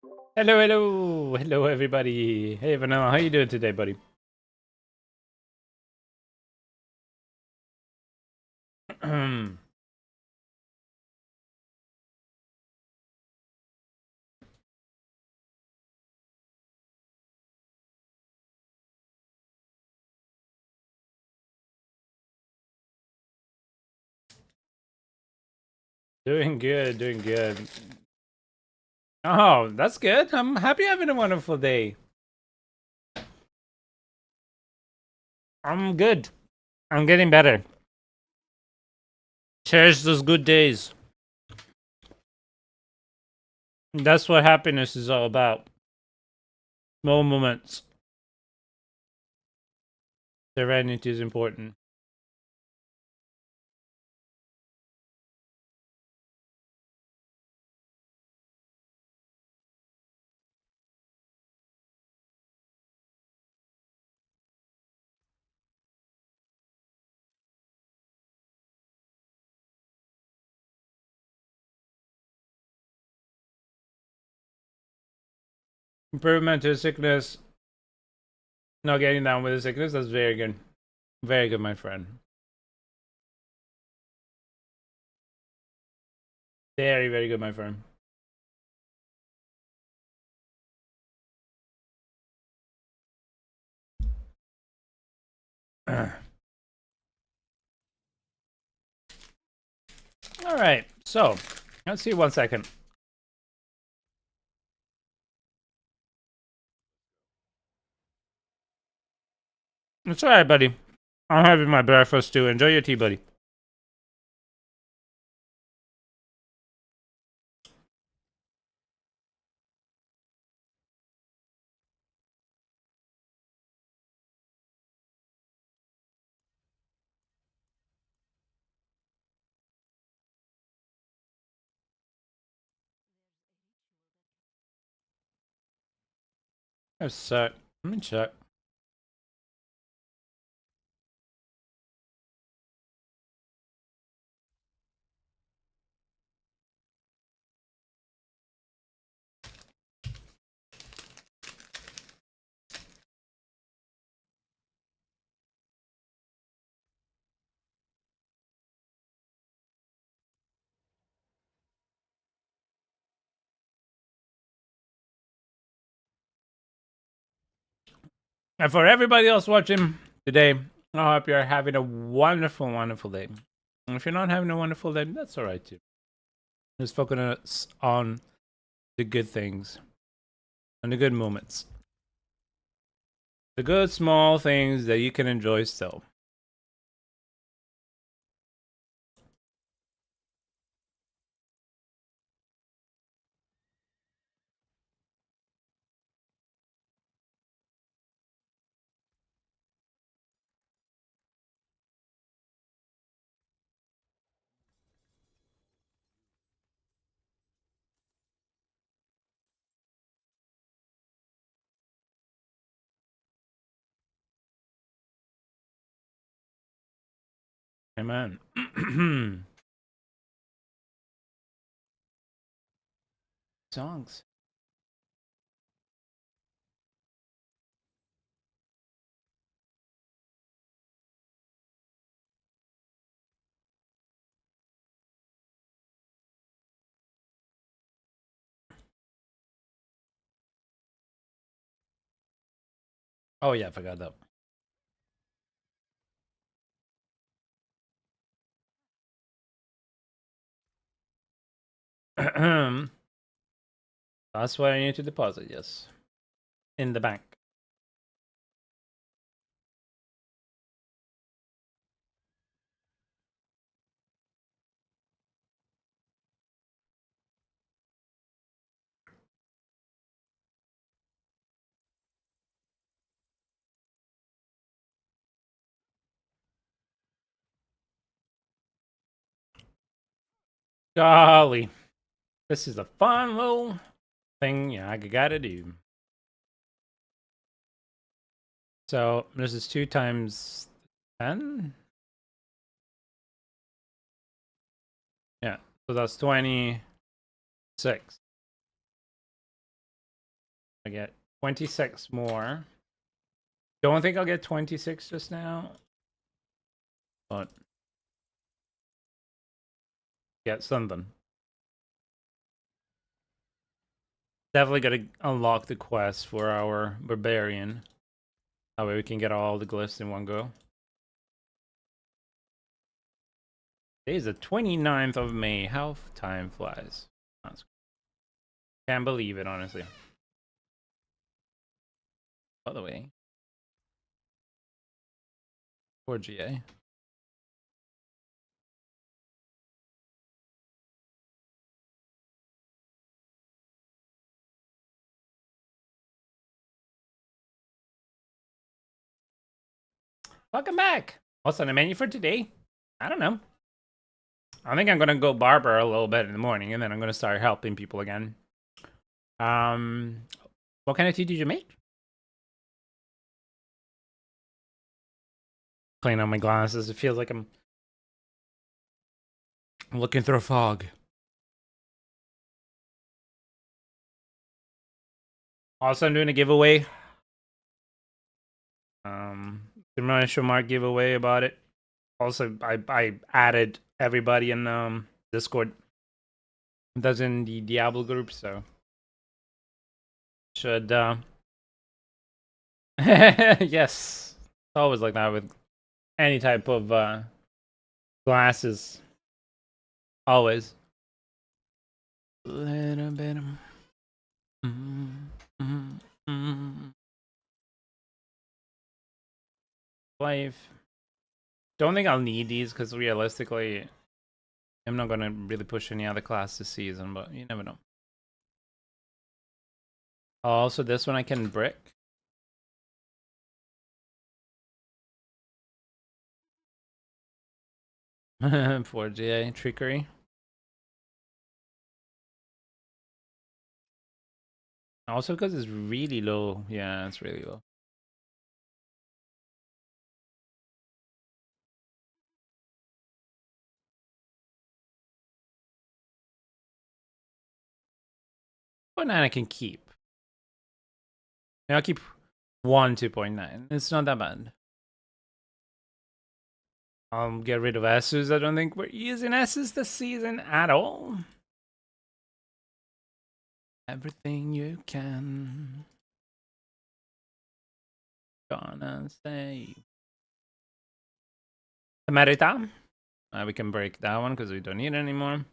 Hello, hello, hello, everybody. Hey, Vanilla, how you doing today, buddy? Doing good, doing good. Oh, that's good. I'm happy having a wonderful day. I'm good. I'm getting better. Cherish those good days. That's what happiness is all about. Small moments. Serenity is important. Improvement to sickness. Not getting down with the sickness. That's very good. Very good, my friend. Very, very good, my friend. All right. So, let's see 1 second. It's all right, buddy. I'm having my breakfast too. Enjoy your tea, buddy. A sec. Let me check. And for everybody else watching today, I hope you're having a wonderful, wonderful day. And if you're not having a wonderful day, that's all right too. Just focus on the good things and the good moments. The good small things that you can enjoy still. Amen. Songs. Oh yeah, I forgot that. That's why I need to deposit, yes. In the bank. Golly. This is a fun little thing, yeah, I gotta do. So this is 2 times 10. Yeah, so that's 26. I get 26 more. Don't think I'll get 26 just now. But get something. Definitely gotta unlock the quest for our barbarian. That way we can get all the glyphs in one go. Today's the 29th of May. How time flies. Can't believe it, honestly. By the way. Poor GA. Welcome back. What's on the menu for today? I don't know. I think I'm gonna go barber a little bit in the morning, and then I'm gonna start helping people again. What kind of tea did you make? Clean on my glasses. It feels like I'm looking through a fog. Also, I'm doing a giveaway. Commercial mark giveaway about it. Also, I added everybody in Discord that's in the Diablo group, so should yes, it's always like that with any type of glasses. Always. Little bit. Life. Don't think I'll need these because realistically, I'm not gonna really push any other class this season, but you never know. Also, this one I can brick. For GA trickery. Also because it's really low. Yeah, it's really low. But 9 I can keep. I'll keep 2.9. It's not that bad. I'll get rid of S's. I don't think we're using S's this season at all. Everything you can. Gonna say. Merita. We can break that one because we don't need it anymore.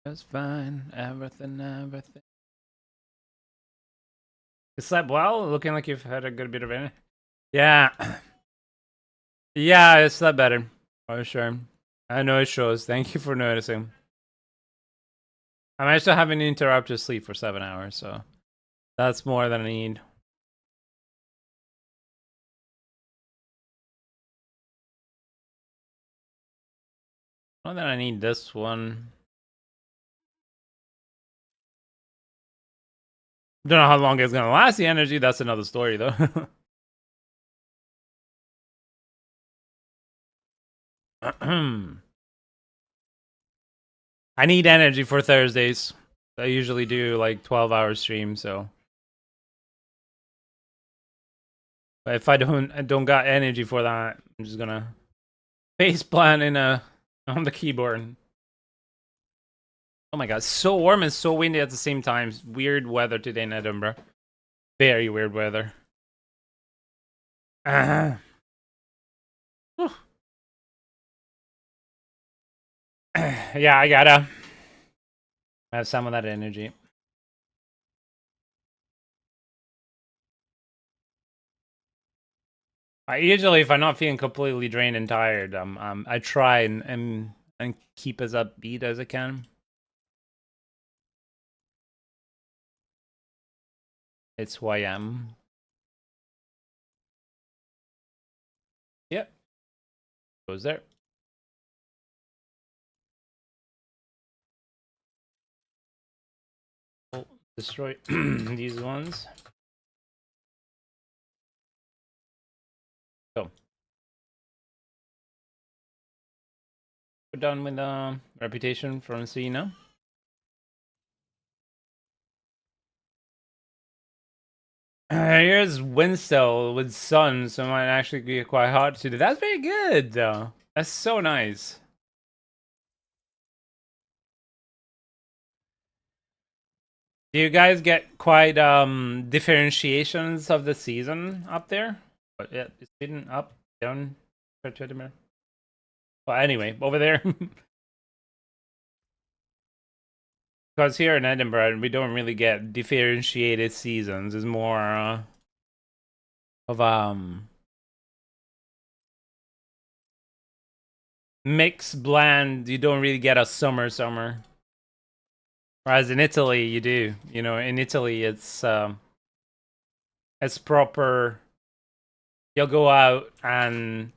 That's fine. Everything. You slept well? Looking like you've had a good bit of it. Yeah. Yeah, I slept better. For sure. I know it shows. Thank you for noticing. I managed to have an interrupted sleep for 7 hours, so that's more than I need. Not that I need this one. Don't know how long it's gonna last the energy, that's another story though. I need energy for Thursdays. I usually do like 12-hour streams, so but if I don't got energy for that, I'm just gonna face plant on the keyboard. Oh my god, so warm and so windy at the same time. Weird weather today in Edinburgh. Very weird weather. Yeah, I gotta have some of that energy. I usually, if I'm not feeling completely drained and tired, I try and keep as upbeat as I can. It's who I am. Yep. Goes there. Oh, destroy these ones. Go. We're done with the reputation from Cena. Here's wind still with sun, so it might actually be quite hot today. That's very good, though. That's so nice. Do you guys get quite differentiations of the season up there? But yeah, it's been up, down, well, anyway, over there. Because here in Edinburgh, we don't really get differentiated seasons. It's more of mixed blend. You don't really get a summer. Whereas in Italy, you do. You know, in Italy, it's proper. You'll go out and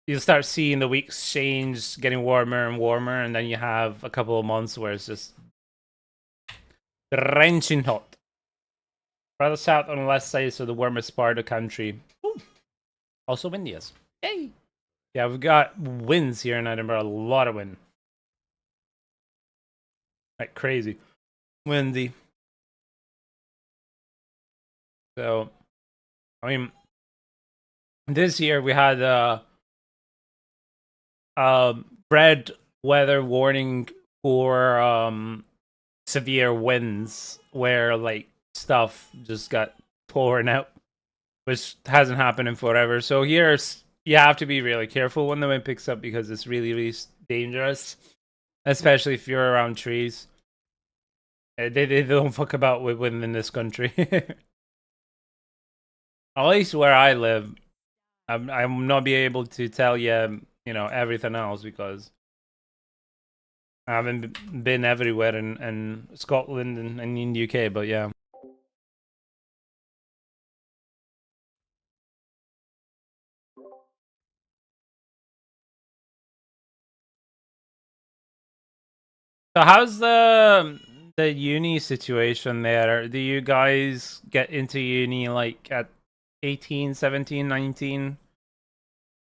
you'll start seeing the weeks change, getting warmer and warmer, and then you have a couple of months where it's just drenching hot. Rather south on the west side, so the warmest part of the country. Ooh. Also windy. Yay! Yeah, we've got winds here in Edinburgh. A lot of wind. Like crazy. Windy. So, I mean, this year we had red weather warning for severe winds where like stuff just got torn out, which hasn't happened in forever. So here's you have to be really careful when the wind picks up because it's really dangerous, especially if you're around trees. They don't fuck about with wind in this country. At least where I live, I'm not be able to tell you, everything else because I haven't been everywhere in Scotland and in the UK, but yeah. So how's the uni situation there? Do you guys get into uni like at 18, 17, 19?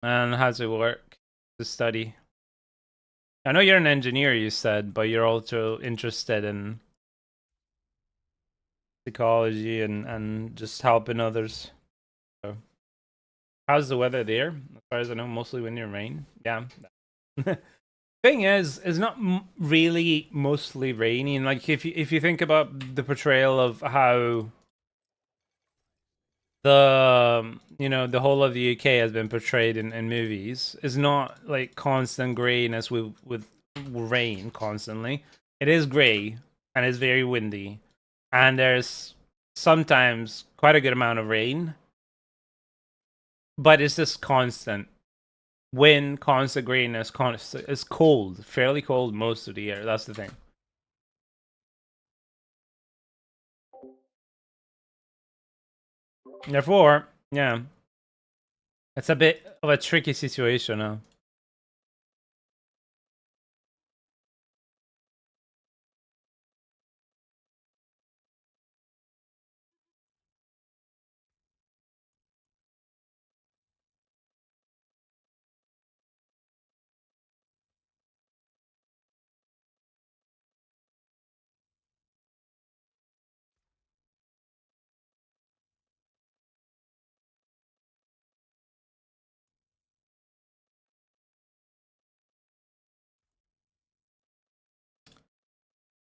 And how's it work to study? I know you're an engineer, you said, but you're also interested in psychology and just helping others. So, how's the weather there? As far as I know, mostly wind and rain. Yeah. Thing is, it's not really mostly raining. Like if you think about the portrayal of how the whole of the UK has been portrayed in movies, is not like constant grayness with rain constantly. It is grey and it's very windy, and there's sometimes quite a good amount of rain, but it's just constant wind, constant grayness, constant. It's cold, fairly cold most of the year. That's the thing. Therefore, yeah, it's a bit of a tricky situation now.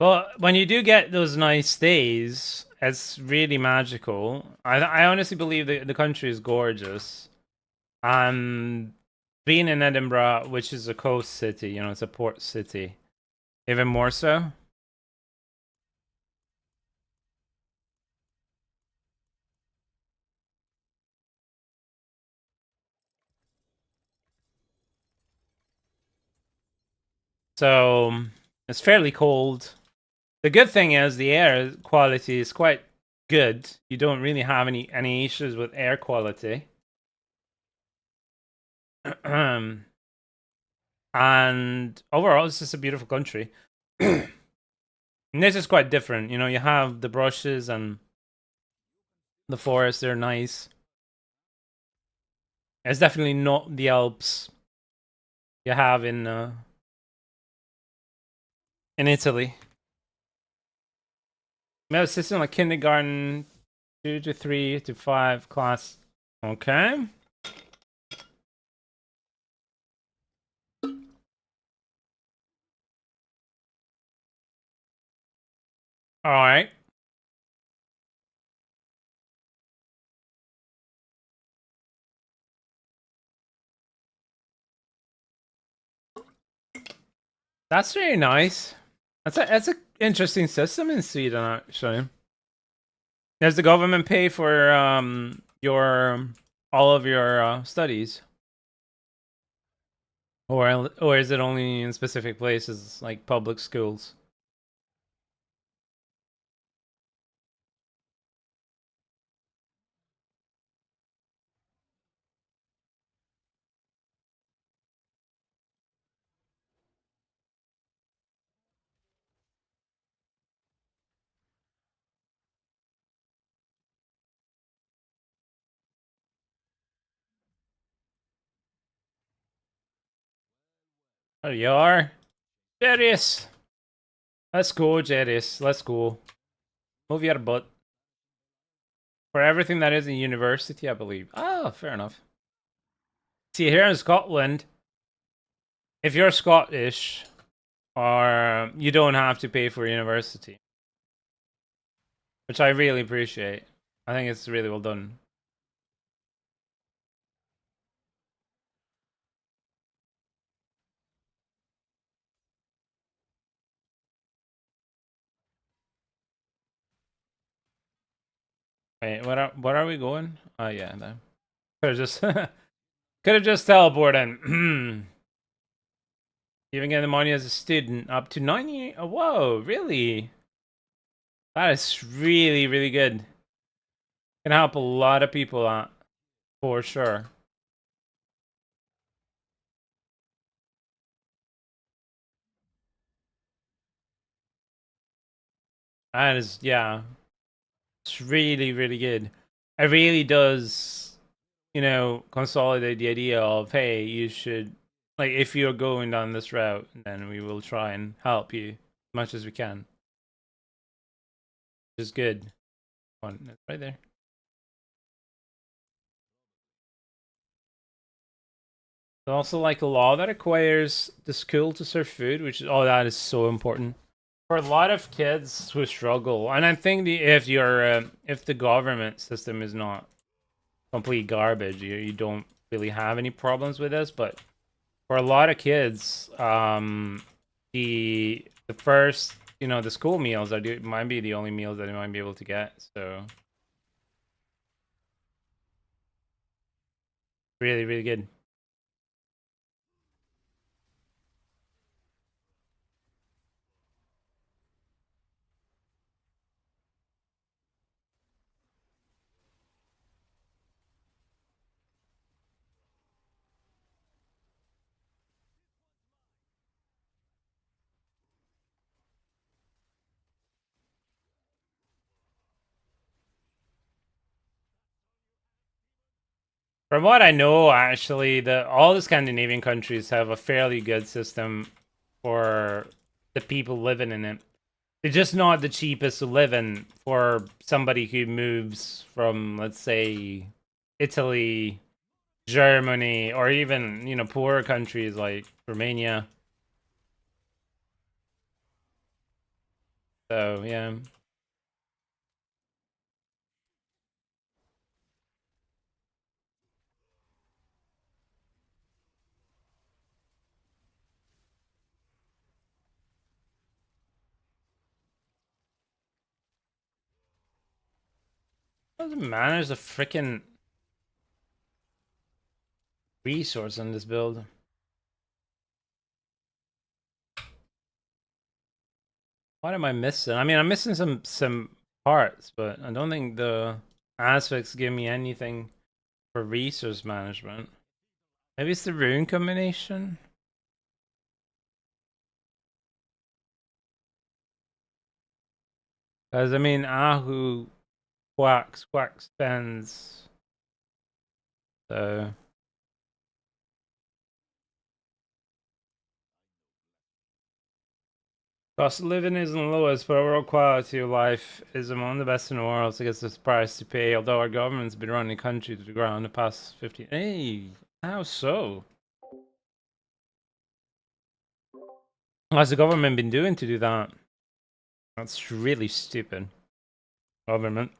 Well, when you do get those nice days, it's really magical. I honestly believe the country is gorgeous. And being in Edinburgh, which is a coast city, it's a port city, even more so. So it's fairly cold. The good thing is the air quality is quite good. You don't really have any issues with air quality. And overall, it's just a beautiful country. And this is quite different. You have the brushes and the forests. They're nice. It's definitely not the Alps you have in Italy. I was assisting like kindergarten 2 to 3 to 5 class. Okay. All right. That's very nice. That's a interesting system in Sweden actually. Does the government pay for your all of your studies, or is it only in specific places like public schools? Oh, you are? Jarius! Let's go, Jarius. Let's go. Move your butt. For everything that is a university, I believe. Oh, fair enough. See, here in Scotland, if you're Scottish, or you don't have to pay for university, which I really appreciate. I think it's really well done. Wait, what are we going? Oh yeah, no. Could have just could have just teleported. Even getting the money as a student up to 90. Oh, whoa, really? That is really, really good. Can help a lot of people out for sure. That is, yeah, it's really, really good. It really does, consolidate the idea of, hey, you should, like, if you're going down this route, then we will try and help you as much as we can. Which is good. One, it's right there. There's also like a law that requires the school to serve food, which is, oh, that is so important for a lot of kids who struggle. And I think if the government system is not complete garbage, you don't really have any problems with this. But for a lot of kids, the first, the school meals might be the only meals that they might be able to get. So really, really good. From what I know, actually, all the Scandinavian countries have a fairly good system for the people living in it. It's just not the cheapest to live in for somebody who moves from, let's say, Italy, Germany, or even, poorer countries like Romania. So, yeah. How does it manage the freaking resource in this build? What am I missing? I mean, I'm missing some parts, but I don't think the aspects give me anything for resource management. Maybe it's the rune combination? Because, I mean, Ahu quack spends. So, Cost of living isn't the lowest, but overall quality of life is among the best in the world. So I guess it's the price to pay. Although our government's been running the country to the ground the past 15. Hey, how so? What's the government been doing to do that? That's really stupid. Government.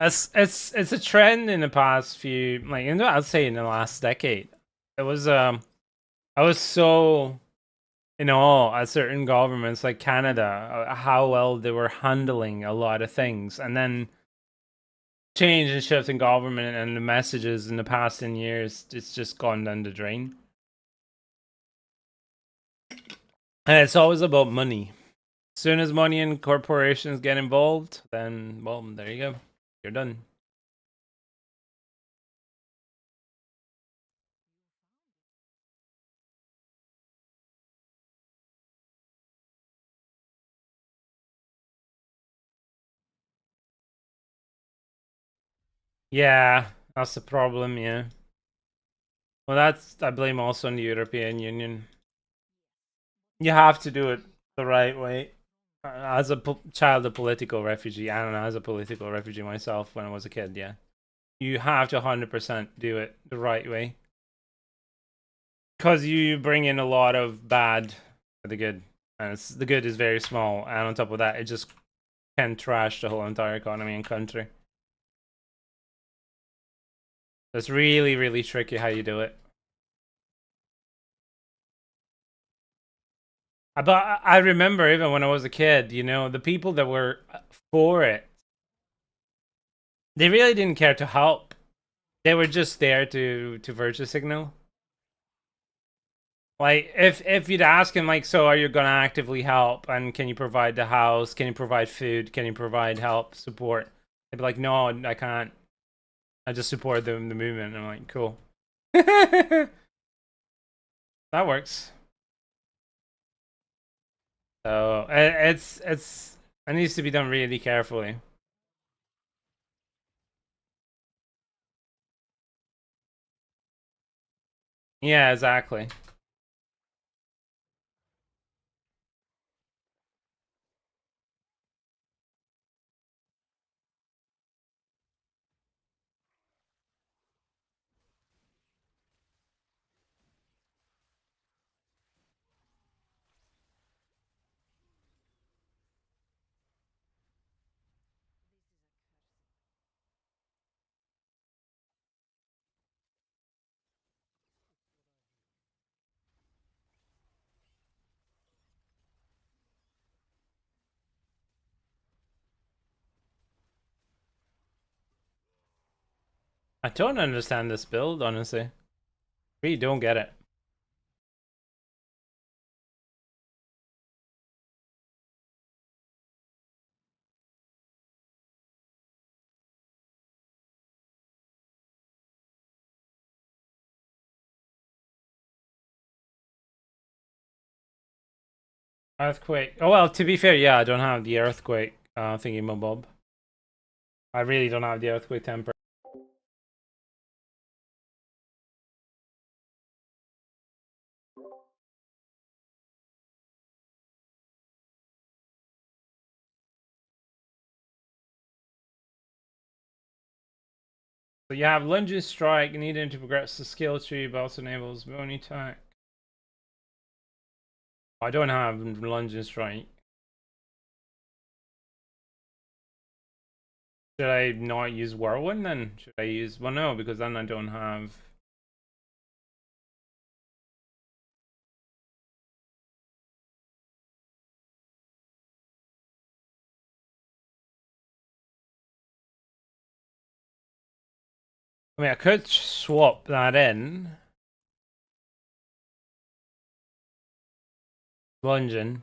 It's a trend in the past few, like, I'd say in the last decade. It was I was so in awe at certain governments like Canada, how well they were handling a lot of things, and then change and shift in government and the messages in the past 10 years, it's just gone down the drain. And it's always about money. As soon as money and corporations get involved, then, well, there you go. You're done. Yeah, that's the problem, yeah. Well, that's, I blame also on the European Union. You have to do it the right way. As a child of political refugee, I don't know, as a political refugee myself when I was a kid, yeah. You have to 100% do it the right way. Because you bring in a lot of bad for the good. And the good is very small. And on top of that, it just can trash the whole entire economy and country. It's really, really tricky how you do it. But I remember even when I was a kid, you know, the people that were for it, they really didn't care to help. They were just there to virtue signal. Like if you'd ask him like, so are you gonna actively help and can you provide the house? Can you provide food? Can you provide help, support? They'd be like, no, I can't. I just support the movement. And I'm like, cool. That works. So it needs to be done really carefully. Yeah, exactly. I don't understand this build, honestly. Really don't get it. Earthquake. Oh well, to be fair, yeah, I don't have the earthquake thingy bob. I really don't have the earthquake temper. So you have Lunge's Strike, needed to progress the skill tree, but also enables bony attack. I don't have Lunge's Strike. Should I not use Whirlwind then? Should I use... Well, no, because then I don't have... I mean, I could swap that in. Lunging.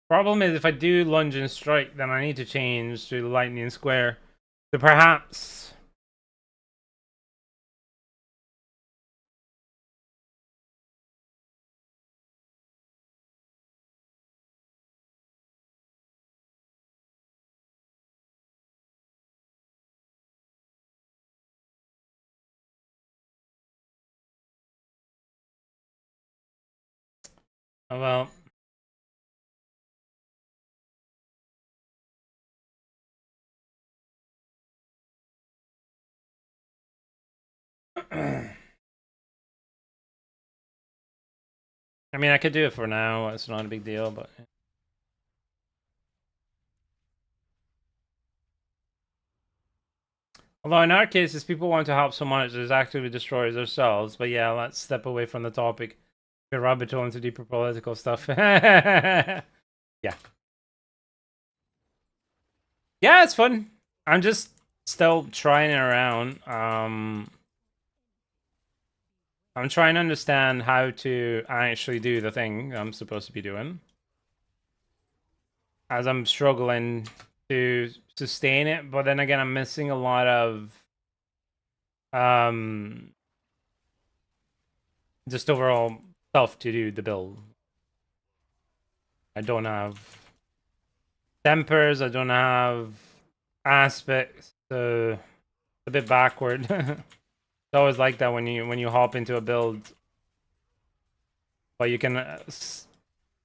Problem is, if I do lunge and strike, then I need to change to lightning square. So perhaps. Oh, well. I mean, I could do it for now. It's not a big deal, but. Although in our cases, people want to help so much it actively destroys themselves. But yeah, let's step away from the topic. Get rabbit hole into deeper political stuff. Yeah. Yeah, it's fun. I'm just still trying it around. I'm trying to understand how to actually do the thing I'm supposed to be doing. As I'm struggling to sustain it, but then again, I'm missing a lot of um just overall stuff to do the build. I don't have tempers, I don't have aspects, so a bit backward. It's always like that when you hop into a build, but you can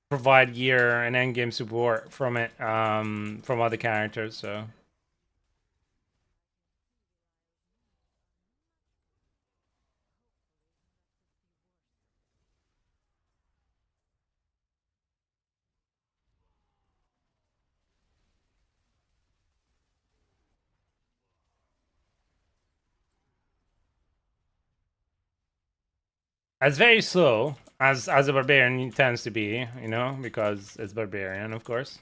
provide gear and endgame support from it, from other characters. So it's very slow, as a barbarian tends to be, you know, because it's barbarian, of course.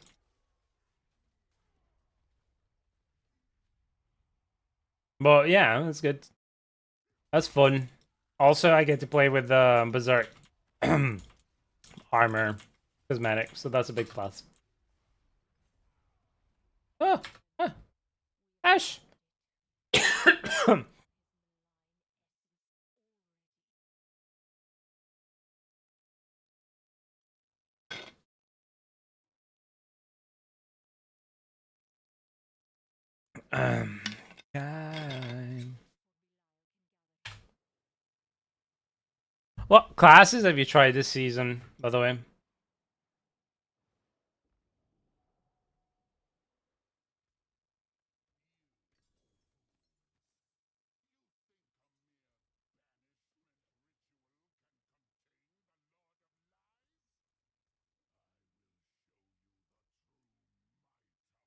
But yeah, that's good. That's fun. Also, I get to play with the berserk armor cosmetic, so that's a big plus. Oh, ah, Ash. um, time. What classes have you tried this season, by the way?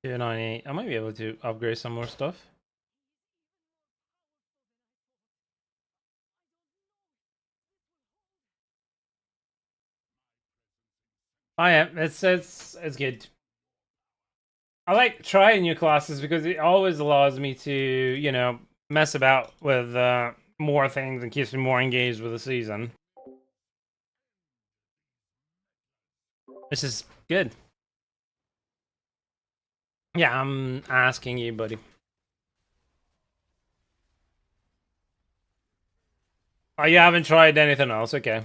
Two 98. I might be able to upgrade some more stuff. Oh yeah, it's good. I like trying new classes because it always allows me to, you know, mess about with more things and keeps me more engaged with the season. This is good. Yeah, I'm asking you, buddy. Oh, you haven't tried anything else? Okay.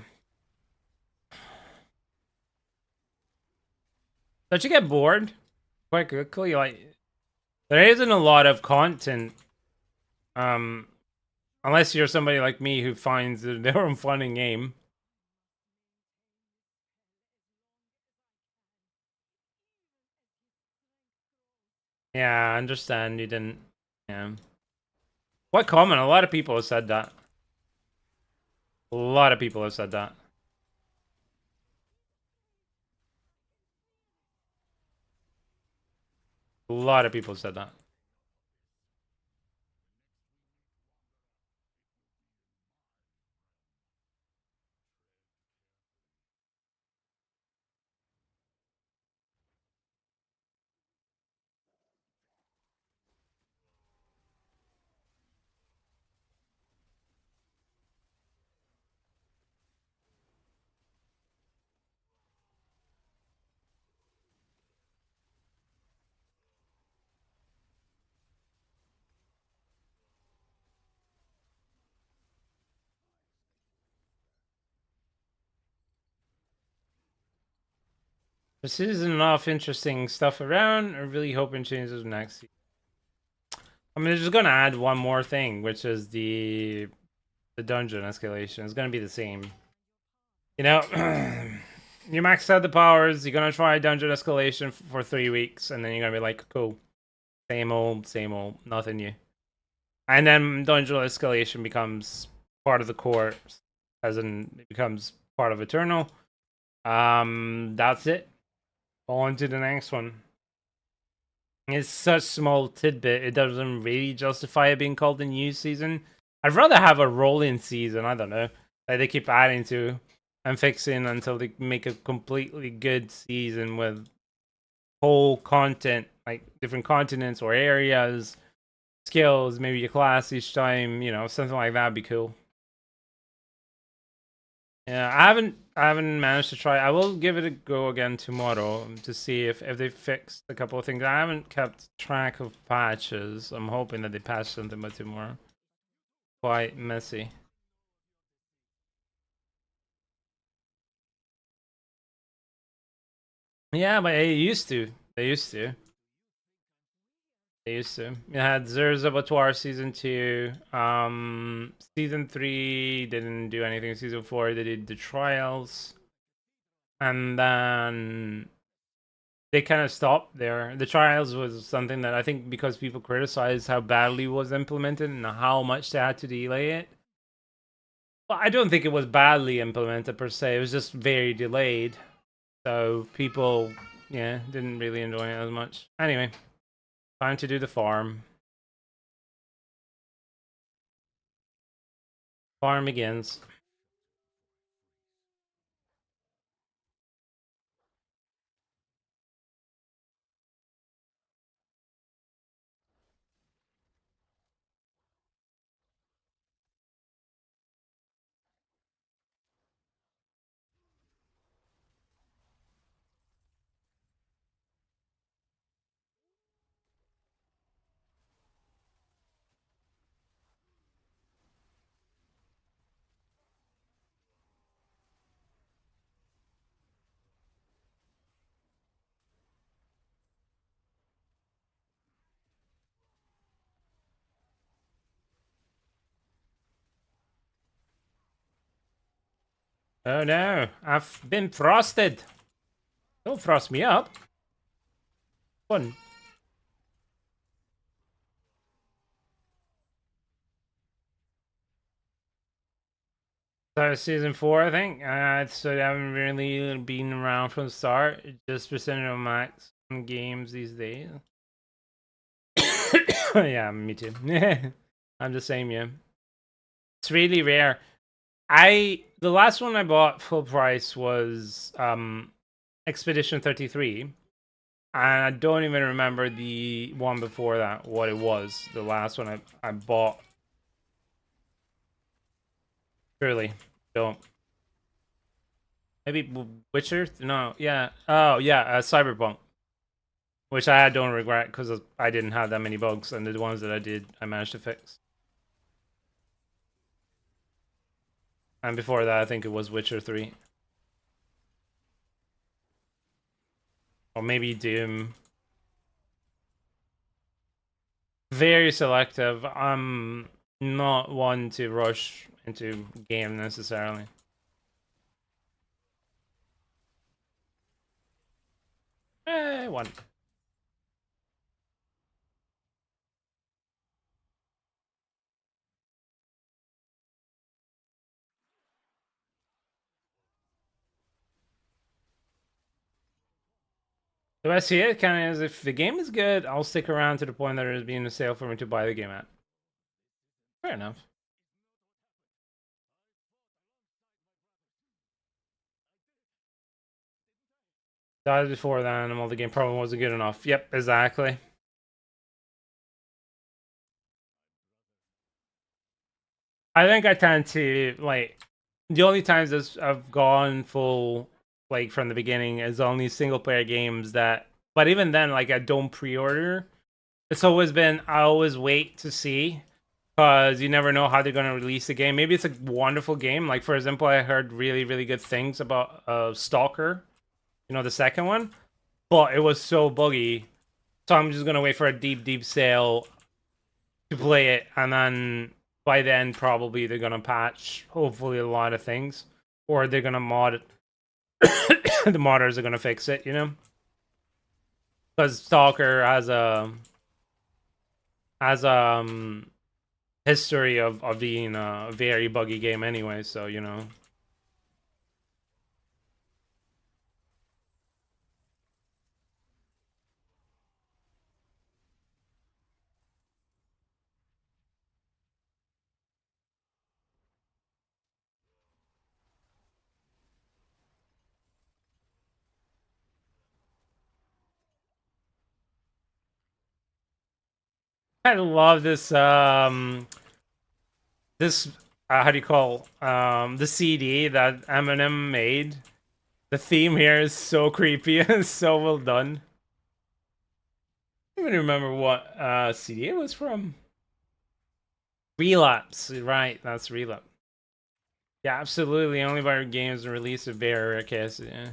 Don't you get bored quite quickly? Like, there isn't a lot of content, um, unless you're somebody like me who finds their own fun in game. Yeah, I understand you didn't. Yeah. Quite common. A lot of people have said that. A lot of people have said that. A lot of people said that. This isn't enough interesting stuff around. I'm really hoping changes next season. I mean, they're just gonna add one more thing, which is the dungeon escalation. It's gonna be the same. You know, you max out the powers. You're gonna try dungeon escalation for 3 weeks, and then you're gonna be like, cool, same old, nothing new. And then dungeon escalation becomes part of the core, as in it becomes part of Eternal. That's it. On to the next one. It's such small tidbit, it doesn't really justify it being called a new season. I'd rather have a rolling season, I don't know, that they keep adding to and fixing until they make a completely good season with whole content, like different continents or areas, skills, maybe a class each time, you know, something like that would be cool. Yeah, I haven't managed to try. I will give it a go again tomorrow to see if they fixed a couple of things. I haven't kept track of patches. I'm hoping that they patch something by tomorrow. Quite messy. Yeah, but they used to. They used to. They used to. You had Zer's Abattoir season 2. Season 3 didn't do anything. Season 4 they did the trials. And then they kind of stopped there. The trials was something that I think because people criticized how badly it was implemented and how much they had to delay it. Well, I don't think it was badly implemented per se. It was just very delayed. So people, yeah, didn't really enjoy it as much. Anyway, time to do the farm. Farm begins. Oh no, I've been frosted. Don't frost me up. Fun. So season 4, I think. So I haven't really been around from the start. Just percentage of max games these days. Yeah, me too. I'm the same, yeah. It's really rare. The last one I bought full price was Expedition 33. And I don't even remember the one before that, what it was. The last one I bought. Truly. Don't. Maybe Witcher? No, yeah. Oh, yeah, Cyberpunk. Which I don't regret because I didn't have that many bugs, and the ones that I did, I managed to fix. And before that, I think it was Witcher 3. Or maybe Doom. Very selective. I'm not one to rush into game necessarily. One. The way I see it kind of is if the game is good, I'll stick around to the point that there's being a sale for me to buy the game at. Fair enough. Died before then, well, the game probably wasn't good enough. Yep, exactly. I think I tend to, like, the only times I've gone full, like, from the beginning is only single player games that, but even then, like, I don't pre-order. It's always been, I always wait to see, because you never know how they're going to release the game. Maybe it's a wonderful game. Like, for example, I heard really, really good things about Stalker. You know, the second one, but it was so buggy. So I'm just gonna wait for a deep sale to play it, and then by then probably they're gonna patch hopefully a lot of things, or they're gonna mod it. The modders are gonna fix it, you know, because Stalker has history of being a very buggy game anyway, so you know. I love this this how do you call the CD that Eminem made. The theme here is so creepy and so well done. I don't even remember what CD it was from. Relapse, right? That's Relapse. Yeah, absolutely. Only by games and release of Bear case, yeah.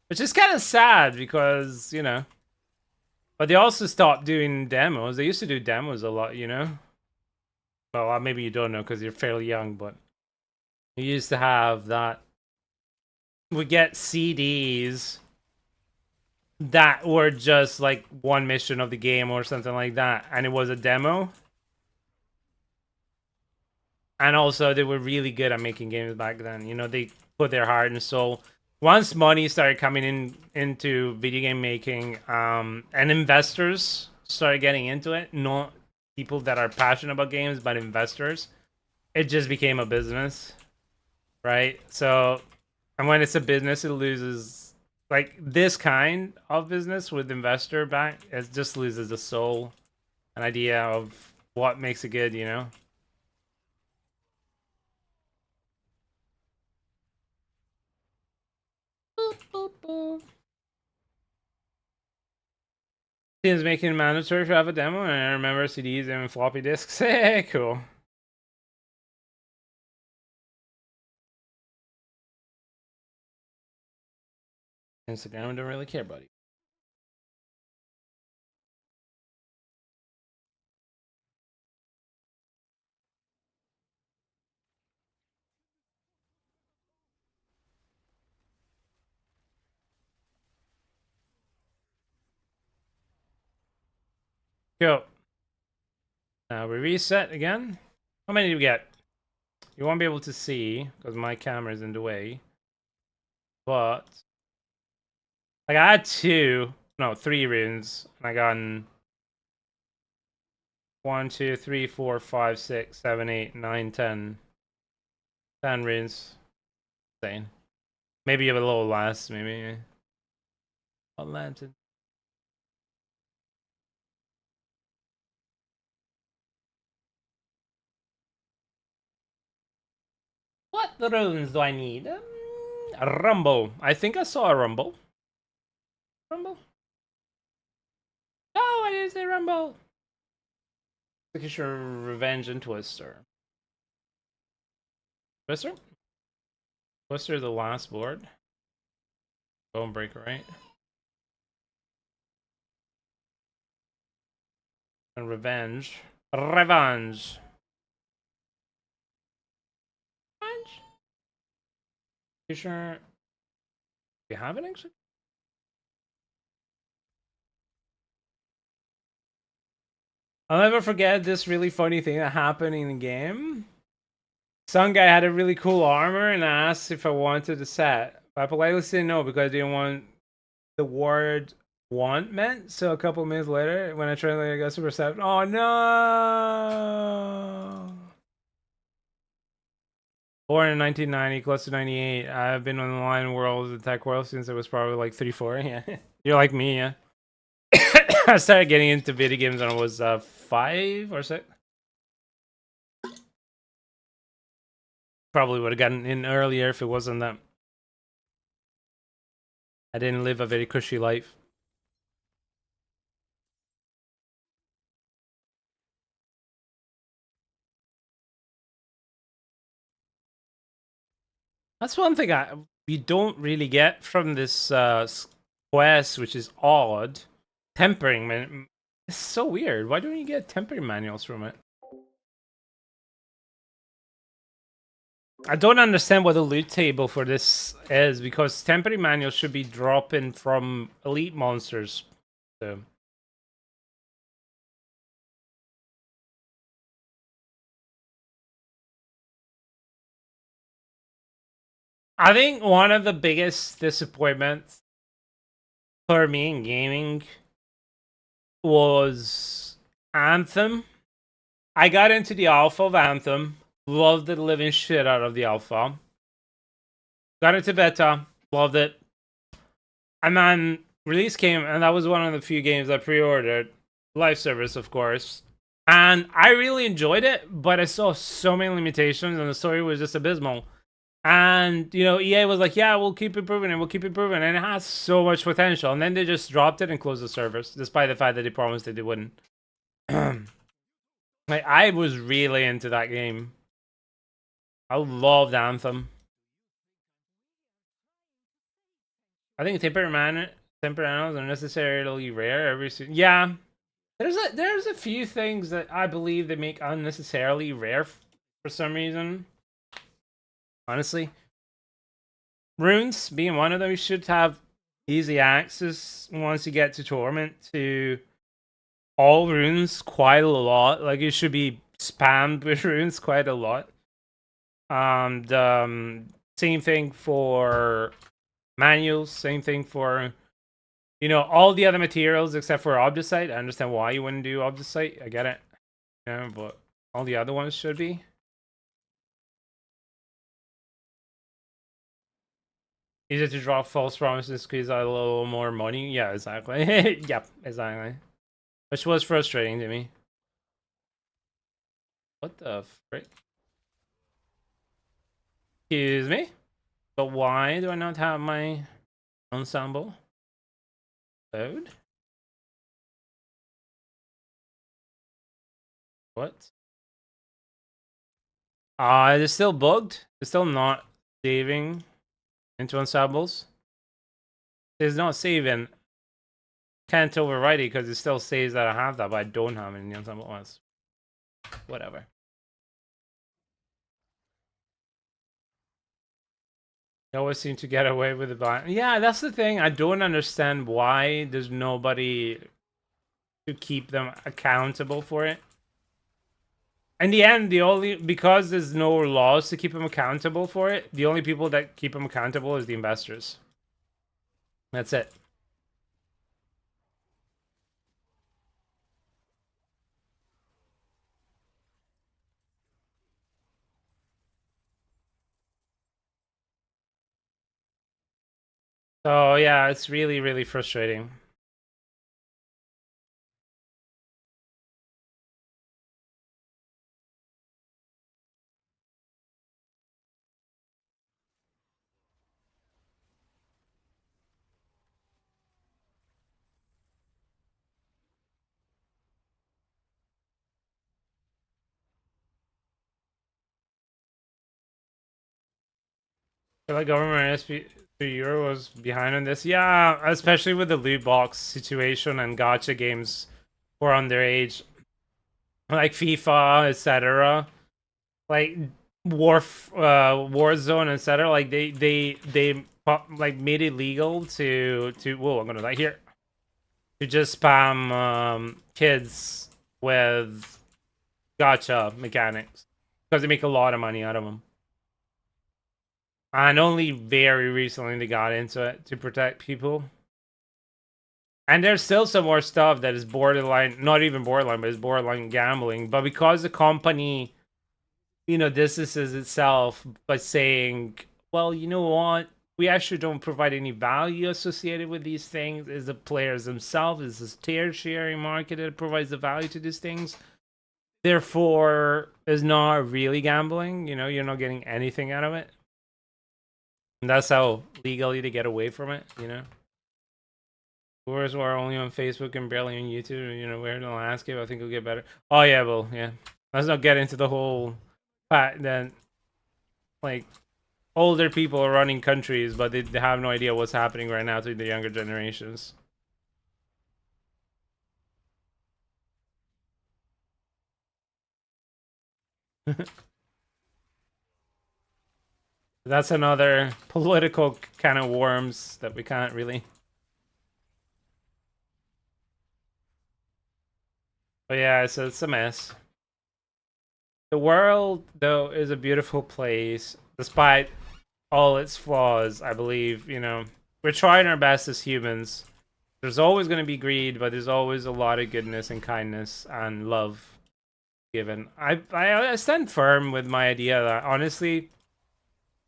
Which is kind of sad because you know, but they also stopped doing demos. They used to do demos a lot, you know. Well, maybe you don't know because you're fairly young, but you used to have that. We get CDs that were just like one mission of the game or something like that, and it was a demo. And also, they were really good at making games back then. You know, they put their heart and soul. Once money started coming in into video game making, and investors started getting into it, not people that are passionate about games, but investors, it just became a business, right? So, and when it's a business, it loses like this kind of business with investor back. It just loses the soul, an idea of what makes it good, you know. Boop, boop, boop. Teams making it mandatory to have a demo, and I remember CDs and floppy disks. Hey, cool. Instagram don't really care, buddy. Cool. Now we reset again. How many do we get? You won't be able to see because my camera is in the way. But like I had three runes, and I got 1, 2, 3, 4, 5, 6, 7, 8, 9, 10. 10 runes. Insane. Maybe a little less, maybe. A lantern. What runes do I need? A rumble. I think I saw a rumble. Rumble? No, I didn't say rumble. Executioner, Revenge, and Twister. Twister? Twister, the last board. Bone Breaker, right? And Revenge. Revenge. Revenge? Executioner. Do you have an executioner? I'll never forget this really funny thing that happened in the game. Some guy had a really cool armor and asked if I wanted the set. But I politely said no because I didn't want the word want meant. So a couple minutes later, when I translated, I got super sad. Oh no! Born in 1990, close to 98. I've been on the online world, the tech world, since I was probably like 3, 4. Yeah. You're like me, yeah. I started getting into video games when I was 5 or 6. Probably would have gotten in earlier if it wasn't that I didn't live a very cushy life. That's one thing you don't really get from this quest, which is odd. Tempering man, it's so weird. Why don't you get tempering manuals from it? I don't understand what the loot table for this is, because tempering manuals should be dropping from elite monsters. So. I think one of the biggest disappointments for me in gaming was Anthem. I got into the alpha of Anthem, loved the living shit out of the alpha. Got into beta, loved it. And then release came, and that was one of the few games I pre-ordered. Live service, of course. And I really enjoyed it, but I saw so many limitations, and the story was just abysmal. And, you know, EA was like, yeah, we'll keep improving it, we'll keep improving it. And it has so much potential. And then they just dropped it and closed the servers, despite the fact that they promised that they wouldn't. Like, I was really into that game. I loved Anthem. I think temperamentos are necessarily rare every season. Yeah. There's a few things that I believe they make unnecessarily rare for some reason. Honestly. Runes being one of them, you should have easy access once you get to Torment to all runes quite a lot. Like, you should be spammed with runes quite a lot. Same thing for manuals, same thing for, you know, all the other materials except for Obdusite. I understand why you wouldn't do Obdusite. I get it. Yeah, but all the other ones should be. Easier to draw false promises, squeeze out a little more money. Yeah, exactly. Yep, exactly. Which was frustrating to me. What the frick? Excuse me? But why do I not have my ensemble load? What? It's still bugged. It's still not saving into ensembles. It's not saving. Can't overwrite it because it still says that I have that, but I don't have it in the ensemble ones. Whatever. They always seem to get away with it. Yeah, that's the thing. I don't understand why there's nobody to keep them accountable for it. In the end, because there's no laws to keep them accountable for it, the only people that keep them accountable is the investors. That's it. So yeah, it's really, really frustrating. I feel like government SP to Euro was behind on this. Yeah, especially with the loot box situation and gacha games for underage, like FIFA, etc. Like Warzone, etc. Like they like made it legal to whoa, I'm gonna die here, to just spam kids with gacha mechanics because they make a lot of money out of them. And only very recently they got into it to protect people. And there's still some more stuff that is borderline, not even borderline, but is borderline gambling. But because the company, you know, distances itself by saying, well, you know what? We actually don't provide any value associated with these things. Is the players themselves. It's this tertiary market that provides the value to these things. Therefore, is not really gambling. You know, you're not getting anything out of it. And that's how legally they get away from it, you know? Viewers who are only on Facebook and barely on YouTube, you know, we're in the landscape, I think it'll get better. Oh, yeah, well, yeah. Let's not get into the whole fact that, like, older people are running countries, but they have no idea what's happening right now to the younger generations. That's another political kind of worms that we can't really. But yeah, it's a mess. The world, though, is a beautiful place, despite all its flaws. I believe, we're trying our best as humans. There's always going to be greed, but there's always a lot of goodness and kindness and love given. I stand firm with my idea that honestly,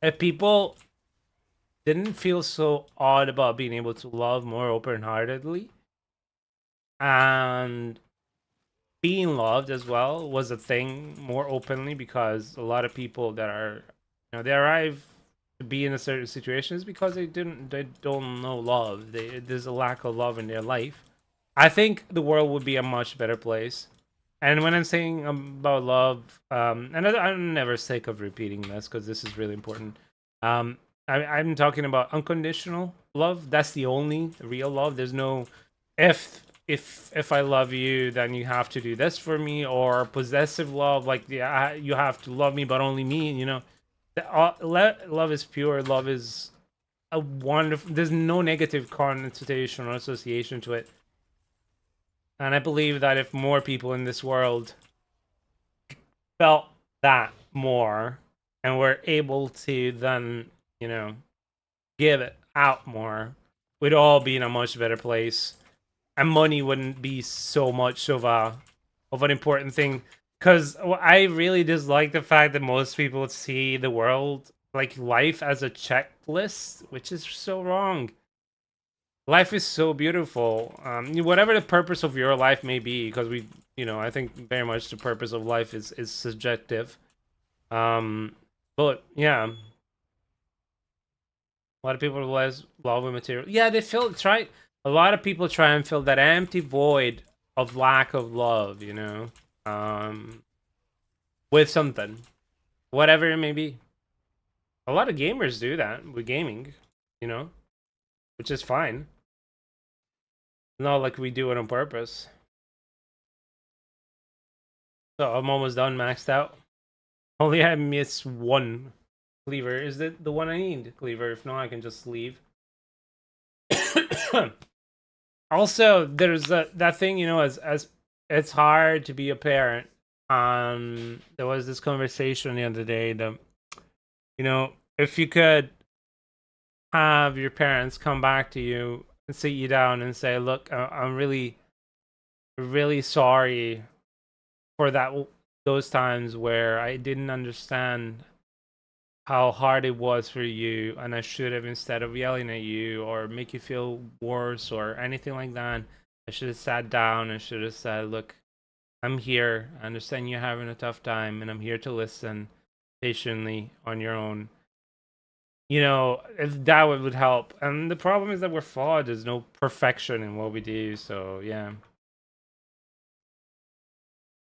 if people didn't feel so odd about being able to love more open-heartedly and being loved as well was a thing more openly, because a lot of people that are, they arrive to be in a certain situations because they don't know love. There's a lack of love in their life. I think the world would be a much better place. And when I'm saying about love, and I'm never sick of repeating this because this is really important. Um, I'm talking about unconditional love. That's the only real love. There's no if I love you, then you have to do this for me, or possessive love, like yeah, you have to love me, but only me. Love is pure. Love is a wonderful. There's no negative connotation or association to it. And I believe that if more people in this world felt that more and were able to then, give it out more, we'd all be in a much better place. And money wouldn't be so much of an important thing. Because I really dislike the fact that most people see the world, like life, as a checklist, which is so wrong. Life is so beautiful. Whatever the purpose of your life may be, because I think very much the purpose of life is subjective. But yeah, a lot of people realize love with material. Yeah, they try. A lot of people try and fill that empty void of lack of love, with something, whatever it may be. A lot of gamers do that with gaming, you know, which is fine. Not like we do it on purpose. So I'm almost done, maxed out. Only I miss one cleaver. Is it the one I need? Cleaver. If not, I can just leave. Also, there's that thing, as it's hard to be a parent. There was this conversation the other day that, if you could have your parents come back to you and sit you down and say, "Look, I'm really, really sorry for those times where I didn't understand how hard it was for you, and I should have, instead of yelling at you or make you feel worse or anything like that, I should have sat down and should have said, look, I'm here. I understand you're having a tough time, and I'm here to listen patiently on your own." If that would help. And the problem is that we're flawed. There's no perfection in what we do. So yeah,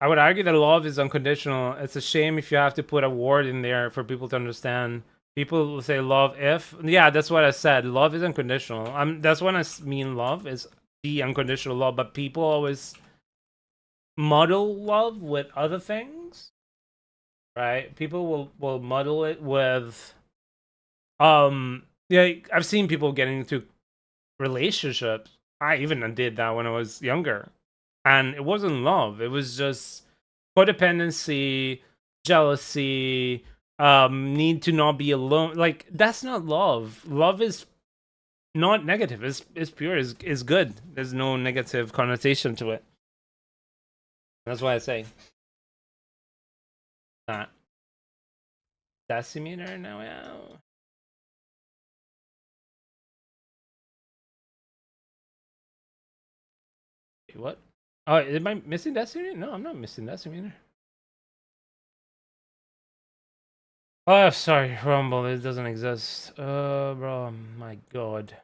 I would argue that love is unconditional. It's a shame if you have to put a word in there for people to understand. People will say love if. Yeah, that's what I said. Love is unconditional. That's what I mean. Love is the unconditional love, but people always muddle love with other things, right? People will muddle it with yeah, I've seen people getting into relationships. I even did that when I was younger. And it wasn't love. It was just codependency, jealousy, need to not be alone. Like that's not love. Love is not negative. It's pure. Is good. There's no negative connotation to it. That's why I say that. Decimeter now. Yeah. Wait, what? Oh, am I missing decimeter? No, I'm not missing decimeter. Oh, sorry, Rumble. It doesn't exist. Bro, my God.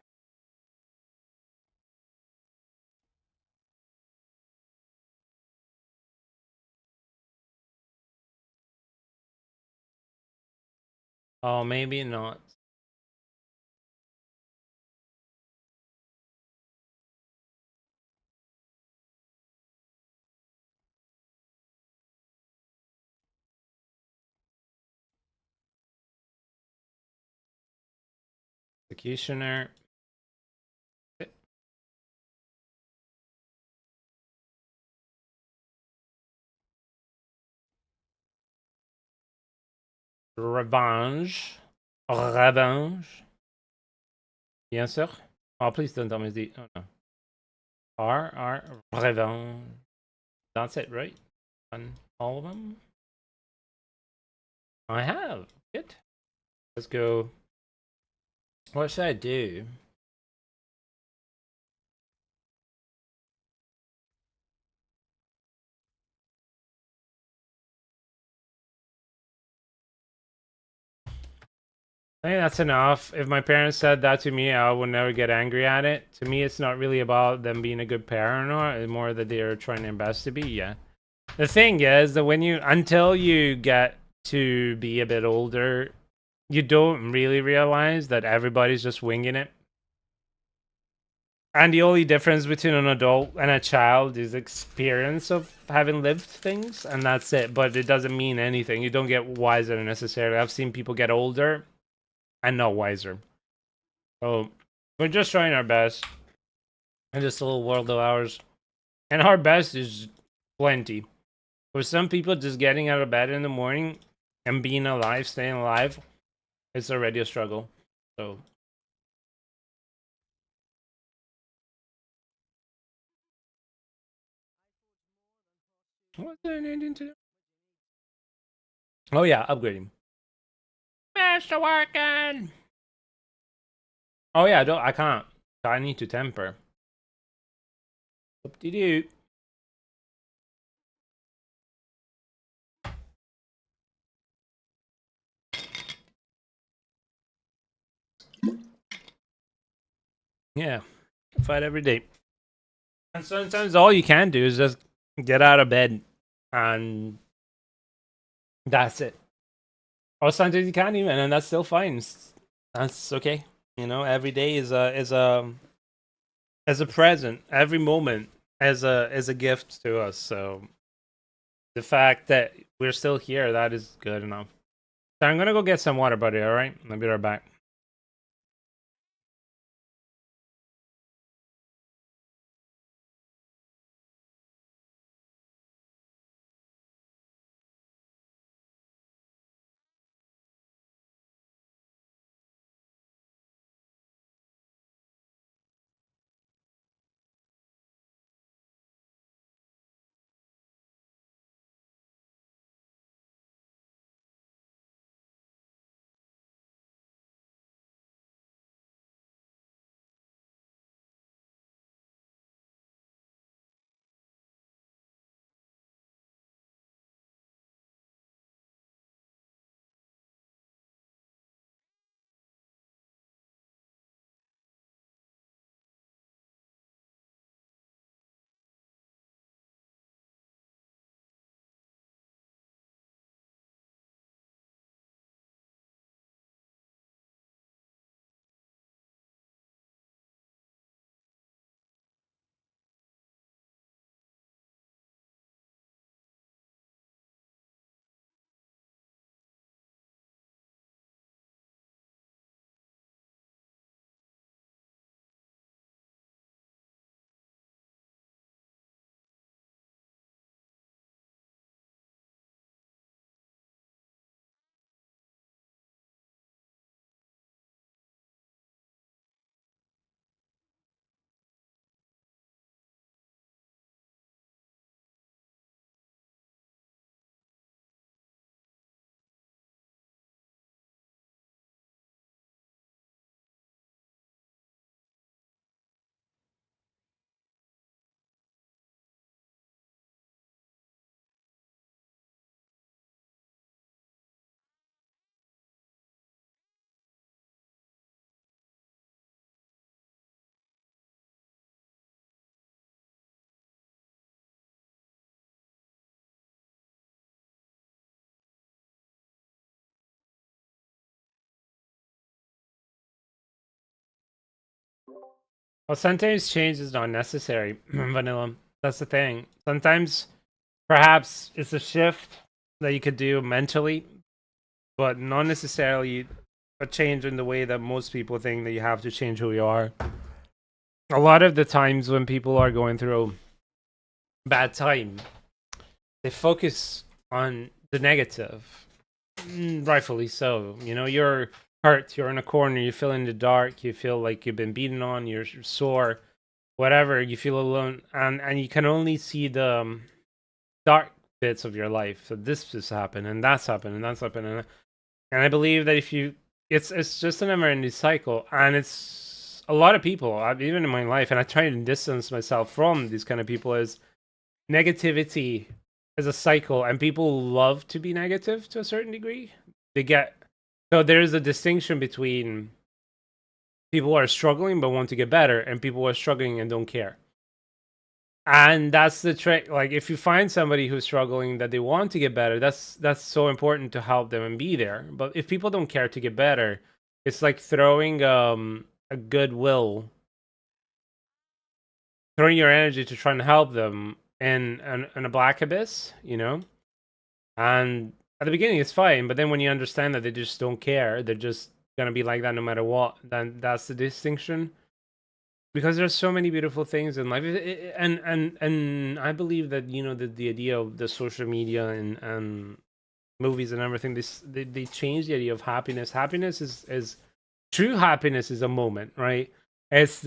Oh, maybe not. Executioner. Revenge. Revenge. Bien sûr. Oh, please don't tell me the. Oh, no. Revenge. That's it, right? On all of them? I have. Good. Let's go. What should I do? I think that's enough. If my parents said that to me, I would never get angry at it. To me, it's not really about them being a good parent or not. It's more that they're trying their best to be. Yeah. The thing is that until you get to be a bit older, you don't really realize that everybody's just winging it. And the only difference between an adult and a child is experience of having lived things, and that's it. But it doesn't mean anything. You don't get wiser necessarily. I've seen people get older and not wiser. So we're just trying our best in this little world of ours. And our best is plenty. For some people, just getting out of bed in the morning and being alive, staying alive, it's already a struggle. So what's there anything to do? Oh yeah, upgrading. Master working. Oh yeah, I can't. I need to temper. Whoop-de-doo. Yeah, fight every day. And sometimes all you can do is just get out of bed, and that's it. Or sometimes you can't even, and that's still fine. That's okay. You know, every day is a present. Every moment is a gift to us. So the fact that we're still here, that is good enough. So I'm gonna go get some water, buddy. All right, I'll be right back. Well, sometimes change is not necessary, Vanilla. That's the thing. Sometimes, perhaps it's a shift that you could do mentally, but not necessarily a change in the way that most people think that you have to change who you are. A lot of the times when people are going through a bad time, they focus on the negative. Rightfully so. You know, you're hurt, you're in a corner, you feel in the dark, you feel like you've been beaten on, you're sore, whatever, you feel alone, and you can only see the dark bits of your life. So this just happened, and that's happened, and that's happened, and I believe that if you, it's just a never-ending cycle, and it's a lot of people, even in my life, and I try to distance myself from these kind of people, is negativity is a cycle, and people love to be negative to a certain degree. They get, so there's a distinction between people who are struggling but want to get better, and people who are struggling and don't care. And that's the trick. Like, if you find somebody who's struggling that they want to get better, that's so important to help them and be there. But if people don't care to get better, it's like throwing a goodwill, throwing your energy to try and help them in a black abyss, you know. And at the beginning it's fine, but then when you understand that they just don't care, they're just gonna be like that no matter what, then that's the distinction. Because there's so many beautiful things in life, and I believe that, you know, the idea of the social media and movies and everything, they change the idea of happiness. Happiness is true happiness is a moment, right? It's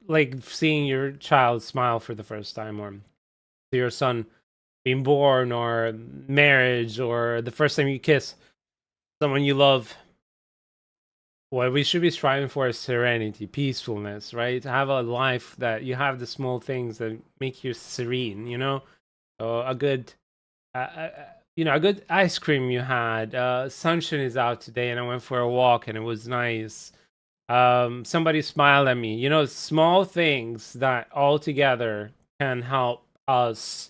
like seeing your child smile for the first time, or your son being born, or marriage, or the first time you kiss someone you love. What we should be striving for is serenity, peacefulness, right? To have a life that you have the small things that make you serene, you know? A good, you know, a good ice cream you had. Sunshine is out today and I went for a walk and it was nice. Somebody smiled at me. You know, small things that all together can help us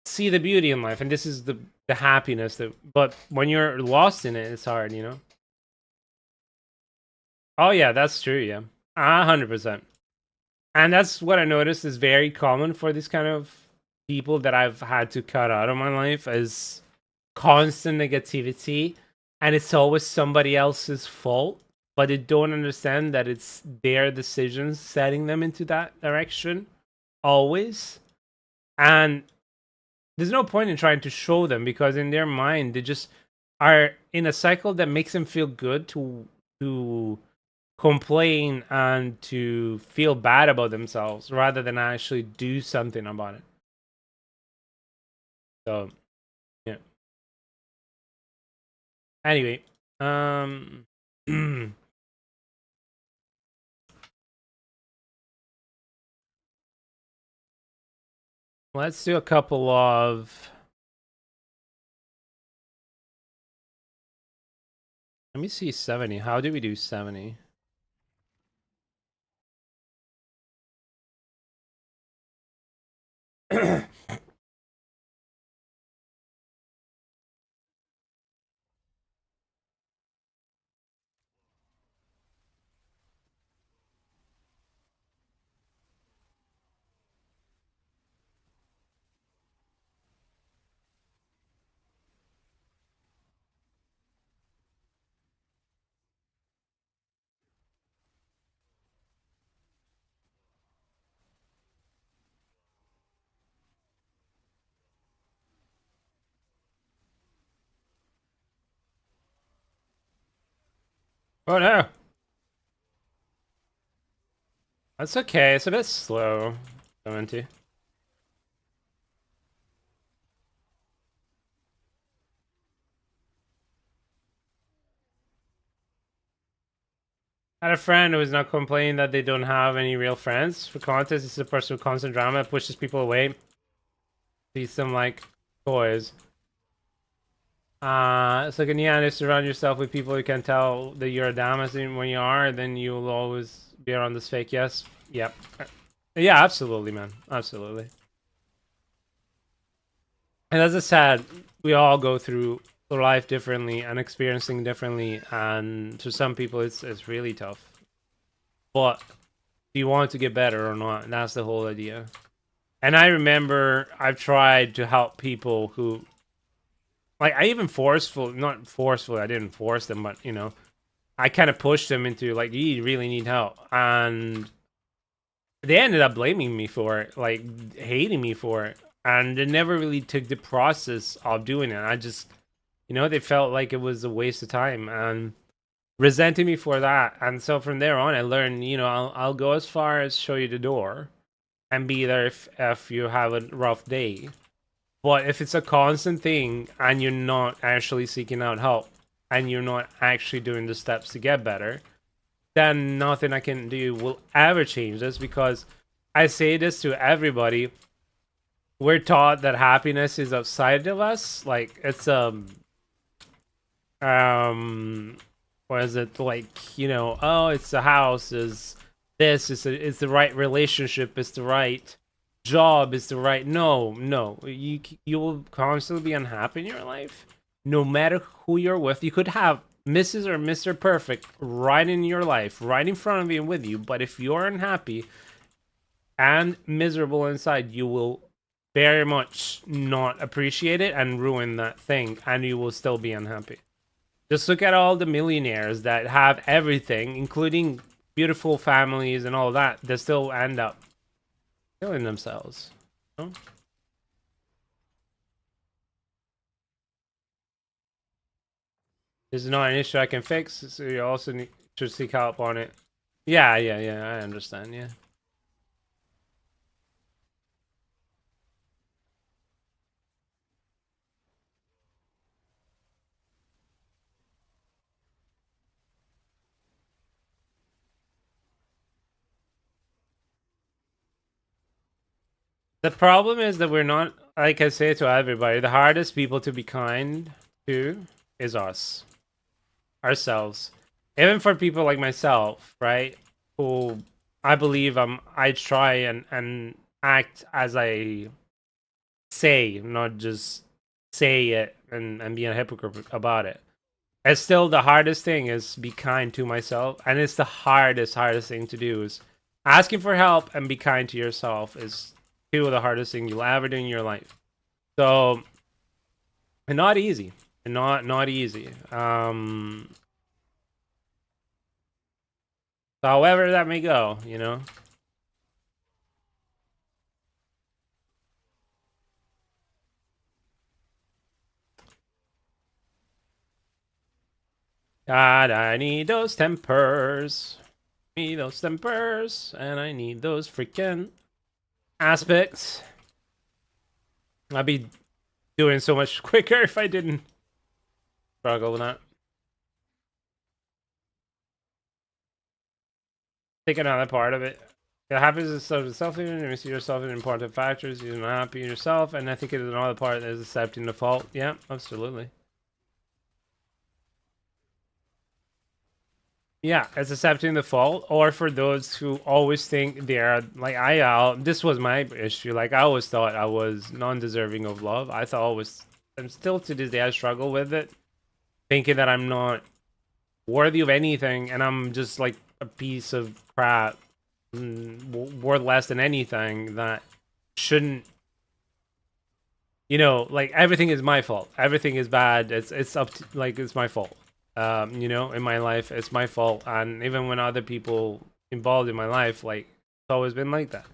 see the beauty in life. And this is the happiness that, but when you're lost in it, it's hard, you know? Oh yeah, that's true. Yeah, 100%. And that's what I noticed is very common for these kind of people that I've had to cut out of my life, is constant negativity, and it's always somebody else's fault. But they don't understand that it's their decisions setting them into that direction, always. And there's no point in trying to show them, because in their mind they just are in a cycle that makes them feel good to complain and to feel bad about themselves rather than actually do something about it. So, yeah. Anyway, let's do a couple of. Let me see 70. How do we do 70? Oh no, that's okay. It's a bit slow. 70. I had a friend who was not complaining that they don't have any real friends. For context, it's a person with constant drama that pushes people away, treats them like toys. It's like, yeah, and surround yourself with people who can tell that you're a dumbass, and when you are, then you'll always be around this fake. Yes. Yep. Yeah, absolutely, man. Absolutely. And as I said, we all go through life differently and experiencing differently, and to some people, it's really tough. but do you want to get better or not? And that's the whole idea. And I remember I've tried to help people who, like, I even not forcefully, I didn't force them, but, you know, I kind of pushed them into, like, you really need help. And they ended up blaming me for it, like, hating me for it. And they never really took the process of doing it. I just, you know, they felt like it was a waste of time and resenting me for that. And so from there on, I learned, you know, I'll go as far as show you the door and be there if you have a rough day. But if it's a constant thing and you're not actually seeking out help and you're not actually doing the steps to get better, then nothing I can do will ever change this, because I say this to everybody. We're taught that happiness is outside of us. Like, it's what is it, like, you know, oh, it's the house, is this, is the right relationship, it's the right job, is the right, no, you will constantly be unhappy in your life no matter who you're with. You could have Mrs. or Mr. Perfect right in your life, right in front of you and with you, but if you're unhappy and miserable inside, you will very much not appreciate it and ruin that thing, and you will still be unhappy. Just look at all the millionaires that have everything, including beautiful families and all that. They still end up killing themselves. You know? This is not an issue I can fix, so you also need to seek help on it. Yeah, I understand, yeah. The problem is that we're not, like I say to everybody, the hardest people to be kind to is us. Ourselves. Even for people like myself, right? Who I believe I try and act as I say, not just say it and be a hypocrite about it. It's still the hardest thing is be kind to myself, and it's the hardest thing to do is asking for help and be kind to yourself is two of the hardest things you'll ever do in your life. So, and not easy, and not easy. However that may go, you know. God, I need those tempers. Need those tempers, and I need those freaking aspects. I'd be doing so much quicker if I didn't struggle with that. Take another part of it. The happiness is self-evident, and you see yourself in important factors. You're not happy in yourself, and I think it is another part that is accepting the fault. Yeah, absolutely. Yeah, it's accepting the fault, or for those who always think they're like this was my issue. Like, I always thought I was non-deserving of love. I thought always, and still to this day, I struggle with it, thinking that I'm not worthy of anything, and I'm just like a piece of crap, worth less than anything that shouldn't. You know, like, everything is my fault. Everything is bad. It's up to, like, it's my fault. You know, in my life, it's my fault. And even when other people involved in my life, like, it's always been like that.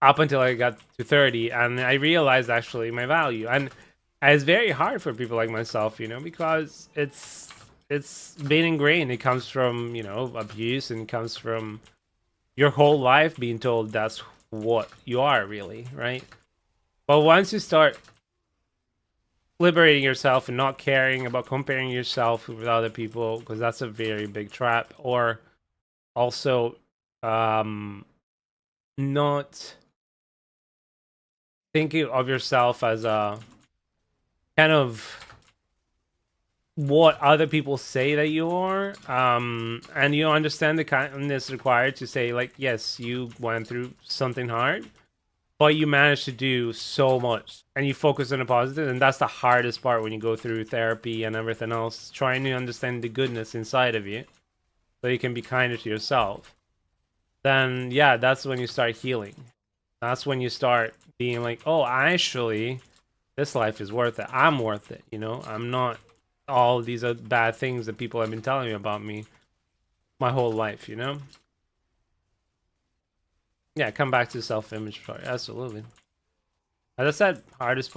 Up until I got to 30, and I realized actually my value. And it's very hard for people like myself, you know, because it's been ingrained. It comes from, you know, abuse, and it comes from your whole life being told that's what you are, really, right? But once you start liberating yourself and not caring about comparing yourself with other people, because that's a very big trap, or also not thinking of yourself as a kind of what other people say that you are, and you understand the kindness required to say, like, yes, you went through something hard, but you managed to do so much, and you focus on the positive, and that's the hardest part when you go through therapy and everything else, trying to understand the goodness inside of you. so you can be kinder to yourself, then yeah, that's when you start healing. That's when you start being like, oh, actually, this life is worth it. I'm worth it, you know? I'm not all these bad things that people have been telling me about me my whole life, you know? Yeah, come back to the self-image part. Absolutely. As I said, hardest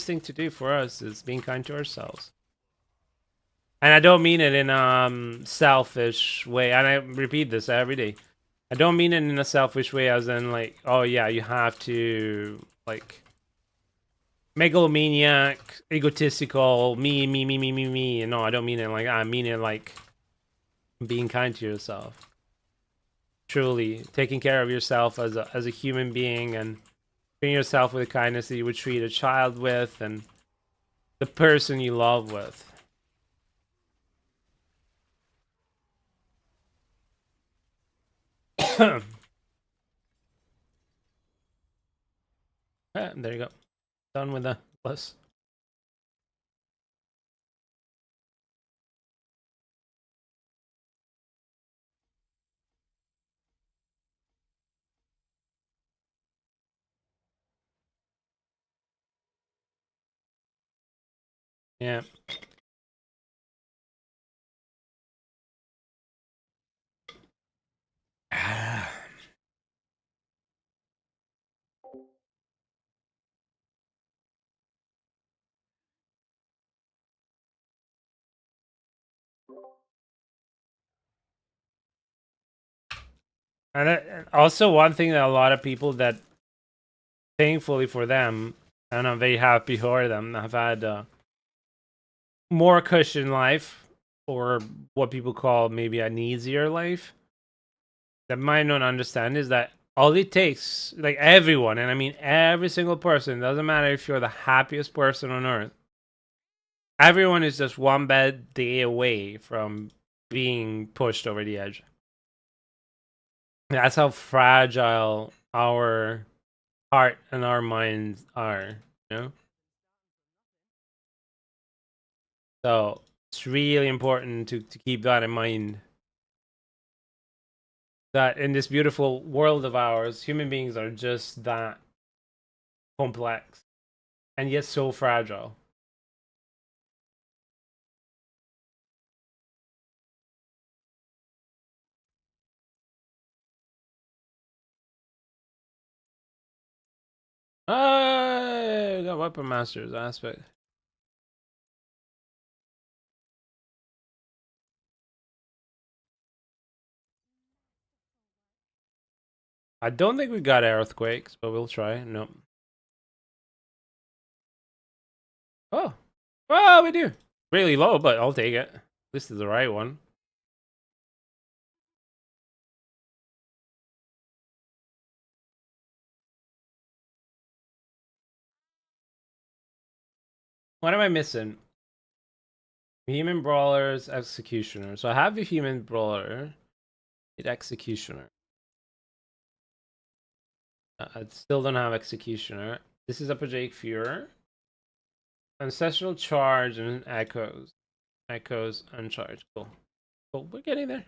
thing to do for us is being kind to ourselves. And I don't mean it in a selfish way. And I repeat this every day. I don't mean it in a selfish way, as in like, oh yeah, you have to like megalomaniac, egotistical, me. No, I don't mean it like that. I mean it like being kind to yourself. Truly taking care of yourself as a human being and treating yourself with the kindness that you would treat a child with and the person you love with. There you go. Done with the list. Yeah. And also one thing that a lot of people that, thankfully for them, and I'm very happy for them, have had more cushion life, or what people call maybe an easier life, that might not understand is that all it takes, like everyone, and I mean every single person, doesn't matter if you're the happiest person on earth, everyone is just one bad day away from being pushed over the edge. That's how fragile our heart and our minds are, you know? So it's really important to keep that in mind. That in this beautiful world of ours, human beings are just that complex and yet so fragile. We got Weapon Masters aspect. I don't think we got Earthquakes, but we'll try. No. Oh. Oh, we do. Really low, but I'll take it. This is the right one. What am I missing? Human Brawlers, Executioner. So I have a Human Brawler. Need Executioner. I still don't have Executioner. This is Upper Jake Fuhrer. Ancestral Charge and Echoes. Echoes and Charge. Cool. Cool. We're getting there.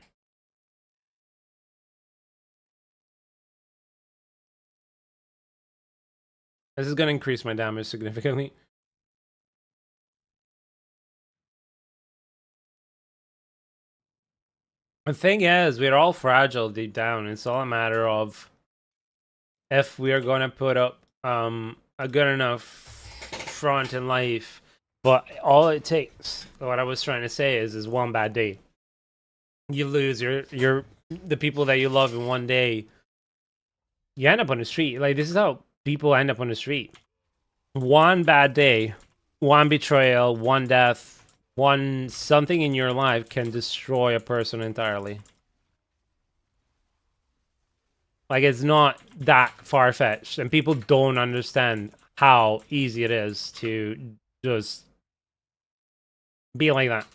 This is going to increase my damage significantly. The thing is, we're all fragile deep down. It's all a matter of if we are going to put up a good enough front in life. But all it takes, what I was trying to say is one bad day. You lose your the people that you love in one day. You end up on the street. Like, this is how people end up on the street. One bad day, one betrayal, one death, one something in your life can destroy a person entirely. Like, it's not that far-fetched, and people don't understand how easy it is to just be like that.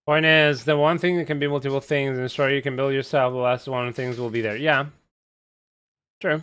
Point is, the one thing that can be multiple things, and sure you can build yourself, the last one things will be there. Yeah. True.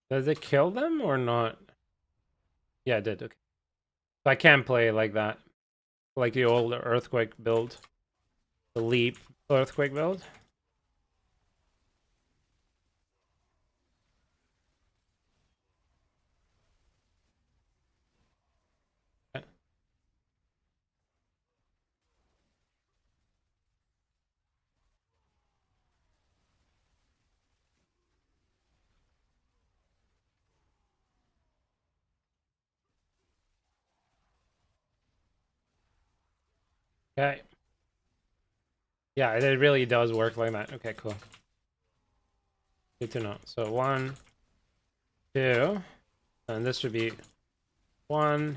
Does it kill them or not? Yeah, it did. Okay. So I can't play like that. Like the old Earthquake build. The Leap Earthquake build. Okay. Yeah, it really does work like that. Okay, cool. Good to know. So 1, 2, and this should be 1,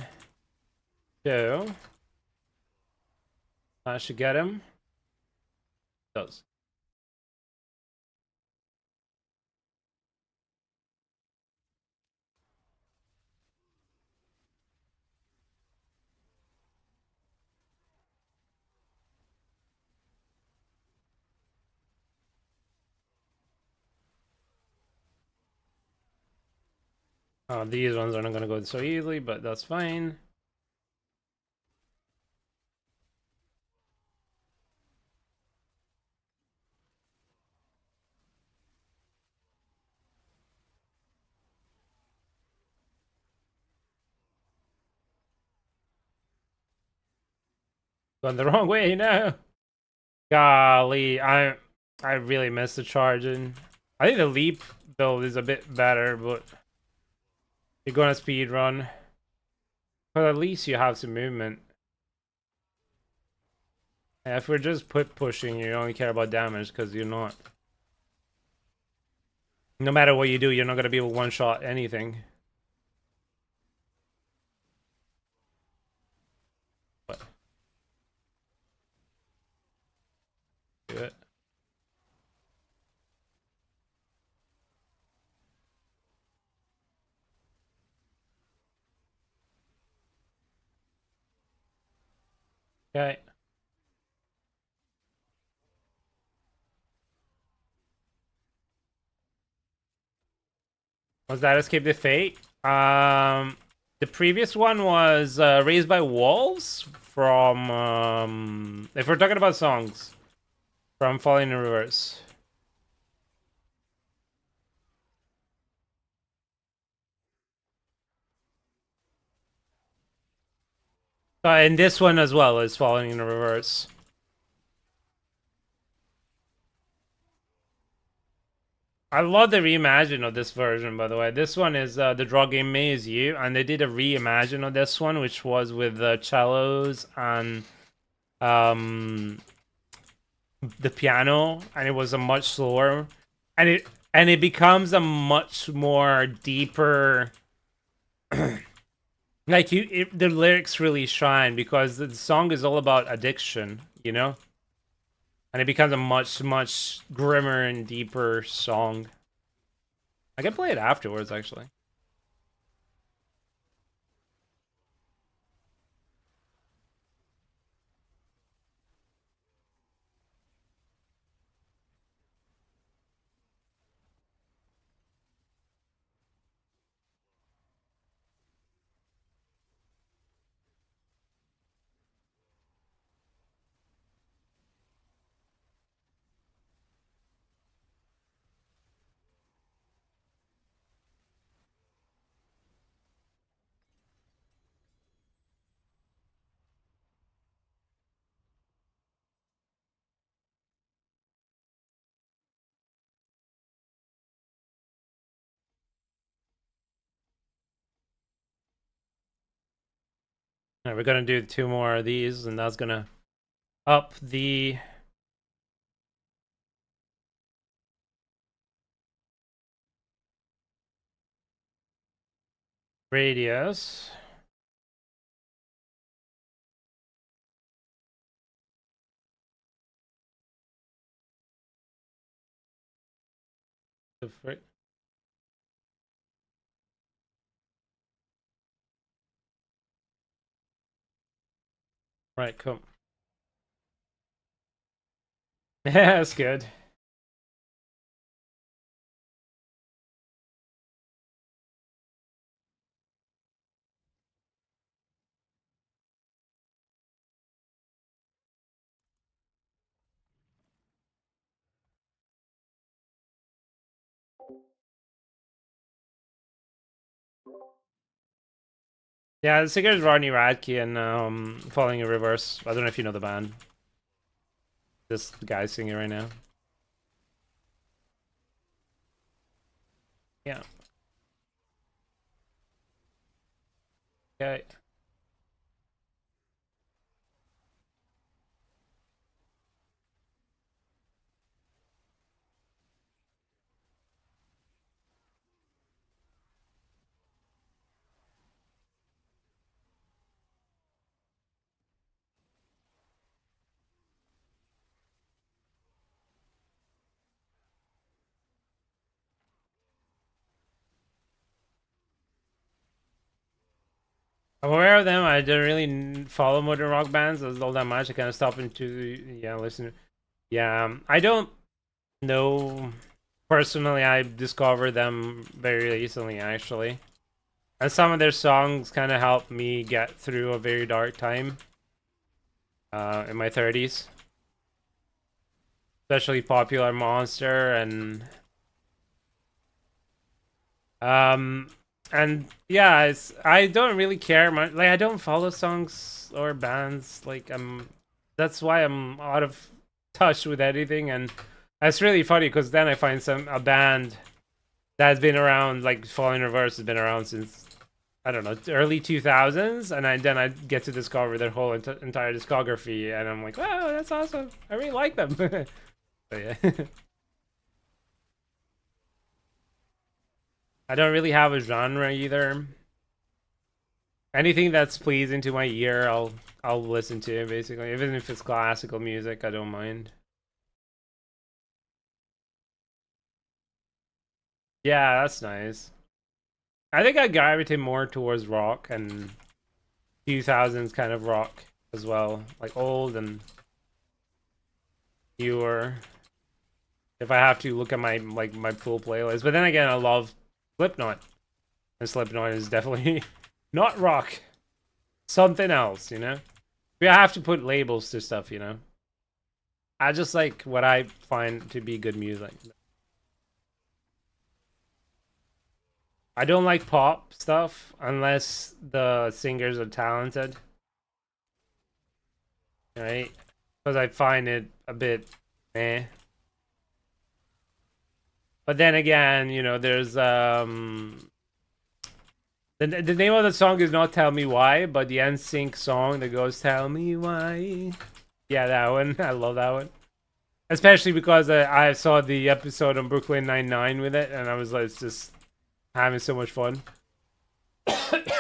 2. That should get him. Does. These ones are not gonna go so easily, but that's fine. Going the wrong way now. Golly, I really missed the charging. I think the leap build is a bit better, but you're gonna speed run. But at least you have some movement. Yeah, if we're just pushing, you only care about damage because you're not. No matter what you do, you're not gonna be able to one-shot anything. But do it. Okay. Was that Escape the Fate? The previous one was Raised by Wolves from if we're talking about songs from Falling in Reverse. And this one as well is Falling in Reverse. I love the reimagine of this version, by the way. This one is the draw game May Is You, and they did a reimagine of this one, which was with cellos and um, the piano, and it was a much slower, and it becomes a much more deeper. Like the lyrics really shine because the song is all about addiction, you know, and it becomes a much grimmer and deeper song. I can play it afterwards, actually. All right, we're gonna do 2 more of these, and that's gonna up the radius. Right, cool. Yeah, that's good. Yeah, the singer is Rodney Radke and Falling in Reverse. I don't know if you know the band. This guy singing right now. Yeah. Okay. I'm aware of them. I don't really follow modern rock bands all that much. I kind of stop into listen. Yeah, I don't know personally. I discovered them very recently, actually, and some of their songs kind of helped me get through a very dark time in my 30s, especially Popular Monster um and yeah, I don't really care much. Like I don't follow songs or bands. Like that's why I'm out of touch with anything. And it's really funny because then I find a band that's been around, like Falling Reverse has been around since I don't know, early 2000s, and then I get to discover their whole entire discography, and I'm like, wow, that's awesome. I really like them. But yeah. I don't really have a genre either. Anything that's pleasing to my ear, I'll listen to, basically. Even if it's classical music, I don't mind. Yeah, that's nice. I think I gravitate more towards rock and 2000s kind of rock as well, like old and newer. If I have to look at my full playlist, but then again, I love Slipknot, and Slipknot is definitely not rock, something else, you know. We have to put labels to stuff, you know. I just like what I find to be good music. I don't like pop stuff unless the singers are talented, right? Because I find it a bit eh. But then again, you know, there's the name of the song is not "Tell Me Why," but the NSYNC song that goes "Tell Me Why." Yeah, that one. I love that one, especially because I saw the episode on Brooklyn Nine-Nine with it, and I was like, just having so much fun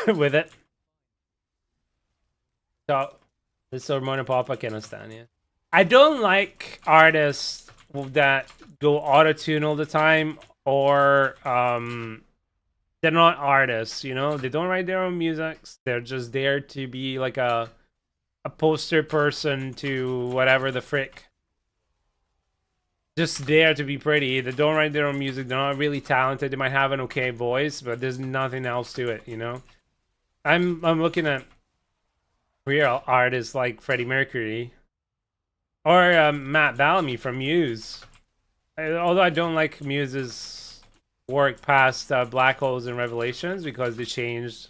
with it. So, this is Ramona Papa can understand, yeah. I don't like artists that go auto tune all the time, or they're not artists. You know, they don't write their own music. They're just there to be like a poster person to whatever the frick. Just there to be pretty. They don't write their own music. They're not really talented. They might have an okay voice, but there's nothing else to it. You know, I'm looking at real artists like Freddie Mercury or Matt Bellamy from Muse. Although I don't like Muse's work past Black Holes and Revelations because they changed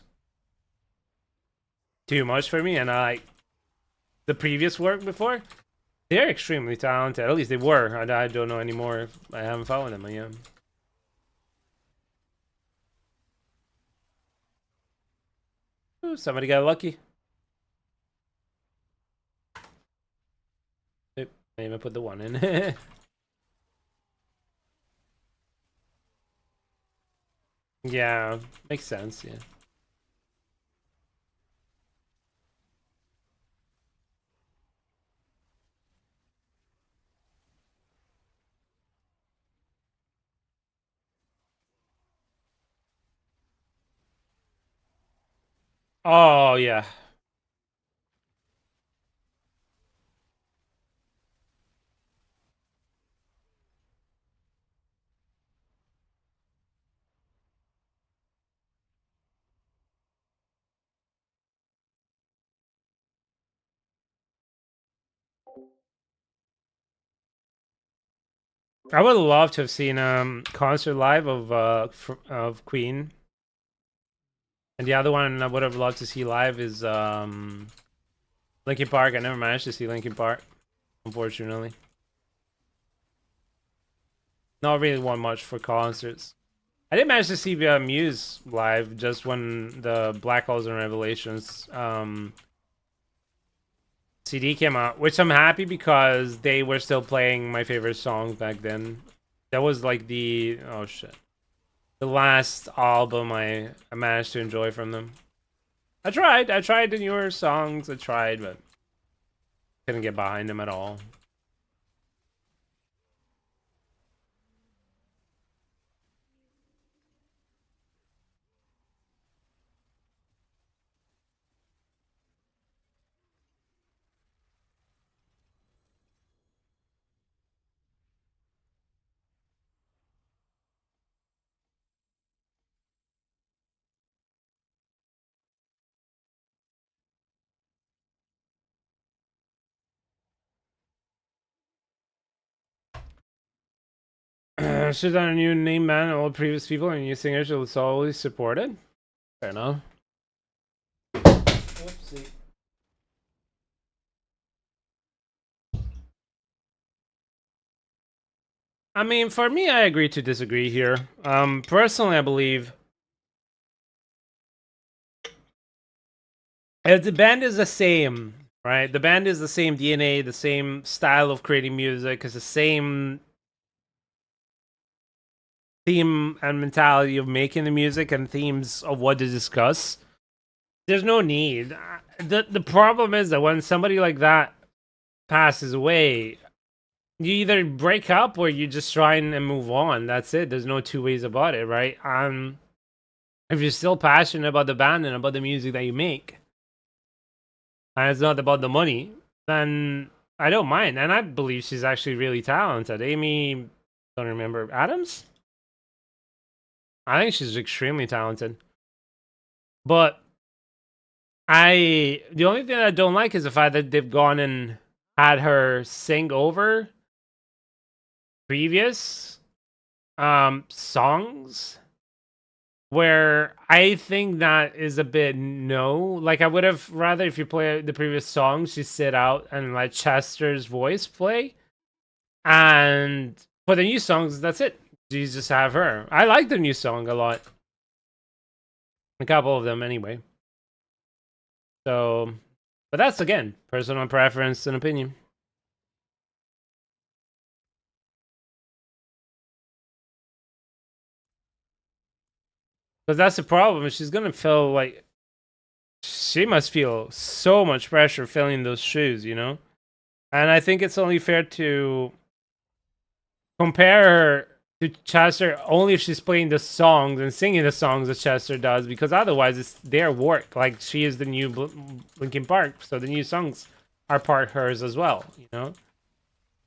too much for me, and I like the previous work before. They're extremely talented. At least they were. I don't know anymore. I haven't followed them yet. Ooh, somebody got lucky. I even put the 1 in. Yeah, makes sense, yeah. Oh, yeah. I would love to have seen concert live of Queen. And the other one I would have loved to see live is Linkin Park. I never managed to see Linkin Park, unfortunately. Not really one much for concerts. I did manage to see Muse live just when the Black Holes and Revelations CD came out, which I'm happy because they were still playing my favorite songs back then. That was like the oh shit, the last album I managed to enjoy from them. I tried the newer songs. I tried, but couldn't get behind them at all. Should on a new name, man. All previous people and new singers will always supported. Fair enough. Whoopsie. I mean, for me, I agree to disagree here. Personally, I believe if the band is the same, right? The band is the same DNA, the same style of creating music, it's the same theme and mentality of making the music and themes of what to discuss. There's no need. The problem is that when somebody like that passes away, you either break up or you just try and move on. That's it. There's no two ways about it, right? If you're still passionate about the band and about the music that you make, and it's not about the money, then I don't mind. And I believe she's actually really talented. Amy, don't remember, Adams? I think she's extremely talented. But the only thing I don't like is the fact that they've gone and had her sing over previous songs, where I think that is a bit no. Like, I would have rather, if you play the previous songs, you sit out and let Chester's voice play, and for the new songs, that's it. You just have her. I like the new song a lot, a couple of them anyway. So, but that's again personal preference and opinion. Because that's the problem. She's gonna feel like she must feel so much pressure filling those shoes, you know? And I think it's only fair to compare her to Chester only if she's playing the songs and singing the songs that Chester does, because otherwise it's their work. Like, she is the new Linkin Park, so the new songs are part hers as well, you know?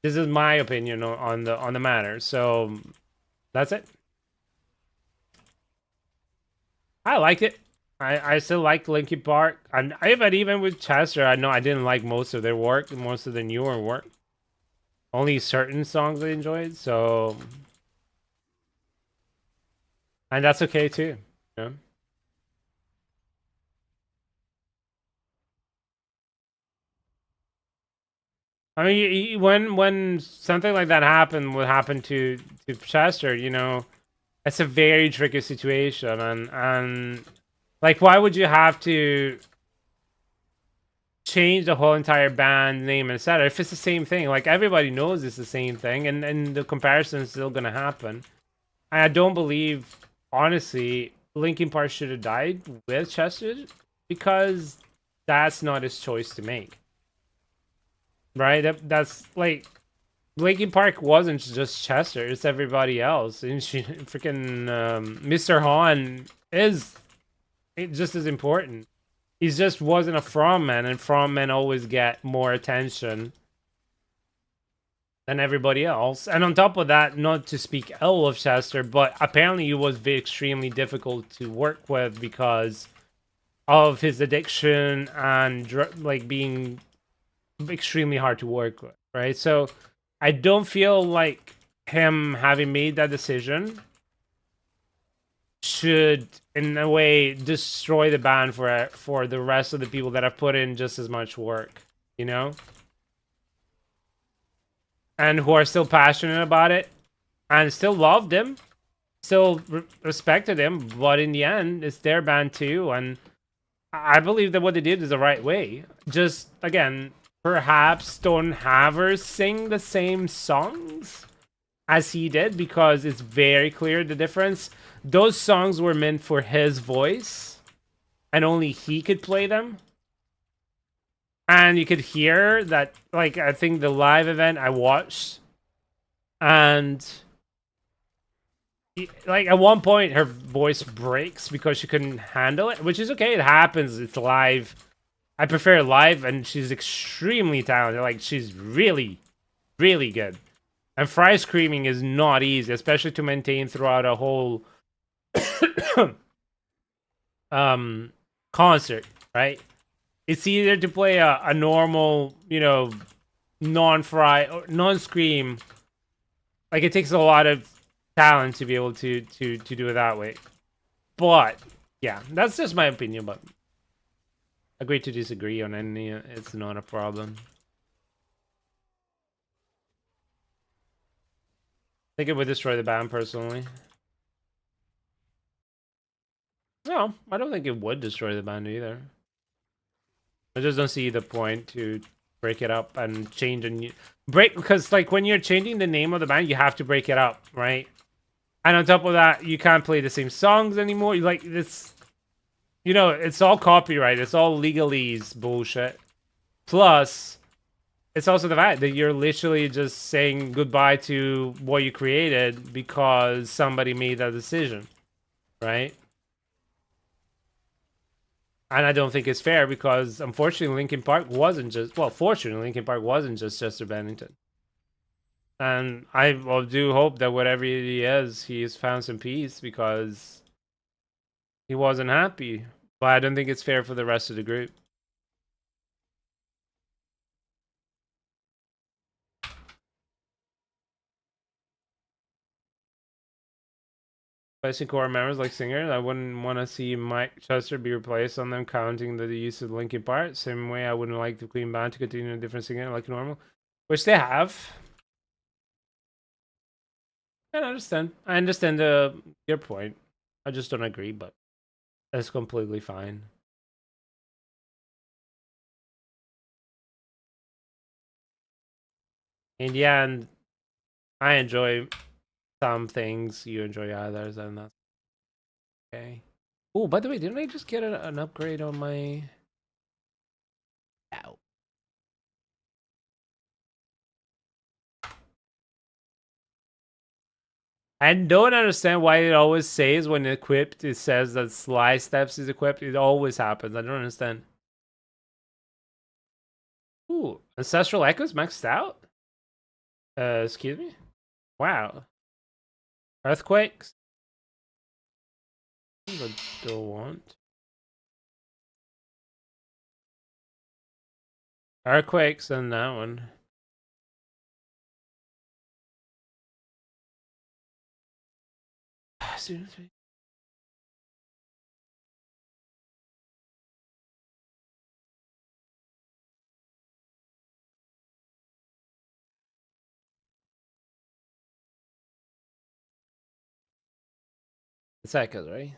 This is my opinion on the matter. So that's it. I liked it. I still like Linkin Park. And even with Chester, I know I didn't like most of their work, most of the newer work. Only certain songs I enjoyed, so, and that's okay too. You know? I mean, when something like that happened, what happened to Chester, you know, it's a very tricky situation, and like, why would you have to change the whole entire band name, etc. If it's the same thing, like everybody knows it's the same thing, and the comparison is still gonna happen. I don't believe, honestly, Linkin Park should have died with Chester because that's not his choice to make, right? That's like Linkin Park wasn't just Chester; it's everybody else. And freaking Mr. Hahn is just as important. He just wasn't a frontman, and frontmen always get more attention than everybody else. And on top of that, not to speak ill of Chester, but apparently he was extremely difficult to work with because of his addiction and like being extremely hard to work with, right? So I don't feel like him having made that decision should in a way destroy the band for the rest of the people that have put in just as much work, you know, and who are still passionate about it and still loved him, still respected him, but in the end it's their band too. And I believe that what they did is the right way. Just again, perhaps don't have her sing the same songs as he did, because it's very clear the difference. Those songs were meant for his voice and only he could play them. And you could hear that, like, I think the live event I watched, and like at one point her voice breaks because she couldn't handle it, which is okay. It happens. It's live. I prefer live, and she's extremely talented. Like, she's really, really good. And fry screaming is not easy, especially to maintain throughout a whole concert, right? It's easier to play a normal, you know, non-fry or non-scream. Like, it takes a lot of talent to be able to do it that way. But yeah, that's just my opinion. But agree to disagree on any. It's not a problem. I think it would destroy the band personally. No, I don't think it would destroy the band either. I just don't see the point to break it up and change a new break, because like when you're changing the name of the band, you have to break it up, right? And on top of that, you can't play the same songs anymore. You like this, you know, it's all copyright. It's all legalese bullshit. Plus, it's also the fact that you're literally just saying goodbye to what you created because somebody made that decision, right? And I don't think it's fair because, unfortunately, Linkin Park wasn't just, well, fortunately, Linkin Park wasn't just Chester Bennington. And I do hope that whatever he is, he's found some peace because he wasn't happy. But I don't think it's fair for the rest of the group. Especially core members like singers, I wouldn't want to see Mike Chester be replaced on them counting the use of Linkin Park. Same way I wouldn't like the Queen Band to continue a different singer like normal, which they have. I understand. I understand your point. I just don't agree, but that's completely fine. In the end, I enjoy some things, you enjoy others, and that's okay. Oh, by the way, didn't I just get an upgrade on my... Ow. I don't understand why it always says when equipped, it says that Sly Steps is equipped. It always happens. I don't understand. Ooh, Ancestral Echoes maxed out? Excuse me? Wow. Earthquakes? I don't want. Earthquakes and that one. Seriously? It's Echoes, right?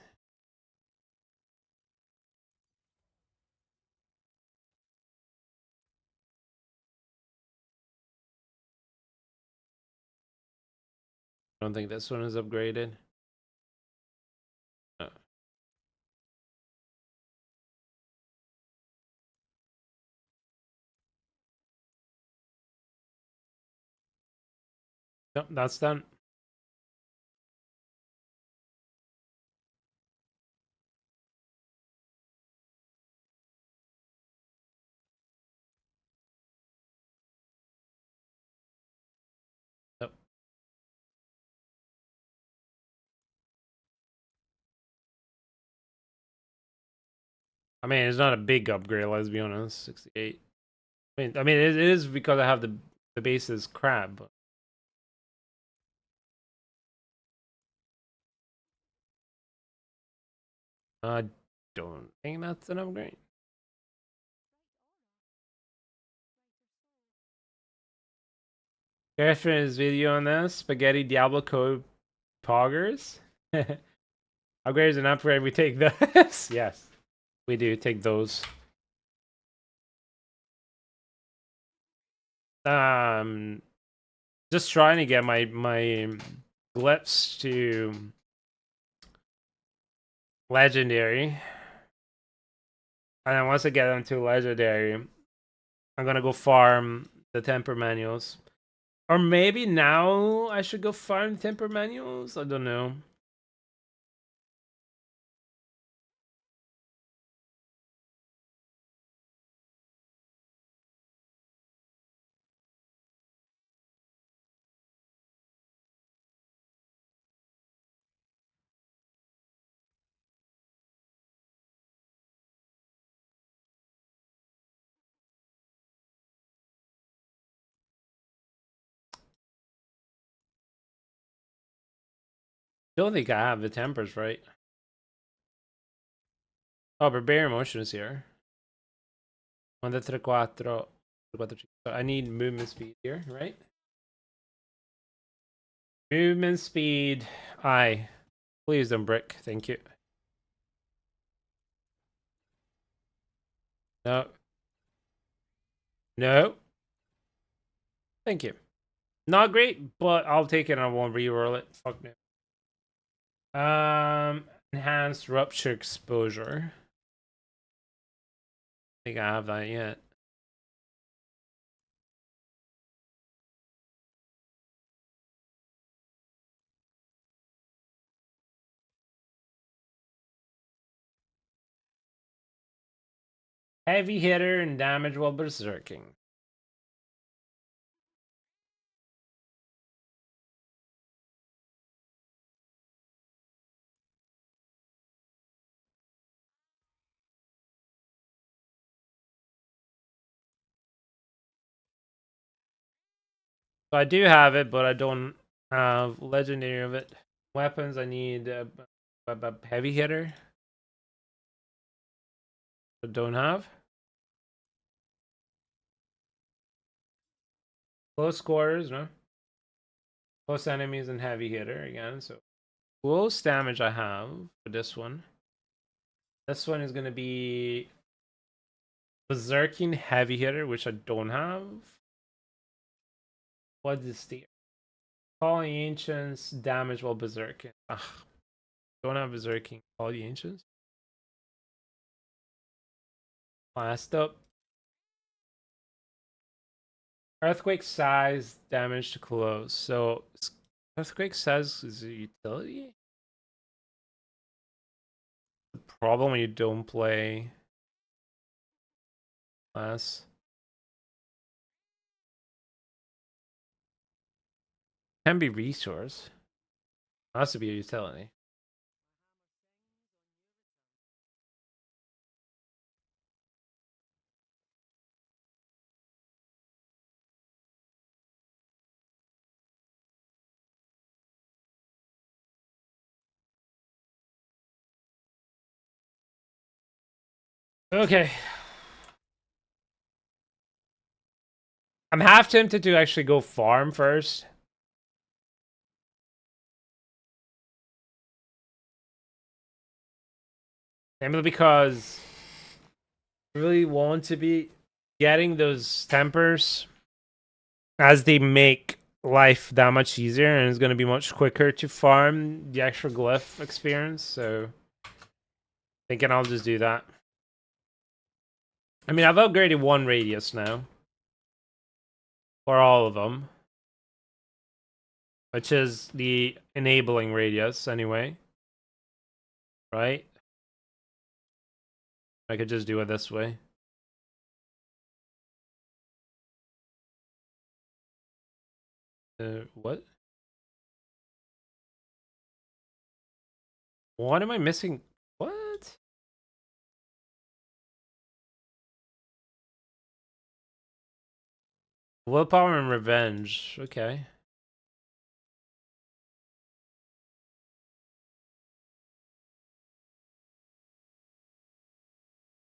I don't think this one is upgraded. Nope, that's done. Nope. I mean, it's not a big upgrade, let's be honest. 68. I mean, it is because I have the base is crab. But... I don't think that's an upgrade. Reference video on this spaghetti Diablo code poggers. Upgrade is an upgrade. We take this. Yes, we do take those. Just trying to get my glyphs to legendary, and then once I get them to legendary, I'm gonna go farm the temper manuals. Or maybe now I should go farm temper manuals? I don't know. Don't think I have the tempers right. Oh, Barbarian Motion is here. 1, 2, 3, 4. 4, 5. I need movement speed here, right? Movement speed. Aye. Please don't brick. Thank you. No. No. Thank you. Not great, but I'll take it and I won't reroll it. Fuck no. Enhanced rupture exposure. I think I have that yet. Heavy hitter and damage while berserking. So I do have it, but I don't have legendary of it. Weapons, I need a heavy hitter. I don't have. Close quarters, no. Close enemies and heavy hitter again. So close damage I have for this one. This one is gonna be berserking heavy hitter, which I don't have. What is the calling ancients damage while berserking? Ugh, don't have berserking. Call the ancients. Last up. Earthquake size damage to close. So earthquake size is a utility. The problem when you don't play less. Can be resource. Has to be a utility. Okay. I'm half tempted to actually go farm first. Simply because I really want to be getting those tempers as they make life that much easier, and it's going to be much quicker to farm the extra glyph experience, so thinking I'll just do that. I mean, I've upgraded one radius now for all of them, which is the enabling radius anyway, right? I could just do it this way. What? What am I missing? What? Willpower and revenge. Okay.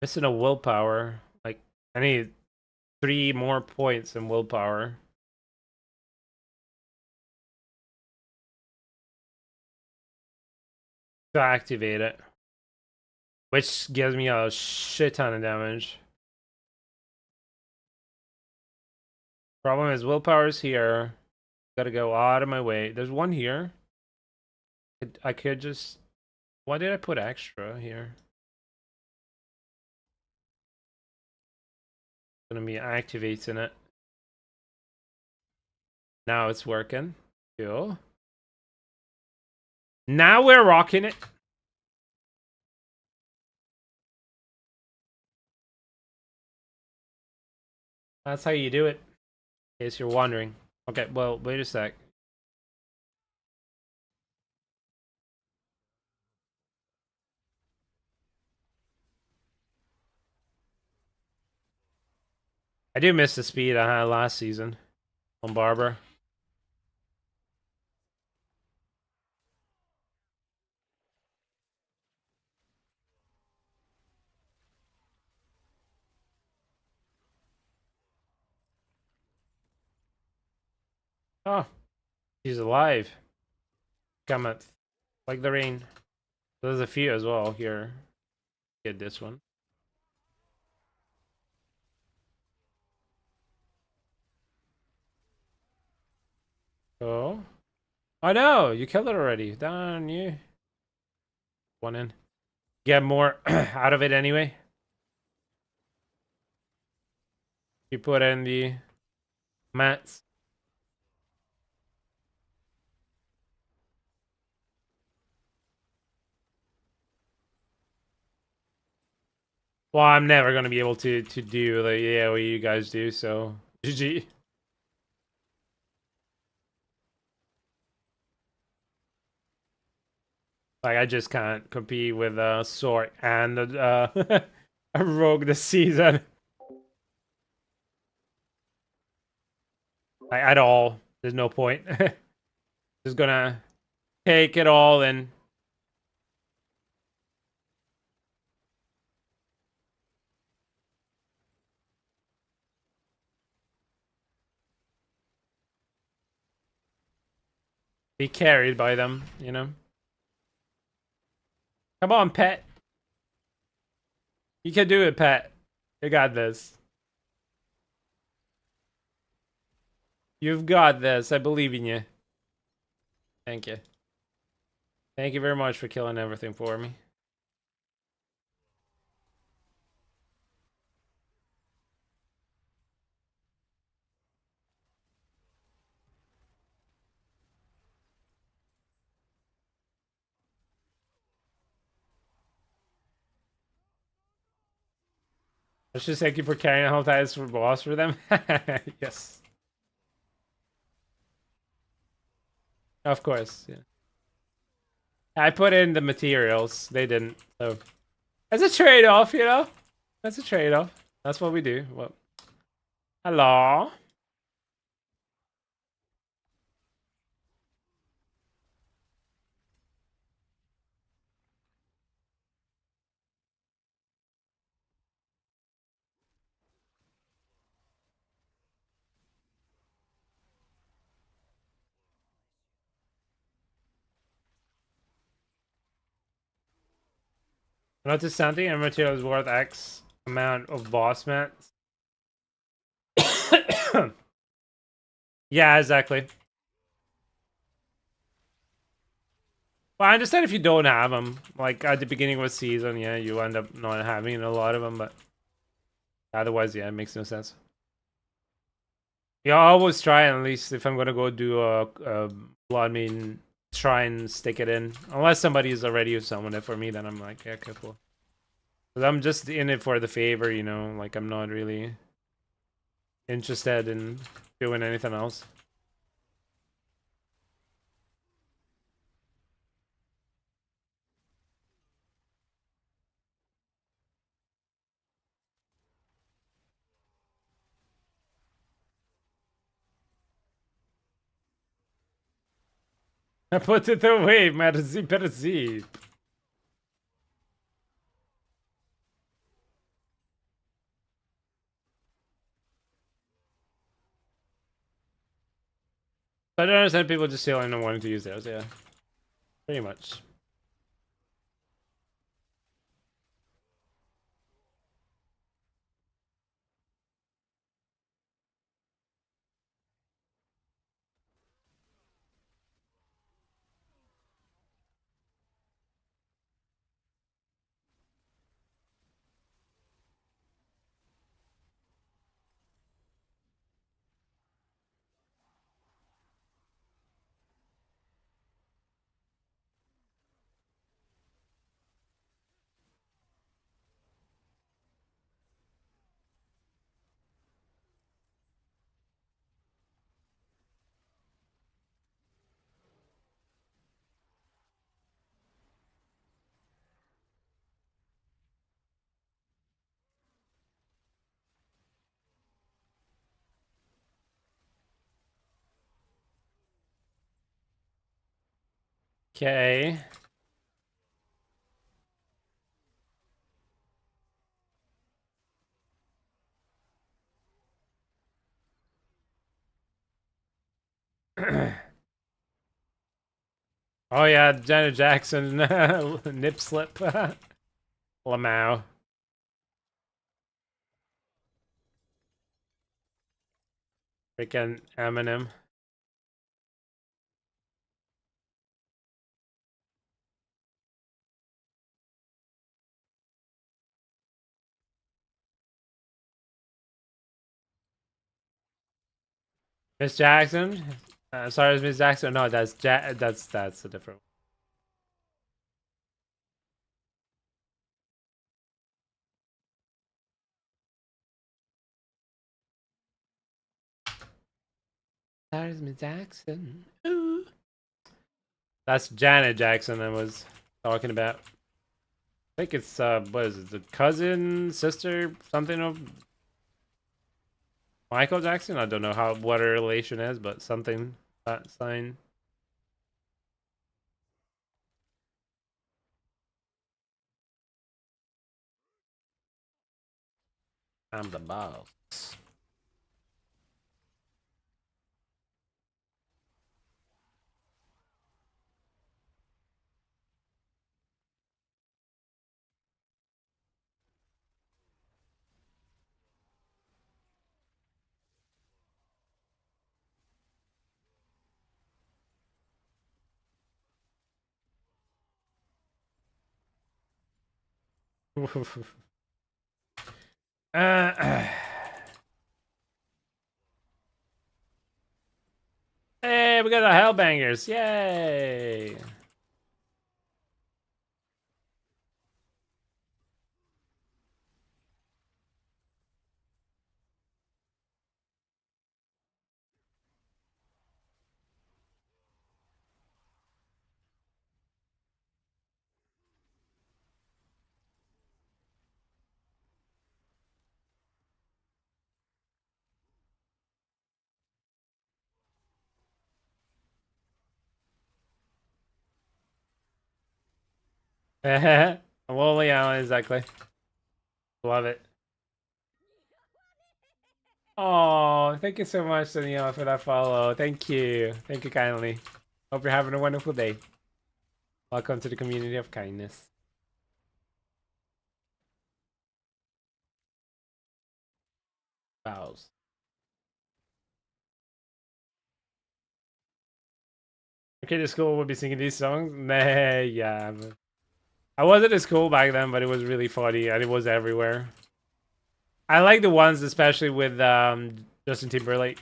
Missing a willpower. Like, I need 3 more points in willpower. To activate it. Which gives me a shit ton of damage. Problem is, willpower's here. Gotta go out of my way. There's one here. I could just... Why did I put extra here? Gonna be activating it. Now it's working. Cool. Now we're rocking it. That's how you do it. In case you're wondering. Okay, well, wait a sec. I do miss the speed I had last season on Barber. Oh, he's alive. Cometh like the rain. There's a few as well here. Get this one. Oh. Oh no, you killed it already. Darn you. One in. Get more out of it anyway. You put in the mats. Well, I'm never gonna be able to do the what you guys do, so GG. Like I just can't compete with Sorc and a rogue this season. Like, at all. There's no point. Just gonna take it all and be carried by them, you know? Come on, pet. You can do it, pet. You got this. You've got this. I believe in you. Thank you. Thank you very much for killing everything for me. Let's just thank you for carrying the whole ties for boss for them. Yes. Of course. Yeah. I put in the materials. They didn't. So that's a trade-off, you know? That's a trade-off. That's what we do. Well, hello. Notice something, and material is worth X amount of boss mats. Yeah, exactly. Well, I understand if you don't have them. Like at the beginning of a season, yeah, you end up not having a lot of them, but otherwise, yeah, it makes no sense. Yeah, I always try, at least if I'm gonna go do a blood mean, try and stick it in. Unless somebody's already summoned it for me, then I'm like, yeah, okay, cool. But I'm just in it for the favor, you know, like I'm not really interested in doing anything else. I put it away, merci, merci. I don't understand people just stealing and wanting to use those, yeah. Pretty much. Okay. Oh yeah, Janet Jackson, nip slip, Lamau. Freaking Eminem. Miss Jackson? Sorry, Miss Jackson. No, that's that's a different one. Sorry, Miss Jackson. Ooh. That's Janet Jackson I was talking about. I think it's what is it? The cousin, sister, something of Michael Jackson. I don't know how what her relation is, but something that sign. I'm the boss. uh, hey, we got the Hellbangers! Yay! Well, yeah, exactly. Love it. Oh, thank you so much, Danielle, for that follow. Thank you. Thank you kindly. Hope you're having a wonderful day. Welcome to the community of kindness. Bows. Okay, the school would be singing these songs. Nah, yeah. I wasn't at school back then, but it was really funny and it was everywhere. I like the ones especially with Justin Timberlake.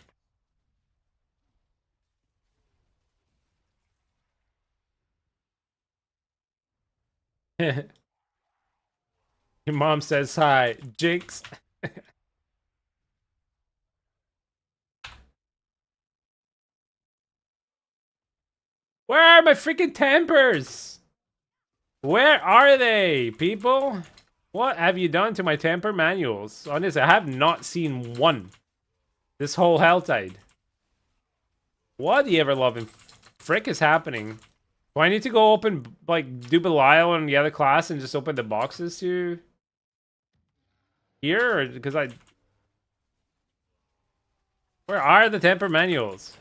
Your mom says hi, Jinx. Where are my freaking tempers? Where are they, people? What have you done to my temper manuals? Honestly, I have not seen one this whole Helltide. What the ever loving frick is happening? Do I need to go open, like, do Belial in the other class and just open the boxes to here? Or because I. Where are the temper manuals?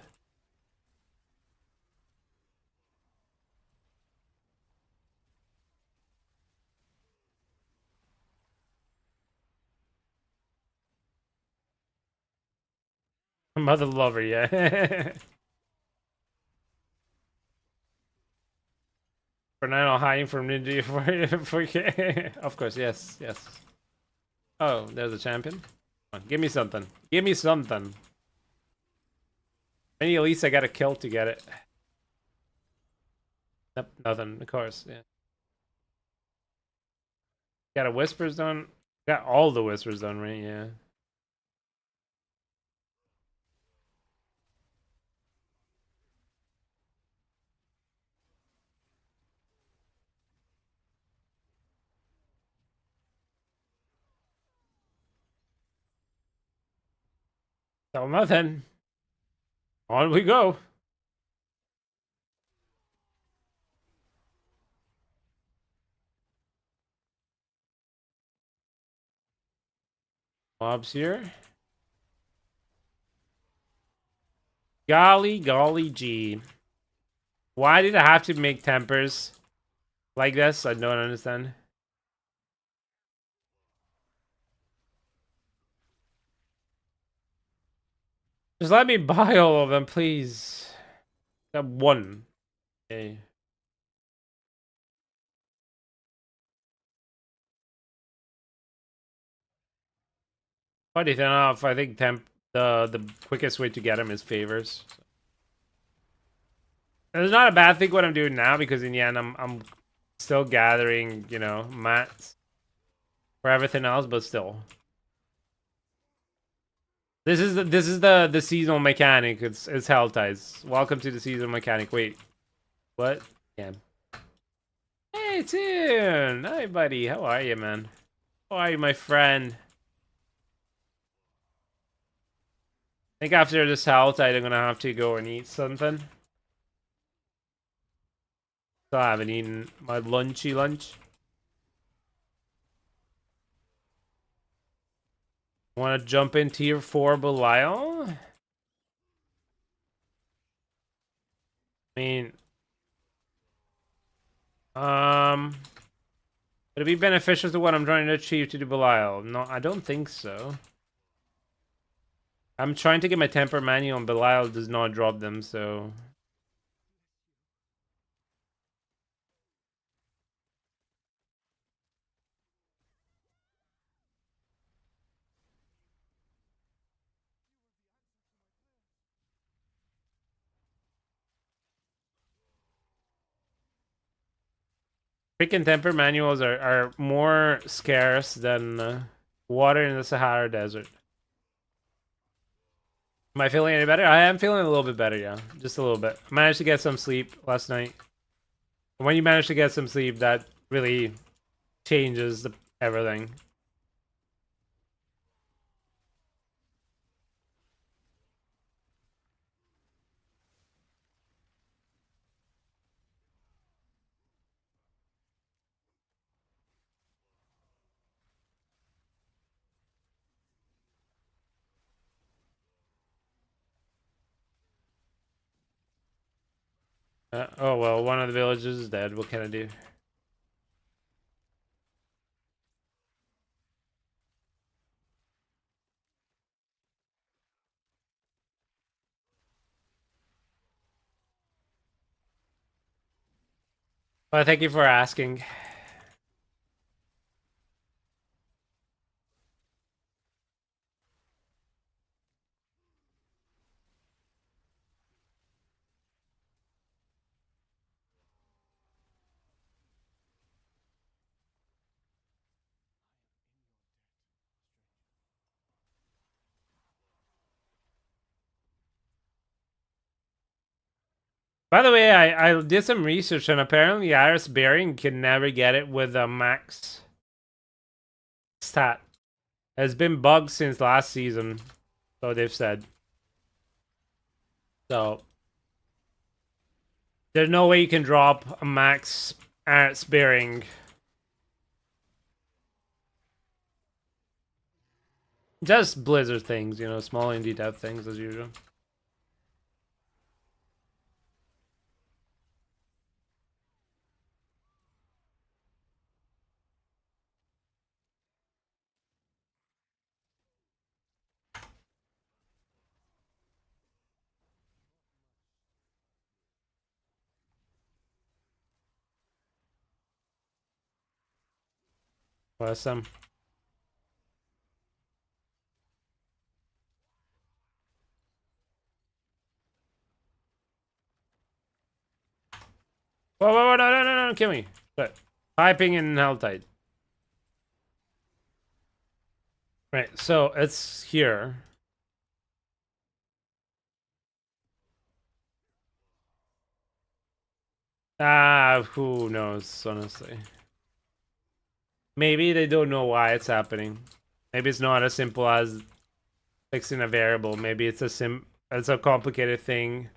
Mother lover, yeah. For now, hiding from Ninja for of course, yes, yes. Oh, there's a champion. Come on, give me something. Give me something. Maybe at least I got a kill to get it. Nope, nothing, of course, yeah. Got a whispers done. Got all the whispers done, right? Yeah. So nothing. On we go. Mobs here. Golly, golly gee. Why did I have to make tempers like this? I don't understand. Just let me buy all of them, please. Got one. Okay. 20th off. I think the quickest way to get them is favors. It's not a bad thing what I'm doing now because in the end I'm still gathering, you know, mats for everything else, but still. This is the seasonal mechanic. It's Hell Ties. Welcome to the seasonal mechanic. Wait, what? Yeah. Hey Tune! Hi buddy, how are you, man? How are you, my friend? I think after this Hell Tide I'm gonna have to go and eat something. So I haven't eaten my lunchy lunch. Want to jump in tier 4 Belial? I mean, would it be beneficial to what I'm trying to achieve to do Belial? No, I don't think so. I'm trying to get my temper manual and Belial does not drop them, so... Freaking temper manuals are more scarce than water in the Sahara Desert. Am I feeling any better? I am feeling a little bit better, yeah. Just a little bit. I managed to get some sleep last night. When you manage to get some sleep, that really changes everything. Oh well, one of the villagers is dead. What can I do? Well, thank you for asking. By the way, I did some research and apparently Iris Bearing can never get it with a max stat. It's been bugged since last season, so they've said. So there's no way you can drop a max Iris Bearing. Just Blizzard things, you know, small indie dev things as usual. Wholesome. Whoa, no, kill me. But piping in Helltide. Right, so it's here. Who knows, honestly. Maybe they don't know why it's happening. Maybe it's not as simple as fixing a variable. Maybe it's a complicated thing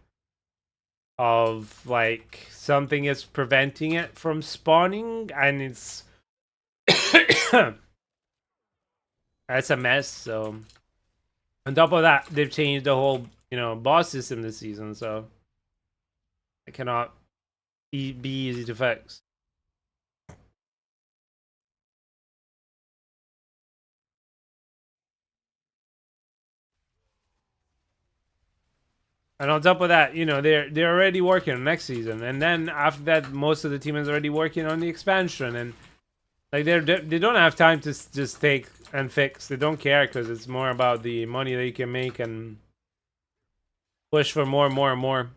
of like something is preventing it from spawning and it's it's a mess. So on top of that, they've changed the whole, you know, boss system this season, so it cannot be easy to fix. And on top of that, you know, they're already working on next season, and then after that, most of the team is already working on the expansion, and like they don't have time to just take and fix. They don't care because it's more about the money that you can make and push for more and more and more.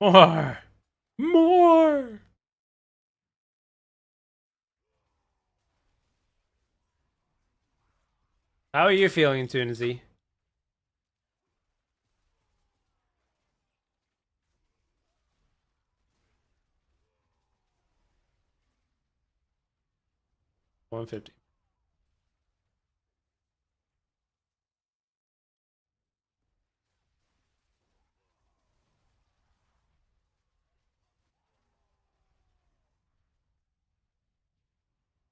More, more. How are you feeling, Tunesy? $150.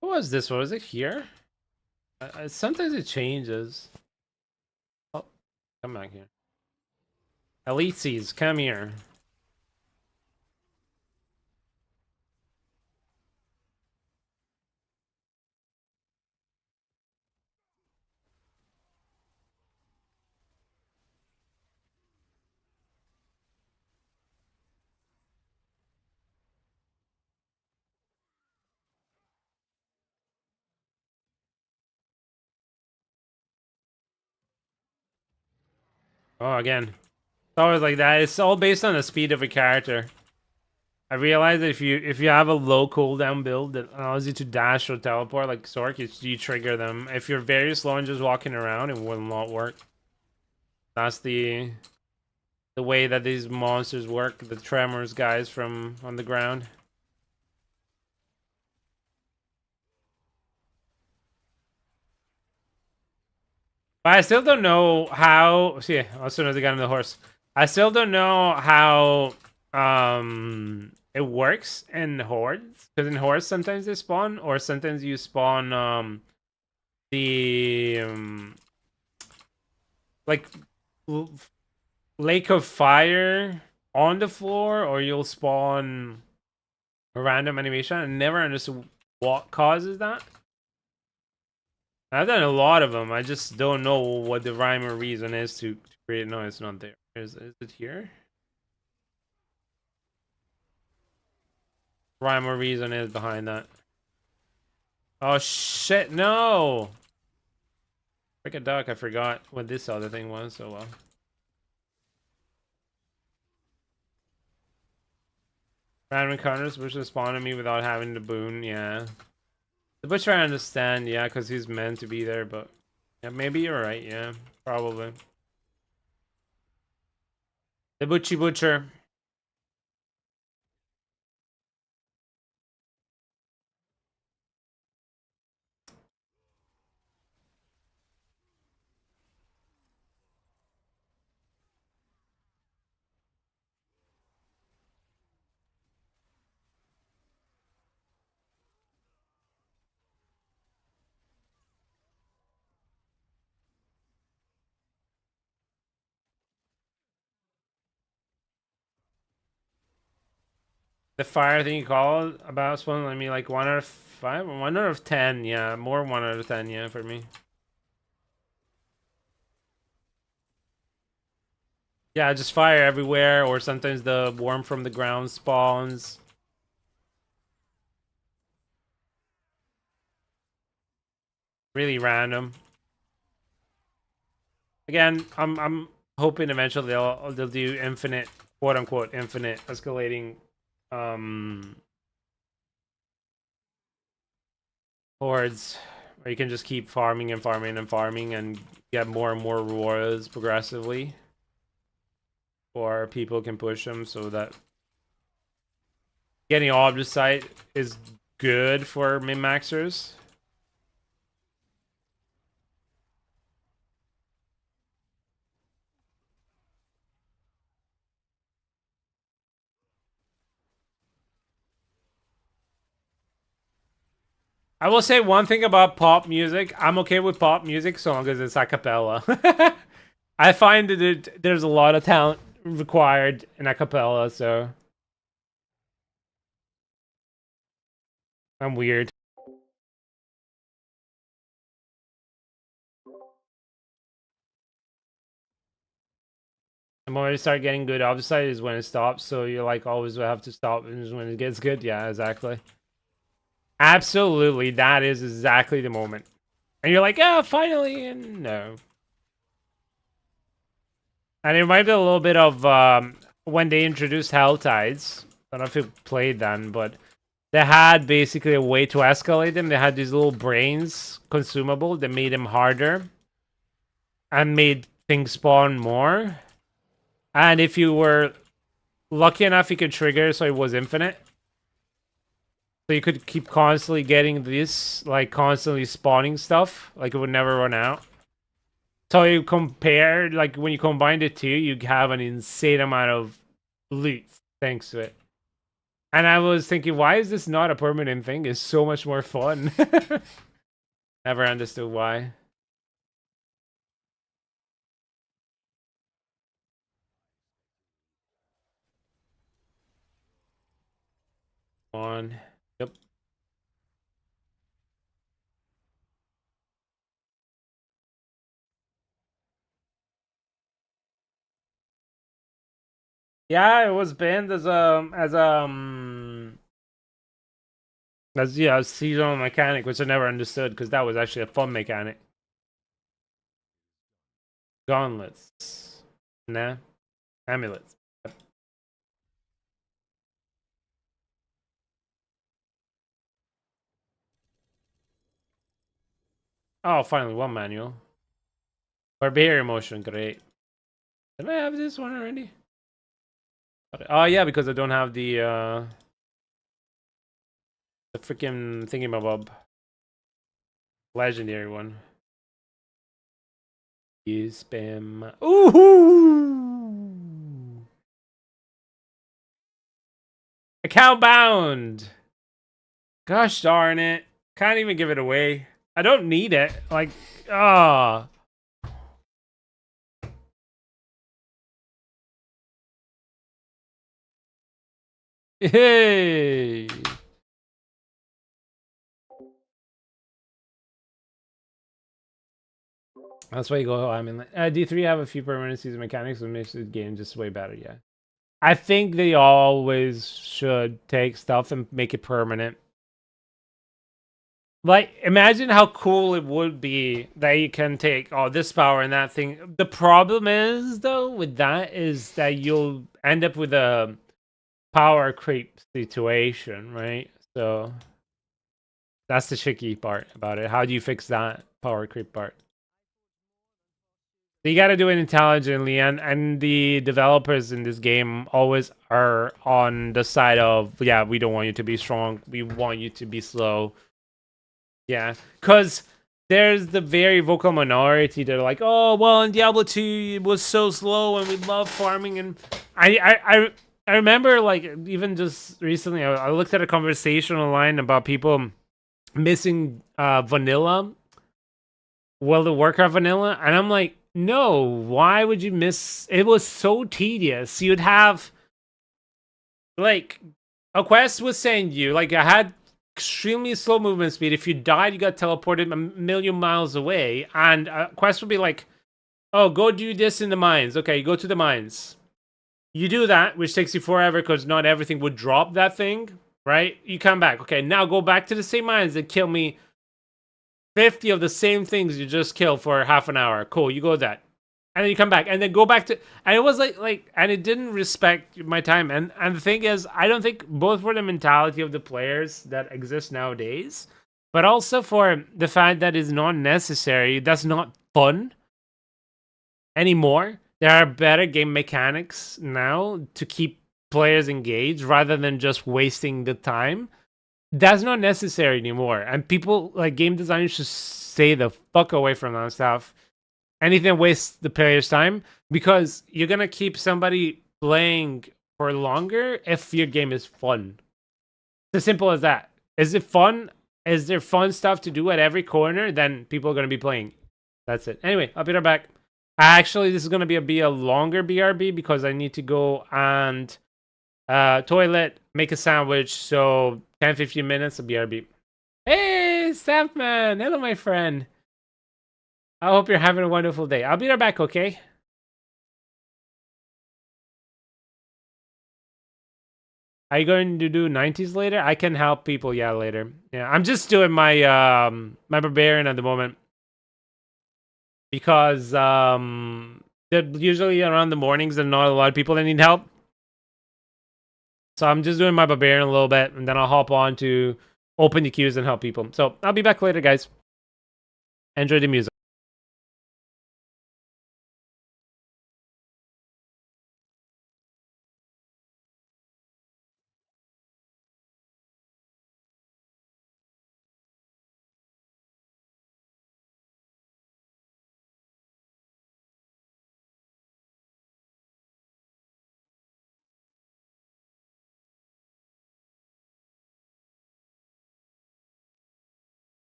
What was this one? Was it here? Sometimes it changes. Oh, come back here. Elites, come here. Oh, again. It's always like that. It's all based on the speed of a character. I realize that if you have a low cooldown build that allows you to dash or teleport like Sorc, you trigger them. If you're very slow and just walking around, it will not work. That's the way that these monsters work. The Tremors guys from on the ground. But I still don't know how. See, as soon as I got on the horse, I still don't know how it works in hordes. Because in hordes sometimes they spawn, or sometimes you spawn the like lake of fire on the floor, or you'll spawn a random animation. I never understood what causes that. I've done a lot of them. I just don't know what the rhyme or reason is to create. No, it's not there. Is it here? Rhyme or reason is behind that. Oh shit! No. Freaking duck! I forgot what this other thing was. So well. Random encounters which spawn on me without having to boon. Yeah. The butcher I understand. Yeah, because he's meant to be there. But yeah, maybe you're right. Yeah, probably. The butcher. The fire thing you call about spawn, I mean, like 1 out of 5, 1 out of 10, yeah, more 1 out of 10, yeah, for me. Yeah, just fire everywhere, or sometimes the worm from the ground spawns. Really random. Again, I'm hoping eventually they'll do infinite, quote unquote, infinite escalating hordes, where you can just keep farming and farming and farming and get more and more rewards progressively, or people can push them so that getting object site is good for min-maxers. I will say one thing about pop music. I'm okay with pop music so long as it's a cappella. I find that there's a lot of talent required in a cappella, so I'm weird. The moment you start getting good offside is when it stops, so you like always have to stop and when it gets good. Yeah, exactly. Absolutely, that is exactly the moment. And you're like, oh, finally, and no. And it reminded me a little bit of when they introduced Hell Tides. I don't know if you played then, but they had basically a way to escalate them. They had these little brains consumable that made them harder and made things spawn more. And if you were lucky enough, you could trigger so it was infinite. So you could keep constantly getting this, like constantly spawning stuff. Like it would never run out. So you compare, like when you combine the two, you have an insane amount of loot thanks to it. And I was thinking, why is this not a permanent thing? It's so much more fun. Never understood why. On. Yep. Yeah, it was banned as yeah, a seasonal mechanic, which I never understood because that was actually a fun mechanic. Gauntlets. Nah. Amulets. Oh, finally one manual. Barbarian motion, great. Did I have this one already? Oh yeah, because I don't have the freaking thingamabob. Legendary one. You spam. Ooh! Account bound! Gosh darn it. Can't even give it away. I don't need it. Like, ah. Hey! That's why you go. I mean, D3 have a few permanencies and mechanics that makes the game just way better. Yeah, I think they always should take stuff and make it permanent. Like, imagine how cool it would be that you can take this power and that thing. The problem is though with that is that you'll end up with a power creep situation, right? So that's the tricky part about it. How do you fix that power creep part? You got to do it intelligently, and the developers in this game always are on the side of, yeah, we don't want you to be strong, we want you to be slow. Yeah, because there's the very vocal minority that are like, oh, well, in Diablo 2 it was so slow and we love farming. And I remember, like, even just recently I looked at a conversation online about people missing vanilla, World of Warcraft vanilla, and I'm like, no, why would you miss? It was so tedious. You'd have like a quest would send you, like, I had extremely slow movement speed. If you died, you got teleported a million miles away, and a quest would be like, oh, go do this in the mines. Okay, you go to the mines. You do that, which takes you forever because not everything would drop that thing, right? You come back. Okay, now go back to the same mines and kill me 50 of the same things you just killed for half an hour. Cool, you go that. And then you come back and then go back to, and it was like and it didn't respect my time. And the thing is, I don't think both for the mentality of the players that exist nowadays, but also for the fact that it's not necessary, that's not fun anymore. There are better game mechanics now to keep players engaged rather than just wasting the time. That's not necessary anymore. And people, like, game designers, should stay the fuck away from that stuff. Anything that wastes the player's time, because you're gonna keep somebody playing for longer if your game is fun. It's as simple as that. Is it fun? Is there fun stuff to do at every corner? Then people are gonna be playing. That's it. Anyway, I'll be right back. Actually, this is gonna be a longer BRB because I need to go and toilet, make a sandwich. So 10-15 minutes of BRB. Hey, Stampman! Hello, my friend. I hope you're having a wonderful day. I'll be right back, okay? Are you going to do 90s later? I can help people, yeah, later. Yeah, I'm just doing my my barbarian at the moment because usually around the mornings there's not a lot of people that need help. So I'm just doing my barbarian a little bit, and then I'll hop on to open the queues and help people. So I'll be back later, guys. Enjoy the music.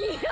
Ya.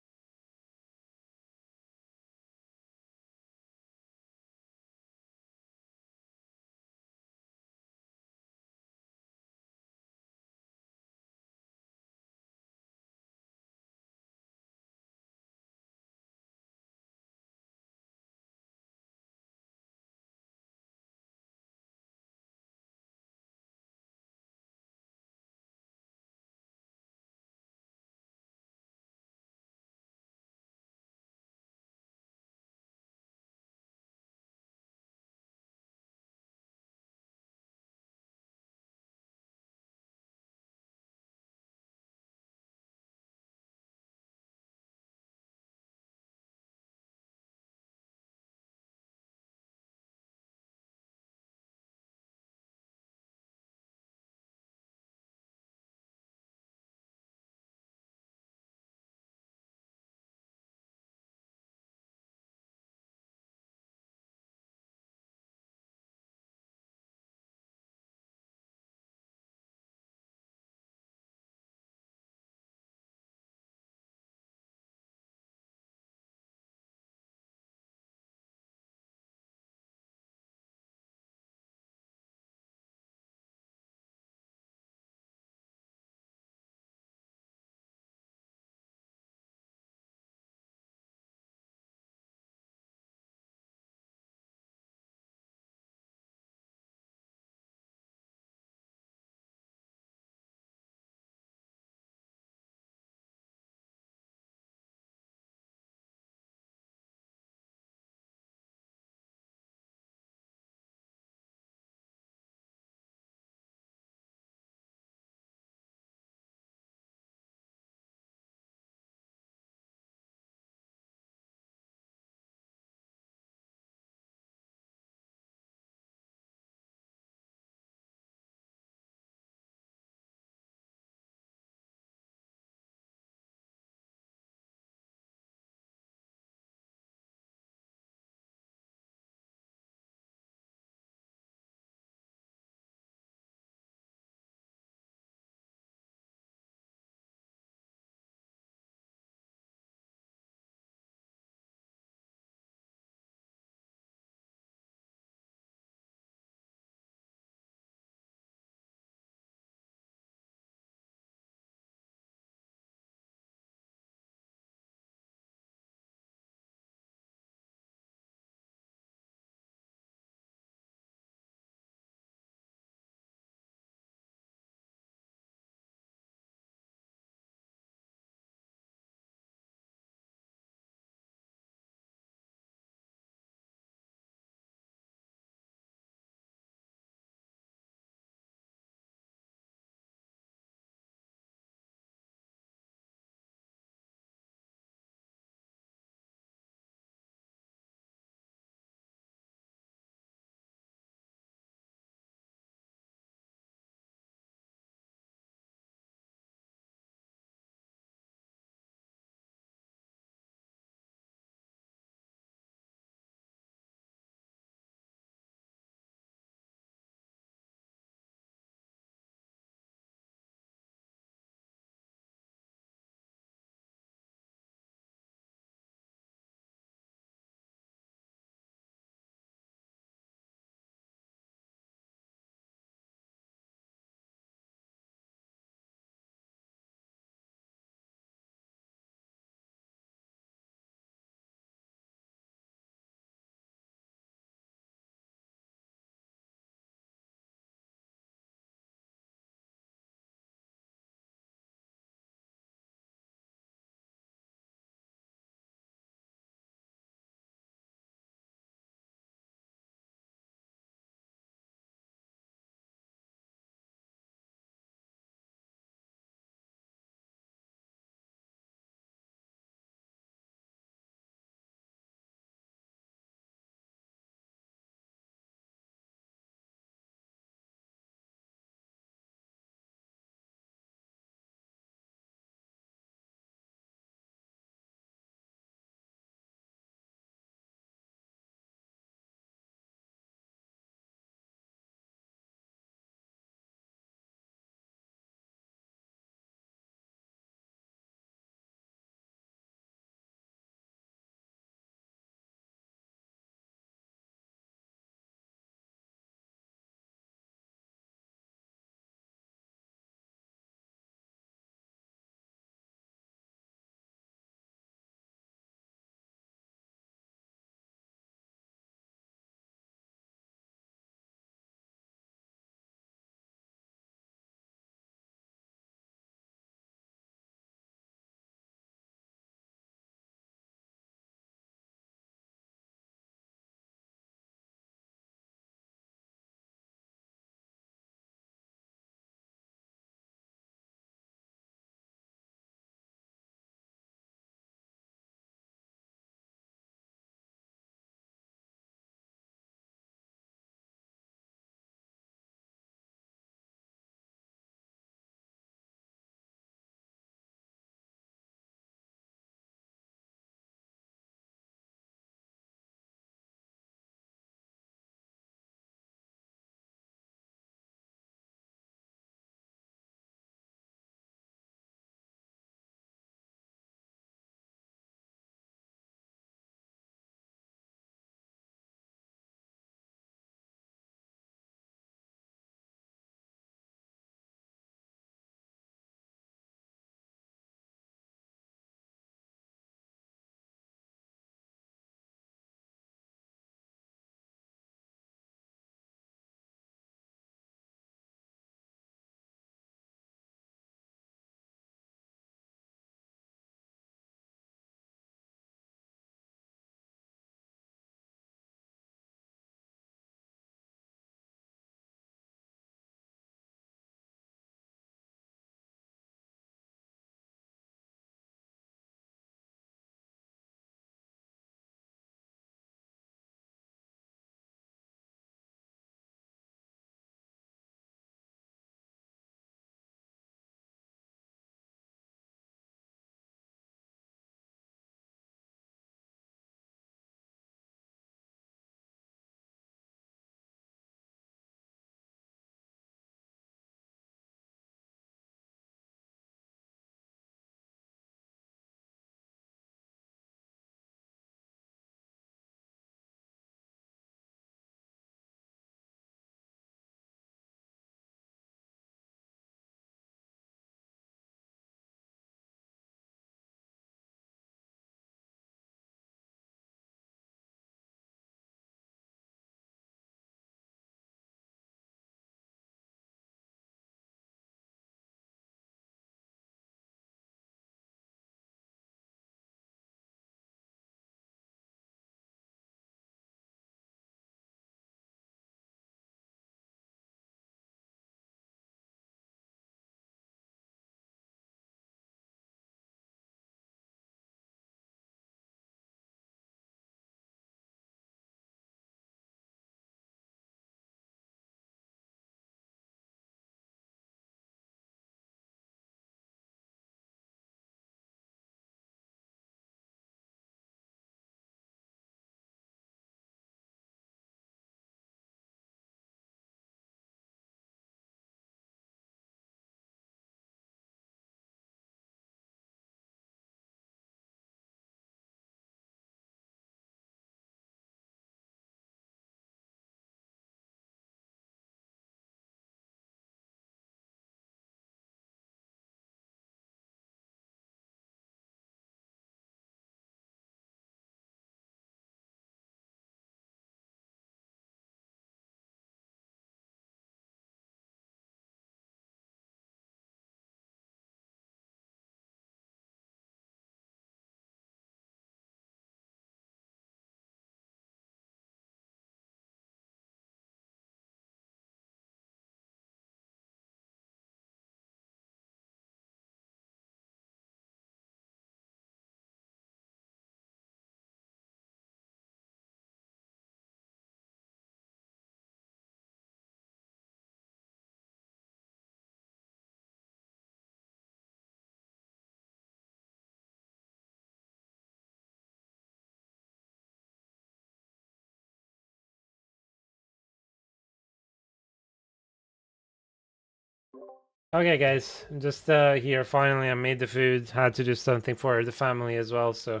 Okay, guys, I'm just here. Finally, I made the food. Had to do something for the family as well, so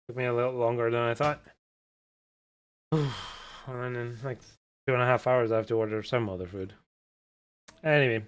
took me a little longer than I thought. And then in like 2.5 hours, I have to order some other food. Anyway.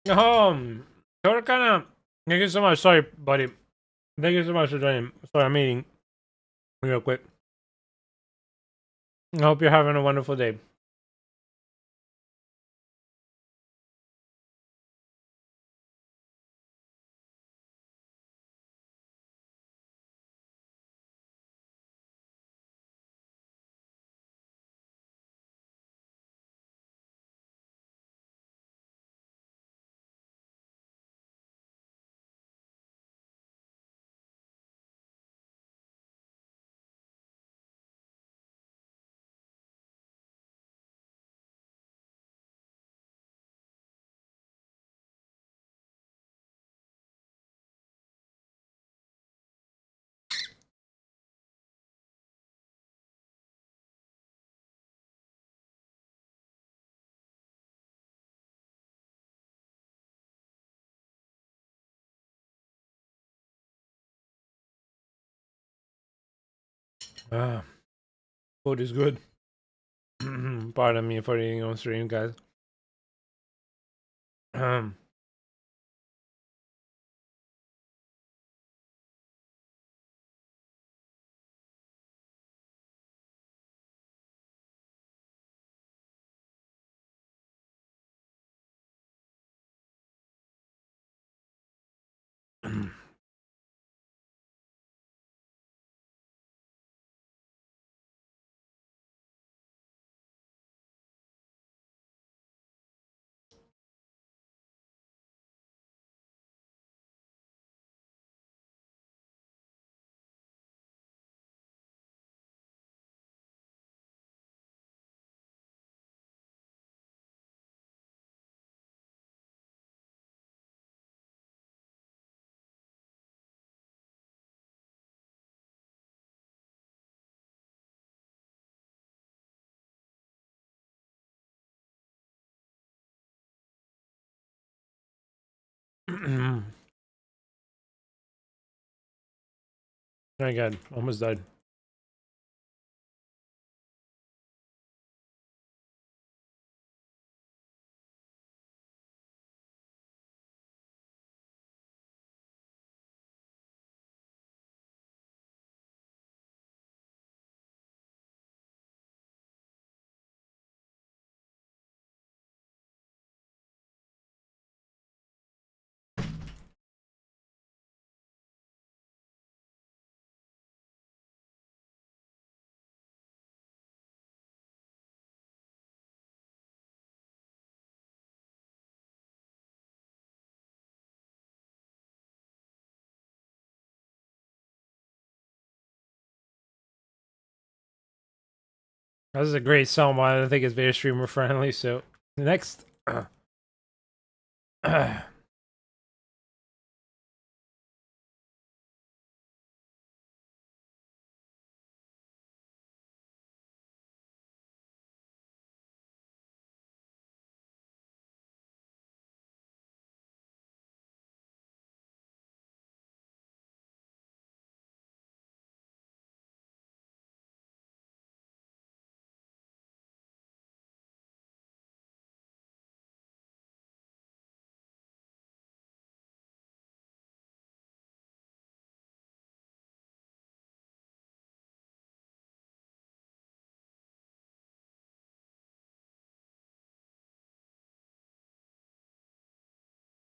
Sorc, thank you so much. Sorry, buddy. Thank you so much for joining. Sorry, I'm eating real quick. I hope you're having a wonderful day. Ah, food is good. Pardon me for eating on stream, guys. Very good. Almost died. This is a great song, but I don't think it's very streamer friendly. So next.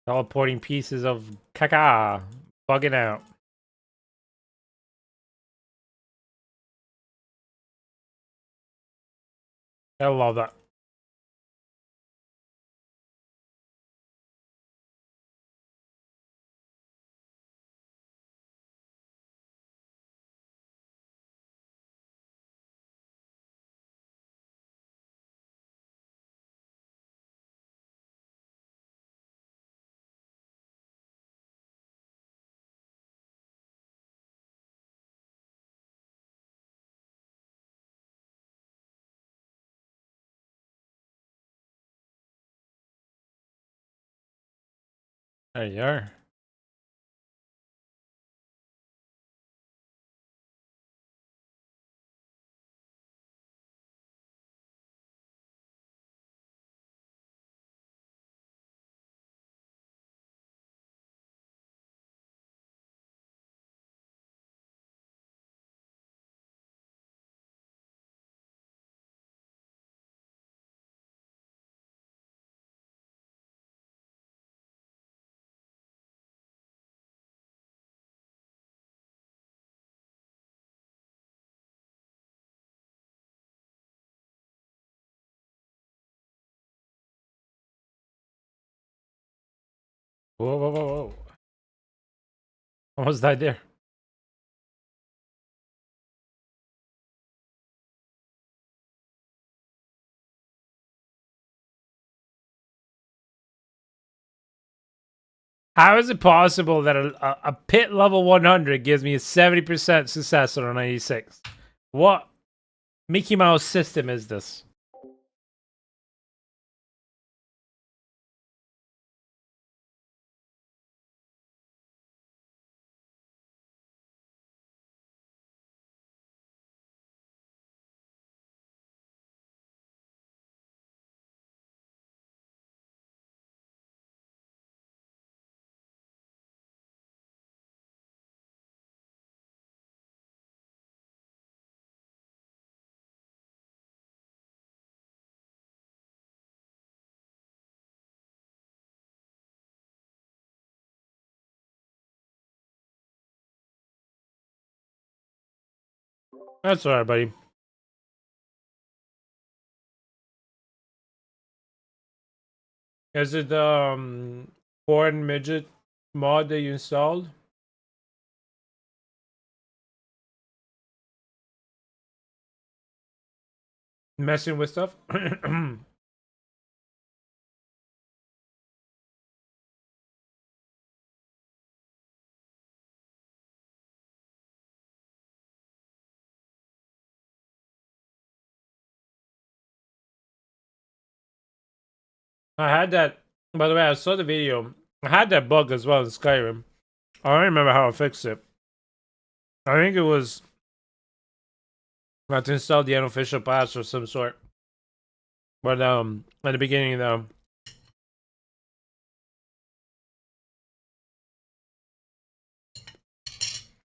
Teleporting pieces of caca. Bugging out. I love that. There you are. Whoa, whoa, whoa, whoa. Almost died there. How is it possible that a pit level 100 gives me a 70% success on a 96? What Mickey Mouse system is this? That's alright, buddy. Is it the foreign midget mod that you installed? Messing with stuff? I had that. By the way, I saw the video. I had that bug as well in Skyrim. I don't remember how I fixed it. I think it was I had to install the unofficial patch of some sort. But at the beginning though.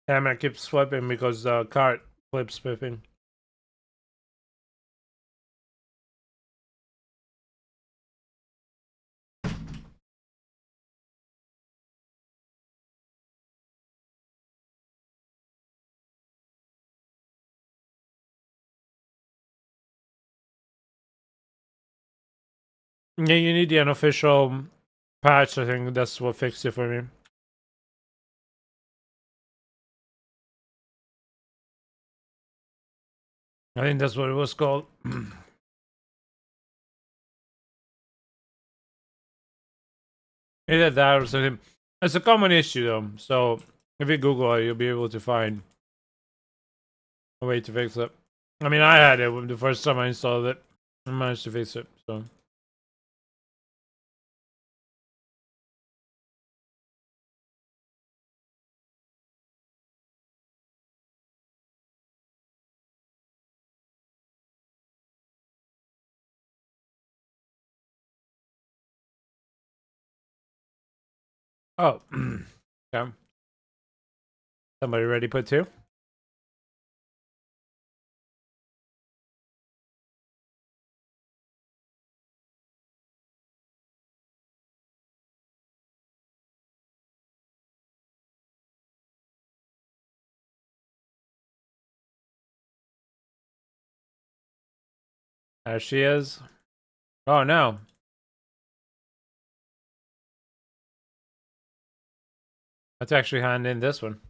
Damn, I keep swiping because the cart flips spiffing. Yeah, you need the unofficial patch. I think that's what fixed it for me. I think that's what it was called. Either that or something. It's a common issue though, so if you Google it, you'll be able to find a way to fix it. I mean, I had it when the first time I installed it. I managed to fix it, so. Oh, okay. Somebody ready put two? There she is. Oh no. Let's actually hand in this one.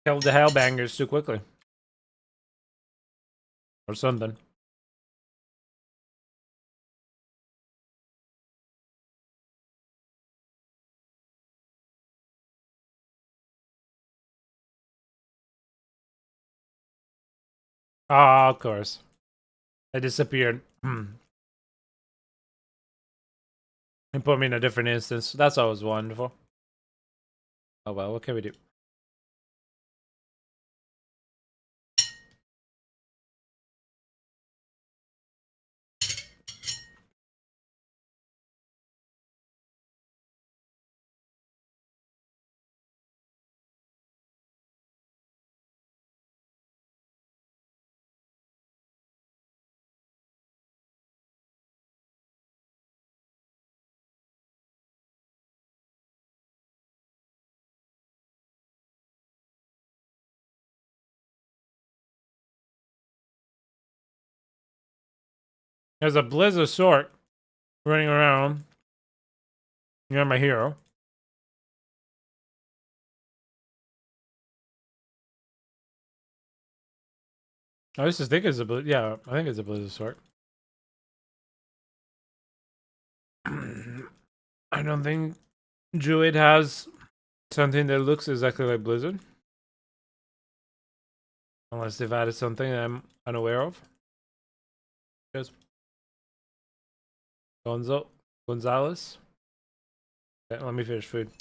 Killed the hellbangers too quickly. Or something. Ah, of course. They disappeared. And put me in a different instance. That's always wonderful. Oh well, what can we do? There's a Blizzard Sorc running around. You're my hero. I just think it's a yeah, I think it's a Blizzard Sorc. I don't think Druid has something that looks exactly like Blizzard. Unless they've added something that I'm unaware of. Just Gonzalez. Okay, let me finish food.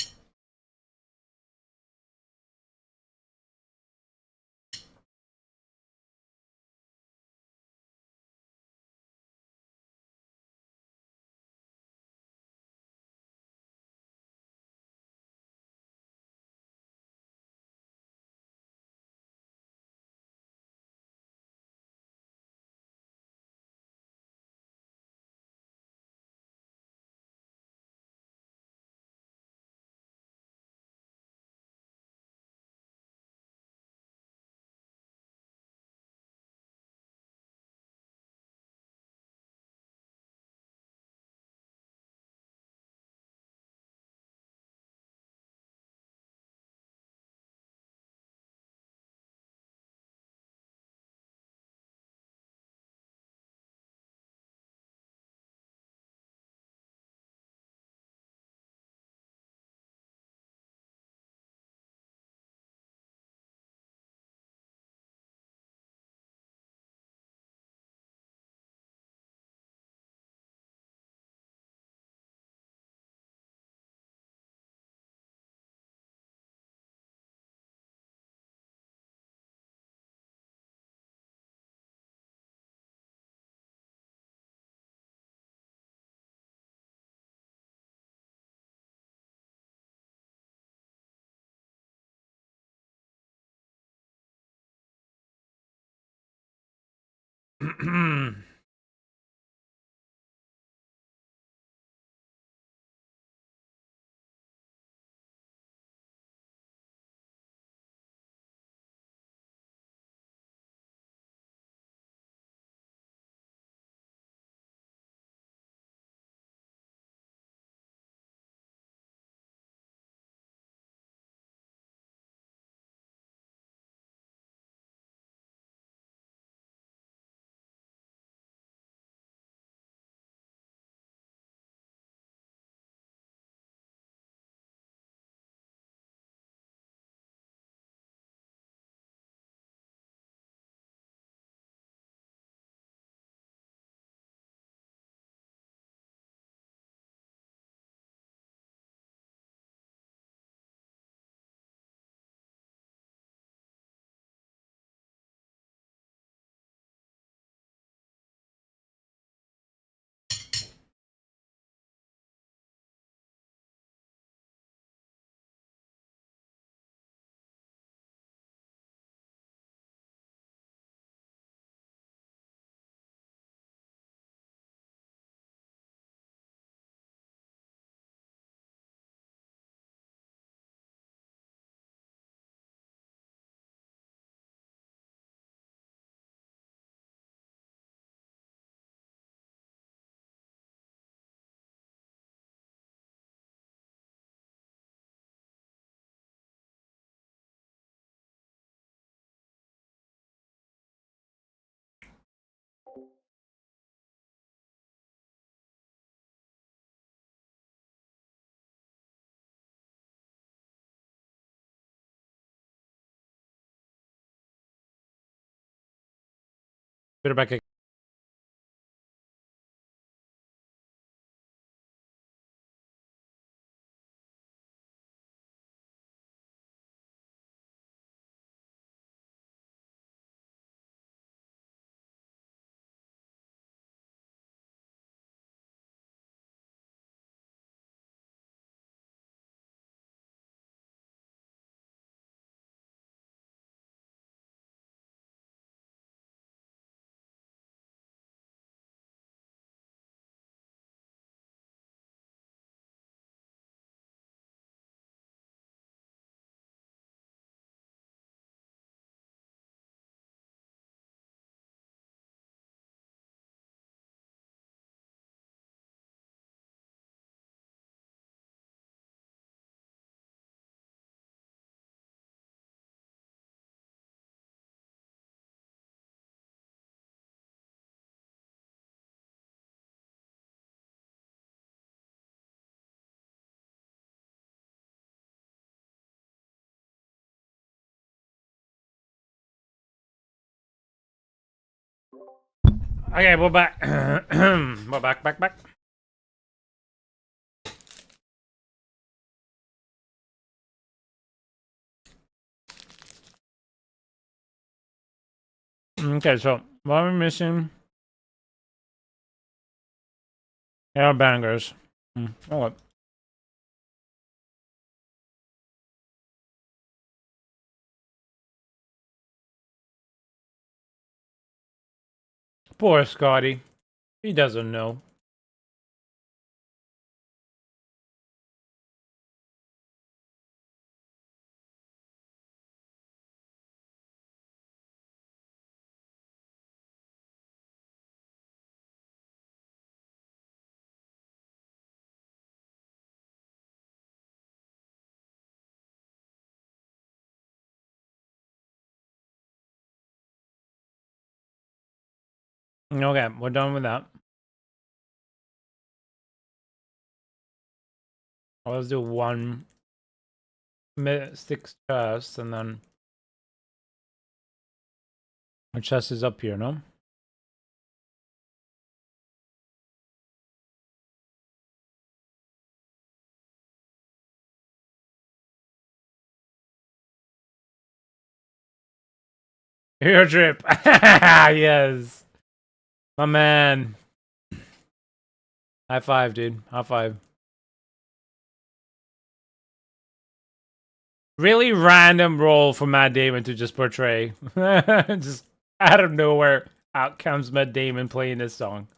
Put it back again. Okay, we're back. We're back. Okay, so what are we missing? Air bangers. Okay. Poor Scotty. He doesn't know. Okay, we're done with that. Let's do one mystic chest, and then our chest is up here, no? Hero trip. Yes. My man. High five, dude. High five. Really random role for Matt Damon to just portray. Just out of nowhere, out comes Matt Damon playing this song.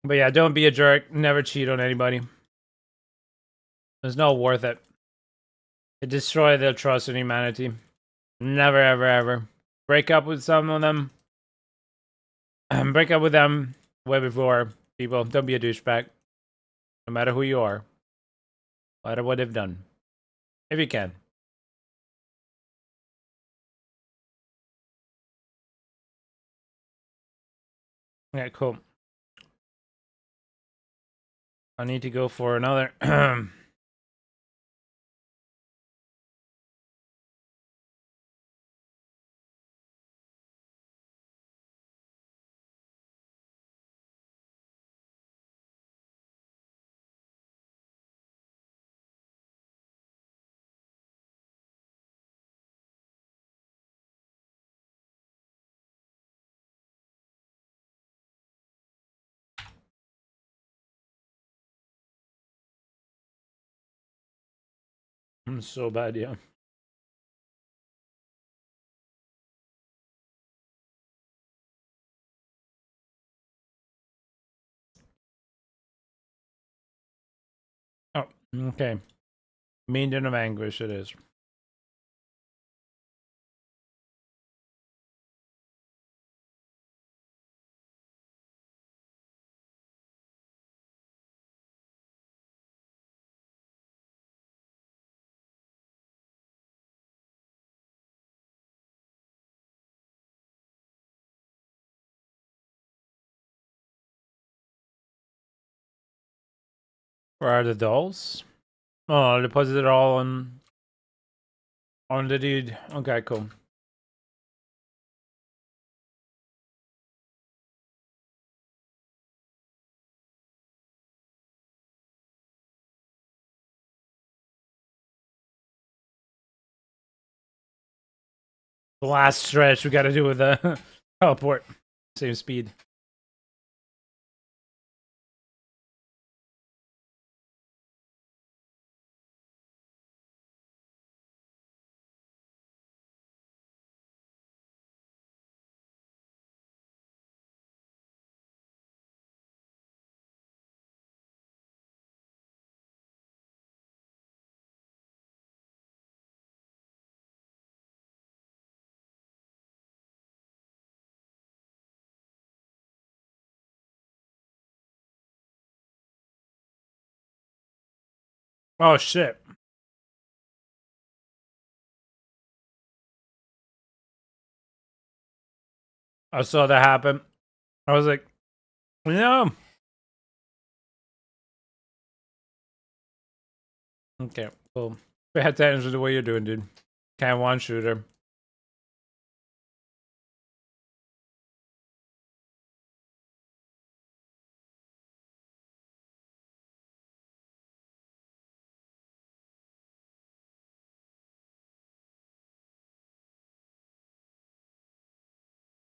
But yeah, don't be a jerk. Never cheat on anybody. There's no worth it. It destroys their trust in humanity. Never, ever, ever. Break up with some of them. Break up with them way before. People, don't be a douchebag. No matter who you are. No matter what they've done. If you can. Okay, cool. I need to go for another. I'm so bad, yeah. Oh, okay. Mean of anguish it is. Where are the dolls? Oh, I deposited it all on the dude. Okay, cool. The last stretch we got to do with the teleport. Same speed. Oh shit! I saw that happen. I was like, no. Okay, cool. Pay attention to the way you're doing, dude. Can't one shooter.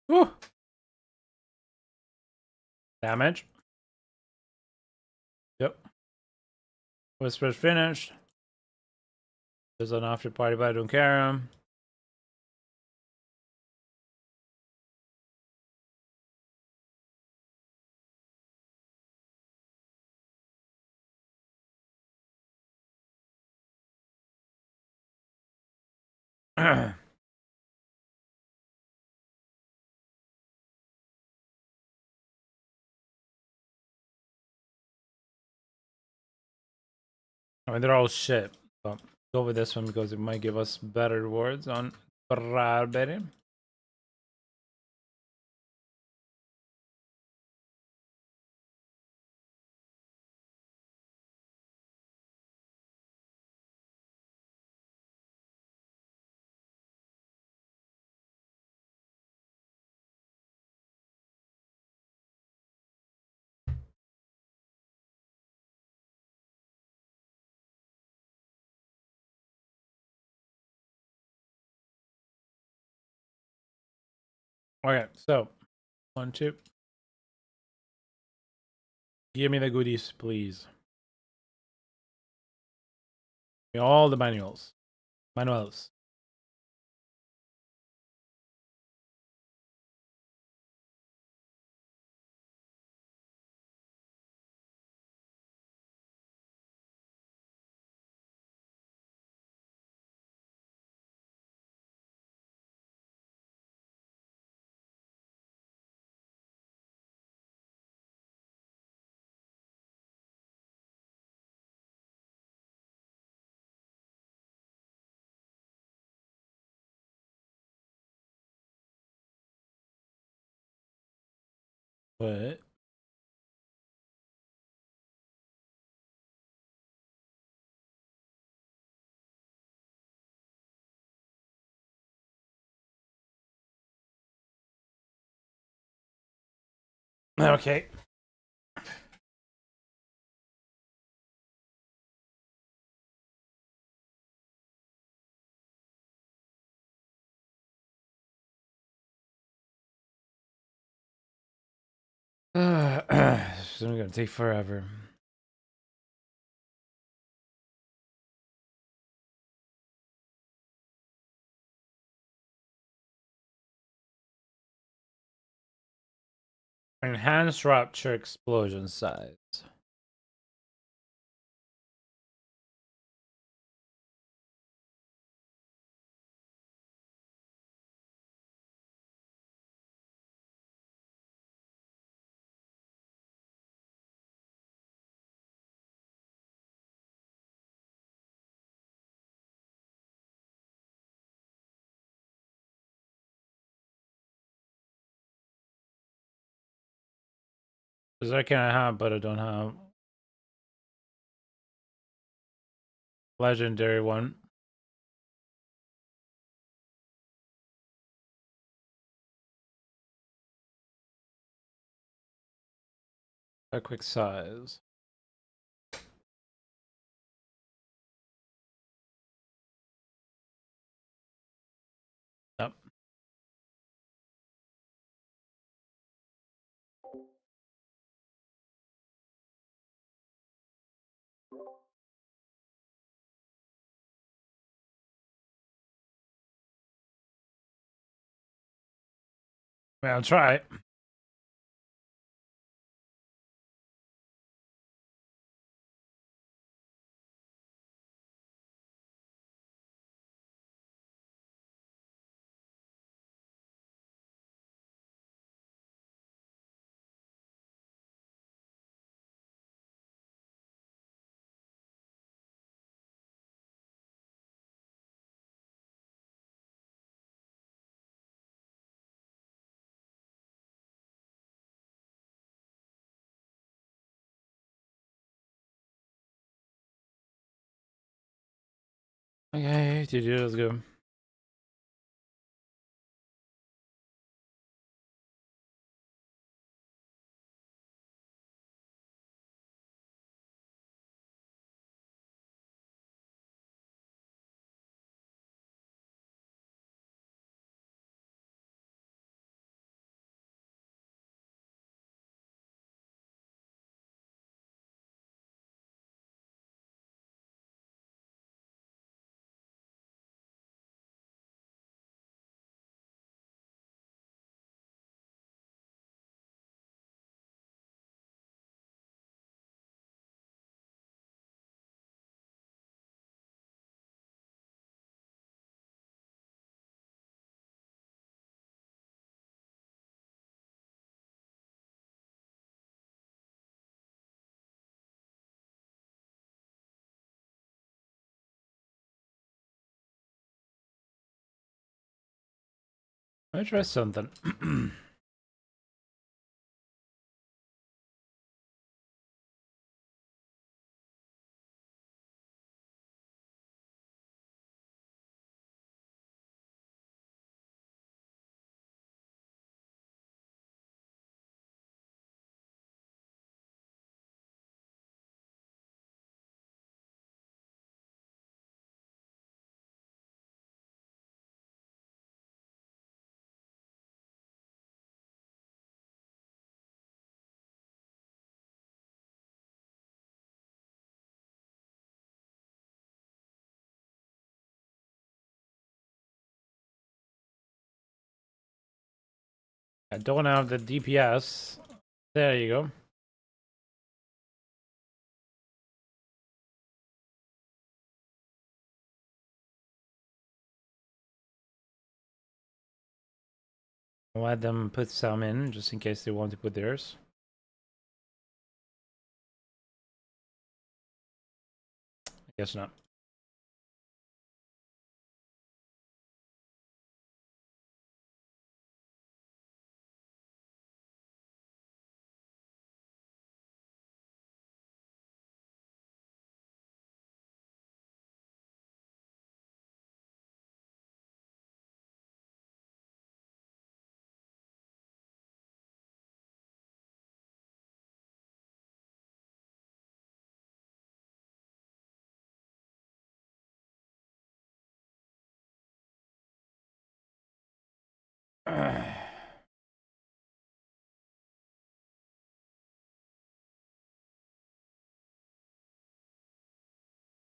Woo. Damage. Yep. Whisper's finished. There's an after party, but I don't care. I mean, they're all shit. But go with this one because it might give us better rewards on Barbary. Okay, so 1, 2. Give me the goodies, please. Give me all the manuals. Manuals. What? Okay. This is gonna take forever. Enhanced rupture explosion size. Because I can have, but I don't have. legendary one. A quick size. Yep. I'll try it. Okay, GG, let's go. Let me try something. I don't have the DPS. There you go. I'll let them put some in just in case they want to put theirs. I guess not.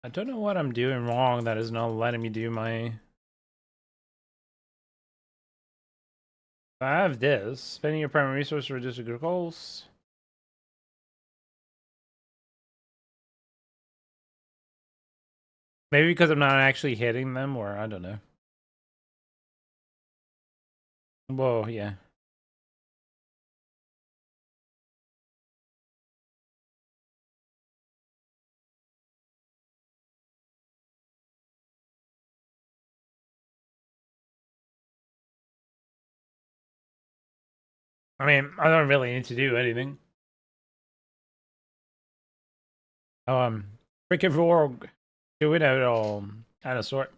I don't know what I'm doing wrong that is not letting me do my... I have this. Spending your primary resource to reduce your goals. Maybe because I'm not actually hitting them, or I don't know. Whoa, yeah. I mean, I don't really need to do anything. Freaking Rogue. Do it at all. Kind of sort.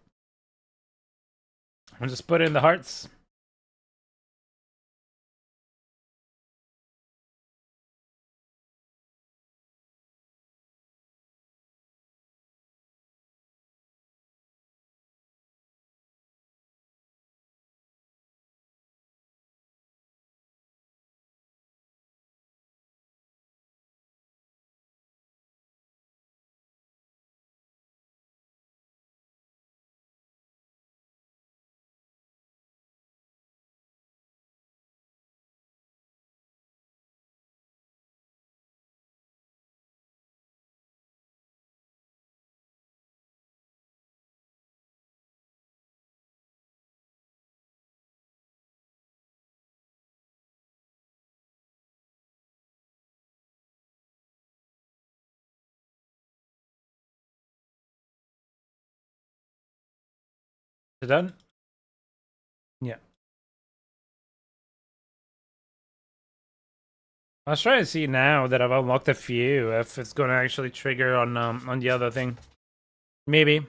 I'll just put in the hearts. Is it done? Yeah. I was trying to see now that I've unlocked a few if it's going to actually trigger on the other thing. Maybe.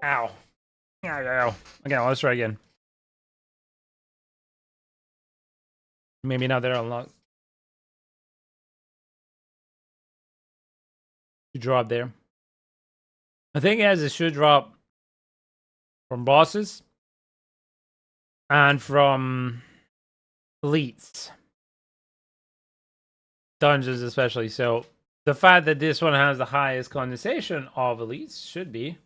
Ow. Ow, ow. Okay, let's try again. Maybe now they're unlocked. You drop there. The thing is, it should drop from bosses and from elites. Dungeons especially. So the fact that this one has the highest condensation of elites should be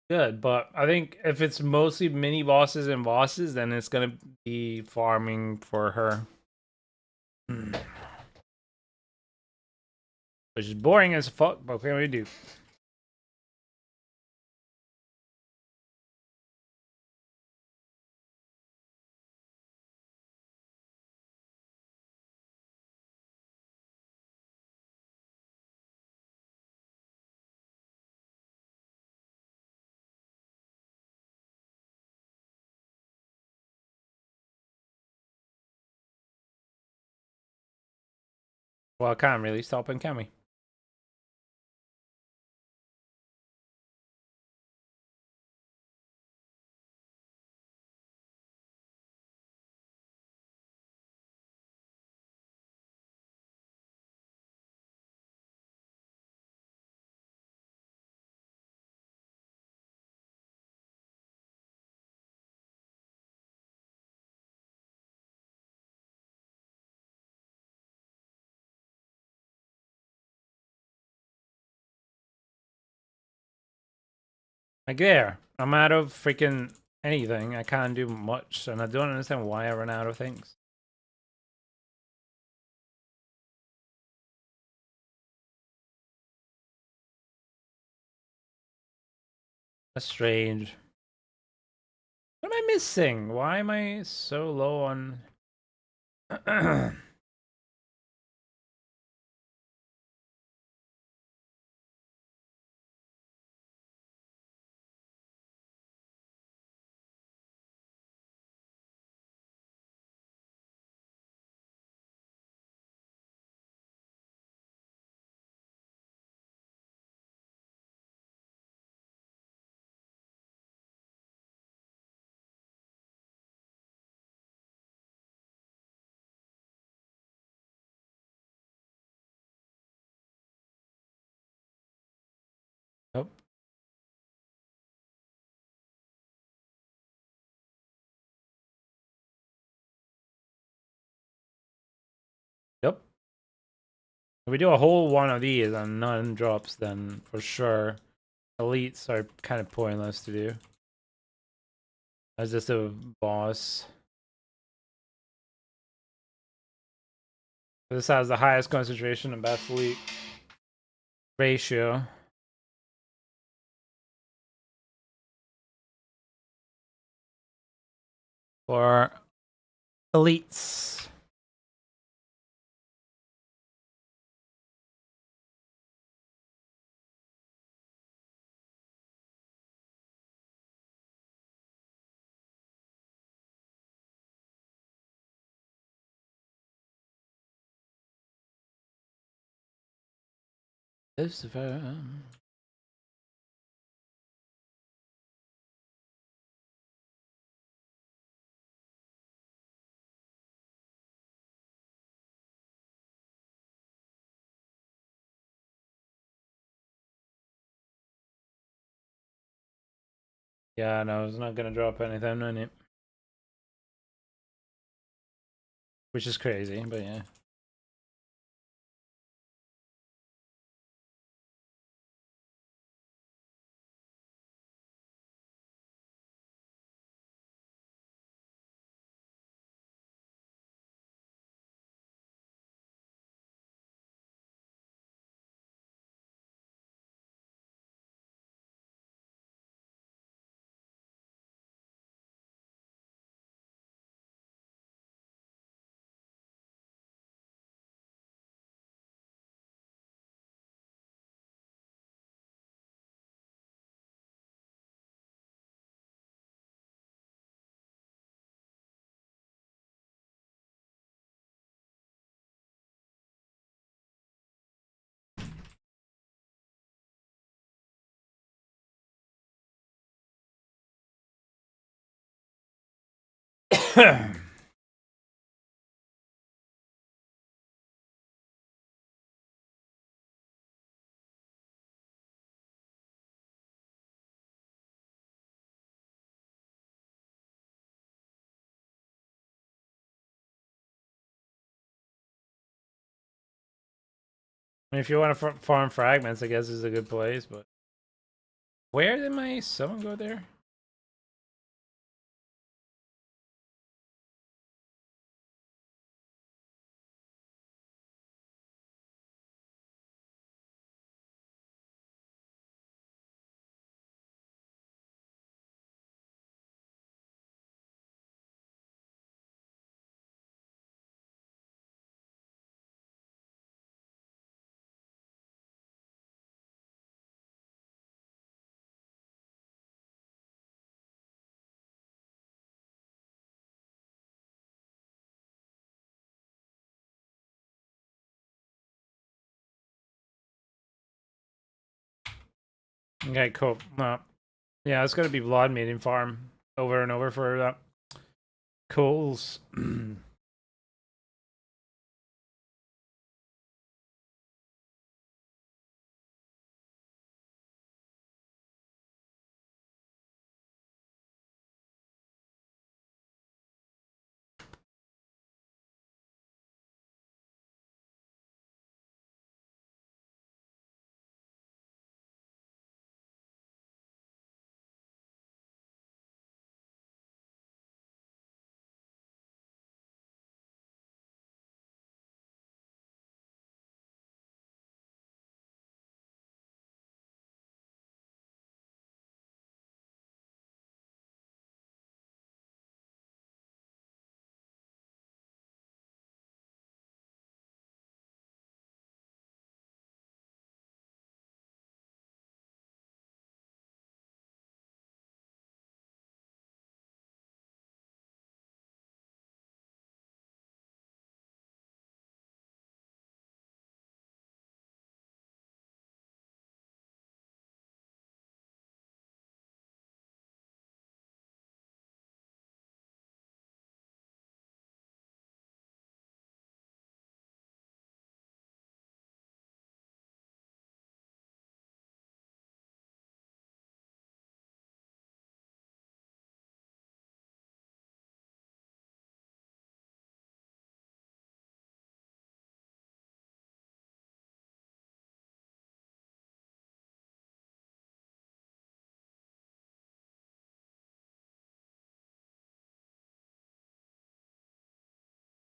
good. But I think if it's mostly mini bosses and bosses, then it's gonna be farming for her. Which is boring as fuck, but what can we do? Well, I can't really stop him, can we? Like there, I'm out of freaking anything. I can't do much, and I don't understand why I run out of things. That's strange. What am I missing? Why am I so low on... Yep. If we do a whole one of these and none drops, then for sure elites are kind of pointless to do. As just a boss. This has the highest concentration and best elite ratio. For elites. Lucifer. Yeah, no, it's not gonna drop anything on it. Which is crazy, but yeah. If you want to farm fragments, I guess is a good place, but where did my summon go there? Okay, cool. Yeah, it's gonna be blood meeting farm over and over for that. Coals.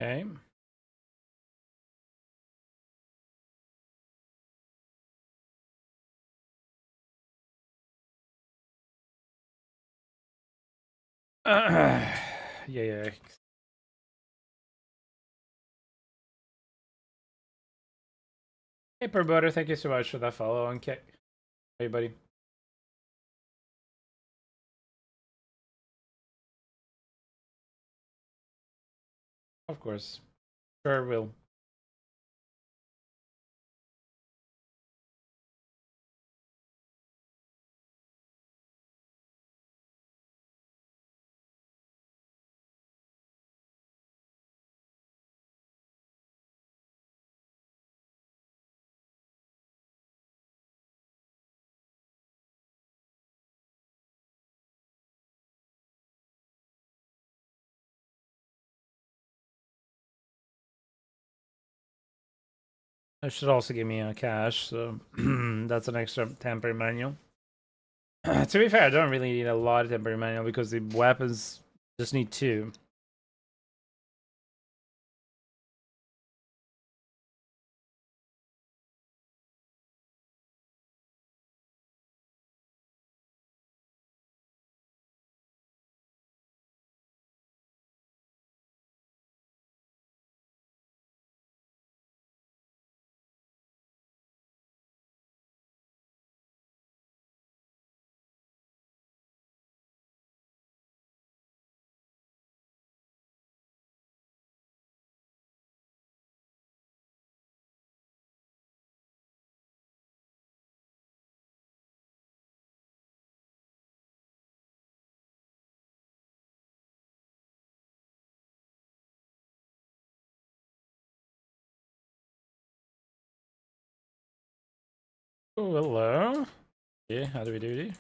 Okay. Yeah. Hey, Perboder, thank you so much for that follow on Kick. Hey, buddy. Of course. Sure will. That should also give me a cash, so that's an extra temporary manual. To be fair, I don't really need a lot of temporary manual because the weapons just need 2. Oh, hello. Yeah, how do we do this?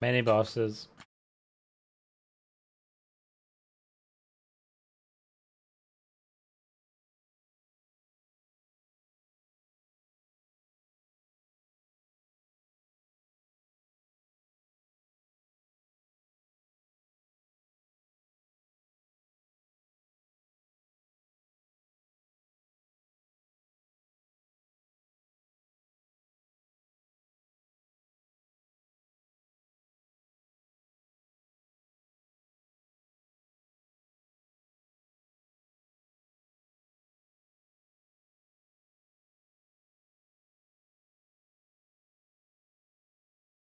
Many bosses.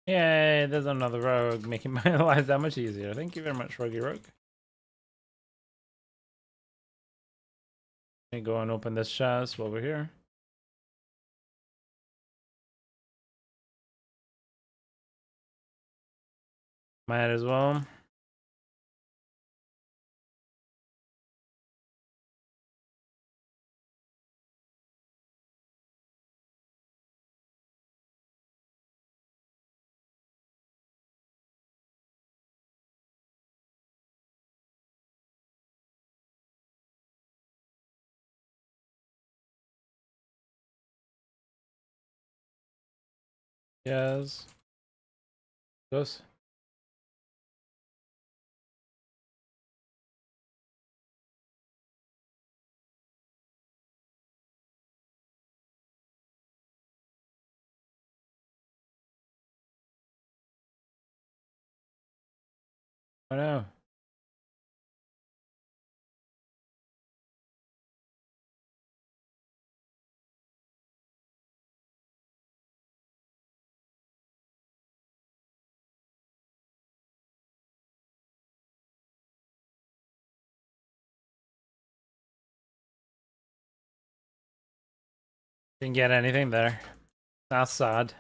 Yay, there's another rogue making my life that much easier. Thank you very much, Roguey Rogue. Let me go and open this chest while we're here. Might as well. Yes. Those. Oh no. Didn't get anything there. That's sad.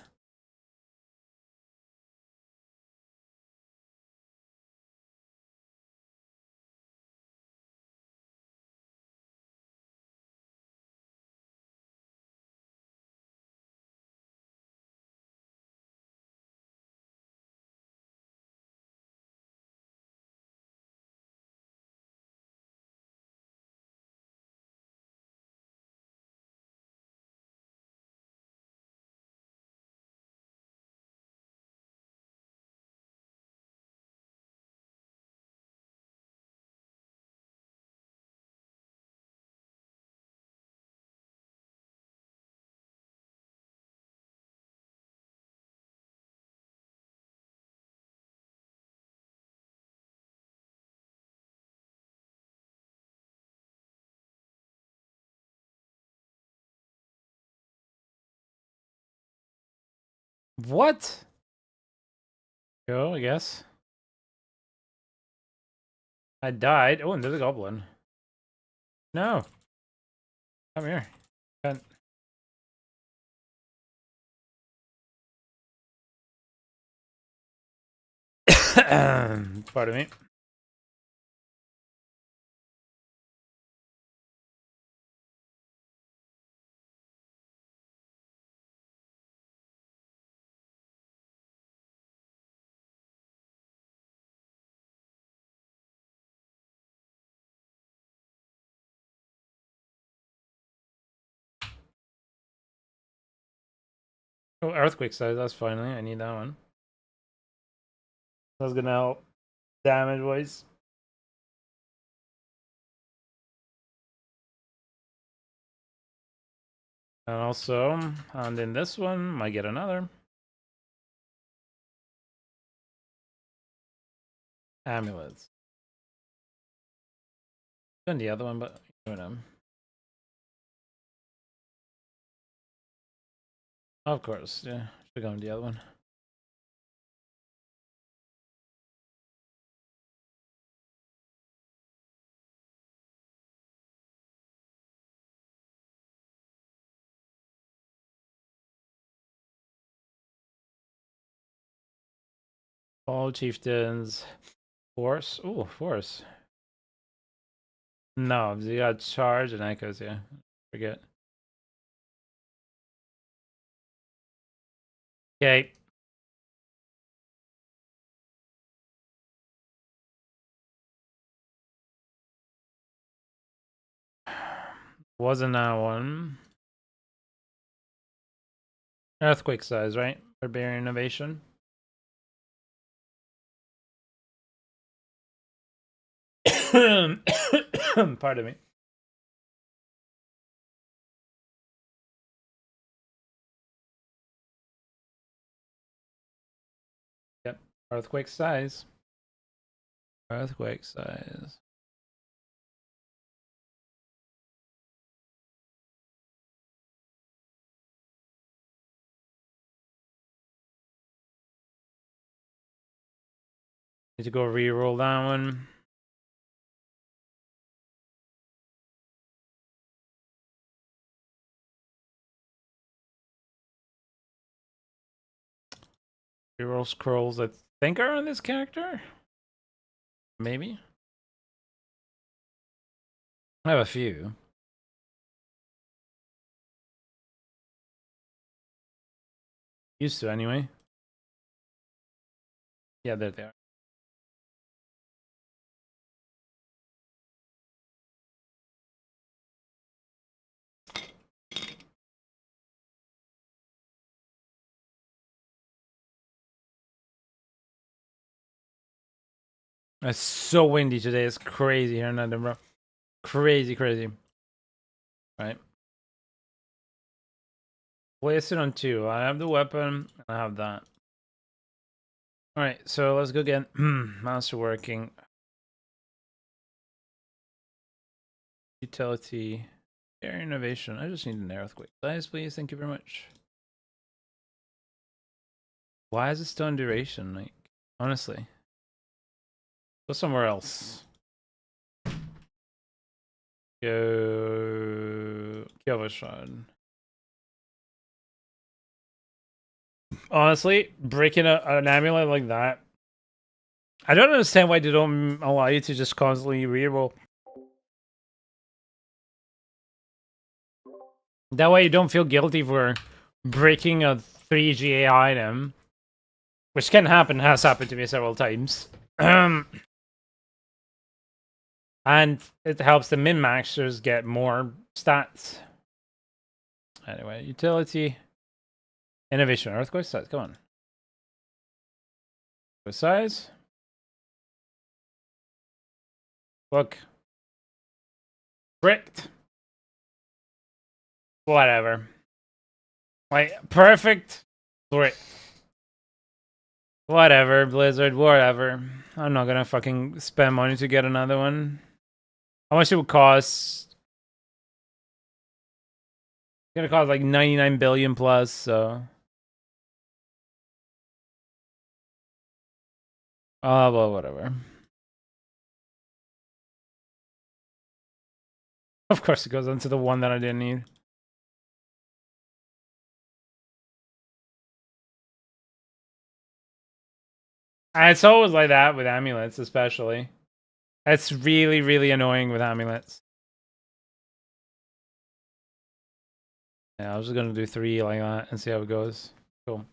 What? Go, I guess. I died. Oh, and there's a goblin. No. Come here. Can't. Pardon me. Oh, earthquake size. That's finally. I need that one. That's gonna help damage wise. And also, and in this one, might get another amulets. Done the other one, but you know. Of course, yeah. Should go on the other one. All chieftains. Force. Oh, force. No, you got charge and echoes, yeah. Forget. Okay. Wasn't that one. Earthquake size, right? Barbarian innovation. Pardon me. Yep. Earthquake size. Earthquake size. Need to go re-roll that one. Re-roll scrolls I think are on this character. Maybe. I have a few. Used to anyway. Yeah, there they are. It's so windy today. It's crazy here in Edinburgh. Crazy, crazy. Right. Place it on 2. I have the weapon. I have that. Alright, so let's go again. Mouse working. Utility. Air innovation. I just need an earthquake size, please. Thank you very much. Why is it still in duration? Like, honestly. Go somewhere else. Go. Kyovashad. Honestly, breaking an amulet like that. I don't understand why they don't allow you to just constantly reroll. That way you don't feel guilty for breaking a 3GA item. Which can happen, has happened to me several times. And it helps the min-maxers get more stats. Anyway, utility. Innovation, earthquake size, come on. Earthquake size. Look. Bricked. Whatever. Like, perfect. Brick. Whatever, Blizzard, whatever. I'm not gonna fucking spend money to get another one. How much it would cost? It's gonna cost like 99 billion plus, so Well, whatever. Of course, it goes into the one that I didn't need. And it's always like that with amulets, especially. It's really, really annoying with amulets. Yeah, I was just gonna do 3 like that and see how it goes. Cool.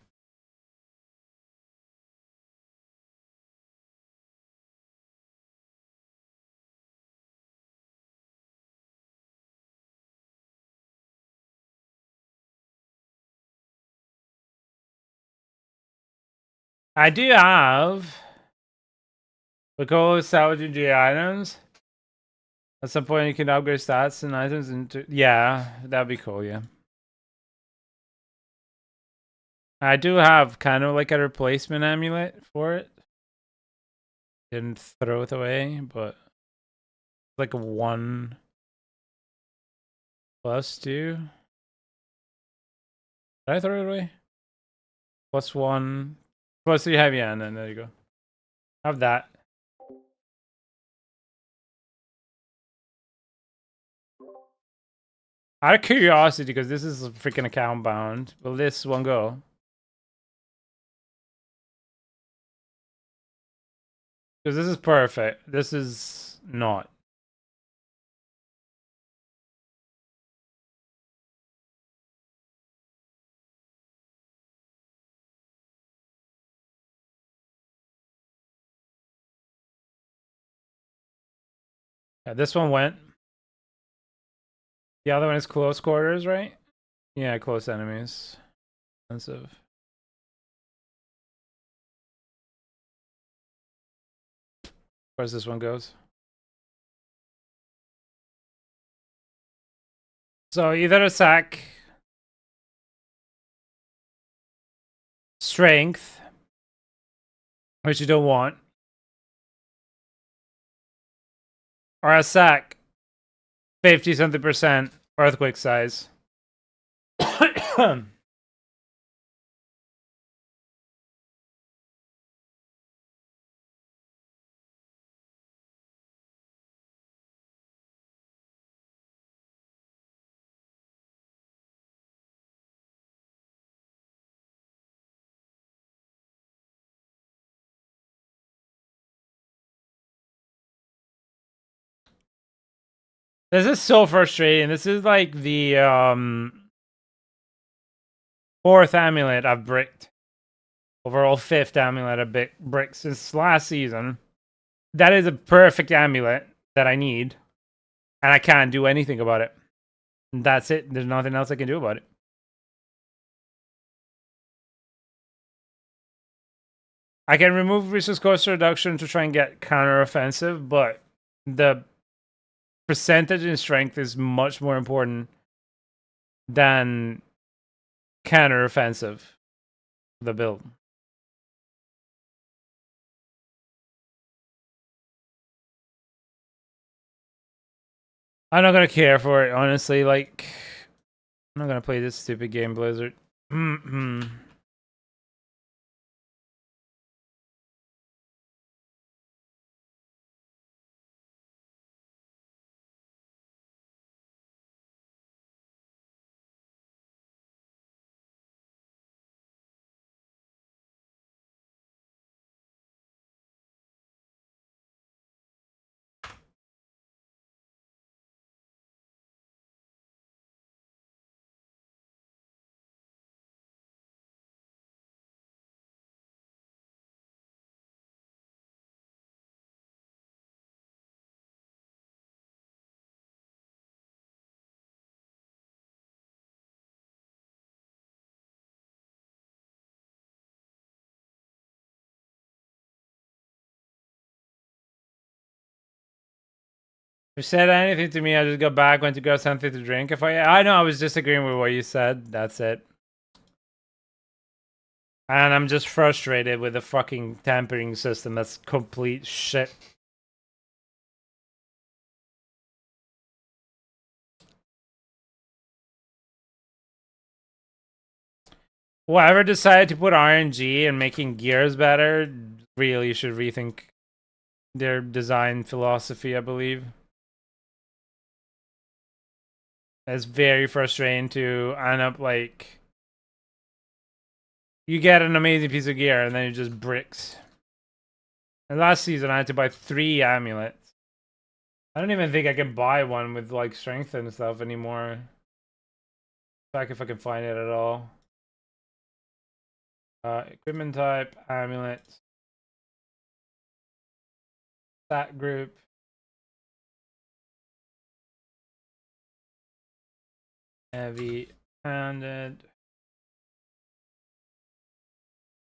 I do have the goal is salvaging G items. At some point, you can upgrade stats and items into. Yeah, that'd be cool. Yeah. I do have kind of like a replacement amulet for it. Didn't throw it away, but like a 1 + 2. Did I throw it away? +1 +3 heavy, yeah, and then there you go. Have that. Out of curiosity, because this is a freaking account bound, will this one go? Because this is perfect. This is not. Yeah, this one went. The other one is close quarters, right? Yeah, close enemies. Expensive. Of course, this one goes. So either attack, strength, which you don't want, or attack 50-something% earthquake size. This is so frustrating. This is like the 4th amulet I've bricked. Overall 5th amulet I've bricked since last season. That is a perfect amulet that I need. And I can't do anything about it. That's it. There's nothing else I can do about it. I can remove resource cost reduction to try and get counter-offensive, but the percentage in strength is much more important than counter-offensive, the build. I'm not gonna care for it, honestly. Like, I'm not gonna play this stupid game, Blizzard. If you said anything to me, I just go back, went to grab something to drink. If I know I was disagreeing with what you said. That's it. And I'm just frustrated with the fucking tampering system. That's complete shit. Whoever decided to put RNG and making gears better really should rethink their design philosophy, I believe. It's very frustrating to end up like you get an amazing piece of gear and then it just bricks. And last season I had to buy 3 amulets. I don't even think I can buy one with like strength and stuff anymore. Back if I can find it at all. Equipment type, amulet, stat group, heavy handed,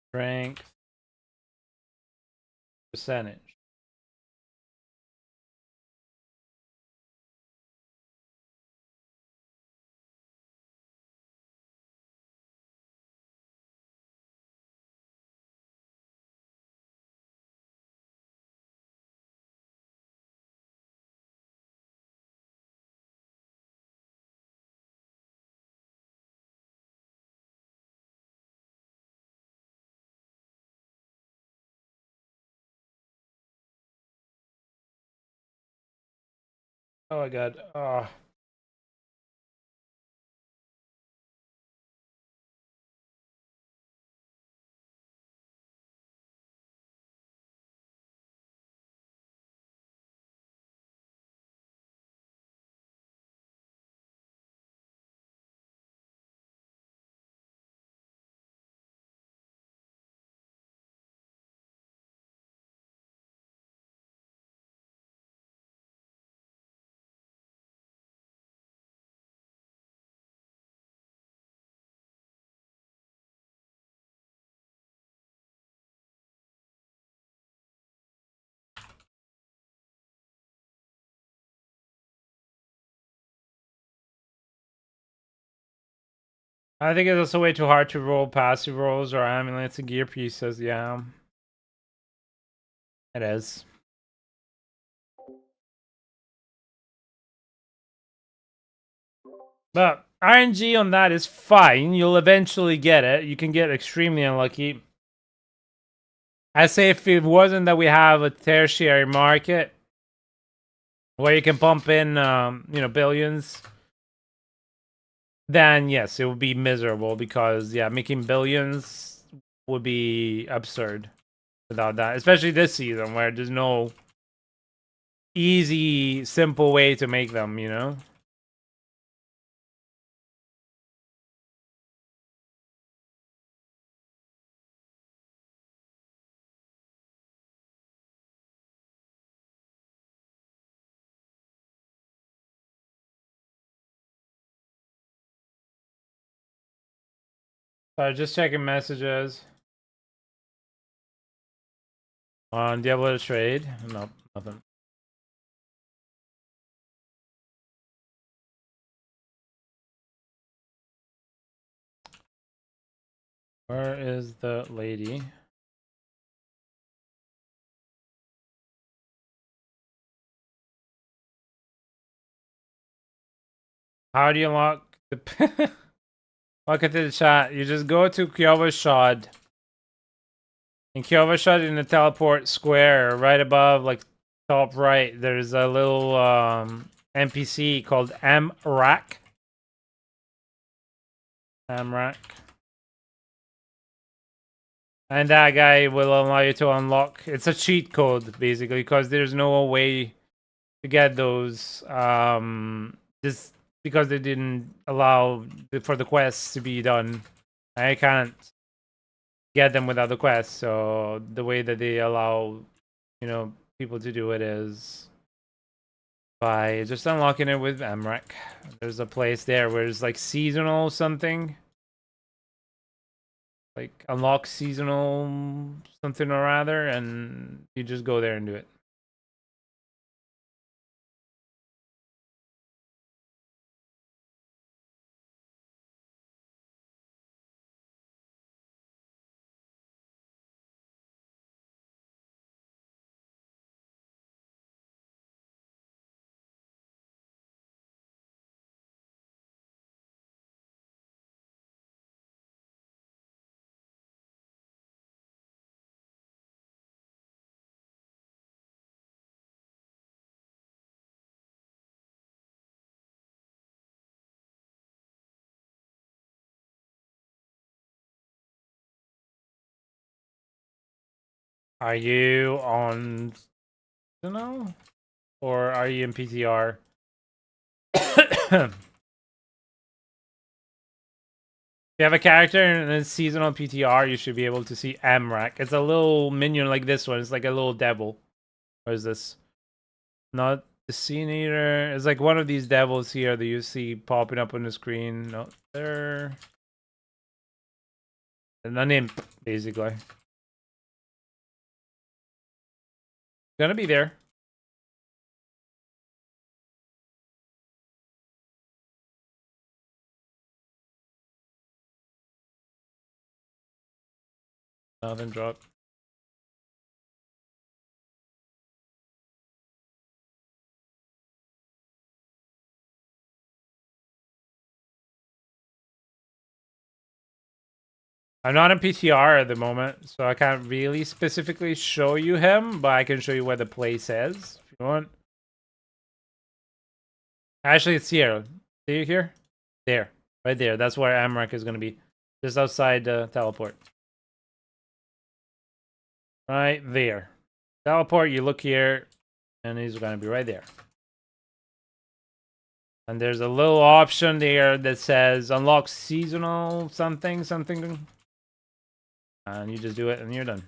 strength, percentage. Oh my god. Oh. I think it's also way too hard to roll passive rolls or amulets and gear pieces. Yeah, it is. But RNG on that is fine. You'll eventually get it. You can get extremely unlucky. I say if it wasn't that we have a tertiary market where you can pump in, billions, then yes, it would be miserable because, yeah, making billions would be absurd without that. Especially this season where there's no easy, simple way to make them, you know? Sorry, just checking messages on Diablo trade. Nope, nothing. Where is the lady? How do you unlock the... Look at the chat. You just go to Kyova's Shard. In Kyova's Shard in the teleport square, right above, like, top right, there's a little NPC called Amrak. Amrak. And that guy will allow you to unlock... It's a cheat code, basically, because there's no way to get those. This because they didn't allow for the quests to be done. I can't get them without the quest, so the way that they allow, people to do it is by just unlocking it with Amrak. There's a place there where it's like seasonal something. Like unlock seasonal something or other, and you just go there and do it. Are you on seasonal or are you in PTR? If you have a character in a seasonal PTR, you should be able to see Amrak. It's a little minion like this one. It's like a little devil. What is this? Not the Scene Eater. It's like one of these devils here that you see popping up on the screen. No, there. And an imp, basically. Gonna be there. Nothing drop. I'm not in PTR at the moment, so I can't really specifically show you him, but I can show you where the place is if you want. Actually, it's here. See you here? There. Right there. That's where Amrak is going to be. Just outside the teleport. Right there. Teleport, you look here, and he's going to be right there. And there's a little option there that says unlock seasonal something. And you just do it and you're done.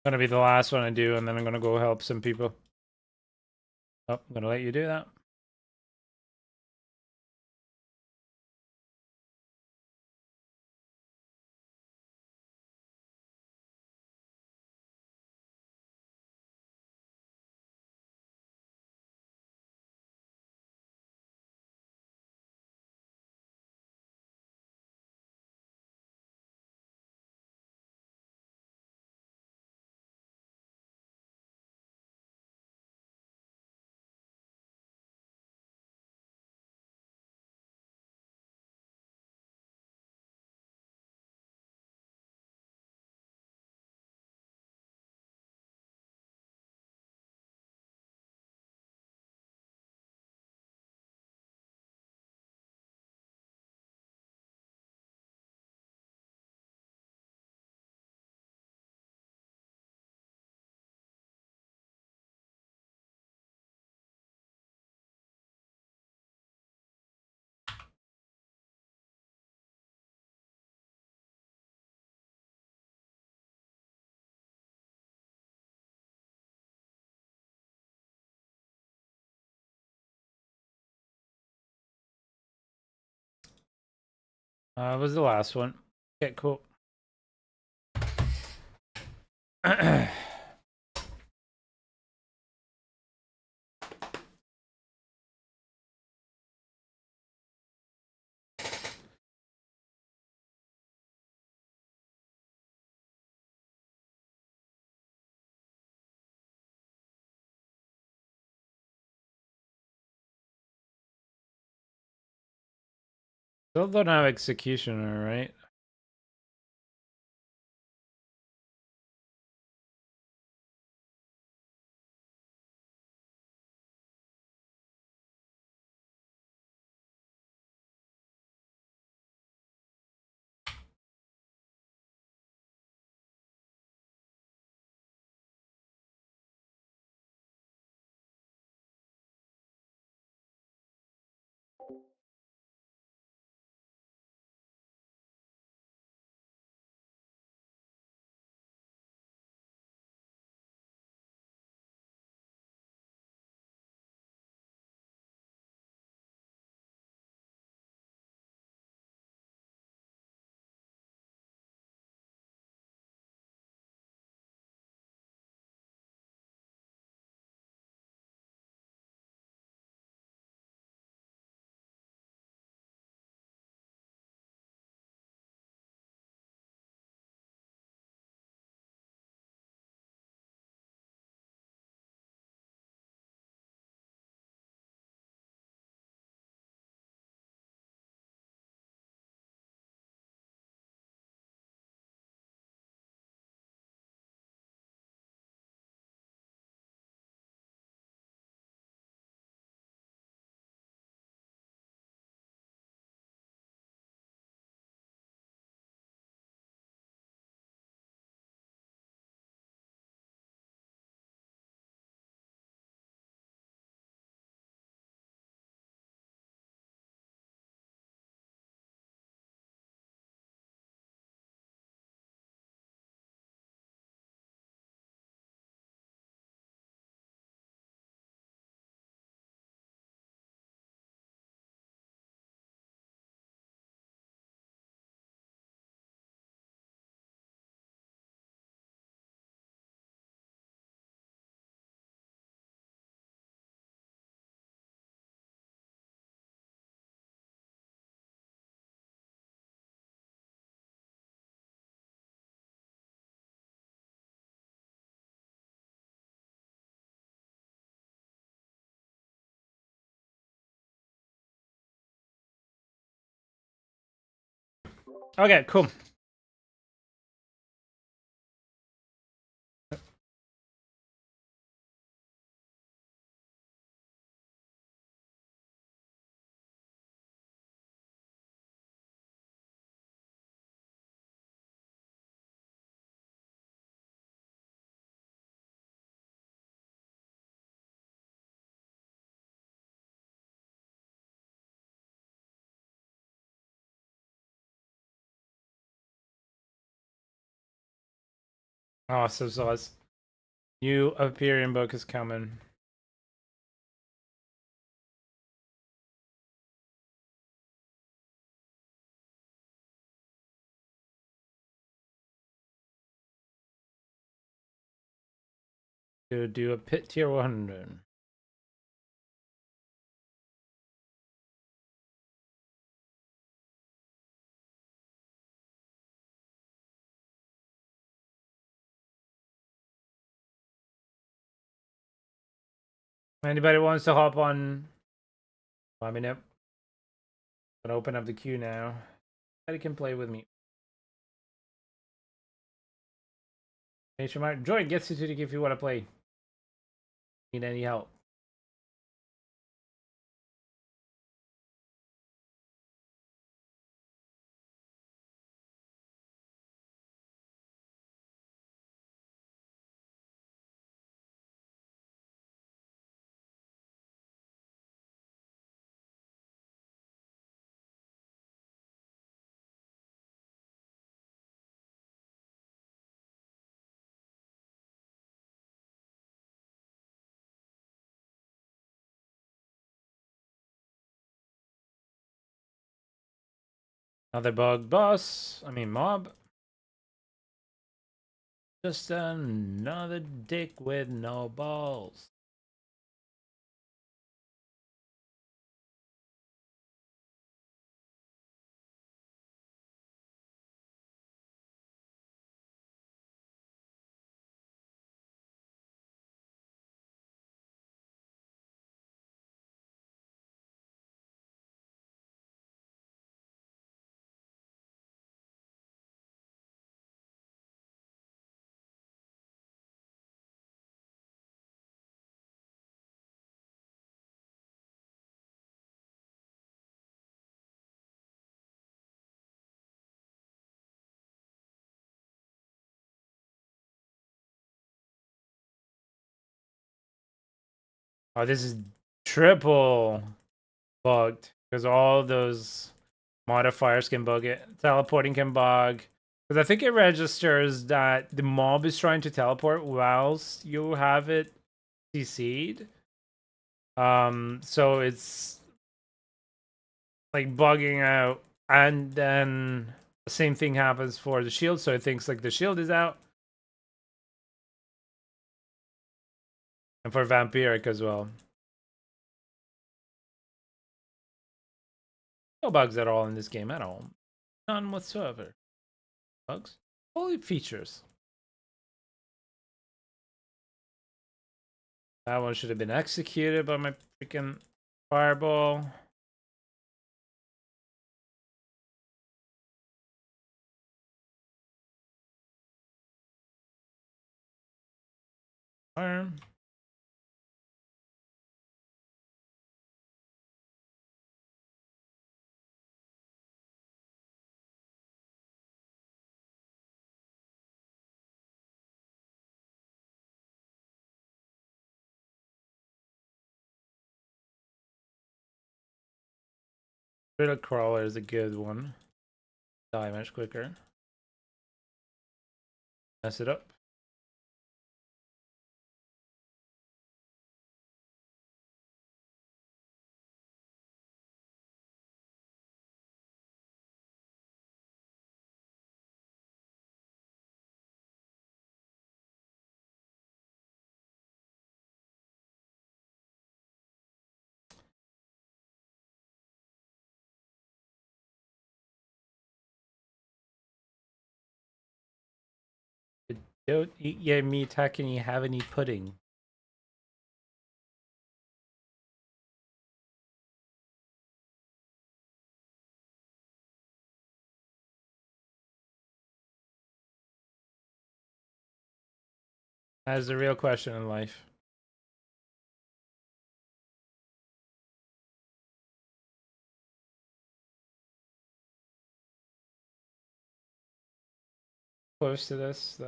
Gonna be the last one I do, and then I'm gonna go help some people. Oh, I'm gonna let you do that. Was the last one. Okay, cool. Still don't have executioner, right? Okay, cool. Oh, so sauce. New appearing book is coming. To do a pit tier 100. Anybody wants to hop on? Let me know. I'm gonna open up the queue now. Anybody can play with me. Nature Mart. Join gets you to if you want to play. Need any help? Another bug boss. I mean mob. Just another dick with no balls. Oh, this is triple bugged because all those modifiers can bug it. Teleporting can bug. Because I think it registers that the mob is trying to teleport whilst you have it CC'd. So it's like bugging out, and then the same thing happens for the shield. So it thinks like the shield is out, and for vampiric as well. No bugs at all in this game at all, none whatsoever. Bugs, only features. That one should have been executed by my freaking fireball. Arm. Riddle crawler is a good one. Die much quicker. Mess it up. Don't eat your meat. How can you have any pudding? That is the real question in life. Close to this.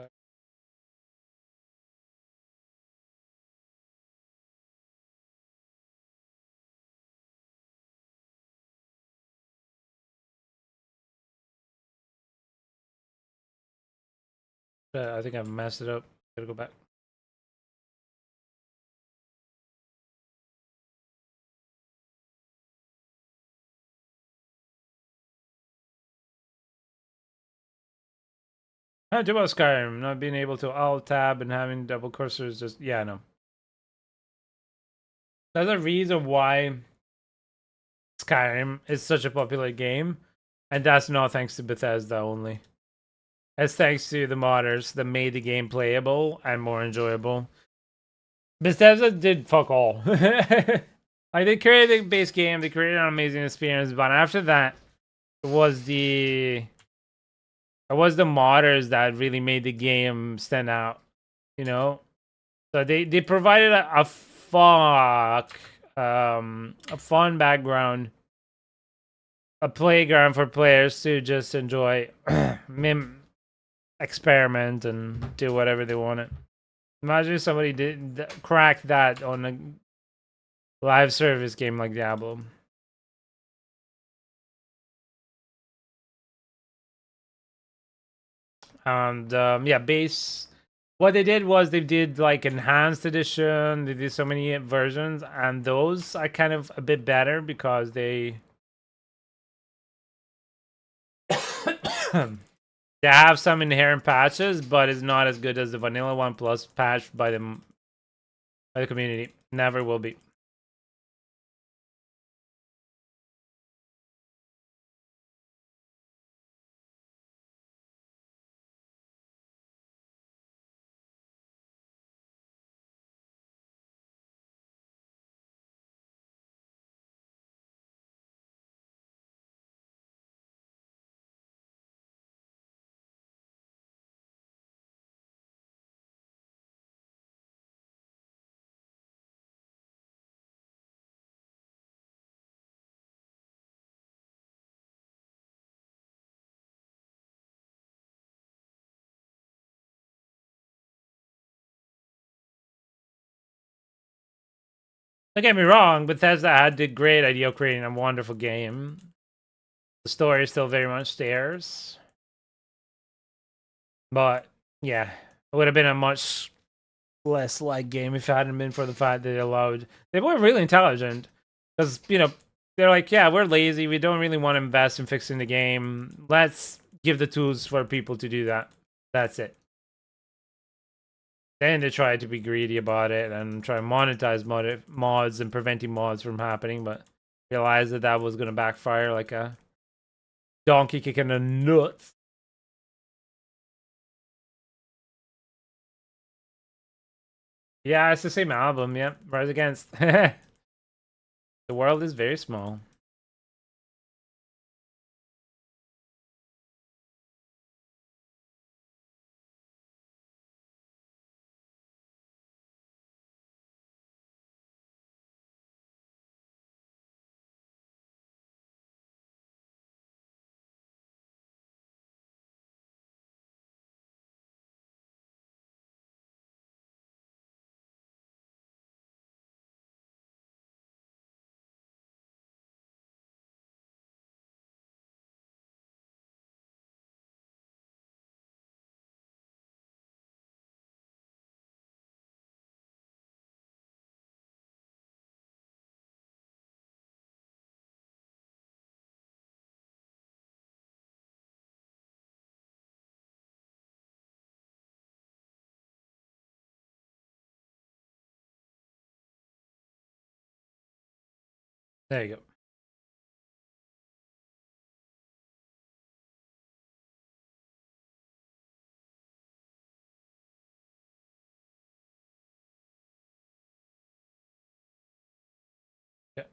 I think I've messed it up. Gotta go back. I do about Skyrim, not being able to alt tab and having double cursors. Just yeah, no. There's a reason why Skyrim is such a popular game, and that's not thanks to Bethesda only. It's thanks to the modders that made the game playable and more enjoyable. Bethesda did fuck all. Like they created a base game, they created an amazing experience, but after that, it was the modders that really made the game stand out. You know, so they provided a fun background, a playground for players to just enjoy, experiment and do whatever they wanted. Imagine if somebody did crack that on a live service game like Diablo. And yeah, base. What they did was they did like enhanced edition. They did so many versions, and those are kind of a bit better because they they have some inherent patches, but it's not as good as the vanilla one plus patched by the community. Never will be. Don't get me wrong, Bethesda had the great idea of creating a wonderful game. The story is still very much theirs. But yeah, it would have been a much less like game if it hadn't been for the fact that they were really intelligent. Because, they're like, yeah, we're lazy. We don't really want to invest in fixing the game. Let's give the tools for people to do that. That's it. Then they tried to be greedy about it and try to monetize mods and preventing mods from happening, but realized that that was going to backfire like a donkey kicking the nuts. Yeah, it's the same album. Yeah, Rise Against. The world is very small. There you go. Yeah.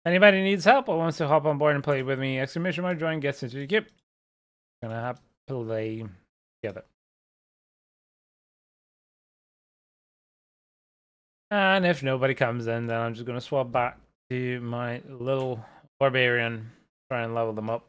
Anybody needs help or wants to hop on board and play with me, exclamation mark join gets into the queue. Gonna have to play together. And if nobody comes in, then I'm just gonna swap back to my little barbarian, try and level them up.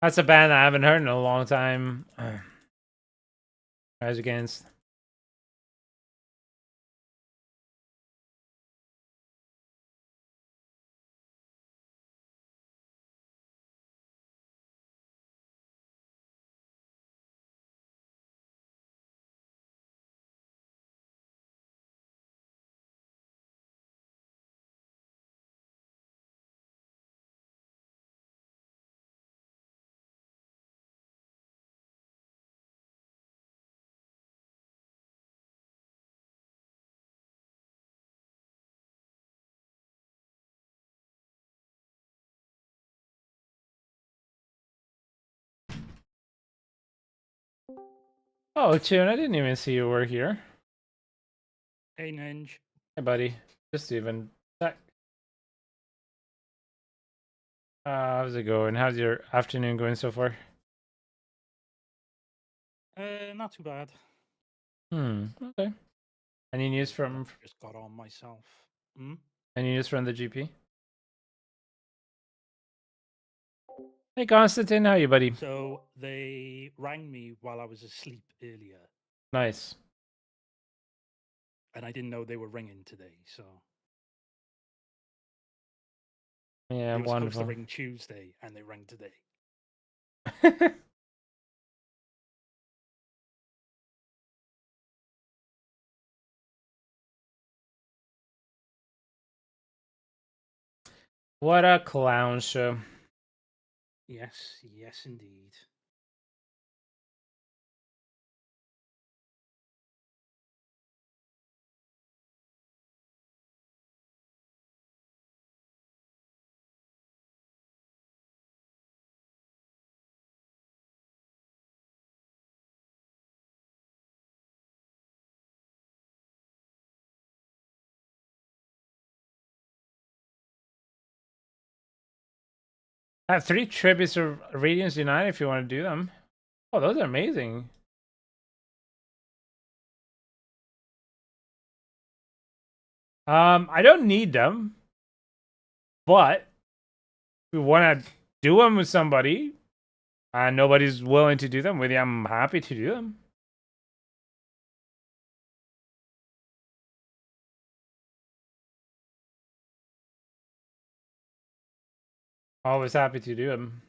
That's a band I haven't heard in a long time. Rise Against. Oh, Tune, I didn't even see you were here. Hey, Ninja. Hey, buddy. Just even sec. How's it going? How's your afternoon going so far? Not too bad. Okay. Any news from Just got on myself. Hmm? any news from the GP? Hey, Constantine, how are you, buddy? So they rang me while I was asleep earlier, Nice. and I didn't know they were ringing today. So Yeah, they were supposed to wonderful. ring Tuesday, and they rang today. What a clown show. Yes, yes, indeed. I have 3 tributes of Radiance Unite if you want to do them. Oh, those are amazing. I don't need them, but if we want to do them with somebody and nobody's willing to do them with you, I'm happy to do them. Always happy to do them.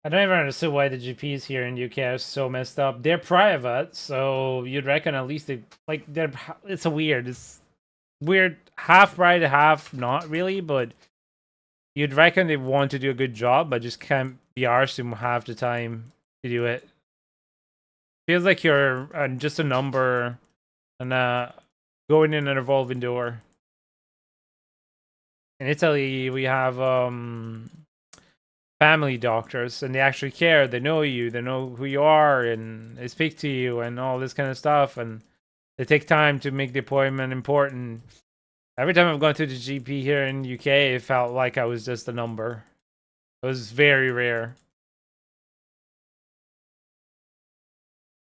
I don't even understand why the GPs here in UK are so messed up. They're private, so you'd reckon at least they like they're. It's weird, half right, half not really, but you'd reckon they want to do a good job, but just can't be arsed and half the time to do it. Feels like you're just a number and going in an evolving door. In Italy, we have family doctors, and they actually care. They know you. They know who you are, and they speak to you, and all this kind of stuff. And they take time to make the appointment important. Every time I've gone to the GP here in UK, it felt like I was just a number. It was very rare.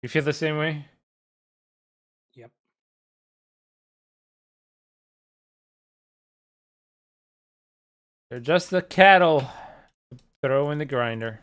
You feel the same way? Yep. They're just the cattle. Throw in the grinder.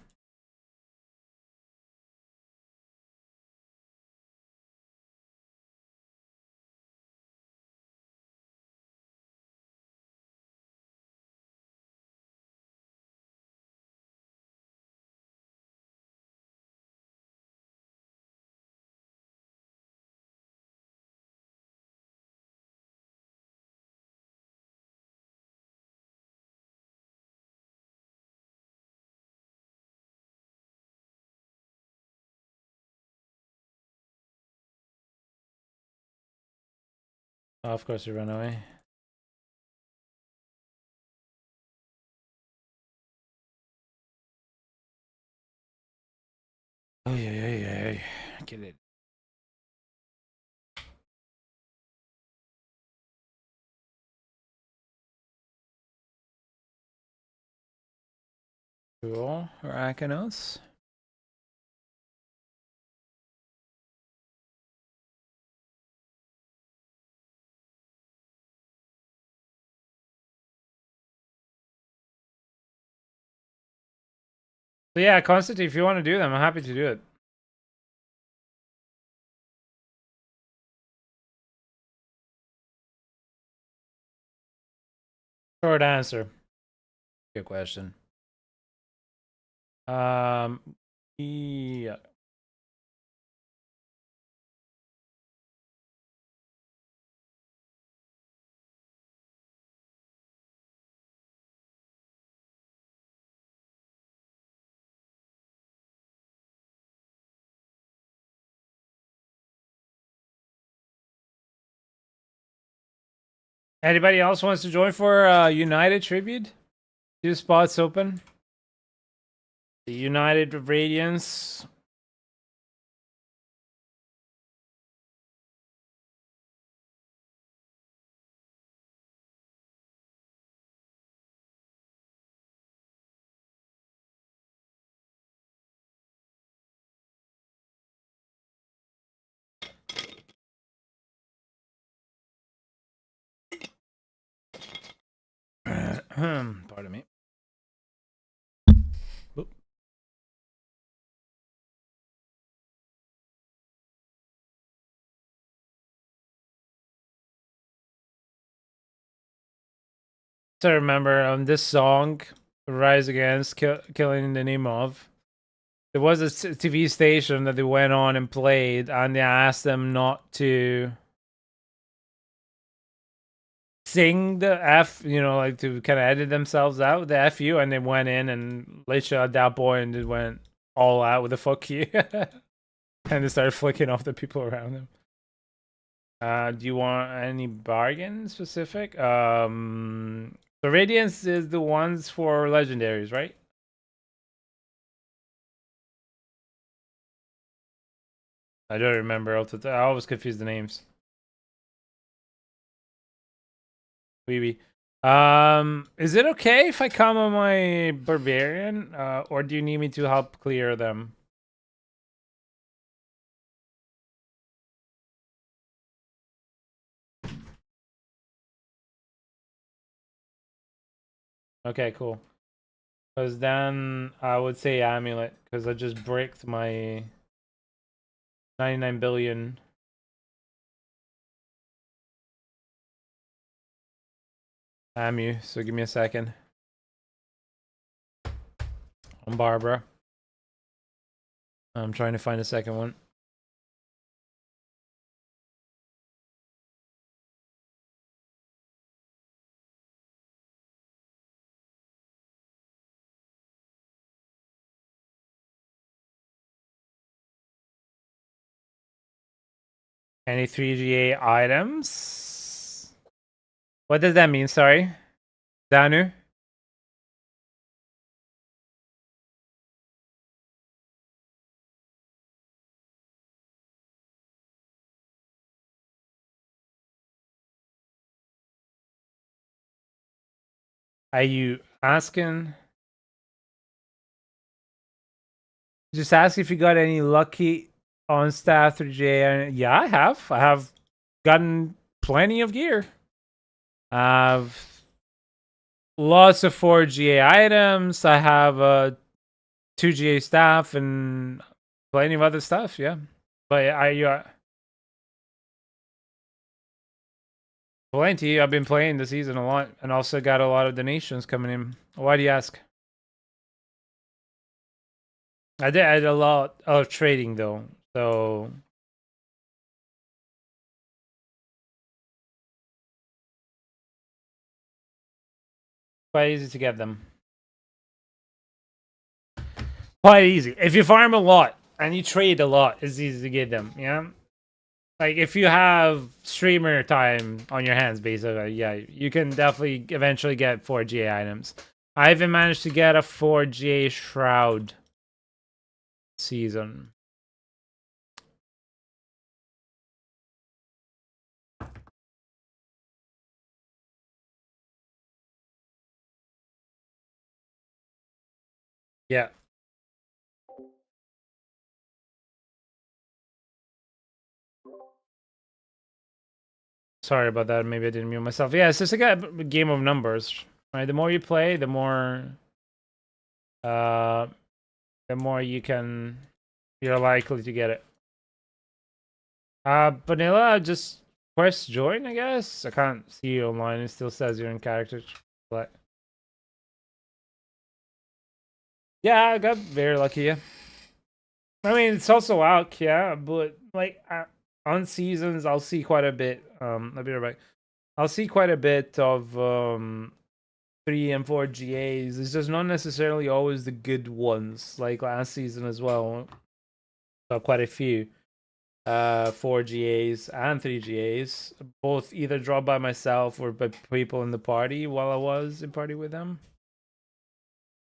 Oh, of course you run away. Oh yeah. Get it. Cool. Aracanos. So yeah, Constantine, if you want to do them, I'm happy to do it. Short answer. Good question. Yeah. Anybody else wants to join for United tribute? 2 spots open. The United Radiance. Pardon me. Oop. So I remember this song, Rise Against, Killing in the Name of. There was a TV station that they went on and played, and they asked them not to sing the F, like to kind of edit themselves out, the FU, and they went in and literally at that point it went all out with the fuck you. And they started flicking off the people around them. Do you want any bargain specific? The Radiance is the ones for legendaries, right? I don't remember. I always confuse the names. Wee. Is it okay if I come on my barbarian, or do you need me to help clear them? Okay, cool. Because then I would say amulet, because I just bricked my 99 billion. Amu, so give me a second. I'm Barbara. I'm trying to find a second one. Any 3GA items? What does that mean? Sorry. Danu? Are you asking? Just ask if you got any lucky on staff through GA. Yeah, I have. I have gotten plenty of gear. I've lots of 4 GA items. I have 2 GA staff and plenty of other stuff. Yeah, but plenty. I've been playing the season a lot, and also got a lot of donations coming in. Why do you ask? I did a lot of trading though, so quite easy to get them. Quite easy. If you farm a lot and you trade a lot, it's easy to get them. Yeah. Like if you have streamer time on your hands, basically, yeah, you can definitely eventually get 4 GA items. I even managed to get a 4 GA shroud season. Yeah. Sorry about that. Maybe I didn't mute myself. Yeah, it's just a game of numbers. Right? The more you play, the more you're likely to get it. Vanilla, just press join, I guess. I can't see you online. It still says you're in character. But yeah, I got very lucky. Yeah. I mean, it's also out, yeah, but like on seasons, I'll see quite a bit. I'll be right back. I'll see quite a bit of 3 and 4 GAs. It's just not necessarily always the good ones. Like last season as well, saw quite a few 4 GAs and 3 GAs, both either dropped by myself or by people in the party while I was in party with them.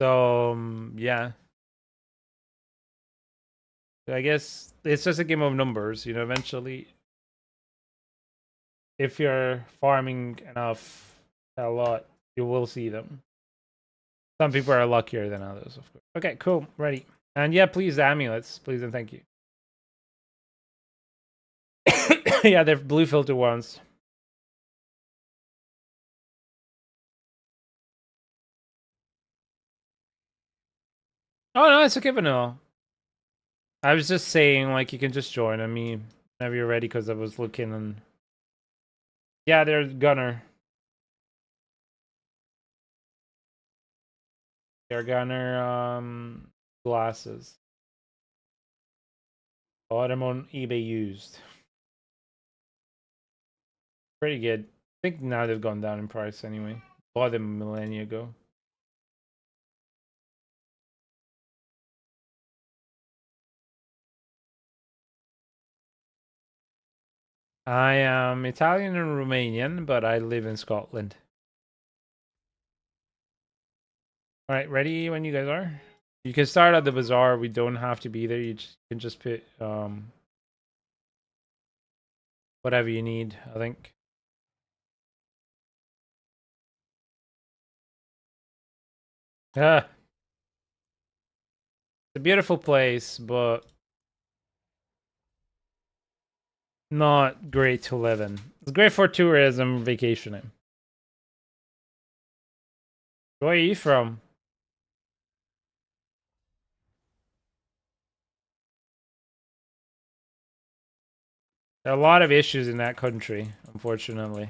So yeah. I guess it's just a game of numbers, you know. Eventually, if you're farming enough a lot, you will see them. Some people are luckier than others, of course. Okay, cool, ready. And yeah, please, the amulets, please and thank you. Yeah, they're blue filter ones. Oh no, it's okay, Vanilla. I was just saying, like, you can just join. I mean, whenever you're ready, because I was looking and yeah, they're gunner. They're gunner glasses. Bought them on eBay used. Pretty good. I think now they've gone down in price anyway. Bought them a millennia ago. I am Italian and Romanian, but I live in Scotland. All right, ready when you guys are? You can start at the bazaar. We don't have to be there. You can just put whatever you need, I think. Ah, it's a beautiful place, but not great to live in. It's great for tourism, vacationing. Where are you from? There are a lot of issues in that country, unfortunately.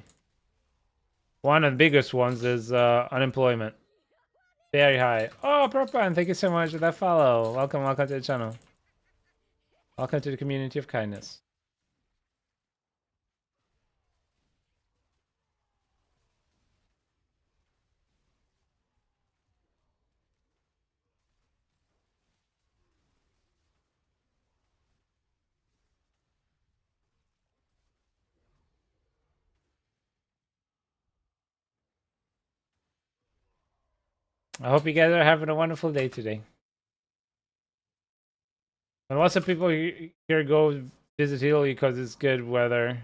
One of the biggest ones is unemployment. Very high. Oh, Propan, thank you so much for that follow. Welcome to the channel. Welcome to the community of kindness. I hope you guys are having a wonderful day today. And lots of people here go visit Italy because it's good weather.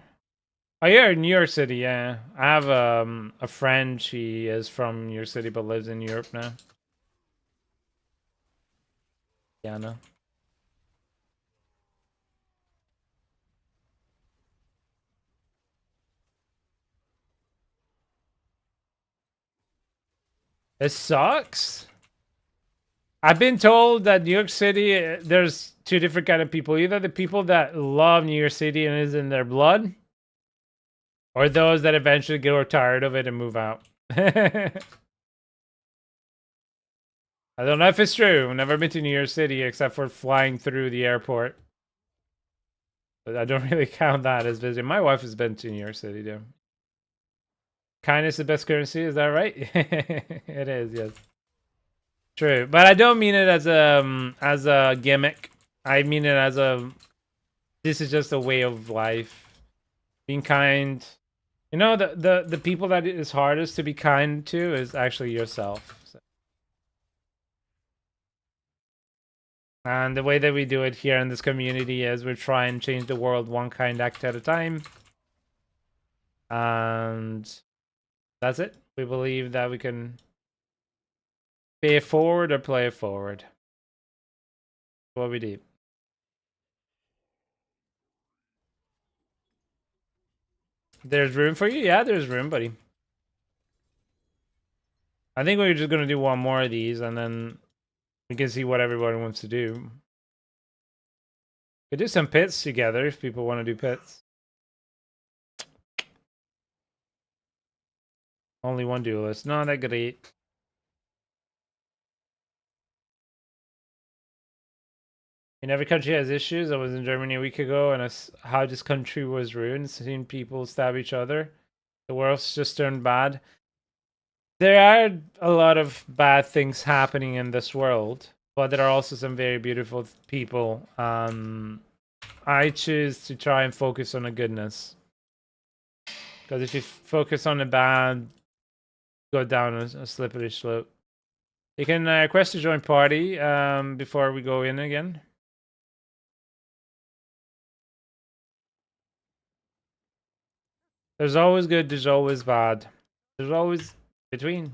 Oh, you're in New York City, yeah. I have a friend. She is from New York City but lives in Europe now. Yeah, no. It sucks. I've been told that New York City, there's two different kind of people. Either the people that love New York City and is in their blood, or those that eventually get tired of it and move out. I don't know if it's true. I've never been to New York City except for flying through the airport. But I don't really count that as visiting. My wife has been to New York City, though. Kindness is the best currency, is that right? It is, yes. True, but I don't mean it as a gimmick. I mean it as a this is just a way of life. Being kind. You know, the people that it is hardest to be kind to is actually yourself. So. And the way that we do it here in this community is we try and change the world one kind act at a time. And that's it. We believe that we can pay it forward or play it forward. What we do. There's room for you? Yeah, there's room, buddy. I think we're just gonna do one more of these and then we can see what everybody wants to do. We could do some pits together if people want to do pits. Only one duelist. Not that great. In every country has issues. I was in Germany a week ago and how this country was ruined. Seeing people stab each other. The world's just turned bad. There are a lot of bad things happening in this world, but there are also some very beautiful people. I choose to try and focus on the goodness. Because if you focus on the bad, go down a slippery slope. You can request to join party before we go in again. There's always good, there's always bad. There's always between.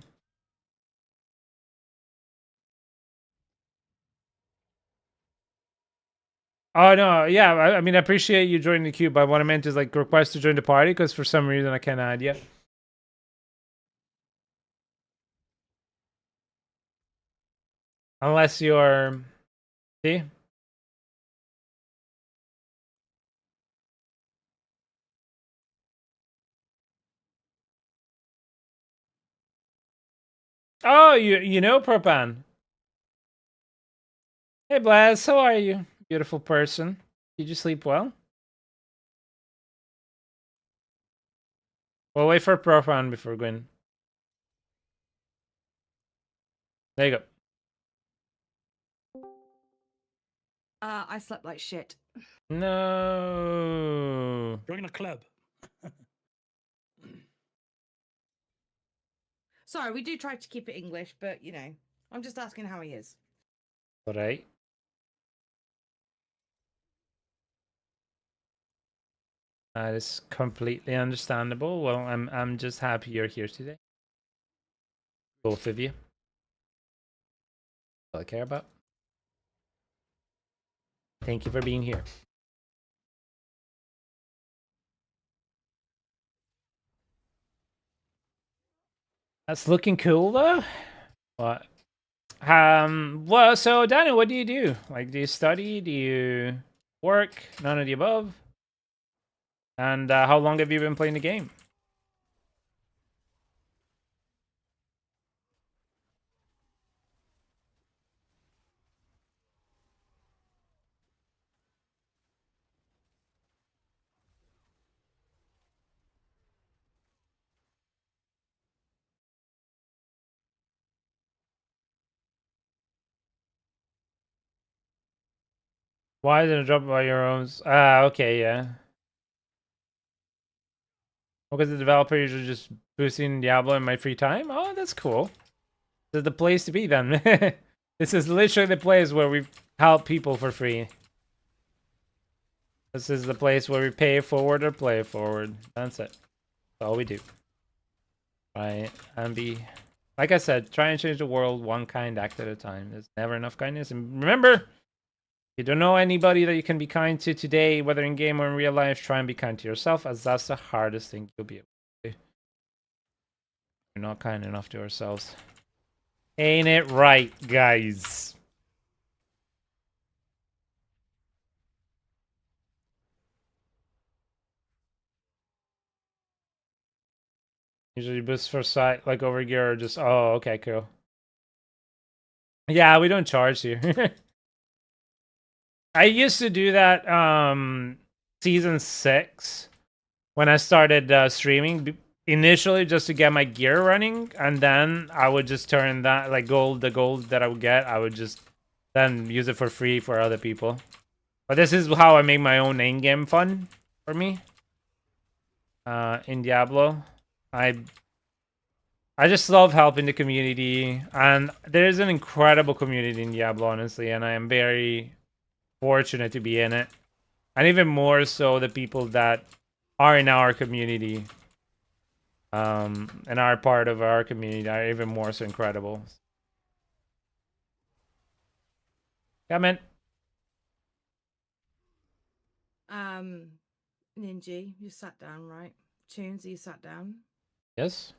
Oh no, yeah, I mean I appreciate you joining the queue, but what I meant is like request to join the party because for some reason I can't add you. Unless you're see? Oh, you know Propan. Hey Blaz, how are you? Beautiful person. Did you sleep well? We'll wait for Propan before going. There you go. I slept like shit. No. Join a club. Sorry, we do try to keep it English, but you know, I'm just asking how he is. All right. That is completely understandable. Well, I'm just happy you're here today. Both of you. All I care about. Thank you for being here. That's looking cool though. What? Well, so Daniel, what do you do? Like, do you study? Do you work? None of the above. And how long have you been playing the game? Why didn't it drop by your own? Ah, okay, yeah. Because the developers are just boosting Diablo in my free time. Oh, that's cool. This is the place to be then. This is literally the place where we help people for free. This is the place where we pay it forward or play it forward. That's it. That's all we do. Right? And be, like I said, try and change the world one kind act at a time. There's never enough kindness. And remember, you don't know anybody that you can be kind to today, whether in game or in real life. Try and be kind to yourself, as that's the hardest thing you'll be able to do. We're not kind enough to ourselves. Ain't it right, guys? Usually boost for sight, like over here, or just, oh, okay, cool. Yeah, we don't charge here. I used to do that season 6 when I started streaming initially just to get my gear running, and then I would just turn that, like, the gold that I would get, I would just then use it for free for other people. But this is how I make my own endgame fun for me in Diablo. I just love helping the community, and there's an incredible community in Diablo, honestly, and I am very fortunate to be in it. And even more so the people that are in our community and are part of our community are even more so incredible. Come in. Ninja, you sat down, right? Tunes, you sat down. Yes?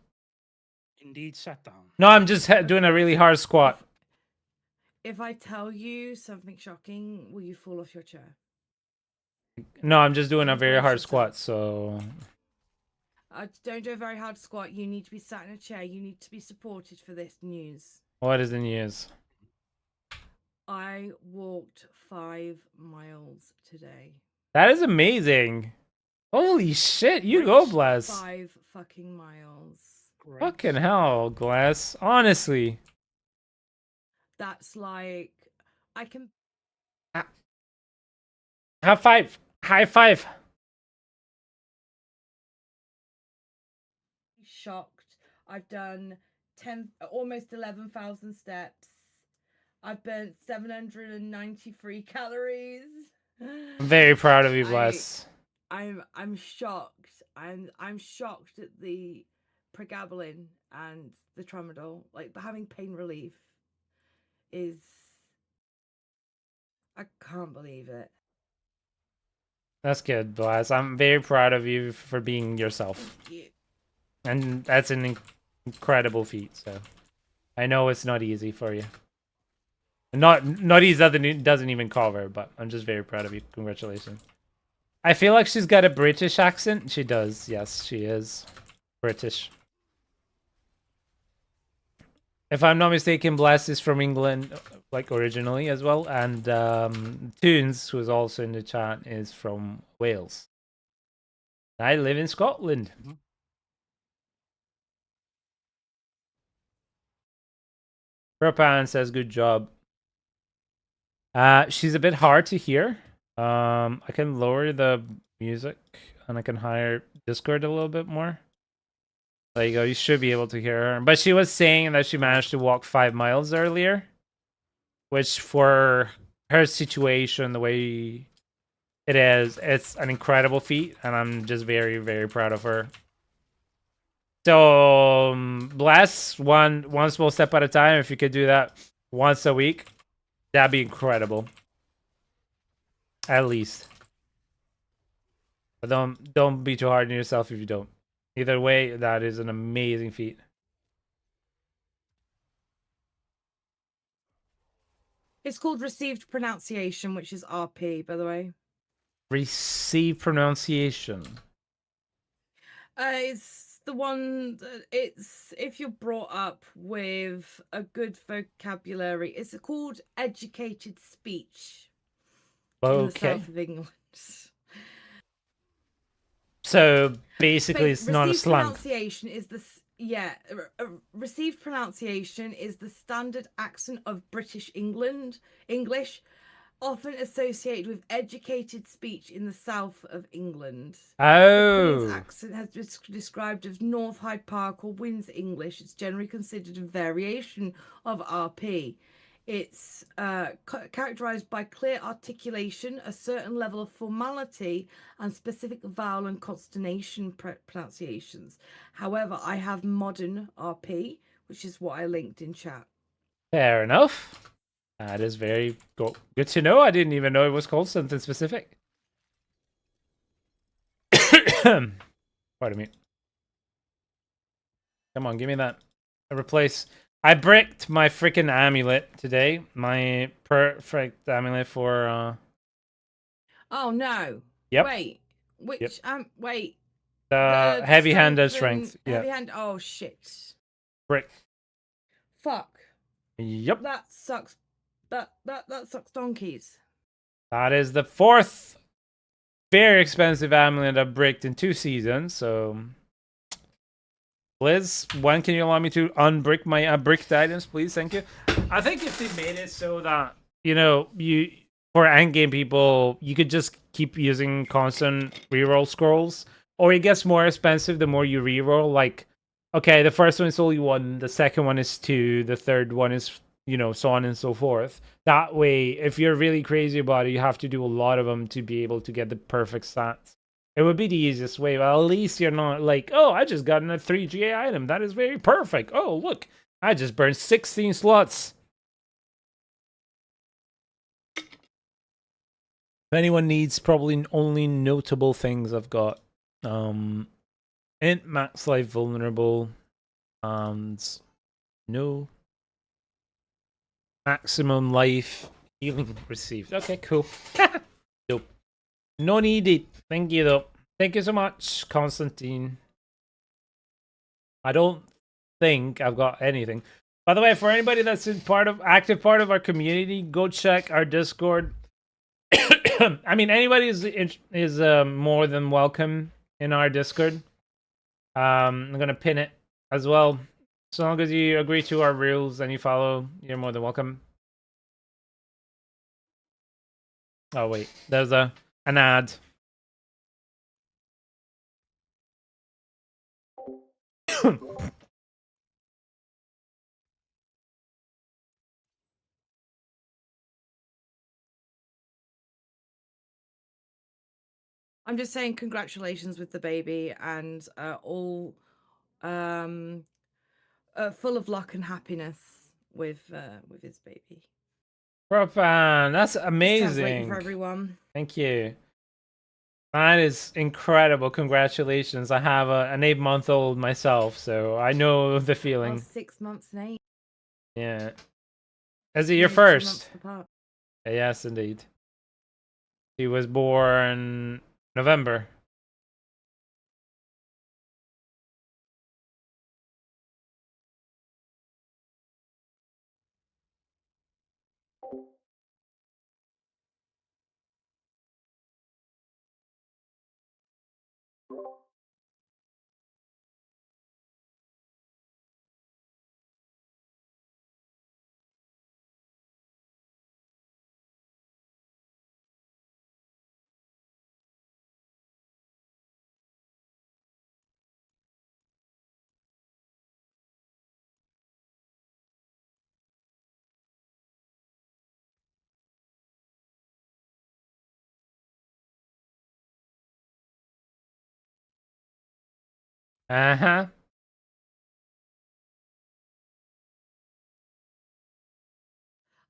Indeed, sat down. No, I'm just doing a really hard squat. If I tell you something shocking, will you fall off your chair? No, I'm just doing a very hard Brace squat, yourself. so... Don't do a very hard squat. You need to be sat in a chair. You need to be supported for this news. What is the news? I walked 5 miles today. That is amazing. Holy shit, you go, Bless. 5 fucking miles. Great. Fucking hell, Glass. Honestly. That's like, I can... High five. High five. Shocked. I've done almost 11,000 steps. I've burnt 793 calories. I'm very proud of you, Bless. I'm shocked. I'm shocked at the pregabalin and the tramadol. Like, having pain relief is, I can't believe it. That's good, Bless. I'm very proud of you for being yourself. Thank you. And that's an incredible feat, so I know it's not easy for you. Not easy doesn't even cover, but I'm just very proud of you. Congratulations. I feel like she's got a British accent. She does. Yes, she is British. If I'm not mistaken, Bless is from England, like originally as well, and Toons, who is also in the chat, is from Wales. I live in Scotland. Mm-hmm. Propan says, "Good job." She's a bit hard to hear. I can lower the music and I can higher Discord a little bit more. There you go. You should be able to hear her. But she was saying that she managed to walk 5 miles earlier, which for her situation, the way it is, it's an incredible feat, and I'm just very, very proud of her. So, bless one small step at a time. If you could do that once a week, that'd be incredible. At least. But don't be too hard on yourself if you don't. Either way, that is an amazing feat. It's called received pronunciation, which is RP, by the way. Receive pronunciation. It's the one that it's if you're brought up with a good vocabulary. It's called educated speech in the south of England. So basically, it's not a slang. Pronunciation is received pronunciation is the standard accent of British English, often associated with educated speech in the south of England. Oh. The Queen's accent has been described as North Hyde Park or Windsor English. It's generally considered a variation of RP. It's characterized by clear articulation, a certain level of formality, and specific vowel and consonation pronunciations. However, I have modern RP, which is what I linked in chat. Fair enough. That is very good to know. I didn't even know it was called something specific. Pardon me. Come on, give me that. Replace. I bricked my freaking amulet today. My perfect amulet for. Oh no! Yep. Wait, which wait. The heavy-handed strength. strength. Yeah. Heavy hand. Oh shit! Brick. Fuck. Yep. That sucks. That sucks donkeys. That is the 4th very expensive amulet I've bricked in 2 seasons. So, Liz, when can you allow me to unbrick my bricked items, please? Thank you. I think if they made it so that you for endgame people, you could just keep using constant reroll scrolls, or it gets more expensive the more you reroll. Like, okay, the first one is only 1, the second one is 2, the third one is so on and so forth. That way, if you're really crazy about it, you have to do a lot of them to be able to get the perfect stats. It would be the easiest way, but at least you're not like, oh, I just got a 3GA item. That is very perfect. Oh, look, I just burned 16 slots. If anyone needs probably only notable things I've got, int max life vulnerable, and no maximum life healing received. Okay, cool. Nope. No needed. Thank you though. Thank you so much, Constantine. I don't think I've got anything. By the way, for anybody that's active part of our community, go check our Discord. I mean, anybody is more than welcome in our Discord. I'm gonna pin it as well. As long as you agree to our rules and you follow, you're more than welcome. Oh wait, there's an ad. I'm just saying congratulations with the baby, and all full of luck and happiness with his baby. Propan, that's Just translating amazing. for everyone. Thank you. That is incredible. Congratulations. I have an 8-month-old myself, so I know the feeling. 6 months and 8. Yeah. Is it your Maybe 2 first? months apart. Yes, indeed. He was born November. Uh-huh.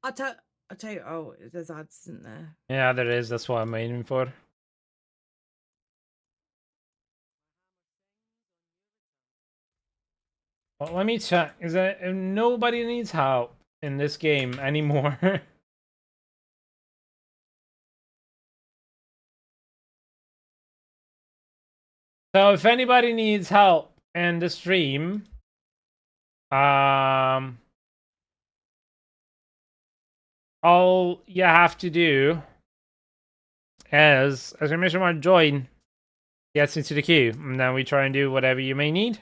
I'll tell you. Oh, there's ads, isn't there? Yeah, there is. That's what I'm aiming for. Well, let me check. Is that nobody needs help in this game anymore? So if anybody needs help in the stream, all you have to do is, as your mission join, gets into the queue, and then we try and do whatever you may need.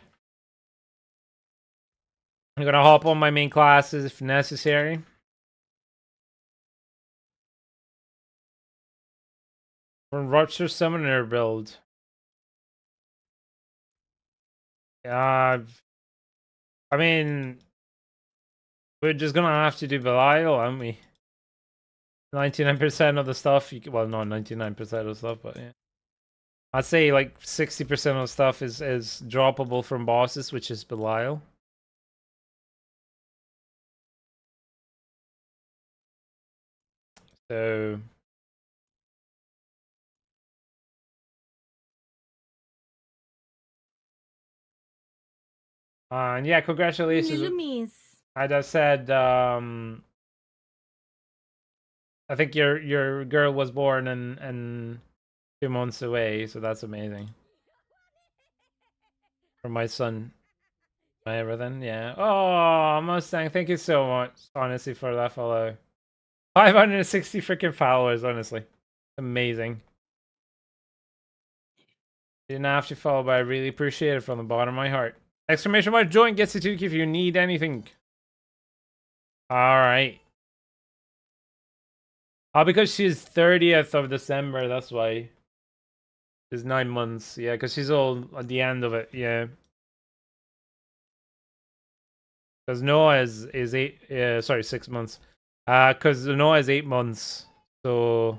I'm gonna hop on my main classes if necessary. From Rupture Summoner build. I mean, We're just gonna have to do Belial, aren't we? 99% of the stuff, well, not 99% of stuff, but yeah. I'd say like 60% of the stuff is droppable from bosses, which is Belial. So... and yeah, congratulations. As I said, I think your girl was born in 2 months away, so that's amazing. For my son, my everything, yeah. Oh, Mustang, thank you so much, honestly, for that follow. 560 freaking followers, honestly, amazing. Didn't have to follow, but I really appreciate it from the bottom of my heart. Exclamation mark join gets you to if you need anything. All right. Oh, because she's 30th of December, that's why. It's 9 months, yeah, because she's all at the end of it, yeah. Because Noah is 6 months. Because Noah is 8 months, so...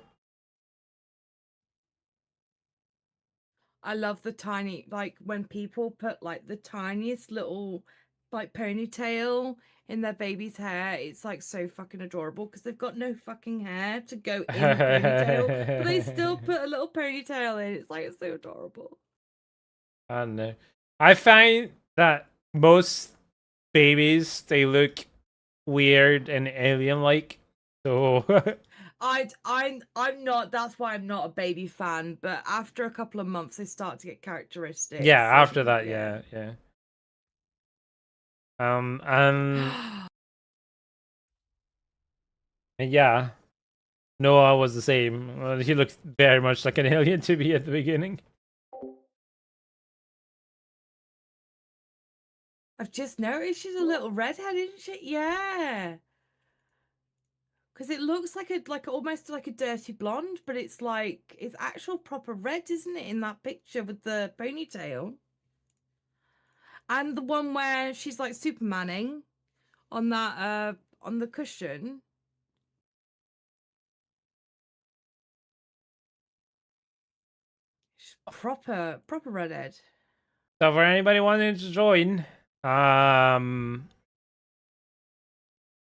I love the tiny, like when people put like the tiniest little like ponytail in their baby's hair. It's like so fucking adorable because they've got no fucking hair to go in the ponytail, but they still put a little ponytail in. It's like, it's so adorable. I don't know. I find that most babies, they look weird and alien-like, so... I'm not. That's why I'm not a baby fan. But after a couple of months, they start to get characteristics. Yeah, after and, that, yeah. And yeah, Noah was the same. He looked very much like an alien to me at the beginning. I've just noticed she's a little redhead, isn't she? Yeah. Because it looks like almost like a dirty blonde, but it's like it's actual proper red, isn't it? In that picture with the ponytail, and the one where she's like Supermaning on that on the cushion. She's proper redhead. So for anybody wanting to join,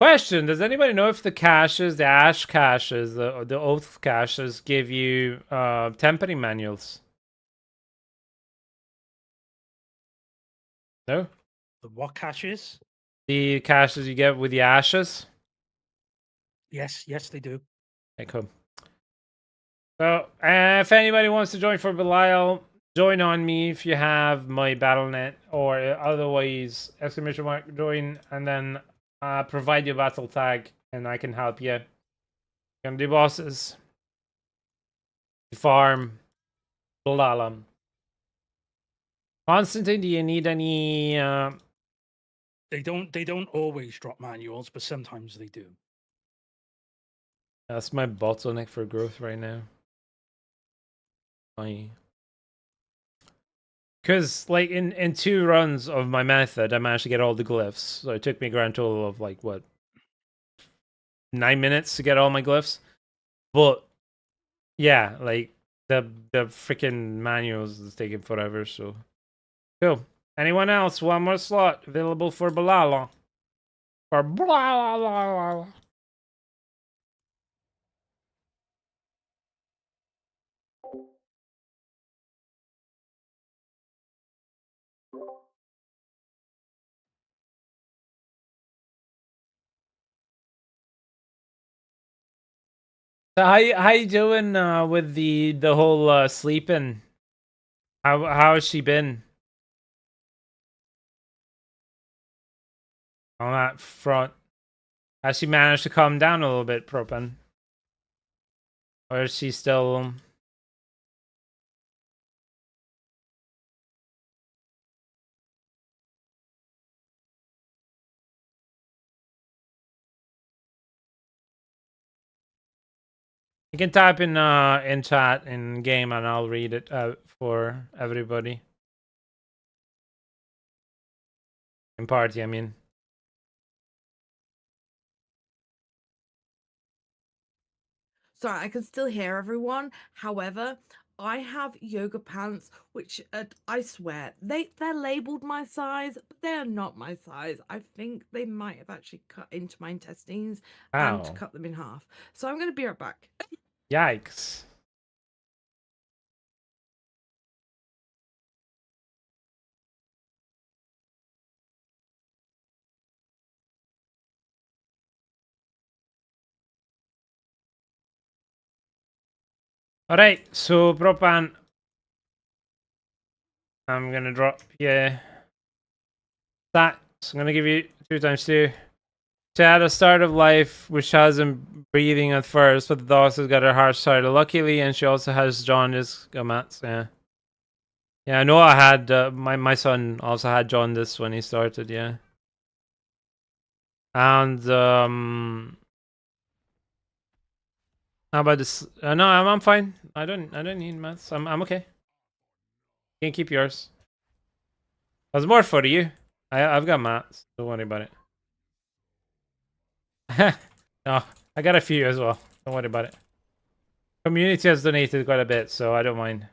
question: does anybody know if the caches, the ash caches, the oath caches, give you tempering manuals? No. The what caches? The caches you get with the ashes. Yes, they do. Okay, cool. So if anybody wants to join for Belial, join on me if you have my BattleNet, or otherwise exclamation mark join, and then provide your battle tag, and I can help you. Can do bosses, farm, Belial. Constantine, do you need any? They don't always drop manuals, but sometimes they do. That's my bottleneck for growth right now. Because like in 2 runs of my method, I managed to get all the glyphs. So it took me a grand total of like what, 9 minutes to get all my glyphs. But yeah, like the freaking manuals is taking forever. So cool. Anyone else? One more slot available for Balala. For Balala. So how you doing with the whole sleeping? How has she been on that front? Has she managed to calm down a little bit, Propen? Or is she still... You can type in chat in game and I'll read it for everybody. In party, I mean. Sorry, I can still hear everyone. However, I have yoga pants, which I swear they're labeled my size, but they are not my size. I think they might have actually cut into my intestines and Ow. cut them in half. So I'm going to be right back. Yikes. Alright, so Propan, I'm gonna drop you that. So I'm gonna give you 2 times 2. She had a start of life which has him breathing at first, but the doctor's got her heart started luckily, and she also has jaundice. Gamats, yeah. Yeah, I know I had, my son also had jaundice when he started, yeah. And, how about this? No, I'm fine. I don't need meds. I'm okay. You can keep yours. There's more for you. I've got mats. Don't worry about it. No, I got a few as well. Don't worry about it. Community has donated quite a bit, so I don't mind.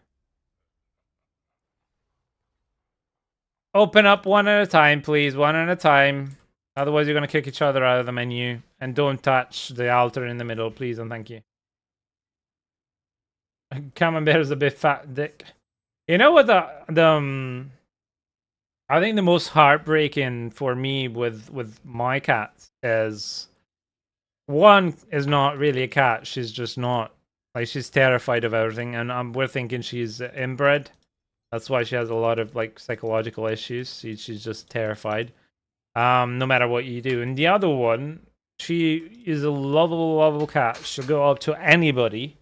Open up one at a time, please. One at a time. Otherwise, you're going to kick each other out of the menu. And don't touch the altar in the middle, please, and thank you. Camembert's a bit fat dick. You know what I think the most heartbreaking for me with my cat is, one is not really a cat. She's just not, like, she's terrified of everything, and we're thinking she's inbred. That's why she has a lot of like psychological issues. She's just terrified. No matter what you do. And the other one, she is a lovable cat. She'll go up to anybody,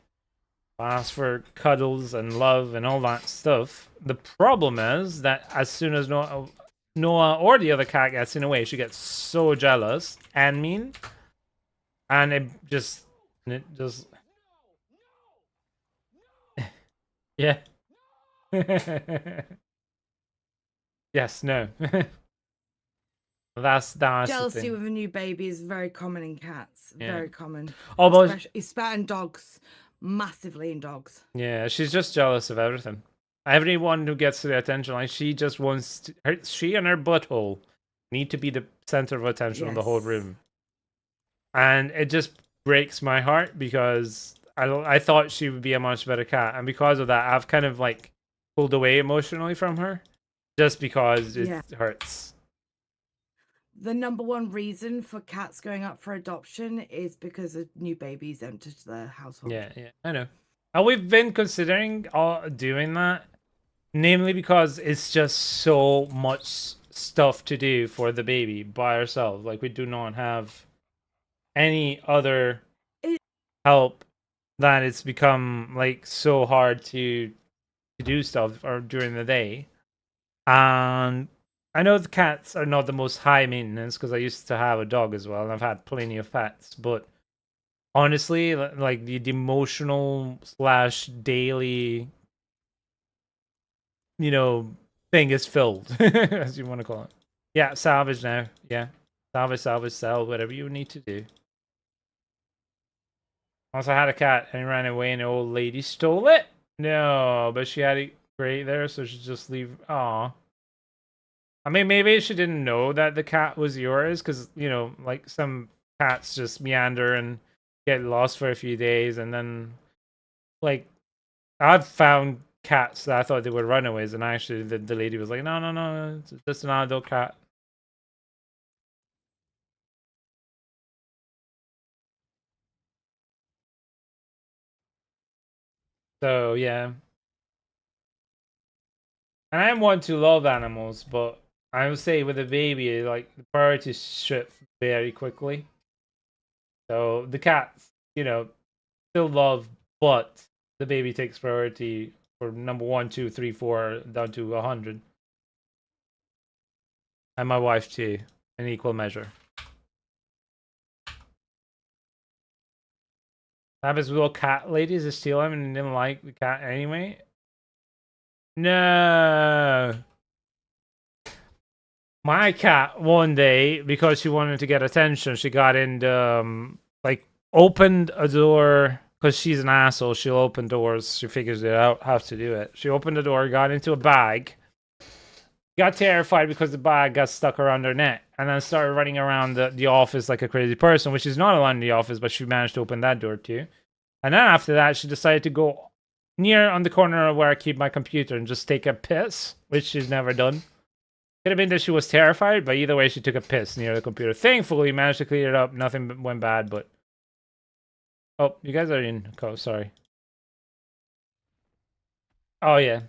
ask for cuddles and love and all that stuff. The problem is that as soon as Noah or the other cat gets in the way, she gets so jealous and mean. And it just yeah. Yes, no. that's the Jealousy thing. with a new baby is very common in cats. Yeah. Very common. Oh, but Especially in dogs. Massively in dogs. yeah, she's just jealous of everything. Everyone who gets the attention, like she just wants to, she and her butthole need to be the center of attention of the whole Yes. room. And it just breaks my heart because I thought she would be a much better cat, and because of that, I've kind of like pulled away emotionally from her, just because it hurts. The number one reason for cats going up for adoption is because of new babies entered the household. Yeah, I know. And we've been considering doing that, namely because it's just so much stuff to do for the baby by ourselves. Like, we do not have any other help, that it's become like so hard to do stuff or during the day. And I know the cats are not the most high maintenance because I used to have a dog as well, and I've had plenty of pets, but honestly, like the emotional / daily, thing is filled, as you want to call it. Yeah, salvage now. Yeah, salvage, sell, whatever you need to do. Also had a cat and ran away, and the old lady stole it. No, but she had it great there, so she just leave. Aw. I mean, maybe she didn't know that the cat was yours, because, like some cats just meander and get lost for a few days, and then, like, I've found cats that I thought they were runaways, and actually the lady was like, no, it's just an adult cat. So, yeah. And I am one to love animals, but I would say with a baby, like, the priorities shift very quickly. So the cats, still love, but the baby takes priority for number 1, 2, 3, 4, down to 100. And my wife too, in equal measure. Happens with all cat ladies to steal him and didn't like the cat anyway. No. My cat, one day, because she wanted to get attention, she got in the, opened a door because she's an asshole, she'll open doors. She figures it out how to do it. She opened the door, got into a bag, got terrified because the bag got stuck around her neck, and then started running around the office like a crazy person, which is not allowed in the office, but she managed to open that door too. And then after that, she decided to go near on the corner of where I keep my computer and just take a piss, which she's never done. Could have been that she was terrified, but either way, she took a piss near the computer. Thankfully, managed to clear it up. Nothing went bad, but... Oh, you guys are in... Oh, sorry. Oh, yeah.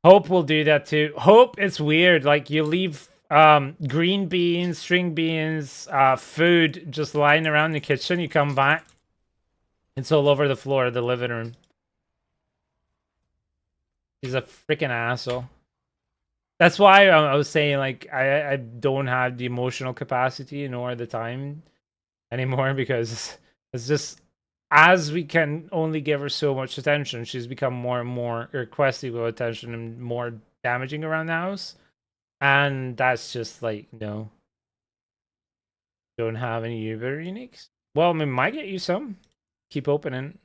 Hope will do that too. Hope, it's weird. Like, you leave green beans, string beans, food just lying around the kitchen. You come back. It's all over the floor of the living room. He's a freaking asshole. That's why I was saying, like, I don't have the emotional capacity nor the time anymore, because it's just, as we can only give her so much attention, she's become more and more requesting of attention and more damaging around the house. And that's just like, no. Don't have any Uber uniques. Well, I might get you some. Keep opening.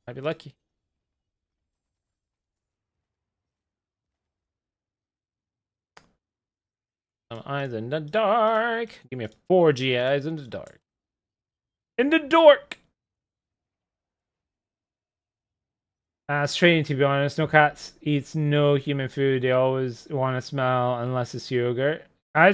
Might be lucky. Some eyes in the dark. Give me a 4G eyes in the dark. In the dork! Strange, to be honest. No cats eats no human food. They always want to smell unless it's yogurt. I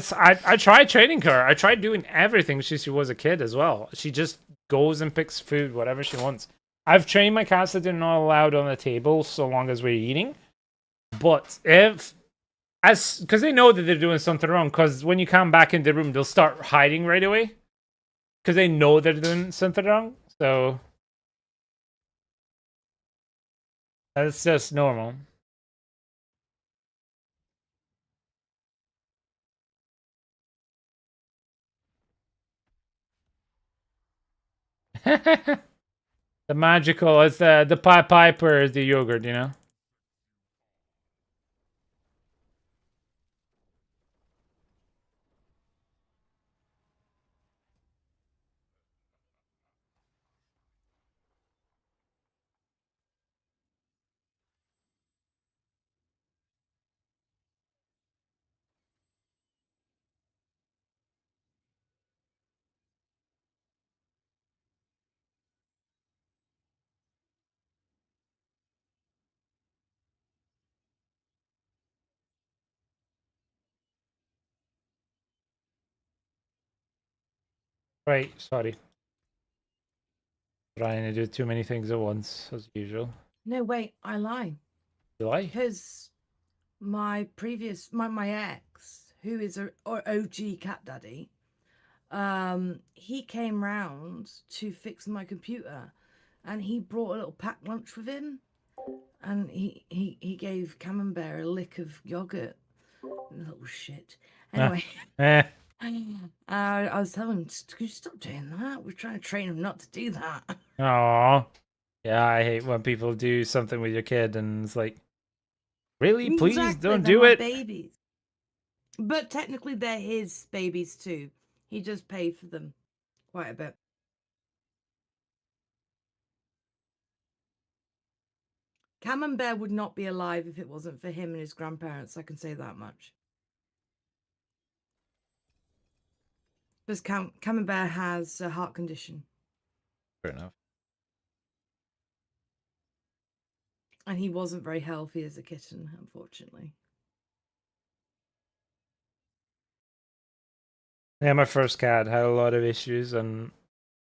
tried training her. I tried doing everything since she was a kid as well. She just goes and picks food, whatever she wants. I've trained my cats that they're not allowed on the table so long as we're eating. But because they know that they're doing something wrong, because when you come back in the room, they'll start hiding right away. Because they know they're doing something wrong. So that's just normal. The magical, it's the Pied Piper is the yogurt, you know? Right, sorry. Trying to do too many things at once, as usual. No, wait, I lie. Do I? Because my ex, who is a OG cat daddy, he came round to fix my computer, and he brought a little packed lunch with him, and he gave Camembert a lick of yogurt. Little shit. Anyway, I was telling him, could you stop doing that? We're trying to train him not to do that. Aww. Yeah, I hate when people do something with your kid and it's like, really? Please Exactly, don't they're do my it. babies. But technically, they're his babies too. He just paid for them quite a bit. Camembert would not be alive if it wasn't for him and his grandparents. I can say that much. Because Camembert has a heart condition. Fair enough. And he wasn't very healthy as a kitten, unfortunately. Yeah, my first cat had a lot of issues, and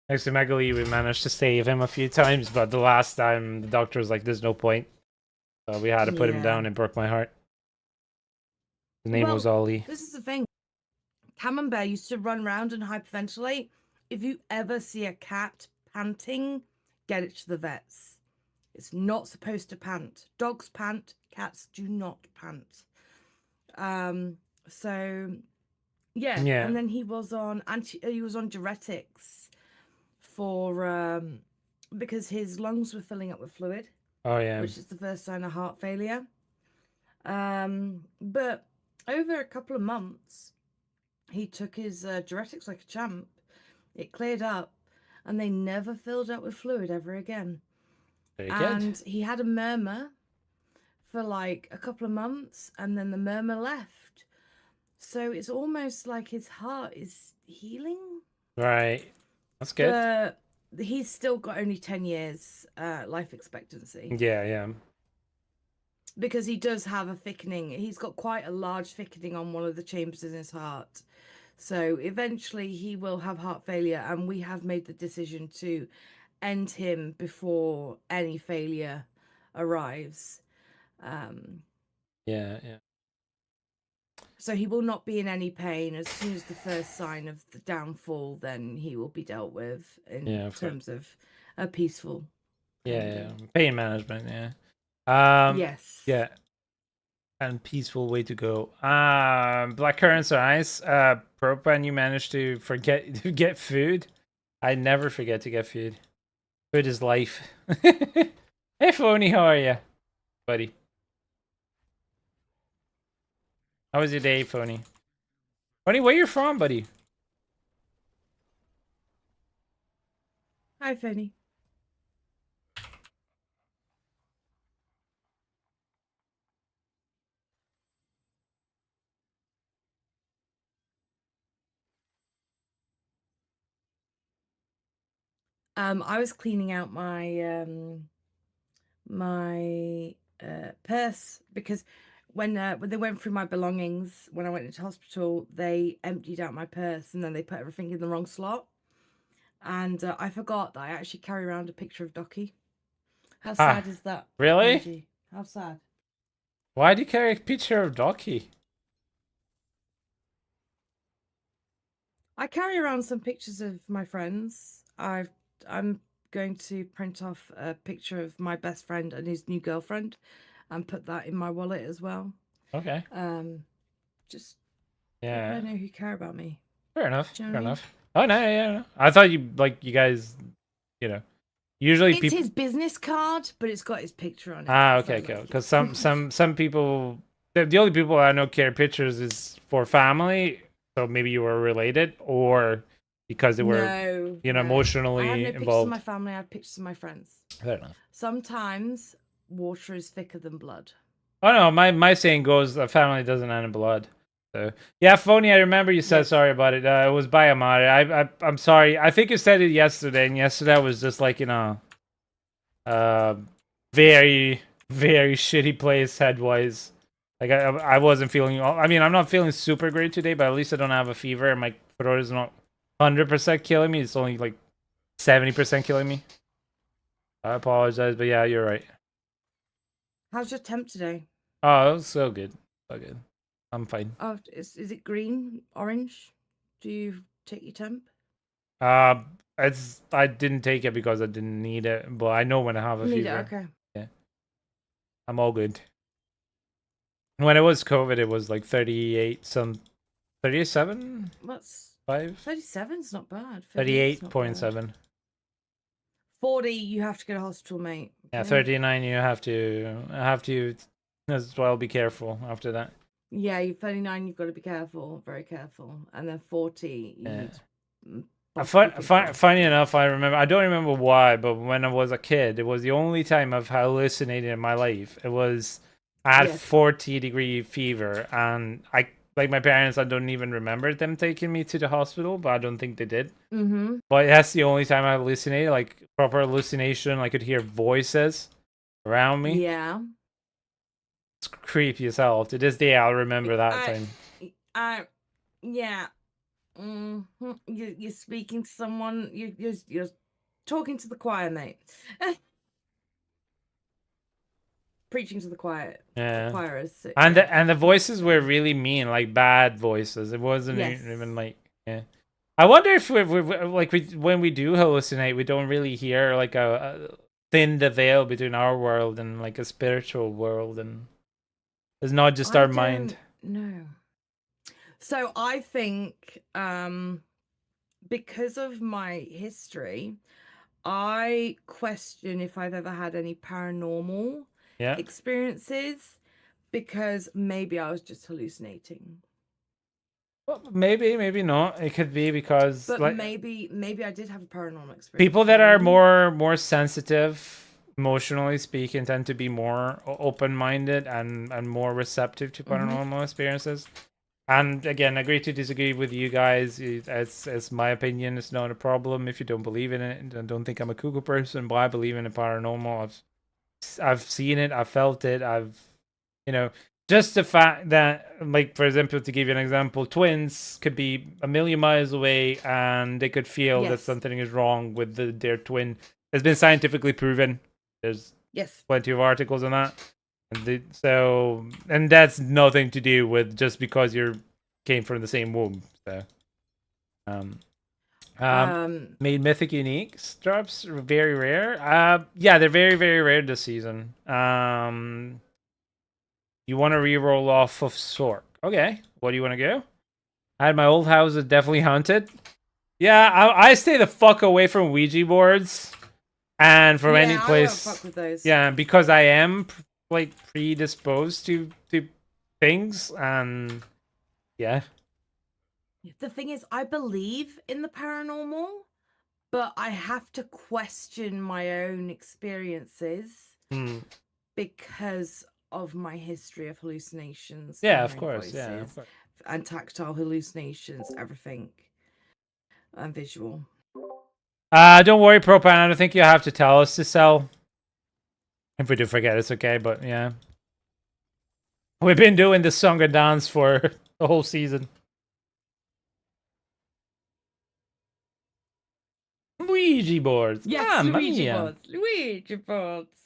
actually, Megali, we managed to save him a few times, but the last time the doctor was like, "There's no point," so we had to put him down. It broke my heart. His name was Ollie. This is the thing. Camembert used to run around and hyperventilate. If you ever see a cat panting, get it to the vets. It's not supposed to pant. Dogs pant, cats do not pant. So yeah. And then he was on diuretics for because his lungs were filling up with fluid. Oh yeah. Which is the first sign of heart failure. But over a couple of months, he took his diuretics like a champ. It cleared up, and they never filled up with fluid ever again. Very And good. he had a murmur for like a couple of months, and then the murmur left. So it's almost like his heart is healing. Right. That's good. But he's still got only 10 years life expectancy. Yeah, yeah. Because he does have a thickening. He's got quite a large thickening on one of the chambers in his heart. So eventually he will have heart failure, and we have made the decision to end him before any failure arrives. Yeah, yeah. So he will not be in any pain. As soon as the first sign of the downfall, then he will be dealt with in Yeah, terms of a peaceful yeah, ending. yeah. Pain management, yeah. Yes. Yeah. And peaceful way to go. Black currants are nice. Propan, you managed to forget to get food. I never forget to get food. Food is life. Hey Phony, how are you, buddy? How was your day, Phony? Phony, where you from, buddy? Hi, Fanny. I was cleaning out my purse because when they went through my belongings when I went into hospital, they emptied out my purse and then they put everything in the wrong slot. And I forgot that I actually carry around a picture of Docky. How sad is that? Really? Benji? How sad? Why do you carry a picture of Docky? I carry around some pictures of my friends. I'm going to print off a picture of my best friend and his new girlfriend and put that in my wallet as well. Okay. Just Yeah. people I know who care about me. Fair enough. Do you know Fair what I mean? enough. Oh no, yeah, no. I thought you guys, you know, usually It's people. his business card, but it's got his picture on it. Ah, so okay, that's cool. it. Because some people, the only people I know carry pictures is for family, so maybe you were related, or because they were, No, you know, no. I have emotionally no pictures of involved. my family. I have pictures of my friends. Fair enough. Sometimes water is thicker than blood. Oh no, my saying goes, a family doesn't end in blood. So yeah, Phony, I remember you said Yes. sorry about it. It was by Amari. I'm sorry. I think you said it yesterday, and yesterday was just like, you know, very very shitty place head-wise. Like I wasn't feeling. I mean, I'm not feeling super great today, but at least I don't have a fever, and my throat is not 100% killing me. It's only like 70% killing me. I apologize, but yeah, you're right. How's your temp today? Oh, it was so good, so good. I'm fine. Oh, is it green, orange? Do you take your temp? It's I didn't take it because I didn't need it, but I know when I have a Need it, fever. okay. Yeah, I'm all good. When it was COVID, it was like 38, some 37, What's 5, 37's not bad. 38's not bad. 38.7. 40, you have to go to hospital, mate. Yeah, okay? 39. You have to as well be careful after that. Yeah, you 39, you've got to be careful, very careful. And then 40, you Yeah. need to possibly think twice. Funny enough, I don't remember why, but when I was a kid, it was the only time I've hallucinated in my life. It was I had Yes. 40-degree fever, and I like my parents. I don't even remember them taking me to the hospital, but I don't think they did. Mm-hmm. But that's the only time I hallucinated, like proper hallucination. I could hear voices around me. Yeah. It's creepy as hell. To this day, I'll remember that time. Yeah. You're speaking to someone. You're talking to the choir, mate. Preaching to the choir. Yeah. The choirs. And yeah. the voices were really mean, like bad voices. It wasn't Yes. even like, yeah. I wonder if when we do hallucinate, we don't really hear like a thin the veil between our world and like a spiritual world, and it's not just our mind. No. So I think because of my history, I question if I've ever had any paranormal Yeah. experiences, because maybe I was just hallucinating. Well, maybe not. It could be because But like maybe I did have a paranormal experience. people you that know what are I mean? more sensitive, emotionally speaking, tend to be more open-minded and more receptive to paranormal experiences. And again, agree to disagree with you guys. As my opinion, it's not a problem if you don't believe in it. And don't think I'm a cuckoo person, but I believe in the paranormal. I've seen it, I've felt it, you know, just the fact that, like, for example, to give you an example, twins could be a million miles away and they could feel that Yes. something is wrong with their twin. It's been scientifically proven. There's Yes. plenty of articles on that. And that's nothing to do with just because you came from the same womb. So, made mythic uniques drops very rare. Yeah, they're very rare this season. You want to re-roll off of Sorc? Okay, what do you want to go? I had my old house is definitely haunted. Yeah, I stay the fuck away from Ouija boards and from any I place. won't fuck with those. Yeah, because I am like predisposed to things, and yeah. The thing is, I believe in the paranormal, but I have to question my own experiences because of my history of hallucinations. Yeah, of hearing course. voices, Yeah, of course. and tactile hallucinations, everything, and visual. Don't worry, Propane. I don't think you have to tell us to sell. If we do forget, it's okay. But yeah, we've been doing this song and dance for the whole season. Ouija boards. Yes, Mamma Luigi mia. boards. Luigi boards.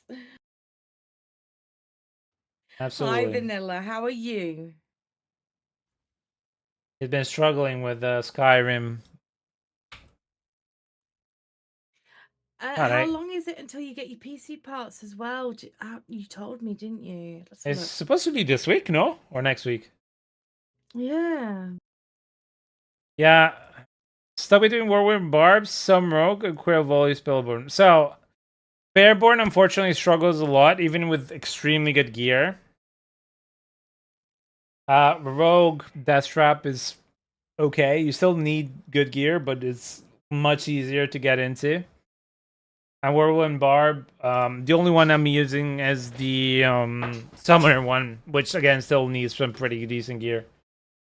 Absolutely. Hi, Vanilla. How are you? He's been struggling with Skyrim. How long is it until you get your PC parts as well? You told me, didn't you? It's supposed to be this week, no? Or next week? Yeah. Yeah. Stuck between Whirlwind Barbs, some Rogue, and Queer Volley Spellborn. So, Bearborn unfortunately struggles a lot, even with extremely good gear. Rogue Deathtrap is okay. You still need good gear, but it's much easier to get into. And Whirlwind Barb, the only one I'm using is the Summoner one, which again still needs some pretty decent gear.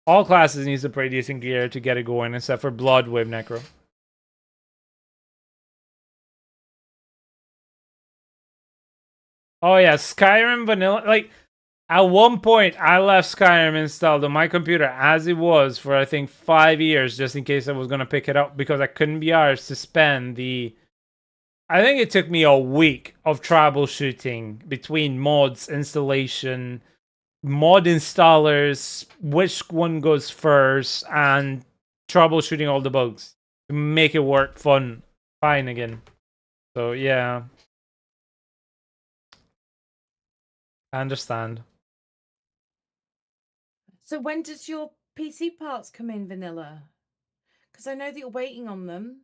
All classes need some pretty decent gear to get it going, except for Blood with Necro. Oh yeah, Skyrim Vanilla. Like, at one point, I left Skyrim installed on my computer as it was for I think 5 years, just in case I was gonna pick it up because I couldn't be arsed to spend the. I think it took me a week of troubleshooting between mods, installation, mod installers, which one goes first, and troubleshooting all the bugs to make it work fine again. So yeah, I understand. So when does your PC parts come in, Vanilla? Because I know that you're waiting on them.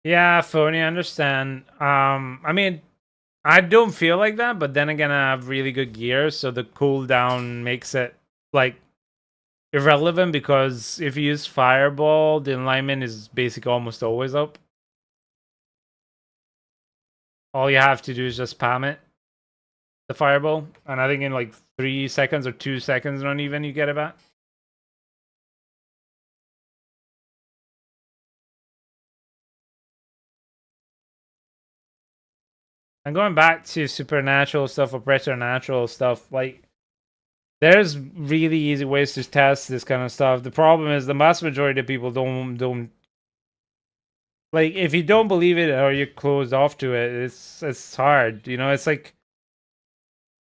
Yeah, phony, I understand. I mean, I don't feel like that, but then again, I have really good gear, so the cooldown makes it like irrelevant because if you use Fireball, the alignment is basically almost always up. All you have to do is just spam it, the Fireball, and I think in like 3 seconds or 2 seconds, not even, you get it back. And going back to supernatural stuff or preternatural stuff, like, there's really easy ways to test this kind of stuff. The problem is the vast majority of people don't like, if you don't believe it or you're closed off to it, it's hard. You know, it's like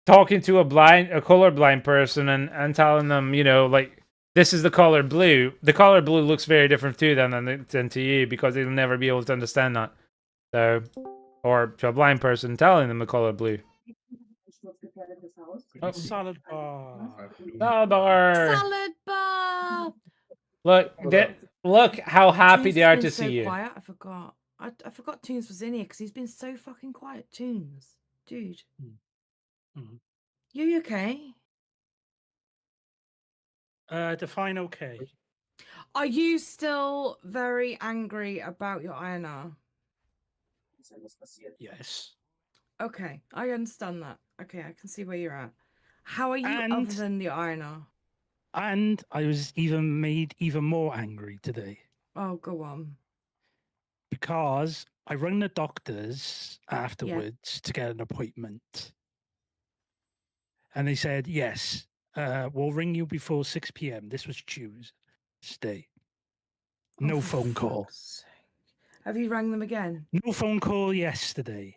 talking to a colorblind person and telling them, you know, like, this is the color blue. The color blue looks very different to them than to you because they'll never be able to understand that. So, or to a blind person telling them the color blue. Oh. Salad bar. Salad bar. Salad bar. Look, Look how happy Toons they has are been to so see you. quiet. I forgot. I forgot Toons was in here because he's been so fucking quiet. Toons, dude, Mhm. you okay? Define okay. Are you still very angry about your INR? Yes. Okay, I understand that. Okay, I can see where you're at. How are you other And than the INR? and I was even made even more angry today Oh, go on. because I rang the doctors afterwards to get an appointment. And they said, yes, we'll ring you before 6 p.m. This was Tuesday. No Oh, for phone call. fuck's sake. Have you rang them again? No phone call yesterday.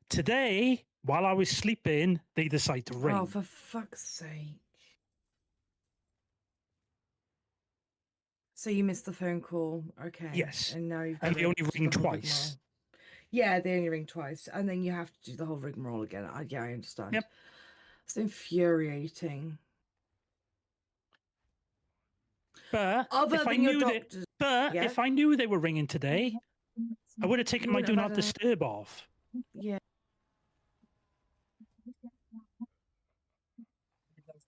Today, while I was sleeping, they decide to ring. Oh, for fuck's sake. So you missed the phone call. Okay. Yes. And now you've And got they to only do ring the whole twice. rigmarole. Yeah, they only ring twice. And then you have to do the whole rigmarole again. Yeah, I understand. Yep. It's infuriating. But Other if I than your knew that, doctors. but Yeah. if I knew they were ringing today, I would have taken You my wouldn't do have not had a- disturb off. Yeah.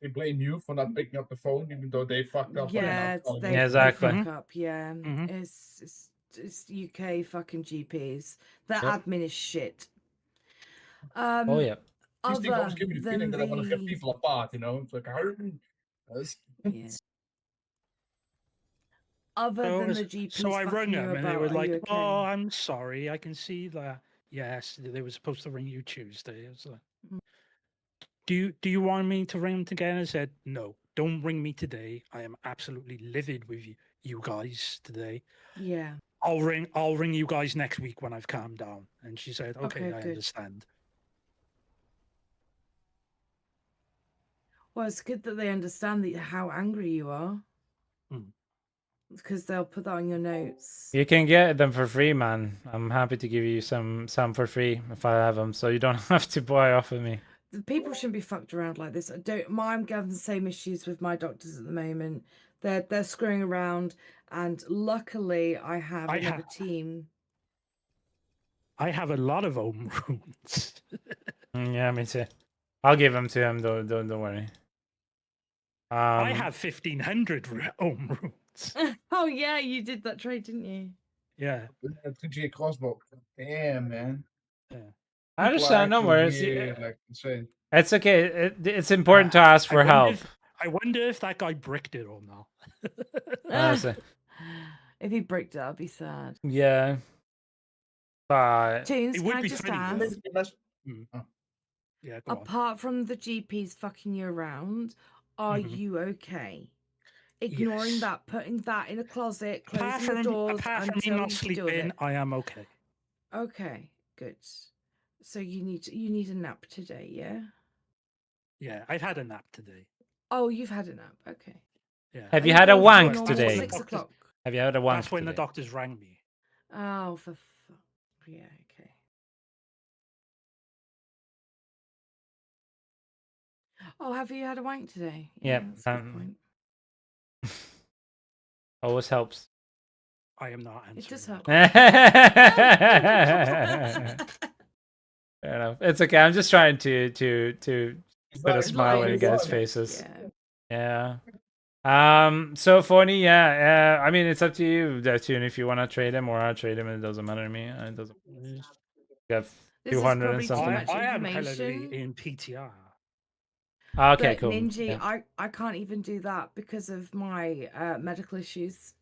They blame you for not picking up the phone, even though they fucked up. Yeah, By not they, calling Yeah, you. exactly. fuck up. Yeah. Mhm. It's UK fucking GPs. Their Yep. admin is shit. Oh yeah. These things always Other give me the than feeling that I want to rip the people apart, you know? It's like, yeah. Other than the GPs So I rang fucking you them and they about, were are like, you okay? "Oh, I'm sorry. I can see that. Yes, they were supposed to ring you Tuesday." I was like, Mm. Do you want me to ring them again?" I said, "No, don't ring me today. I am absolutely livid with you guys today. Yeah. I'll ring you guys next week when I've calmed down." And she said, "Okay, Okay, I good. understand." Well, it's good that they understand that how angry you are. Mm. Because they'll put that on your notes. You can get them for free, man. I'm happy to give you some for free if I have them, so you don't have to buy off of me. The people shouldn't be fucked around like this. I'm having the same issues with my doctors at the moment. They're screwing around, and luckily I have I another ha- team. I have a lot of home runes. Yeah, me too. I'll give them to him. Don't worry. I have 1,500 home runes. Oh yeah, you did that trade, didn't you? Yeah. 3G crossbow. Damn, man. Yeah. I People are understand. No actually worries. here, like insane. It's okay. It's important to ask for help. I wonder if that guy bricked it or not. Honestly. If he bricked it, I'd be sad. Yeah. But Toons, It can would I be just funny. ask? Yeah, go on. Apart from the GPs fucking you around, are Mhm. you okay? Ignoring Yes. that, putting that in a closet, Apart closing the doors from me until not you can deal with sleeping, it. I am okay. Okay, good. So you need a nap today, yeah? Yeah, I've had a nap today. Oh, you've had a nap. Okay. Yeah. have Are you you had a going for your wank normal today? 6 o'clock? Have you had a wank That's when the today? doctors rang me. Oh, for fuck. Yeah, okay. Oh, have you had a wank today? Yep, That's a good point. Always helps. I am not answering. It does that help. Fair enough. It's okay. I'm just trying to put a smile on you guys' faces. Yeah. Yeah. So funny. Yeah. I mean, it's up to you, Tune. If you want to trade him or I trade him, it doesn't matter to me. It doesn't. You have This is 200 and probably too something. much I am currently information. in PTR. Okay, But cool. Ninja, Yeah. I can't even do that because of my medical issues.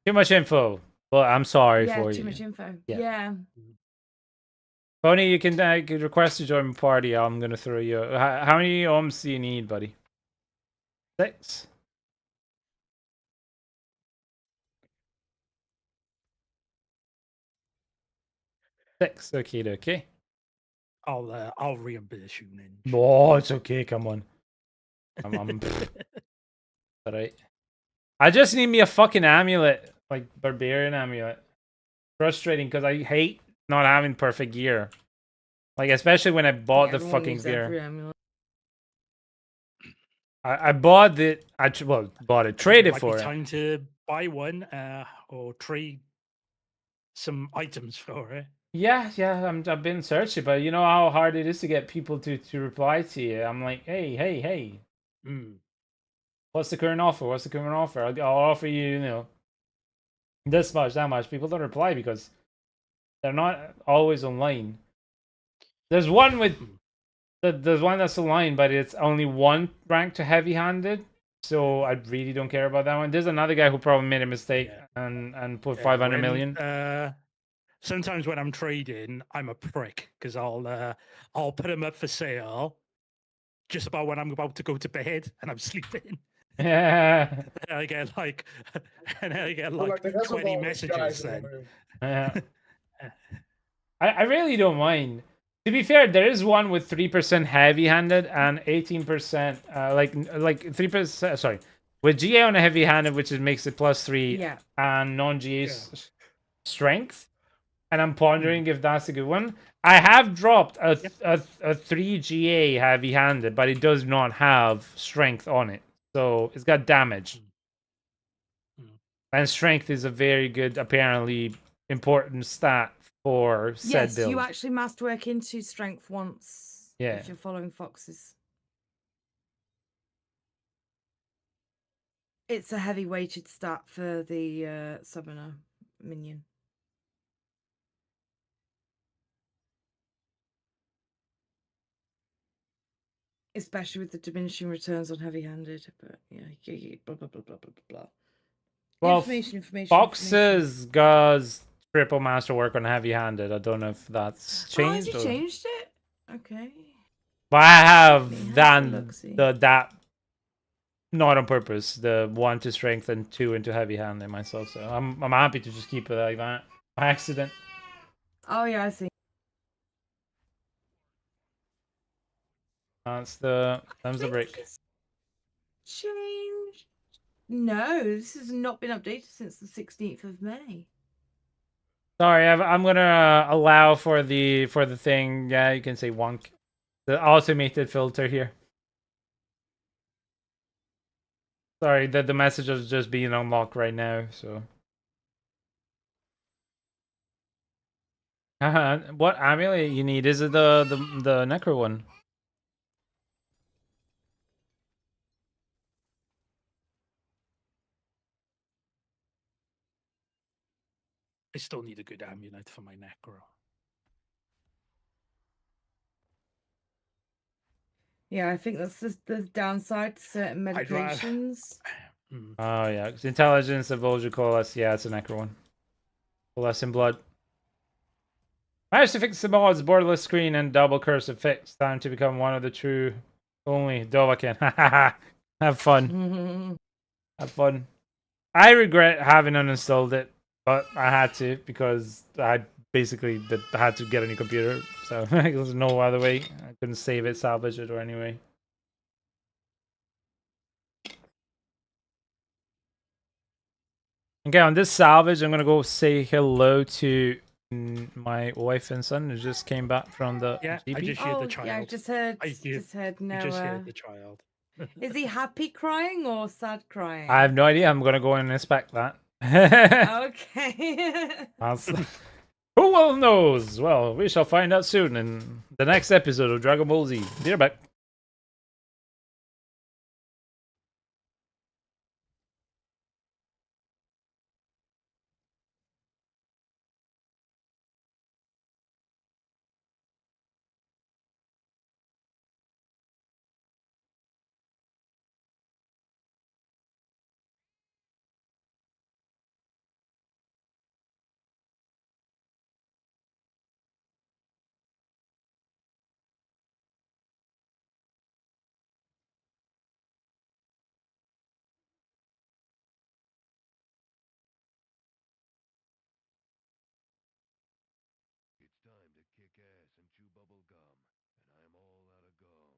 Too much info. Well, I'm sorry Yeah, for too you. much info. Yeah. Yeah. Tony, you can request to join my party. I'm gonna throw you. How many ohms do you need, buddy? 6. Okay. I'll reimburse you, Ninja. Oh, it's okay. Come on. I'm alright. I just need me a fucking amulet, like barbarian amulet. Frustrating because I hate not having perfect gear. Like especially when I bought the everyone fucking needs every gear. amulet. I bought it. Bought it, traded Might for be it. time to buy one or trade some items for it. Yeah, I've been searching, but you know how hard it is to get people to reply to you. I'm like, hey, Mm. what's the current offer? What's the current offer? I'll offer you, you know, this much, that much. People don't reply because they're not always online. There's one with Mm. there's one that's online, but it's only one rank to heavy-handed. So I really don't care about that one. There's another guy who probably made a mistake Yeah. and put Yeah, 500 when, million. Sometimes when I'm trading, I'm a prick because I'll put them up for sale just about when I'm about to go to bed and I'm sleeping. Yeah. And I get like, and I get Well, like the rest of 20 all the messages guys then. Yeah. I really don't mind. To be fair, there is one with 3% heavy-handed and 18%, like 3%. Sorry, with GA on a heavy-handed, which is, makes it +3, Yeah. and non-GA Yeah. strength. And I'm pondering if that's a good one. I have dropped a Yep. a 3 GA heavy-handed, but it does not have strength on it, so it's got damage. Mm. And strength is a very good, apparently important stat for said Yes, build. you actually masterwork into strength once Yeah. if you're following foxes. It's a heavy weighted stat for the summoner minion. Especially with the diminishing returns on heavy-handed, but yeah, blah blah blah blah blah blah. Well, information. Foxes does triple masterwork on heavy-handed. I don't know if that's Oh, has changed. he changed it? Okay. But I have Let me have a done look-see. that not on purpose. The 1 to strength and 2 into heavy-handed myself. So I'm happy to just keep it like that by accident. Oh yeah, I see. That's the break. It's changed. No, this has not been updated since the 16th of May. Sorry, I'm gonna allow for the thing. Yeah, you can say wonk. The automated filter here. Sorry, the message is just being unlocked right now. So. What amulet you need? Is it the necro one? I still need a good amulet for my necro. Yeah, I think that's the downside to certain I'd rather- medications. Mm. Oh yeah, 'cause intelligence of Volgicolas. Yeah, it's a necro one. Less in blood. Managed to fix the mods, borderless screen, and double cursor fix. Time to become one of the true only Dovahkiin. Have fun. Have fun. I regret having uninstalled it, but I had to because I basically had to get a new computer. So there's no other way. I couldn't save it, salvage it, or anyway. Okay, on this salvage, I'm gonna go say hello to my wife and son who just came back from the Yeah, GP. I just heard the Oh child. yeah, I just heard. I hear- Just heard You just Noah. heard the child. Is he happy crying or sad crying? I have no idea. I'm gonna go and inspect that. Okay. Who well knows? Well, we shall find out soon in the next episode of Dragon Ball Z. Dear back. It's time to kick ass and chew bubble gum, and I'm all out of gum.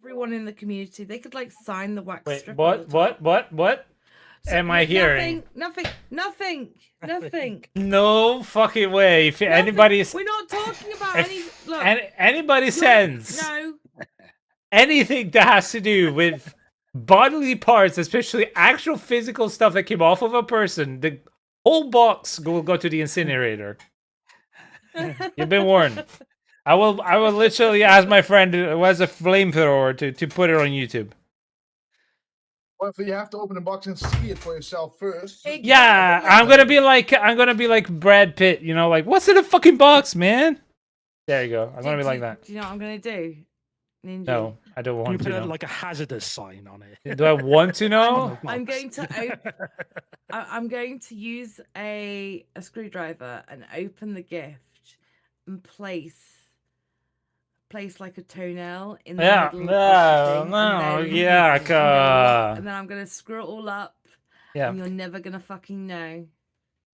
Everyone in the community, they could like sign the wax Wait, strip on the top. what So, am I hearing? Nothing. No fucking way. If Nothing. anybody, We're not talking about any. if Look, anybody sends no. anything that has to do with bodily parts, especially actual physical stuff that came off of a person, the whole box will go to the incinerator. You've been warned. I will literally ask my friend who has a flamethrower to put it on YouTube. Well, you have to open the box and see it for yourself first. Exactly. Yeah, I'm gonna be like Brad Pitt, you know, like what's in the fucking box, man? There you go. I'm gonna be like that. Do you know what I'm gonna do? Ninja. No, I don't Can you want put to know. like a hazardous sign on it? Do I want to know? I'm going to I'm going to use a screwdriver and open the gift and place like a toenail in the Yeah, middle no, of the thing, no, and then yeah, and then I'm gonna screw it all up, yeah. and you're never gonna fucking know.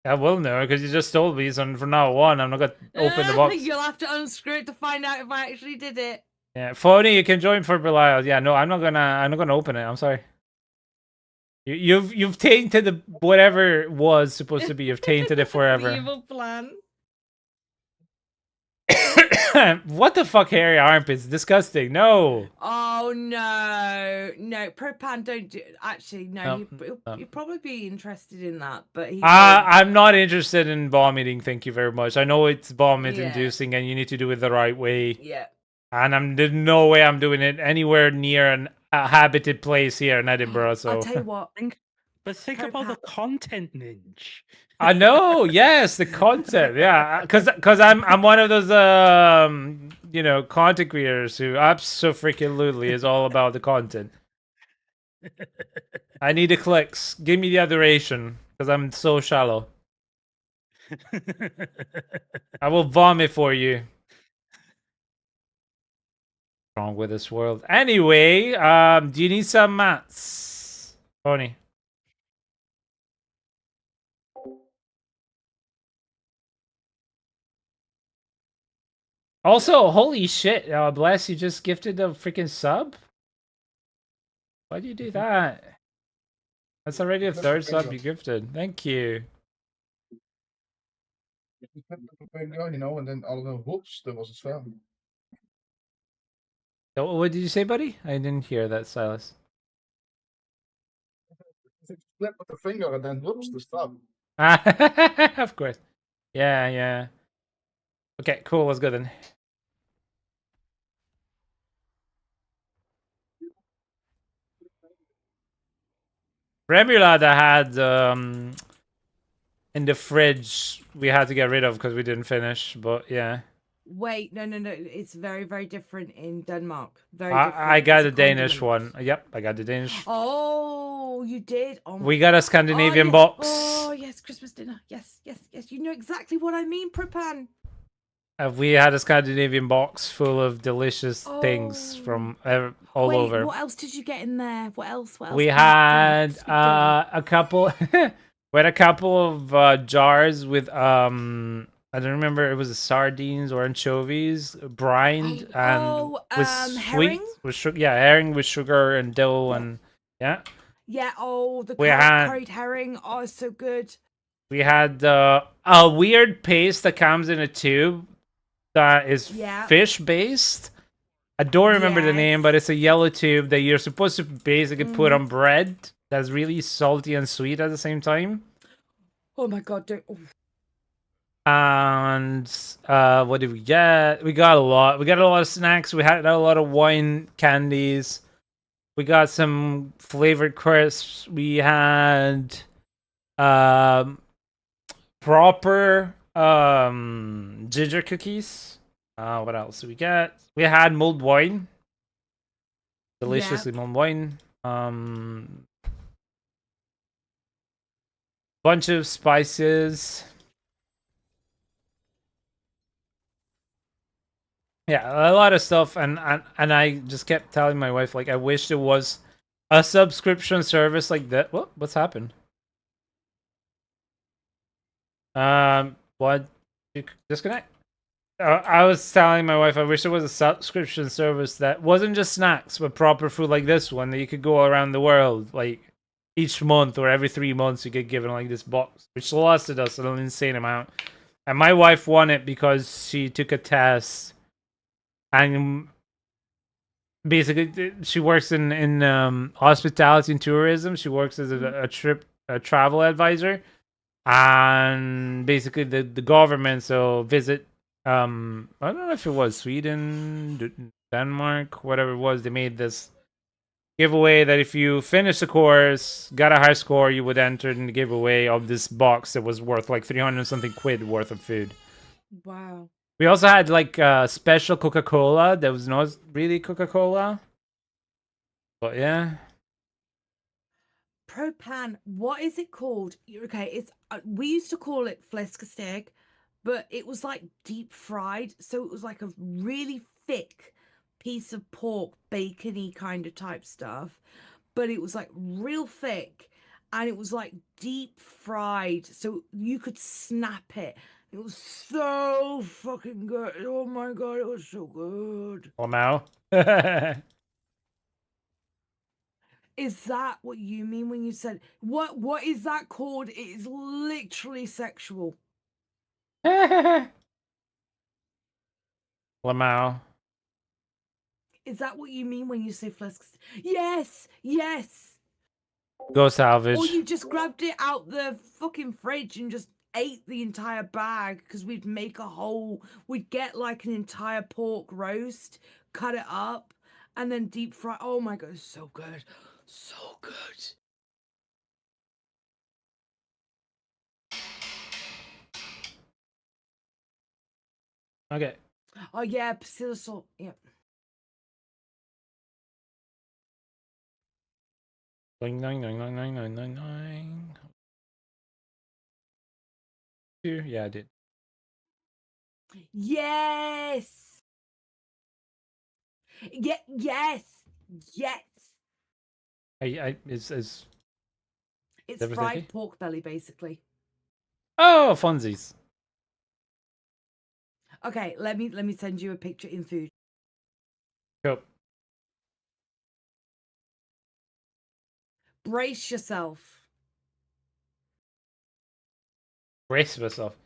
I will know because you just told me. So from now on, I'm not gonna open the box. You'll have to unscrew it to find out if I actually did it. Yeah, Phony, you can join for Belial. Yeah, no, I'm not gonna open it. I'm sorry. You've tainted the whatever it was supposed to be. You've tainted it The forever. evil plan. What the fuck, hairy armpits? Disgusting. No. Oh no, Propan, don't do. Actually, no, No. he'd probably be interested in that, but he. I'm not interested in vomiting. Thank you very much. I know it's vomit Yeah. inducing, and you need to do it the right way. Yeah. And there's no way I'm doing it anywhere near a habited place here in Edinburgh. So I'll tell you what. But think about the content, Ninja. I know, yes, the content, yeah, because I'm one of those you know, content creators who absolutely is all about the content. I need the clicks. Give me the adoration because I'm so shallow. I will vomit for you. Wrong with this world. Anyway, do you need some mats, Pony? Also, holy shit, Bless, you just gifted a freaking sub? Why'd you do that? That's already a third sub you gifted. Thank you. You know, and then all of the whoops, there was a spell. So, what did you say, buddy? I didn't hear that, Silas. Flip with the finger and then whoops, the stop. Of course. Yeah, yeah. Okay, cool. Let's go then. Remulade I had in the fridge we had to get rid of because we didn't finish, but yeah. Wait, no. It's very, very different in Denmark. Very different. I got It's a Danish condiment. one. Yep, I got the Danish. Oh, you did? Oh, We got a Scandinavian yeah. box. Oh, yes, Christmas dinner. Yes. You know exactly what I mean, Propan. We had a Scandinavian box full of delicious things from all Wait, over. what else did you get in there? What else? We had a couple. We had a couple of jars with I don't remember. It was sardines or anchovies, brined and with herring? sweet with sugar. Yeah, herring with sugar and dough and yeah. Yeah. Oh, the We had- curried herring. Oh, it's so good. We had a weird paste that comes in a tube that is Yeah. fish based. I don't remember the name, but Yes. it's a yellow tube that you're supposed to basically put on bread that's really salty and sweet at the same time. Oh my god! Don't. Oh. And what did we get? We got a lot. We got a lot of snacks. We had a lot of wine candies. We got some flavored crisps. We had proper ginger cookies. What else did we get? We had mulled wine. Deliciously mulled wine. Bunch of spices. Yeah, a lot of stuff, and I just kept telling my wife, like, I wish there was a subscription service like that. What's happened? What? You disconnect? I was telling my wife I wish there was a subscription service that wasn't just snacks, but proper food like this one that you could go around the world, like each month or every 3 months you get given like this box, which lasted us an insane amount. And my wife won it because she took a test, and basically she works in hospitality and tourism. She works as a travel advisor, and basically the government so visit I don't know if it was Sweden, Denmark, whatever it was, they made this giveaway that if you finish the course, got a high score, you would enter in the giveaway of this box that was worth like 300 something quid worth of food. Wow. We also had like special Coca-Cola that was not really Coca-Cola, but yeah. Propan. What is it called? Okay, it's we used to call it fläskesteg, but it was like deep fried, so it was like a really thick piece of pork, bacony kind of type stuff, but it was like real thick, and it was like deep fried, so you could snap it. It was so fucking good. Oh my god, it was so good. Lamau. Is that what you mean when you said what is that called? It is literally sexual. Lamau. Is that what you mean when you say flesk? Yes, yes. Go salvage. Or you just grabbed it out the fucking fridge and just ate the entire bag, because we'd make a whole, we'd get like an entire pork roast, cut it up, and then deep fry. Oh my god, it's so good. So good. Okay. Oh yeah, Priscilla salt. Yeah. Nine, nine, nine, nine, nine, nine, nine, nine. Yeah, I did. Yes. Yeah, yes. Yes. Is It's everything fried okay? pork belly, basically. Oh, funsies. Okay, let me send you a picture in food. Cool. Brace yourself. Brace myself.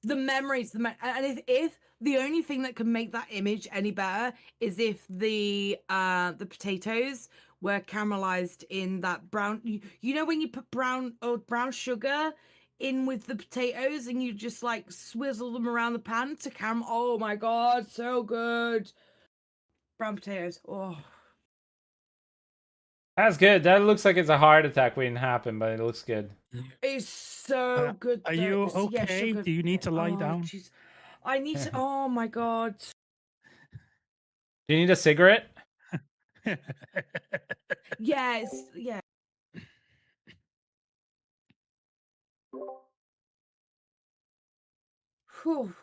The memories, and if the only thing that can make that image any better is if the potatoes were caramelized in that brown. You know when you put brown sugar in with the potatoes and you just like swizzle them around the pan to caramel. Oh my god, so good. Brown potatoes. Oh. That's good. That looks like it's a heart attack waiting to happen, but it looks good. It's so good. Are though. you Yeah, okay? sugar. Do you need to lie Oh, down? jeez. I need to. Oh my god. Do you need a cigarette? Yes. Yeah. Whew.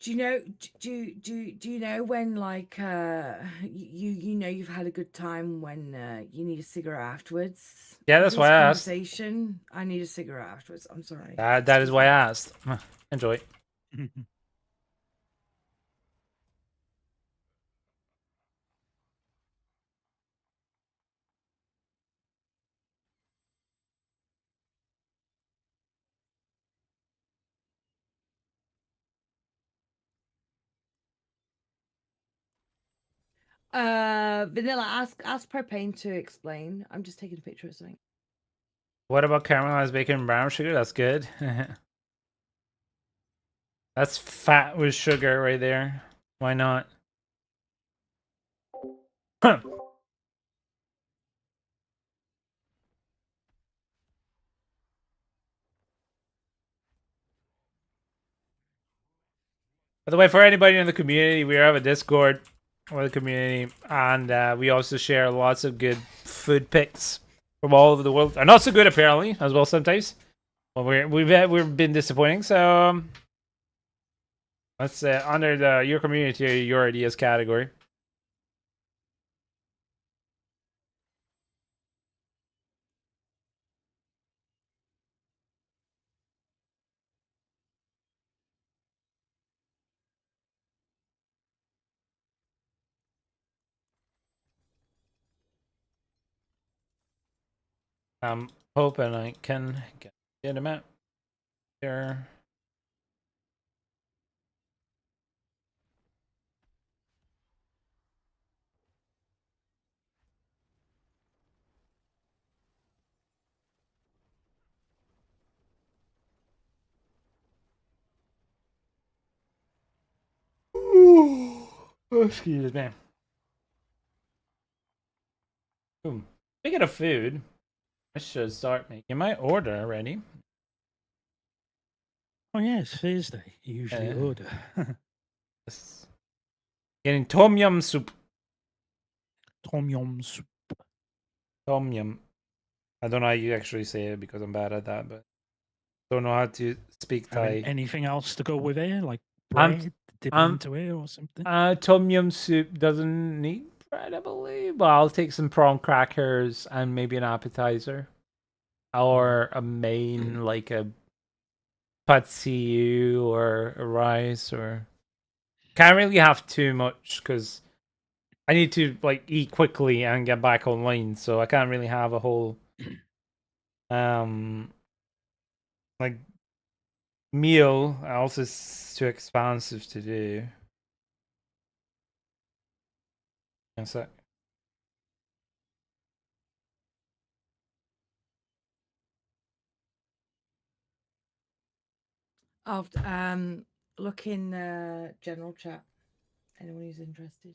Do you know? Do you know when like you know you've had a good time when you need a cigarette afterwards? Yeah, that's This why I asked. conversation. I need a cigarette afterwards. I'm sorry. That is why I asked. Enjoy. Vanilla, ask Propane to explain. I'm just taking a picture of something. What about caramelized bacon and brown sugar? That's good. That's fat with sugar right there. Why not? Huh. By the way, for anybody in the community, we have a Discord for the community, and we also share lots of good food pics from all over the world. And not so good apparently as well sometimes. Well, we've been disappointing. So that's under the your community or your ideas category. I'm hoping I can get them out there. Excuse me. Boom. Speaking of food, I should start making my order already. Oh yeah, it's Thursday. You usually order. Yes. Getting tom yum soup. Tom yum soup. Tom yum. I don't know how you actually say it because I'm bad at that, but don't know how to speak Thai. Anything else to go with it, like Um, bread, dip um, into it or something? Tom yum soup doesn't need bread, I believe. But I'll take some prawn crackers and maybe an appetizer. Or a main, like a pad see ew or a rice, or can't really have too much because I need to like eat quickly and get back online, so I can't really have a whole like meal. Also, it's too expensive to do. And so I'll look in general chat. Anyone who's interested.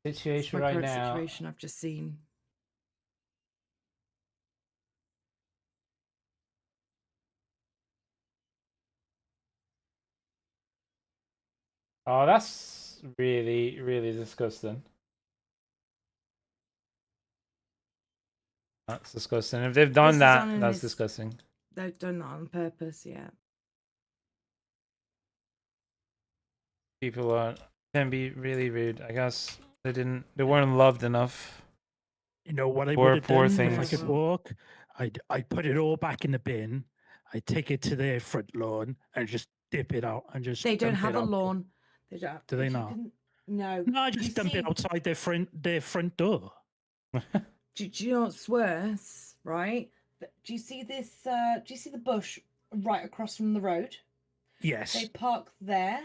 It's situation my right current now. situation I've just seen. Oh, that's really, really disgusting. That's disgusting. If they've done that, that's disgusting. They've done that on purpose, yeah. People can be really rude. I guess they weren't loved enough. You know what I Poor- would have poor done if I things. could walk? I'd put it all back in the bin. I'd take it to their front lawn and just dip it out and just. They don't dump have it a out. lawn. They don't. Do they if you not? can- No. No, I You just dump it see- outside their front door. Do you know what's worse, right? Do you see this? Do you see the bush right across from the road? Yes. They park there.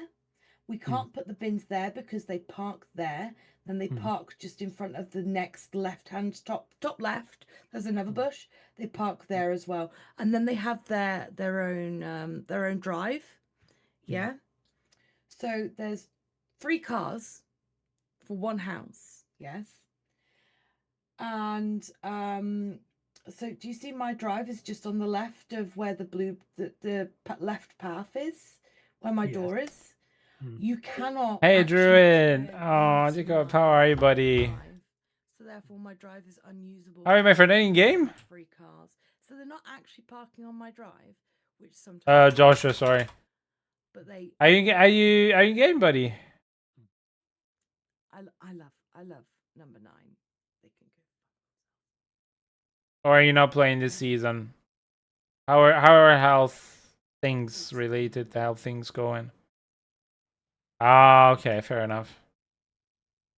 We can't put the bins there because they park there. Then they park just in front of the next left-hand top left. There's another bush. They park there as well, and then they have their own drive. Yeah. So there's 3 cars for one house. Yes. And so do you see my drive is just on the left of where the left path is, where my door is? You cannot. Hey, actually Druid. turn Oh, into Jacob, my how are you, buddy? drive. So therefore my drive is unusable. How are you, my friend? Any in game? 3 cars. So they're not actually parking on my drive, which sometimes Joshua, sorry. but they Are you in game, buddy? I love number 9. They can go. Or are you not playing this season? How are health things related to how things going? Ah, okay, fair enough.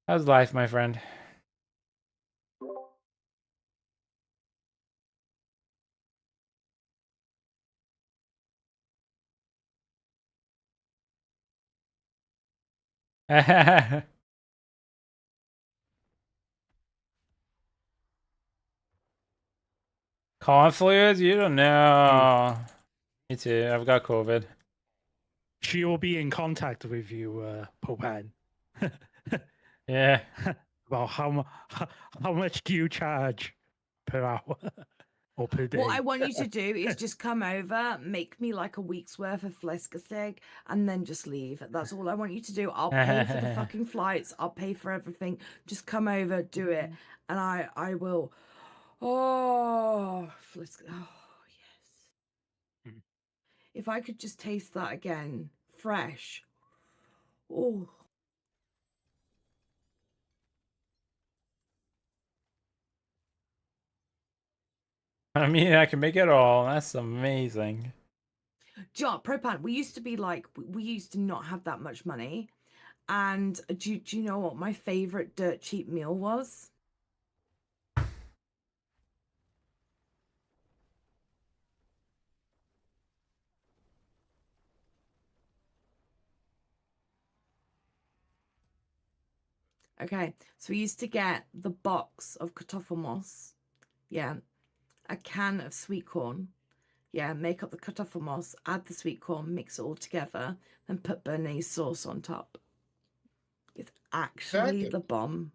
How's life, my friend? Colon fluids? You don't know. Me too. I've got COVID. She will be in contact with you, Popan. Yeah. About how much do you charge per hour or per day? What I want you to do is just come over, make me like a week's worth of Fliskasig, and then just leave. That's all I want you to do. I'll pay for the fucking flights. I'll pay for everything. Just come over, do it, and I will. Oh, Flisk. Oh, yes. Mm. If I could just taste that again, fresh. Oh. I mean, I can make it all. That's amazing. John, Propan, we used to be like, we used to not have that much money. And do you know what my favorite dirt cheap meal was? Okay, so we used to get the box of Kartoffelmoss, yeah, a can of sweet corn, yeah, make up the Kartoffelmoss, add the sweet corn, mix it all together, then put béarnaise sauce on top. It's actually Exactly. the bomb.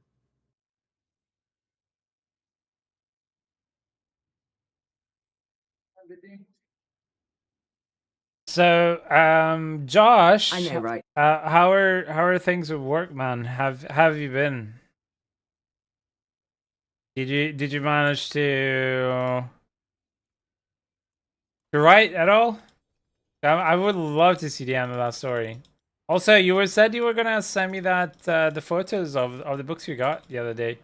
So, Josh, I know, right? how are things at work, man? Have you been? Did you manage to write at all? I would love to see the end of that story. Also, you were said you were gonna send me that the photos of the books you got the other day.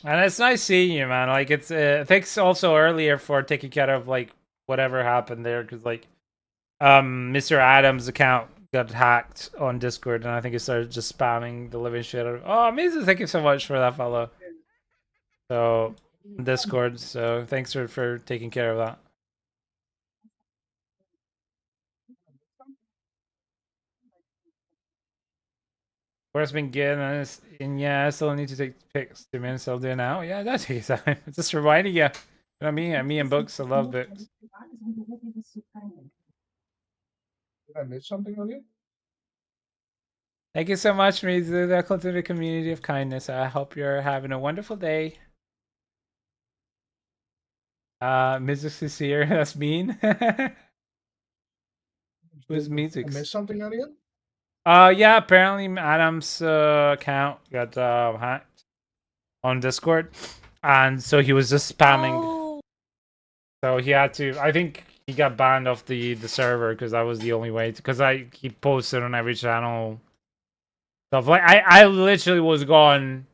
And it's nice seeing you, man. Like it's thanks also earlier for taking care of like whatever happened there, because like Mr. Adams' account got hacked on Discord, and I think he started just spamming the living shit out of. Oh, amazing! Thank you so much for that, fellow. So Discord. So thanks for taking care of that. Where's been good, and yeah, I still need to take pics. 2 minutes, I'll do it now. Yeah, that takes time. Just reminding you. You know me and books. I love books. Did I miss something on you? Thank you so much, Mizu. Welcome to the community of kindness. I hope you're having a wonderful day. Mizu is here. That's mean. Who's I Mizu? missed something on you? Yeah, apparently Adam's account got hacked on Discord, and so he was just spamming. Oh, So he had to. I think he got banned off the server because that was the only way. Because he posted on every channel stuff. Like I literally was gone,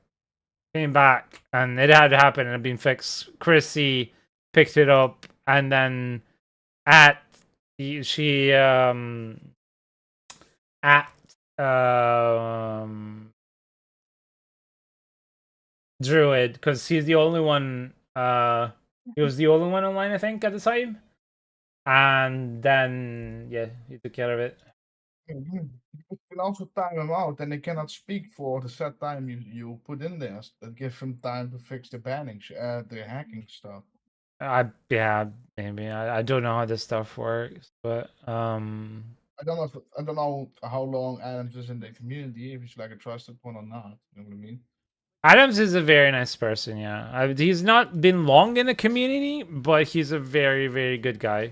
came back, and it had happened and it had been fixed. Chrissy picked it up, and then she at Druid, because he's the only one. He was the only one online, I think, at the time. And then yeah, he took care of it. Mhm. You can also time him out, and they cannot speak for the set time you put in there. That give him time to fix the banning, the hacking stuff. Yeah, maybe I don't know how this stuff works, but I don't know how long Adams is in the community, if he's like a trusted one or not. You know what I mean? Adams is a very nice person. Yeah, he's not been long in the community, but he's a very very good guy.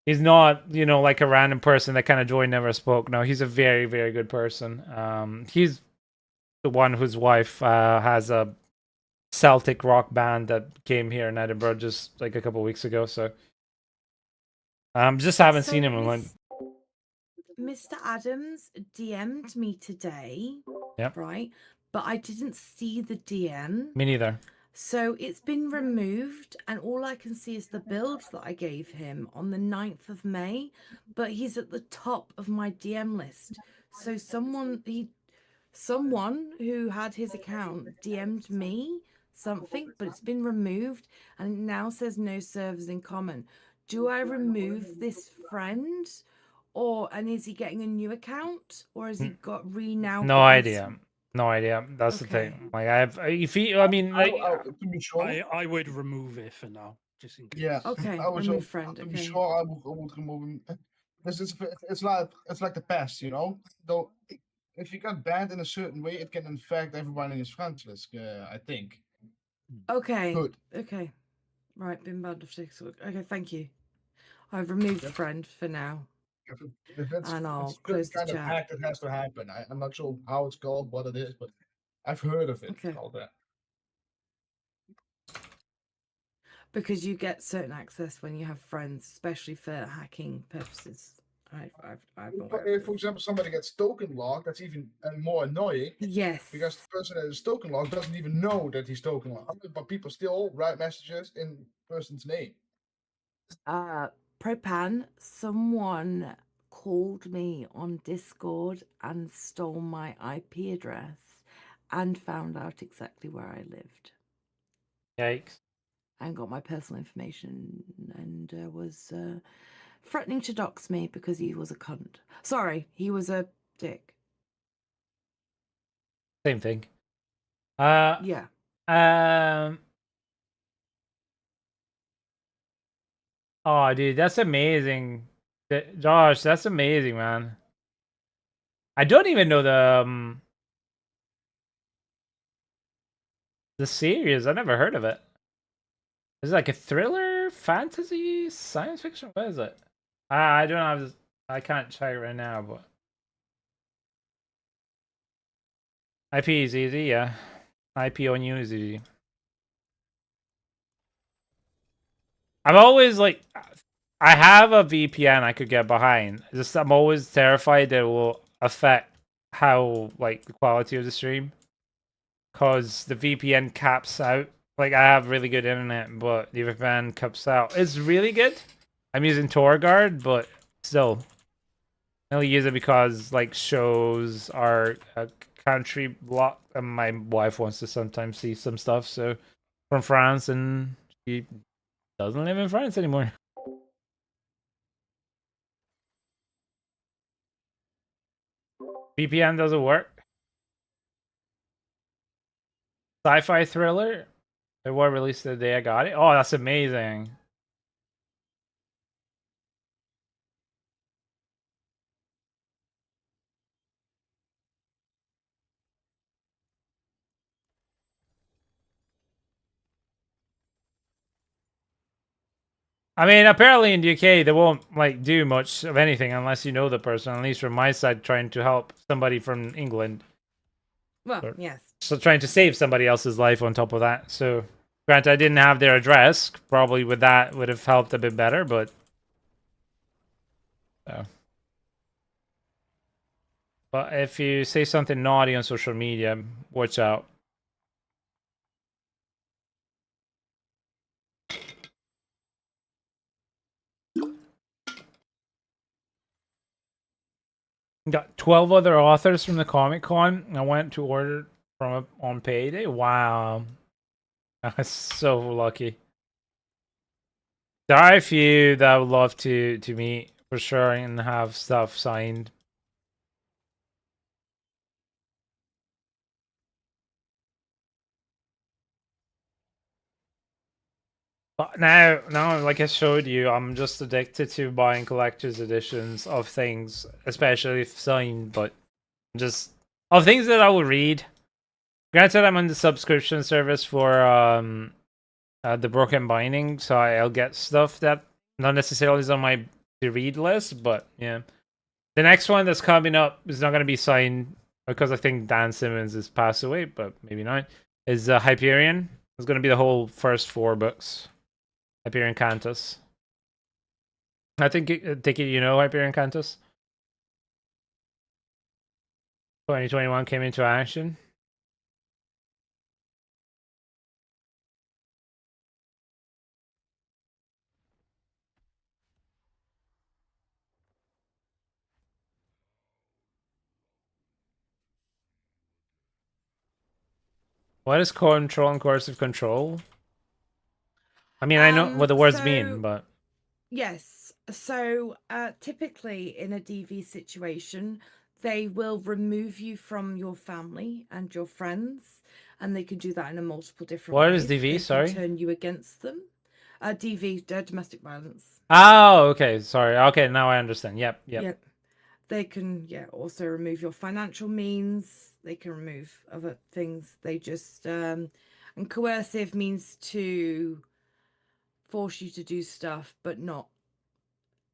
He's not, like a random person that kind of joined, never spoke. No, he's a very very good person. He's the one whose wife has a Celtic rock band that came here in Edinburgh just like a couple weeks ago. So just haven't seen him in like. Mr. Adams DM'd me today, Yep. right? But I didn't see the DM. Me neither. So it's been removed, and all I can see is the build that I gave him on the 9th of May, but he's at the top of my DM list. So someone who had his account DM'd me something, but it's been removed and it now says no servers in common. Do I remove this friend, and is he getting a new account, or has he got now? No idea. No idea. That's the Okay. thing. Like, if he, I mean, like, to be sure, I would remove it for now, just in case. yeah, Okay, I was remove friend. to be Okay. sure I would remove him. This is it's like the past, you know. Though if you got banned in a certain way, it can infect everyone in his friends list. I think. Okay. Good. Okay. Right, been banned off TikTok. Okay, thank you. I've removed Yep. friend for now, If and I'll it's close certain the kind of chat. hack that has to happen. I'm not sure how it's called, what it is, but I've heard of it. Okay. It's called that. Because you get certain access when you have friends, especially for hacking purposes. I've been aware of If, for this. example, somebody gets token locked, that's even more annoying. Yes. Because the person that is token locked doesn't even know that he's token locked, but people still write messages in person's name. Propan, someone called me on Discord and stole my IP address and found out exactly where I lived yikes. and got my personal information and was threatening to dox me because he was a cunt. Sorry, he was a dick. Same thing. Yeah. Oh, dude, that's amazing. Josh, that's amazing, man. I don't even know the series. I never heard of it. Is it like a thriller, fantasy, science fiction? What is it? I don't have this. I can't check it right now, but IP is easy, yeah. IP on you is easy. I'm always like, I have a VPN I could get behind. Just I'm always terrified that it will affect how like the quality of the stream, cause the VPN caps out. Like I have really good internet, but the VPN caps out. It's really good. I'm using TorGuard, but still, I only use it because like shows are a country block, and my wife wants to sometimes see some stuff. So from France, and she doesn't live in France anymore. VPN doesn't work. Sci-fi thriller. It was released the day I got it. Oh, that's amazing. I mean, apparently in the UK they won't like do much of anything unless you know the person. At least from my side, trying to help somebody from England. Well, yes. So trying to save somebody else's life on top of that. So, granted, I didn't have their address. Probably with that would have helped a bit better, but. But if you say something naughty on social media, watch out. Got 12 other authors from the Comic Con. I went to order from on payday. Wow. I was so lucky. There are a few that I would love to meet for sure and have stuff signed. But now, like I showed you, I'm just addicted to buying collector's editions of things, especially if signed, but just of things that I will read. Granted, I'm on the subscription service for the Broken Binding, so I'll get stuff that not necessarily is on my to read list, but yeah. The next one that's coming up is not going to be signed because I think Dan Simmons has passed away, but maybe not. Is Hyperion. It's going to be the whole first 4 books. Hyperion Cantus. I think, take it, you know Hyperion Cantus? 2021 came into action. What is control and coercive control? I mean, I know what the words mean, So but yes, so typically in a DV situation, they will remove you from your family and your friends, and they can do that in a multiple different what ways. is DV? They Sorry. can turn you against them. DV, domestic violence. Oh, okay. Sorry. Okay, now I understand. Yep. Yep. They can, also remove your financial means. They can remove other things. They just, and coercive means to force you to do stuff, but not.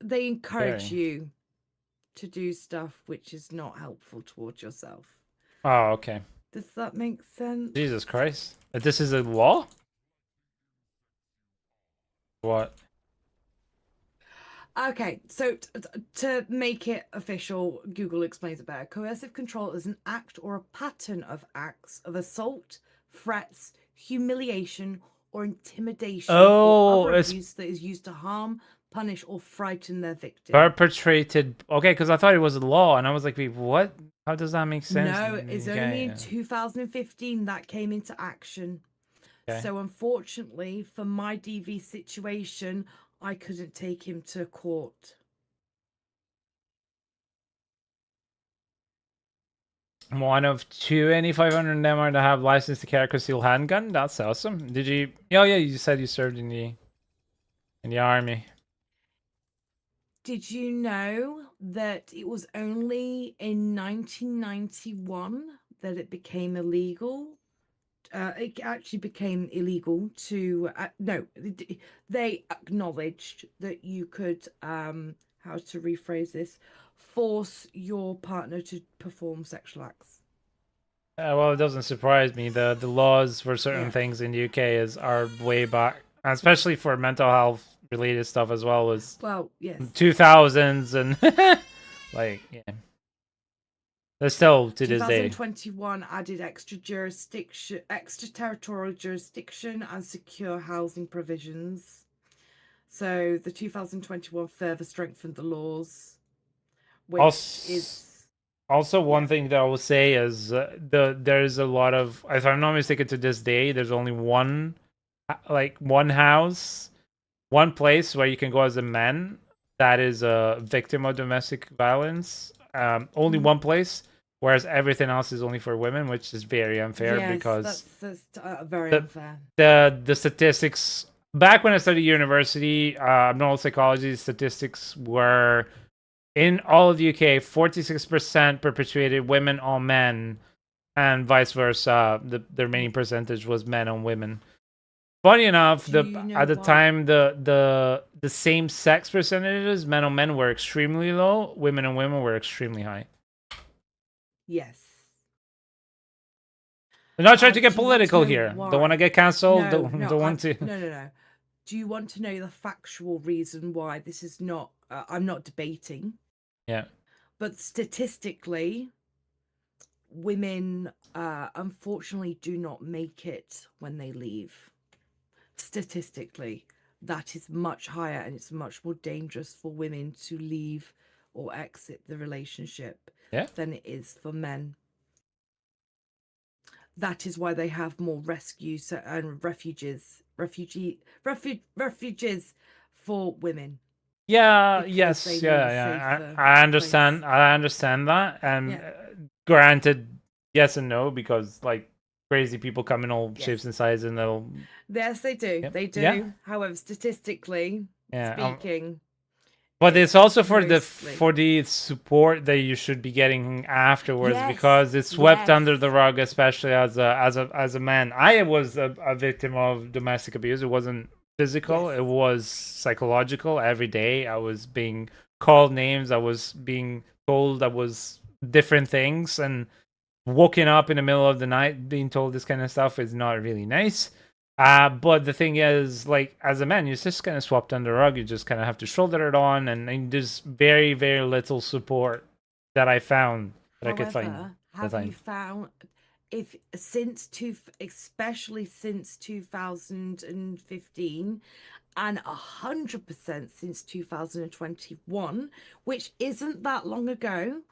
They encourage Very. you to do stuff which is not helpful towards yourself. Oh, okay. Does that make sense? Jesus Christ. This is a law? What? Okay, so to make it official, Google explains it better. Coercive control is an act or a pattern of acts of assault, threats, humiliation, or intimidation Oh, or other it's abuse that is used to harm, punish, or frighten their victim. perpetrated. Okay, because I thought it was a law, and I was like, wait, what? How does that make sense? No, it's Okay, only in yeah. 2015 that came into action. Okay. So unfortunately, for my DV situation, I couldn't take him to court. One of 2,500 of them are to have license to carry a concealed handgun. That's awesome. Did you? Oh yeah, you said you served in the army. Did you know that it was only in 1991 that it became illegal? It actually became illegal to no. They acknowledged that you could how to rephrase this, force your partner to perform sexual acts. Well, it doesn't surprise me. The laws for certain Yeah. things in the UK are way back, especially for mental health related stuff as well as Well, yes. 2000s and like yeah. They're still to this day. 2021 added extraterritorial jurisdiction and secure housing provisions. So the 2021 further strengthened the laws, which is Also, one thing that I will say is there's a lot of, if I'm not mistaken, to this day, there's only one house, one place where you can go as a man that is a victim of domestic violence. Only one place, whereas everything else is only for women, which is very unfair because that's very unfair. The statistics back when I studied university, neuropsychology statistics were in all of the UK, 46% perpetuated women on men, and vice versa. The remaining percentage was men on women. Funny enough, at the time the same sex percentages, men on men were extremely low, women on women were extremely high. Yes. I'm not trying to get political here. Don't want to get cancelled. No, don't want to. No. Do you want to know the factual reason why this is not? I'm not debating. Yeah. But statistically, women unfortunately do not make it when they leave. Statistically, that is much higher, and it's much more dangerous for women to leave or exit the relationship than it is for men. That is why they have more rescues and refuges for women. Yeah. Because Yes. they Yeah. need a Yeah. safer I understand. place. I understand that. And Yeah. granted, yes and no, because like crazy people come in all Yes. shapes and sizes, and they'll. Yes, they do. Yep. They do. Yeah. However, statistically speaking, but it's also for mostly the support that you should be getting afterwards, Yes, because it's swept under yes. the rug, especially as a man. I was a victim of domestic abuse. It wasn't physical; Yes. it was psychological. Every day, I was being called names. I was being told I was different things, and waking up in the middle of the night being told this kind of stuff is not really nice. But the thing is, like, as a man, you're just kind of swept under the rug. You just kind of have to shoulder it on, and there's very, very little support that I found that I could find. Have you found, especially since 2015, and 100% since 2021, which isn't that long ago?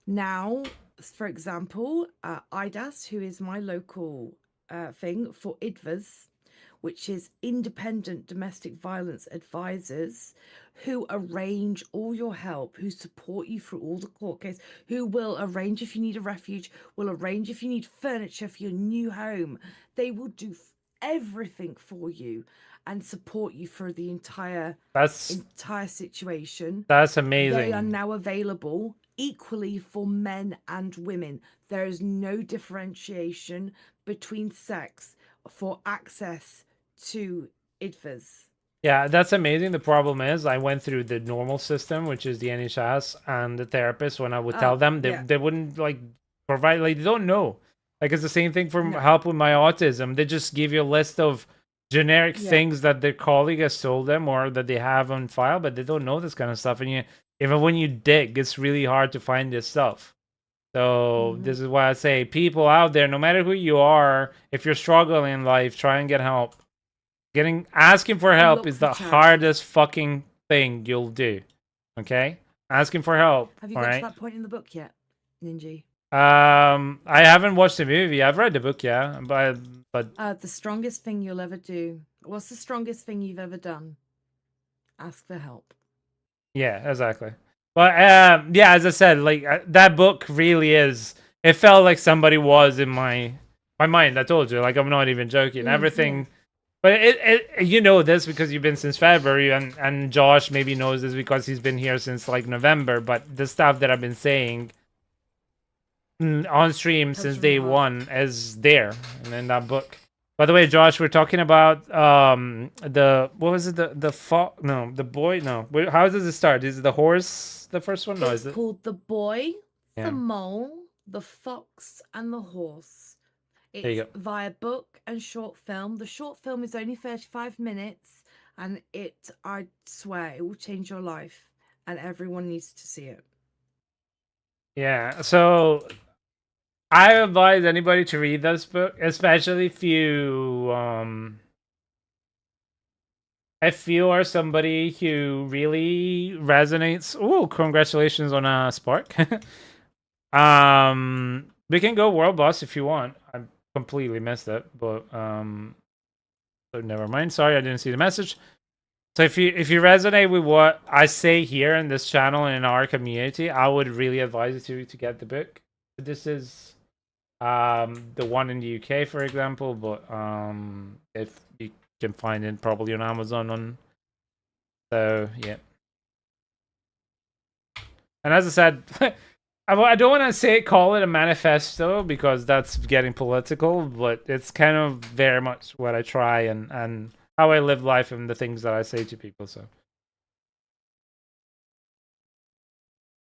Now, for example, IDAS, who is my local thing for IDVAs, which is Independent Domestic Violence Advisors, who arrange all your help, who support you through all the court case, who will arrange if you need a refuge, will arrange if you need furniture for your new home. They will do everything for you and support you through the entire situation. That's They amazing. are now available equally for men and women. There is no differentiation between sex for access to IDVAs. Yeah, that's amazing. The problem is I went through the normal system, which is the NHS, and the therapist, when I would tell them, they wouldn't like provide, like, they don't know. Like, it's the same thing for help with my autism. They just give you a list of generic things that their colleague has told them or that they have on file, but they don't know this kind of stuff. And even when you dig, it's really hard to find this stuff. So this is why I say, people out there, no matter who you are, if you're struggling in life, try and get help. Asking for help is the hardest fucking thing you'll do. Okay? Asking for help. Have you got to that point in the book yet, Ninja? I haven't watched the movie. I've read the book, yeah. But the strongest thing you'll ever do. What's the strongest thing you've ever done? Ask for help. Yeah, exactly. But yeah, as I said, like that book really is. It felt like somebody was in my mind. I told you, like, I'm not even joking. Everything. Yeah. But you know this because you've been since February, and Josh maybe knows this because he's been here since like November. But the stuff that I've been saying on stream since day one is there and in that book. By the way, Josh, we're talking about what was it? The boy. No, how does it start? Is it the horse? The first one? No, it's called The Boy, the Mole, the Fox, and the Horse. It's via book and short film. The short film is only 35 minutes, and I swear, it will change your life, and everyone needs to see it. Yeah, so I advise anybody to read this book, especially if you are somebody who really resonates. Oh, congratulations on a spark. We can go world boss if you want. I completely missed it, but so never mind. Sorry, I didn't see the message. So if you resonate with what I say here in this channel and in our community, I would really advise you to get the book. This is the one in the UK, for example, but if you can find it probably on Amazon. So yeah. And as I said, I don't want to call it a manifesto because that's getting political, but it's kind of very much what I try and how I live life and the things that I say to people. So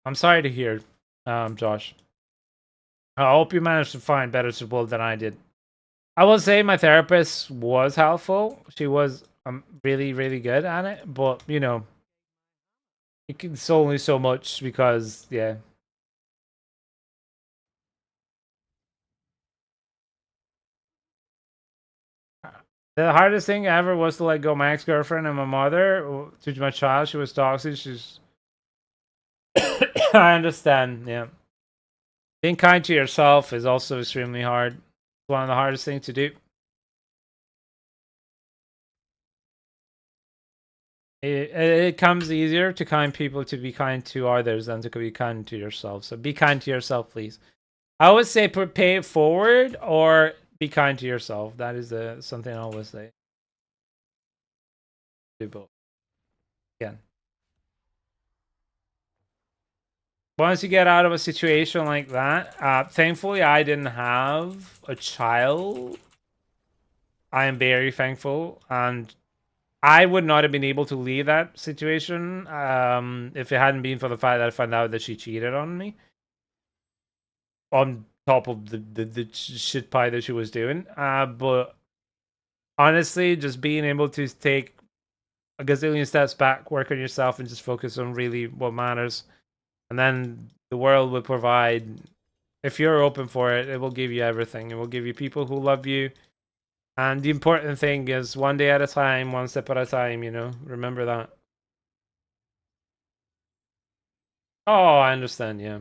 I'm sorry to hear, Josh. I hope you managed to find better support than I did. I will say my therapist was helpful. She was really, really good at it, but you know, it's only so much because yeah. The hardest thing ever was to let go my ex-girlfriend and my mother to my child. She was toxic. She's I understand, yeah. Being kind to yourself is also extremely hard. It's one of the hardest things to do. It comes easier to kind people to be kind to others than to be kind to yourself. So be kind to yourself, please. I would say pay it forward or be kind to yourself. That is something I always say. Do both. Again. Once you get out of a situation like that, thankfully I didn't have a child. I am very thankful, and I would not have been able to leave that situation if it hadn't been for the fact that I found out that she cheated on me. On top of the shit pie that she was doing. But honestly, just being able to take a gazillion steps back, work on yourself, and just focus on really what matters. And then the world will provide, if you're open for it, it will give you everything. It will give you people who love you. And the important thing is one day at a time, one step at a time, you know? Remember that. Oh, I understand, yeah.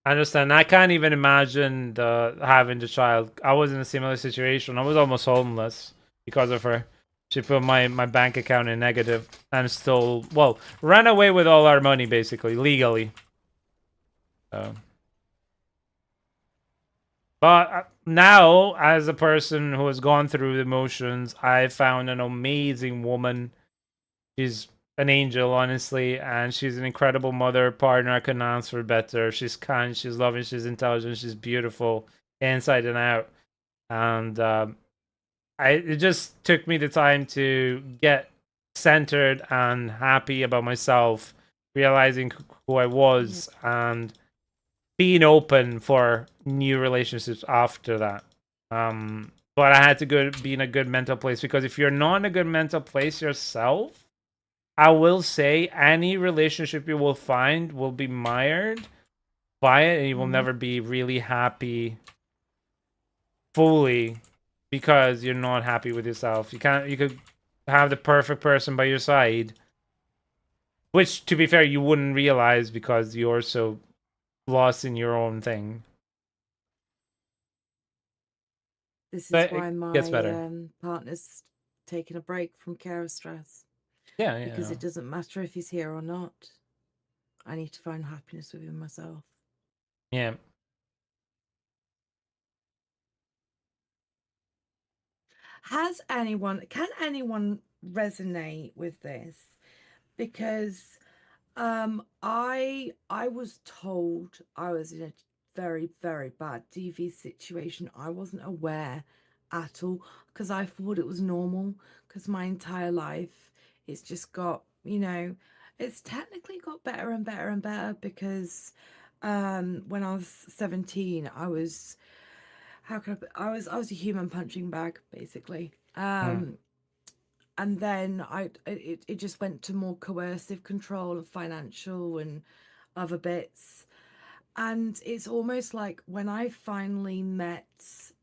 I understand. I can't even imagine having the child. I was in a similar situation. I was almost homeless because of her. She put my bank account in negative and stole, well, ran away with all our money basically, legally. So. But now, as a person who has gone through the emotions, I found an amazing woman. She's an angel, honestly, and she's an incredible mother, partner. I couldn't ask for better. She's kind, she's loving, she's intelligent, she's beautiful, inside and out. And it just took me the time to get centered and happy about myself, realizing who I was, and being open for new relationships after that. But I had to be in a good mental place, because if you're not in a good mental place yourself, I will say any relationship you will find will be mired by it, and you will never be really happy fully because you're not happy with yourself. You could have the perfect person by your side, which, to be fair, you wouldn't realize because you're so lost in your own thing. This is But why it my gets better. partner's taking a break from carer stress. Yeah, Because it doesn't matter if he's here or not. I need to find happiness within myself. Yeah. Can anyone resonate with this? Because I was told I was in a very, very bad DV situation. I wasn't aware at all, because I thought it was normal, because my entire life it's just got, it's technically got better and better and better, because when I was 17, I was I was a human punching bag, basically. And then it just went to more coercive control and financial and other bits. And it's almost like when I finally met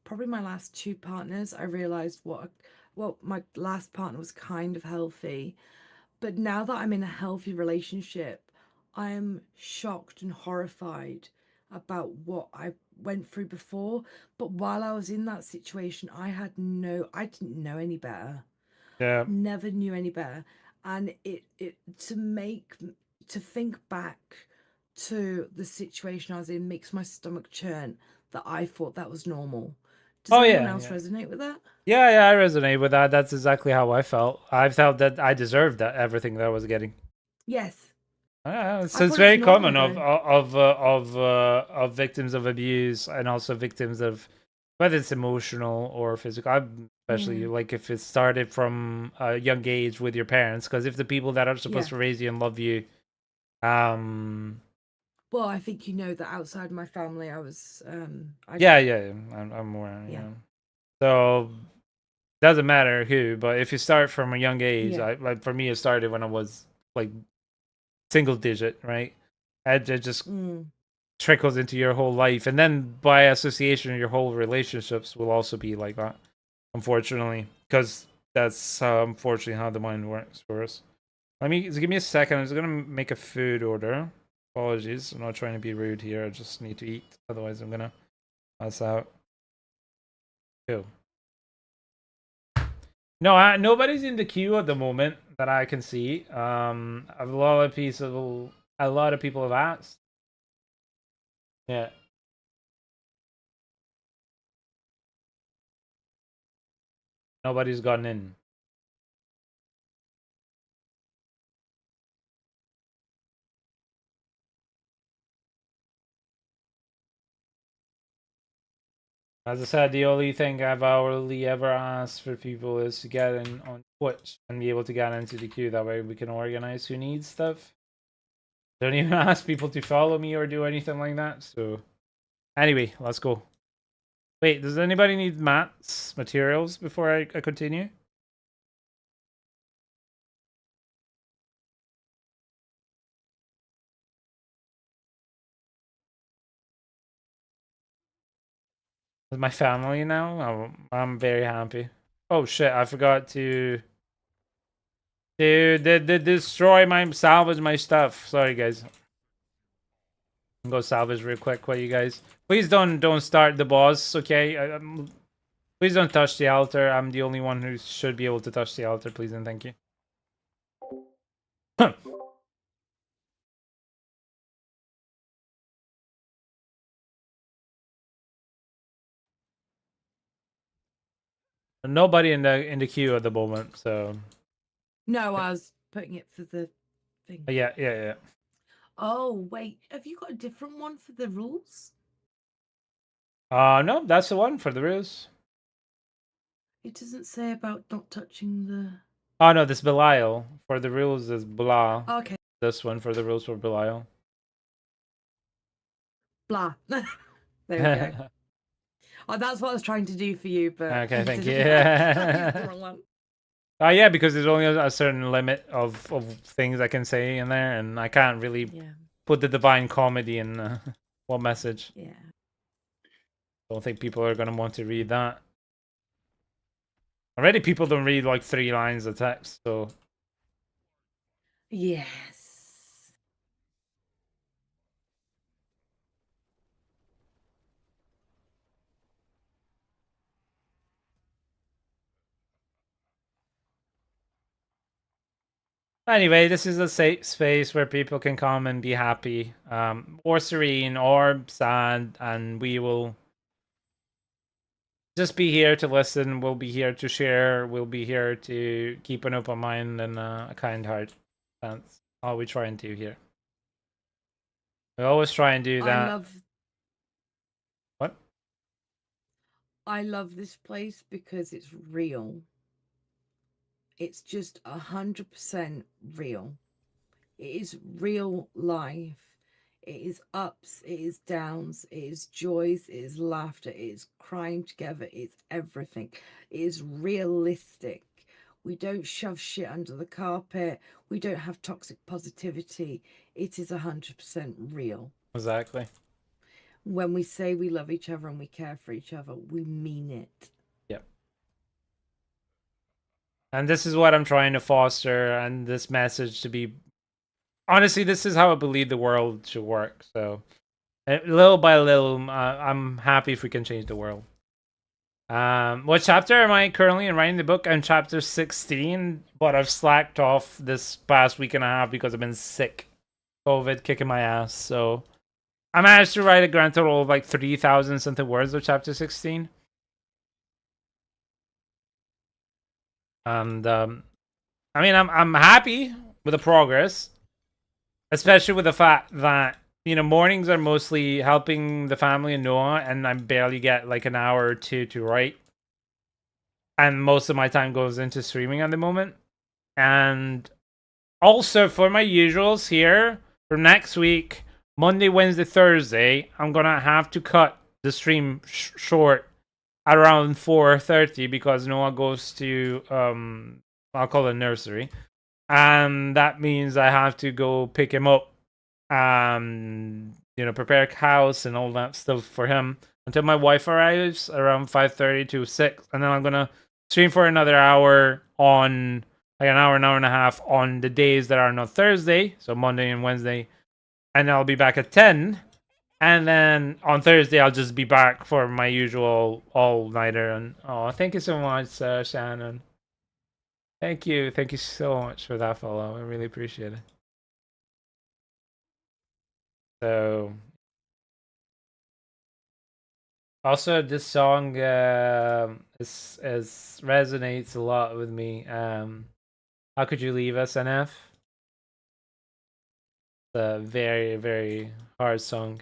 probably my last two partners, I realized well, my last partner was kind of healthy, but now that I'm in a healthy relationship, I am shocked and horrified about what I went through before. But while I was in that situation, I didn't know any better. Yeah. Never knew any better. And to think back to the situation I was in makes my stomach churn, that I thought that was normal. Does anyone else resonate with that? Yeah, I resonate with that. That's exactly how I felt. I felt that I deserved that everything that I was getting. Yes. So it's very common of victims of abuse, and also victims of, whether it's emotional or physical. Especially like if it started from a young age with your parents, because if the people that are supposed to raise you and love you, well, I think that outside my family, I was I'm aware. Yeah. So doesn't matter who, but if you start from a young age, like for me, it started when I was like single digit, right? And it just trickles into your whole life, and then by association, your whole relationships will also be like that, unfortunately, because that's unfortunately how the mind works for us. Give me a second. I'm just gonna make a food order. Apologies, I'm not trying to be rude here. I just need to eat, otherwise I'm gonna pass out. Cool. No, nobody's in the queue at the moment that I can see. A lot of people have asked. Yeah. Nobody's gotten in. As I said, the only thing I've hourly ever asked for people is to get in on Twitch and be able to get into the queue. That way we can organize who needs stuff. Don't even ask people to follow me or do anything like that. So anyway, let's go. Wait, does anybody need mats, materials before I continue? With my family now, I'm very happy. Oh shit, I forgot to destroy salvage my stuff. Sorry guys. Go salvage real quick for you guys. Please don't start the boss, okay? Please don't touch the altar. I'm the only one who should be able to touch the altar, please and thank you. Nobody in the queue at the moment, so No, I was putting it for the thing. yeah. Oh, wait. Have you got a different one for the rules? No, that's the one for the rules. It doesn't say about not touching the... Oh no, this Belial. For the rules is Blah. Okay. This one for the rules for Belial. Blah. There we go. Oh, that's what I was trying to do for you, but... Okay, thank you. It's the wrong one. Yeah, because there's only a certain limit of things I can say in there, and I can't really Yeah. put the divine comedy in one message. Yeah. Don't think people are gonna want to read that. Already, people don't read like 3 lines of text, so Yes. anyway, this is a safe space where people can come and be happy, or serene, or sad, and we will just be here to listen. We'll be here to share. We'll be here to keep an open mind and a kind heart. That's all we try and do here. We always try and do that. What? I love this place because it's real. It's just 100% real. It is real life. It is ups, it is downs, it is joys, it is laughter, it is crying together, it's everything. It is realistic. We don't shove shit under the carpet. We don't have toxic positivity. It is 100% real. Exactly. When we say we love each other and we care for each other, we mean it. Yep. And this is what I'm trying to foster, and this message to be... Honestly, this is how I believe the world should work. So, little by little, I'm happy if we can change the world. What chapter am I currently in writing the book? I'm chapter 16, but I've slacked off this past week and a half because I've been sick. COVID kicking my ass. So, I managed to write a grand total of like 3,000 something words of chapter 16. And I mean, I'm happy with the progress, especially with the fact that, you know, mornings are mostly helping the family and Noah, and I barely get like an hour or two to write. And most of my time goes into streaming at the moment. And also for my usuals here for next week, Monday, Wednesday, Thursday, I'm gonna have to cut the stream short at around 4:30 because Noah goes to I'll call it nursery, and that means I have to go pick him up, you know, prepare house and all that stuff for him until my wife arrives around 5:30 to 6, and then I'm gonna stream for another hour on like an hour and a half on the days that are not Thursday, so Monday and Wednesday, and I'll be back at 10. And then on Thursday, I'll just be back for my usual all-nighter. And oh, thank you so much, Shannon. Thank you so much for that follow. I really appreciate it. So, also this song is resonates a lot with me. How could you leave us, NF? It's a very, very hard song.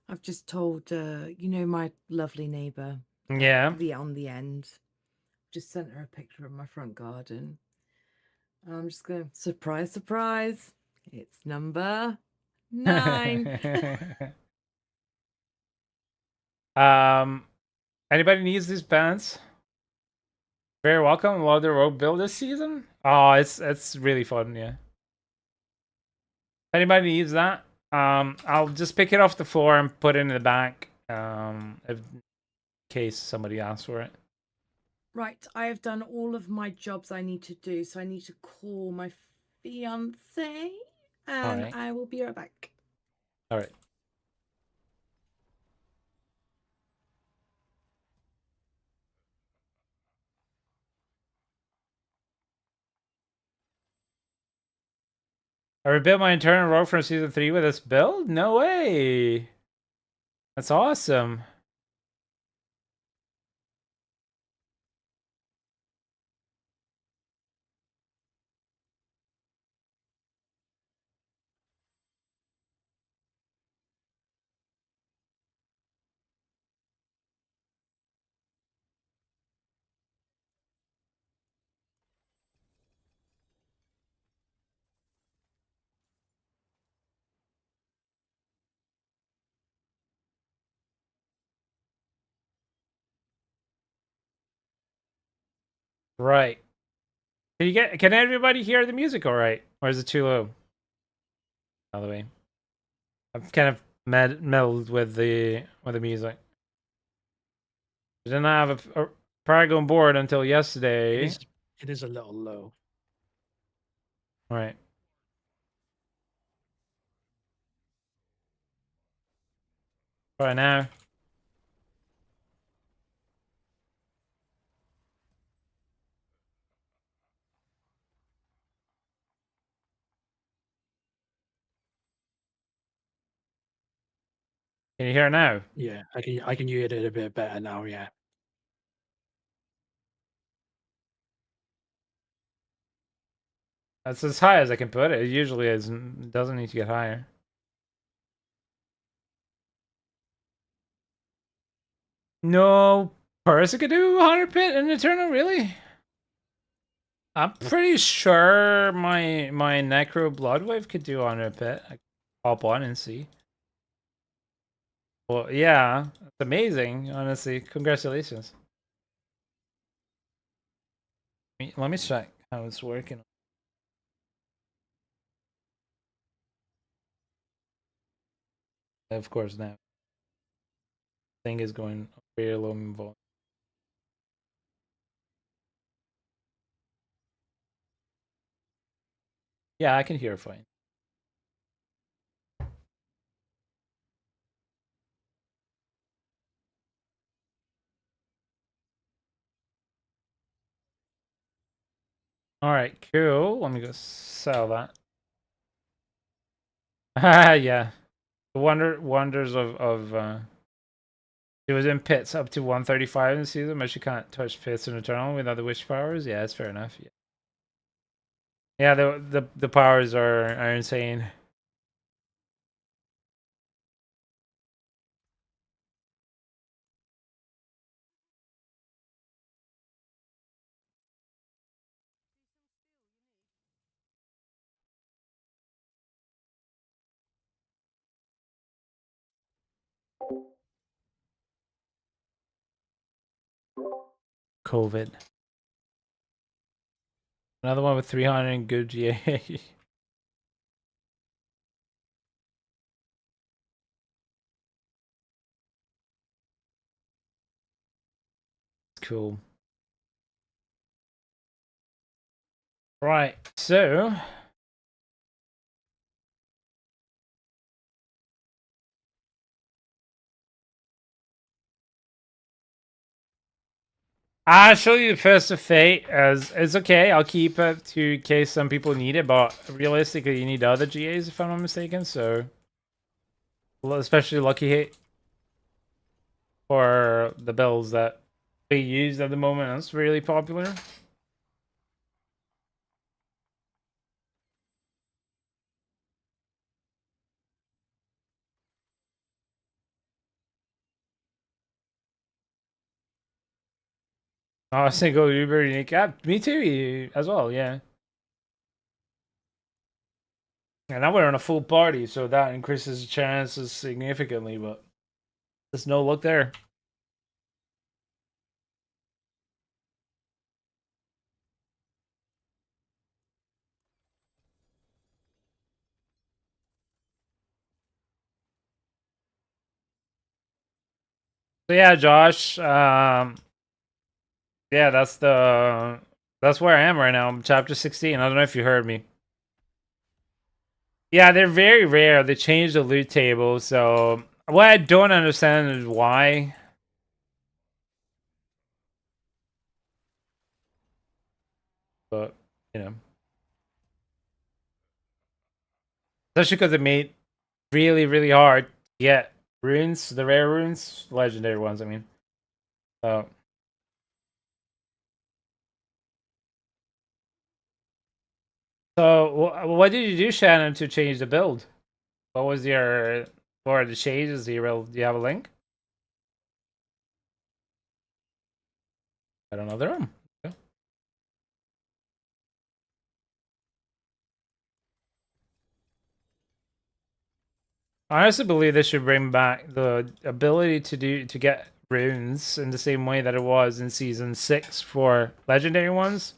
I've just told, you know, my lovely neighbour, Yeah. V on the end. Just sent her a picture of my front garden. I'm just going, surprise, surprise. It's number 9. Anybody needs these pants? Very welcome. Love the road build this season. Oh, it's really fun. Yeah. Anybody needs that? I'll just pick it off the floor and put it in the back. In case somebody asks for it. Right, I have done all of my jobs I need to do, so I need to call my fiance, and right. I will be right back. All right. I rebuilt my internal rogue from season 3 with this build? No way! That's awesome. Right. Can everybody hear the music all right? Or is it too low? By the way. I've kind of meddled with the music. I didn't have a Paragon board until yesterday. It is a little low. Right. Right now. Can you hear it now? Yeah, I can hear it a bit better now. Yeah. That's as high as I can put it. It usually doesn't need to get higher. No person could do 100 pit in Eternal, really? I'm pretty sure my Necro Bloodwave could do 100 pit. I could pop on and see. Well, yeah, it's amazing, honestly. Congratulations. Let me check how it's working. Of course, now thing is going very low in volume. Yeah, I can hear fine. All right, cool. Let me go sell that. Yeah, the wonders of. She was in pits up to 135 in the season, but she can't touch pits in Eternal without the wish powers. Yeah, that's fair enough. Yeah, yeah. The powers are insane. COVID. Another one with 300 good GA. Cool. Right, so I'll show you the First of Fate as it's okay. I'll keep it to in case some people need it, but realistically, you need other GAs if I'm not mistaken. So, well, especially Lucky Hit for the bills that they use at the moment. That's really popular. Oh, single Uber unique. Yeah, me too, as well. Yeah. And now we're on a full party, so that increases the chances significantly. But there's no luck there. So yeah, Josh. Yeah, that's where I am right now. I'm chapter 16. I don't know if you heard me. Yeah, they're very rare. They changed the loot table, so what I don't understand is why. But you know, especially because it made really, really hard to get runes, the rare runes, legendary ones. I mean, so. So, what did you do, Shannon, to change the build? What was your, what are the changes? Do you have a link? I don't know the room. Okay. I honestly believe they should bring back the ability to get runes in the same way that it was in season 6 for legendary ones,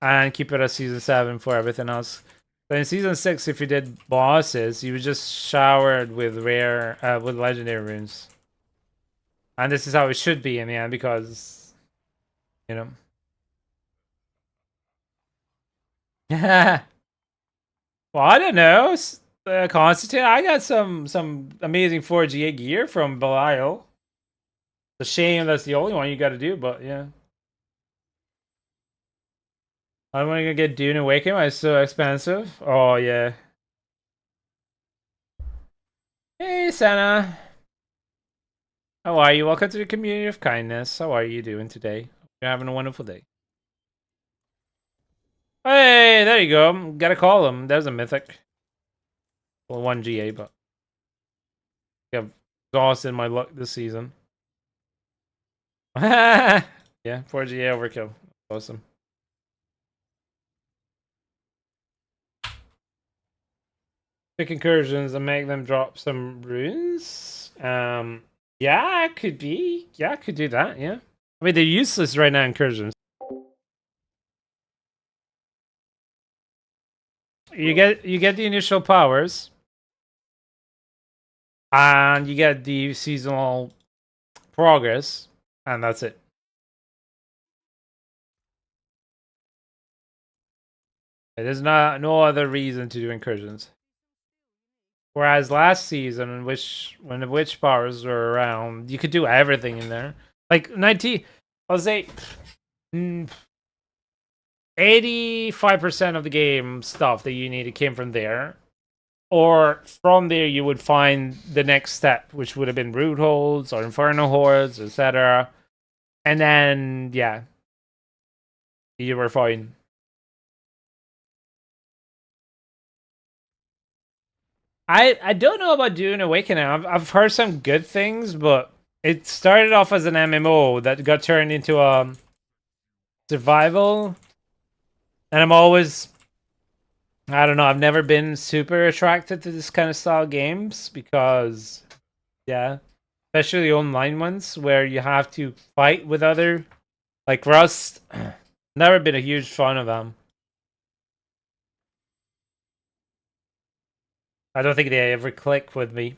and keep it at season 7 for everything else. But in season 6, if you did bosses, you were just showered with rare, with legendary runes. And this is how it should be in the end, because, you know. Well, I don't know. Constantine, I got some amazing 4GA gear from Belial. It's a shame that's the only one you got to do, but yeah. I'm gonna get Dune Awaken. It's so expensive. Oh yeah. Hey Sana, how are you? Welcome to the community of kindness. How are you doing today? You're having a wonderful day. Hey, there you go. Gotta call him. There's a mythic. Well, 1GA, but I've exhausted my luck this season. Yeah, 4GA overkill. Awesome. Pick incursions and make them drop some runes. Yeah, it could be. Yeah, I could do that. Yeah. I mean, they're useless right now, incursions. You get the initial powers, and you get the seasonal progress, and that's it. There's no other reason to do incursions. Whereas last season, when the witch powers were around, you could do everything in there. Like 90, I'll say 85% of the game stuff that you needed came from there. Or from there, you would find the next step, which would have been root holds or inferno hordes, etc. And then, yeah, you were fine. I don't know about Dune Awakening. I've heard some good things, but it started off as an MMO that got turned into a survival, and I'm always, I don't know, I've never been super attracted to this kind of style games because, yeah, especially the online ones where you have to fight with other, like Rust. Never been a huge fan of them. I don't think they ever click with me.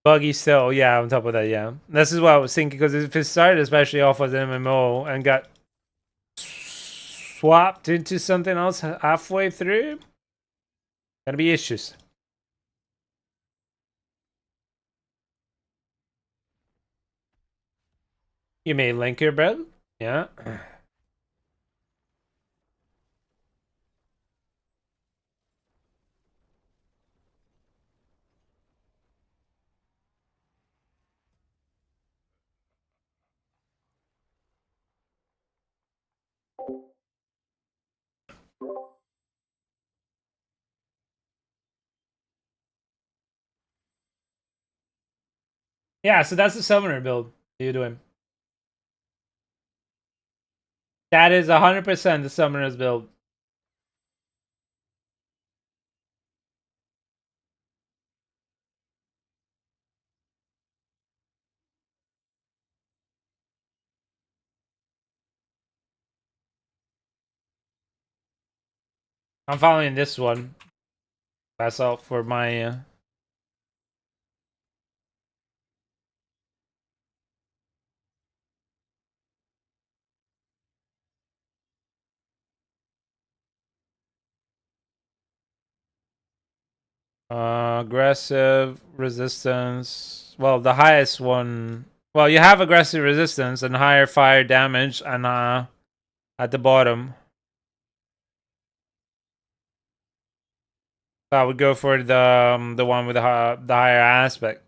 Buggy still, yeah, on top of that, yeah. This is what I was thinking, because if it started especially off as an MMO and got swapped into something else halfway through, gonna be issues. You may link your bro? Yeah. Yeah, so that's the summoner build you're doing. That is 100% the summoner's build. I'm following this one. That's all for my. Aggressive resistance. Well, the highest one. Well, you have aggressive resistance and higher fire damage, and at the bottom, I would go for the one with the higher aspect.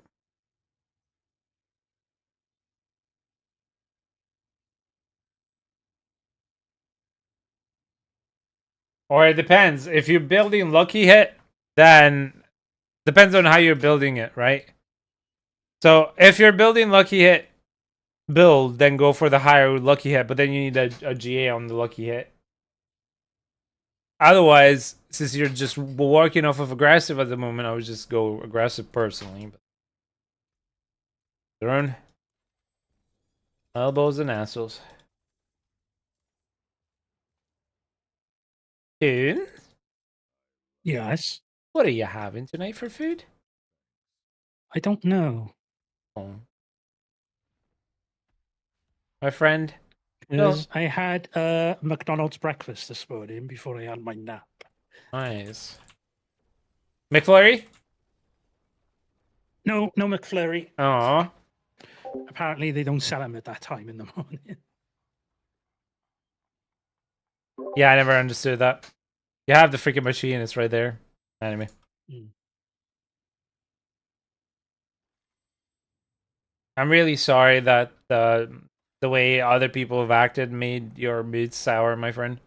Or it depends. If you're building lucky hit, then depends on how you're building it, right? So if you're building lucky hit build, then go for the higher lucky hit, but then you need a GA on the lucky hit. Otherwise, since you're just working off of aggressive at the moment, I would just go aggressive personally. But their own elbows and assholes. Tune, Yes. what are you having tonight for food? I don't know. Oh. My friend. Because I had McDonald's breakfast this morning before I had my nap. Nice. McFlurry? No, no McFlurry. Oh. Apparently they don't sell them at that time in the morning. Yeah, I never understood that. You have the freaking machine, it's right there. Anyway. Mm. I'm really sorry that the way other people have acted made your mood sour, my friend.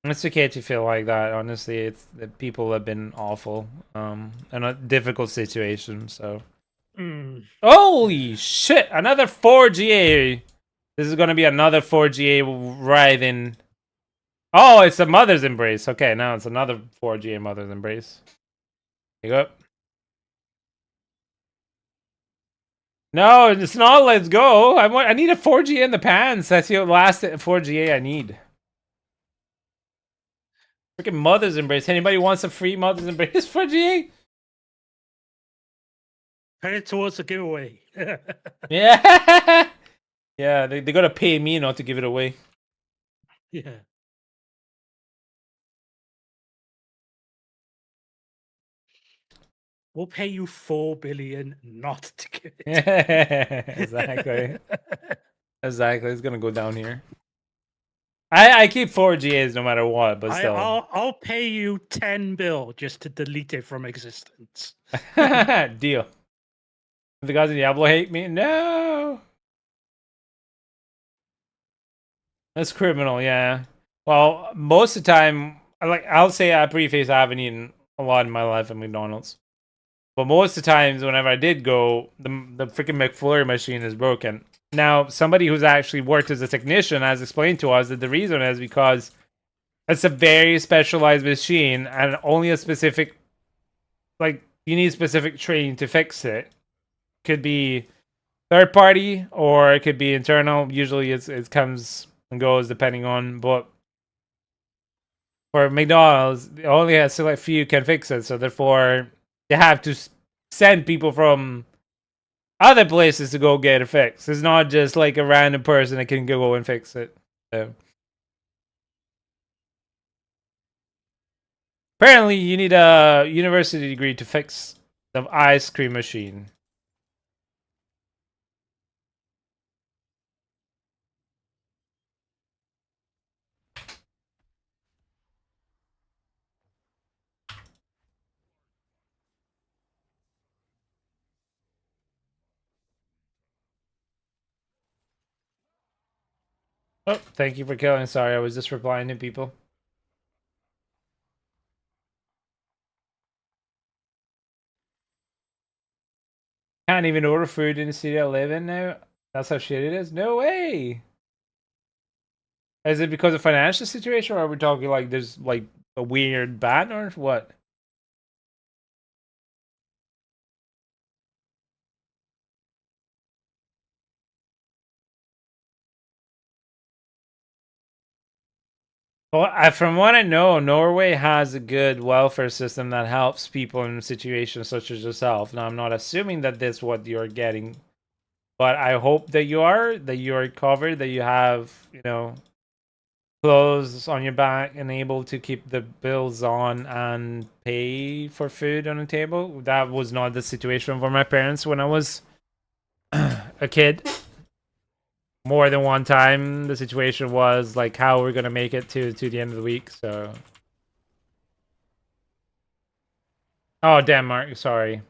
It's okay to feel like that. Honestly, it's the people have been awful, in a difficult situation. So, holy shit! Another 4GA. This is gonna be another 4GA writhing. Oh, it's a mother's embrace. Okay, now it's another 4GA mother's embrace. Here you go. No, it's not. Let's go. I need a 4GA in the pants. That's the last 4GA I need. Freaking mother's embrace. Anybody wants a free mother's embrace 4GA? Pay it towards the giveaway. Yeah. Yeah, they gotta pay me not to give it away. Yeah. We'll pay you 4 billion not to give it. Exactly. Exactly. It's gonna go down here. I keep 4GAs no matter what, but still. I'll pay you 10 bill just to delete it from existence. Deal. The guys in Diablo hate me? No. That's criminal, yeah. Well, most of the time, I'll say I preface I haven't eaten a lot in my life at McDonald's. But most of the times, whenever I did go, the freaking McFlurry machine is broken. Now, somebody who's actually worked as a technician has explained to us that the reason is because it's a very specialized machine and only a specific, like, you need specific training to fix it. Could be third party or it could be internal. Usually it comes and goes depending on, but for McDonald's, only a select few can fix it, so therefore they have to send people from other places to go get it fixed. It's not just like a random person that can go and fix it. So. Apparently, you need a university degree to fix the ice cream machine. Oh, thank you for killing. Sorry, I was just replying to people. Can't even order food in the city I live in now. That's how shit it is. No way. Is it because of financial situation, or are we talking like there's like a weird ban or what? Well, from what I know, Norway has a good welfare system that helps people in situations such as yourself. Now, I'm not assuming that this is what you're getting, but I hope that you're covered, that you have, clothes on your back and able to keep the bills on and pay for food on the table. That was not the situation for my parents when I was a kid. More than one time, the situation was like how we're gonna make it to the end of the week. So, oh, Denmark, sorry.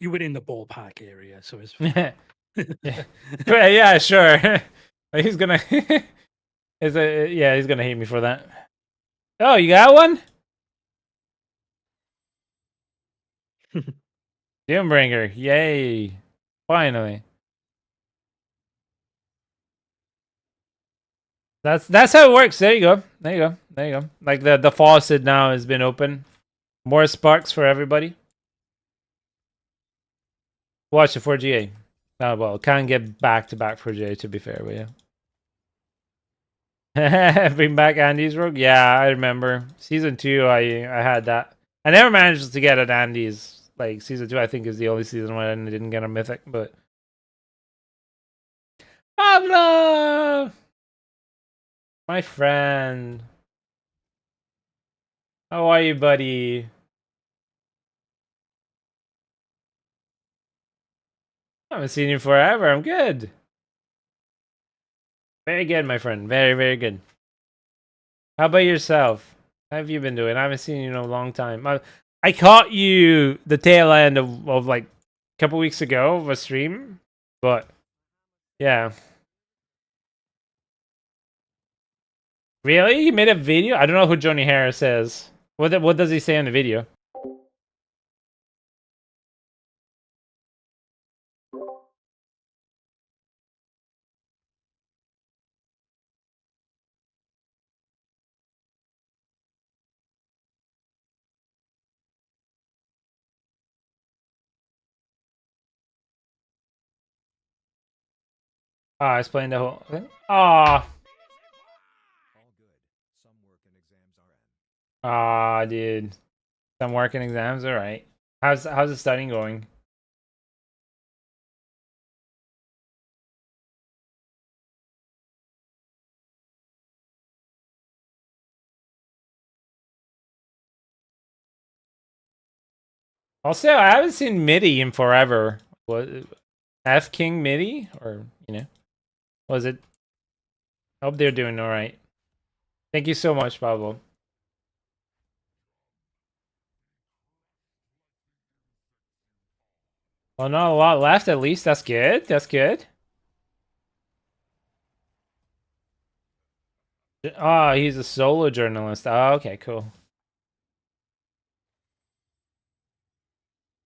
You were in the ballpark area, so it's Yeah, sure. He's gonna he's gonna hate me for that. Oh, you got one? Doombringer, yay. Finally. That's how it works. There you go. There you go. There you go. Like the faucet now has been open. More sparks for everybody. Watch the 4GA. Oh well, can't get back to back 4GA to be fair with you. Bring back Andy's Rogue? Yeah, I remember. Season 2 I had that. I never managed to get an Andy's. Like season 2 I think is the only season when I didn't get a mythic, but Pablo! My friend. How are you, buddy? I haven't seen you forever. I'm good. Very good, my friend. Very, very good. How about yourself? How have you been doing? I haven't seen you in a long time. I caught you the tail end of like a couple weeks ago of a stream, but yeah. Really? He made a video? I don't know who Johnny Harris is. What does he say in the video? Ah, explain the whole thing. Ah, dude. Some working exams, all right. How's the studying going? Also, I haven't seen MIDI in forever. What F King MIDI, or was it? Hope they're doing all right. Thank you so much, Pablo. Well, not a lot left. At least that's good. That's good. Oh, he's a solo journalist. Oh, okay, cool.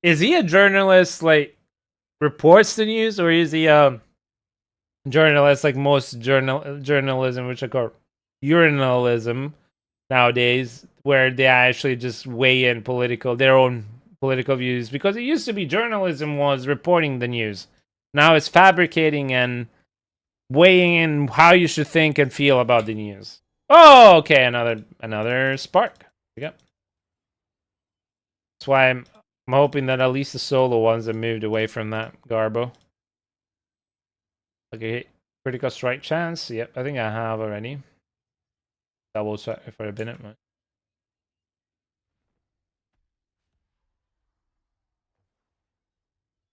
Is he a journalist like reports the news, or is he journalist like most journalism, which I call journalism nowadays, where they actually just weigh in their own political views? Because it used to be journalism was reporting the news. Now it's fabricating and weighing in how you should think and feel about the news. Oh, okay, another spark. Yep. That's why I'm hoping that at least the solo ones have moved away from that garbo. Okay, critical strike chance. Yep, I think I have already. Double check if I've been it.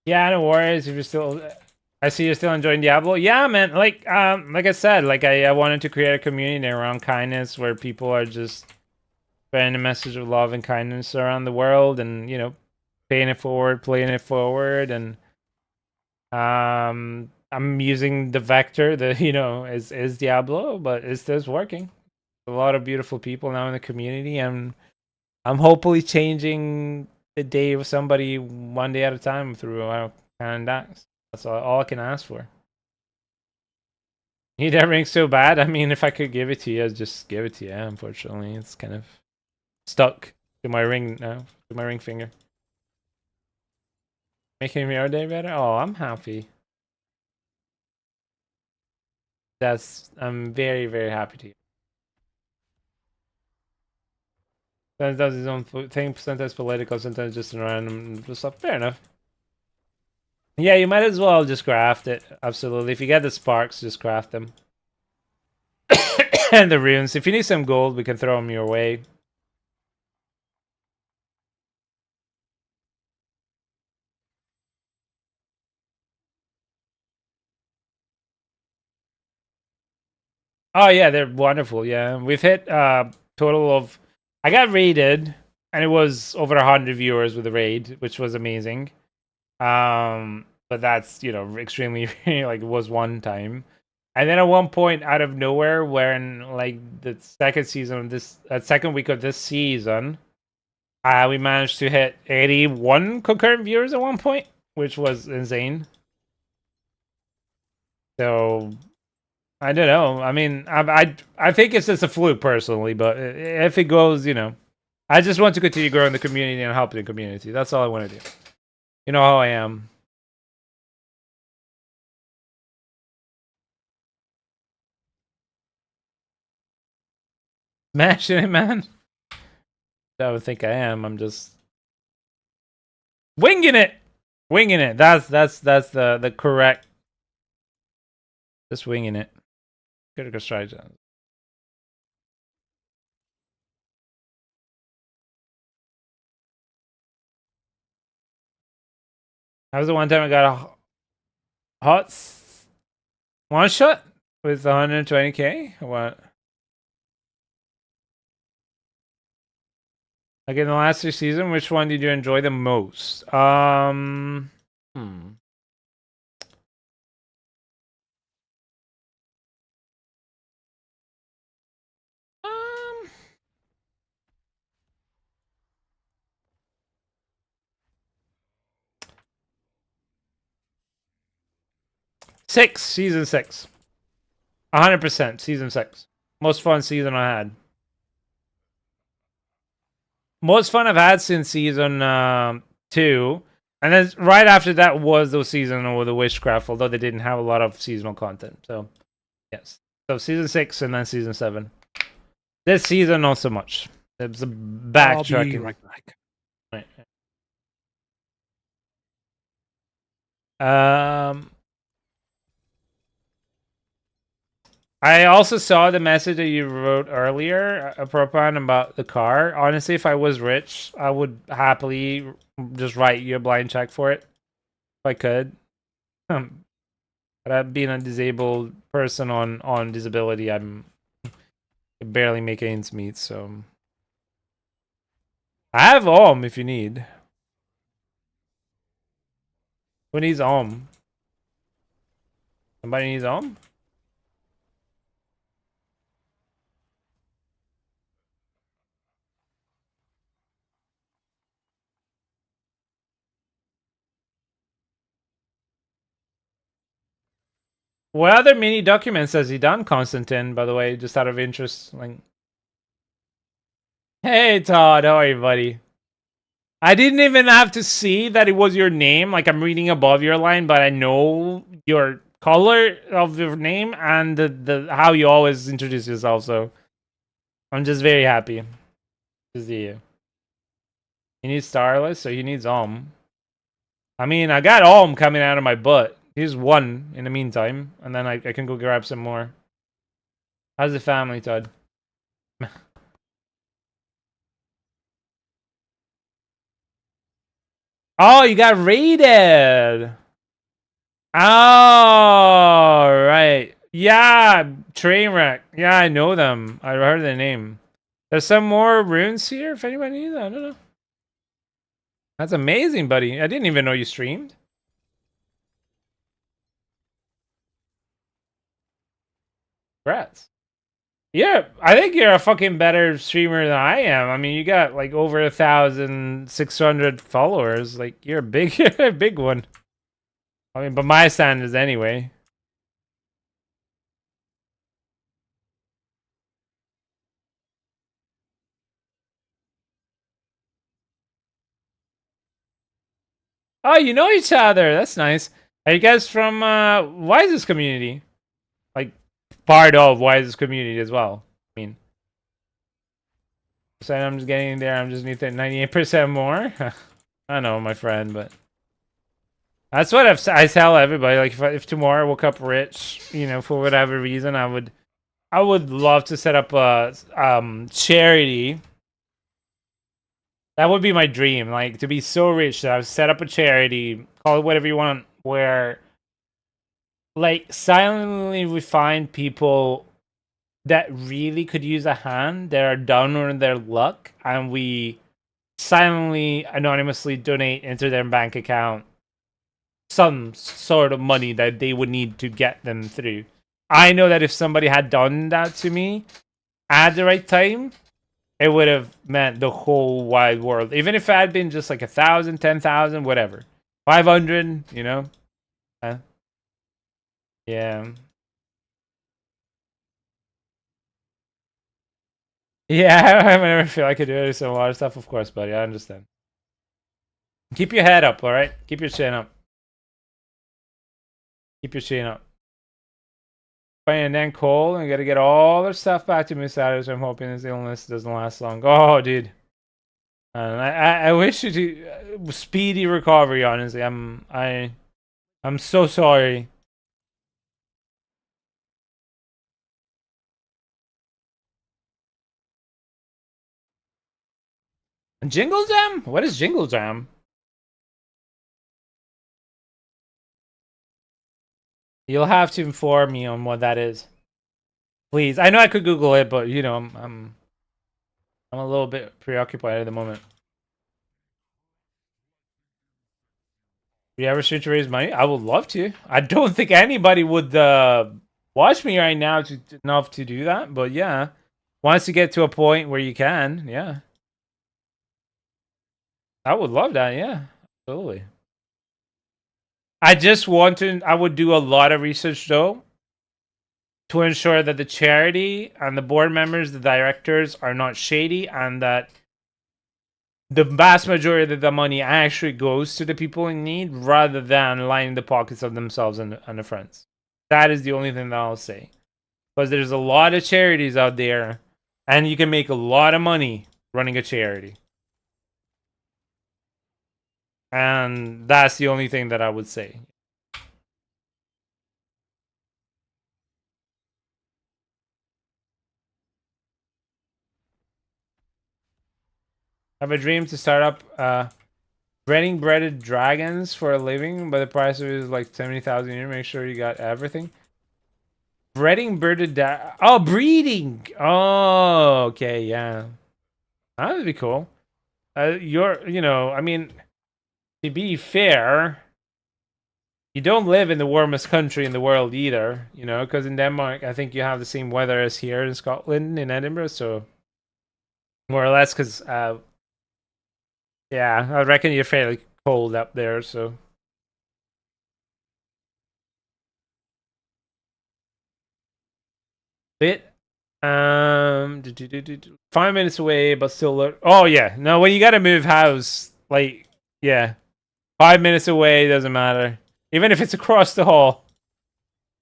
Yeah, no worries. If you're still, I see you're still enjoying Diablo. Yeah, man. Like I said, like I wanted to create a community around kindness where people are just spreading a message of love and kindness around the world, and paying it forward, playing it forward, and I'm using the vector that is Diablo, but it's just working. A lot of beautiful people now in the community, and I'm hopefully changing the day of somebody one day at a time through and Dax. That's all I can ask for. Need that ring so bad? I mean, if I could give it to you, I'd just give it to you. Unfortunately, it's kind of stuck to my ring now, to my ring finger. Making your day better? Oh, I'm happy. I'm very, very happy to you. Sometimes does his own thing, sometimes political, sometimes just random stuff. Fair enough. Yeah, you might as well just craft it. Absolutely. If you get the sparks, just craft them. And the runes. If you need some gold, we can throw them your way. Oh yeah, they're wonderful. Yeah, we've hit total of. I got raided, and it was over 100 viewers with the raid, which was amazing. But that's extremely like it was one time, and then at one point out of nowhere, when like the second season of this, second week of this season, we managed to hit 81 concurrent viewers at one point, which was insane. So I don't know. I mean, I think it's just a fluke personally, but if it goes, I just want to continue growing the community and helping the community. That's all I want to do. You know how I am. Smashing it, man. I don't think I am. I'm just winging it. Winging it. That's the correct. Just winging it. Critical strategy. That was the one time I got a hot one shot with 120k. What? Like in the last 2 seasons, which one did you enjoy the most? Hmm. 6, season 6. 100% season 6. Most fun season I had. Most fun I've had since season 2. And then right after that was the season with the Witchcraft, although they didn't have a lot of seasonal content. So, yes. So season 6 and then season 7. This season, not so much. It's a backtracking. I'll be right back. Right. I also saw the message that you wrote earlier, Propan, about the car. Honestly, if I was rich, I would happily just write you a blind check for it. If I could. But being a disabled person on disability, I barely make ends meet, so... I have Om if you need. Who needs Om? Somebody needs Om? What other mini documents has he done, Constantine, by the way, just out of interest? Like, hey, Todd, how are you, buddy? I didn't even have to see that it was your name. Like, I'm reading above your line, but I know your color of your name and the how you always introduce yourself, so I'm just very happy to see you. He needs Starless, so he needs Om. I mean, I got Om coming out of my butt. Here's one in the meantime, and then I can go grab some more. How's the family, Todd? Oh, you got raided! Oh, right. Yeah, Trainwreck. Yeah, I know them. I heard their name. There's some more runes here if anybody needs. I don't know. That's amazing, buddy. I didn't even know you streamed. Congrats. I think you're a fucking better streamer than I am. I mean, you got like over 1,600 followers. Like, you're a big, you're a big one. I mean, by my standards anyway. Oh, you know each other. That's nice. Are you guys from Wise's community? Like, part of Wise's community as well. I mean, so I'm just getting there. I'm just need that 98% more. I know, my friend, but that's what I tell everybody. Like, if tomorrow I woke up rich, you know, for whatever reason, I would love to set up a charity. That would be my dream, like, to be so rich that I would set up a charity, call it whatever you want, where, like, silently we find people that really could use a hand, that are down on their luck, and we silently, anonymously donate into their bank account some sort of money that they would need to get them through. I know that if somebody had done that to me at the right time, it would have meant the whole wide world. Even if it had been just like 1,000, 10,000, whatever. 500, you know? Yeah. Yeah, I never feel I could do a lot of stuff, of course, buddy. I understand. Keep your head up, alright? Keep your chin up. Keep your chin up. And then Cole, I gotta get all their stuff back to Miss Saturday, so I'm hoping this illness doesn't last long. Oh, dude. And I wish you to speedy recovery, honestly. I'm so sorry. Jingle Jam? What is Jingle Jam? You'll have to inform me on what that is. Please. I know I could Google it, but you know, I'm a little bit preoccupied at the moment. Do you ever shoot to raise money? I would love to. I don't think anybody would watch me right now enough to do that, but yeah. Once you get to a point where you can, yeah. I would love that, yeah. Absolutely. I would do a lot of research though to ensure that the charity and the board members, the directors are not shady, and that the vast majority of the money actually goes to the people in need rather than lining the pockets of themselves and their friends. That is the only thing that I'll say. Because there's a lot of charities out there, and you can make a lot of money running a charity. And that's the only thing that I would say. I have a dream to start up breading breaded dragons for a living, but the price of it is like 70,000 a year. Make sure you got everything. Breeding breeded breeding. Oh, okay, yeah. That would be cool. I mean, to be fair, you don't live in the warmest country in the world either, you know, because in Denmark, I think you have the same weather as here in Scotland, in Edinburgh, so more or less, because, yeah, I reckon you're fairly cold up there, so. Bit 5 minutes away, but still. Oh yeah, no. When you gotta move house, like, yeah, 5 minutes away doesn't matter. Even if it's across the hall.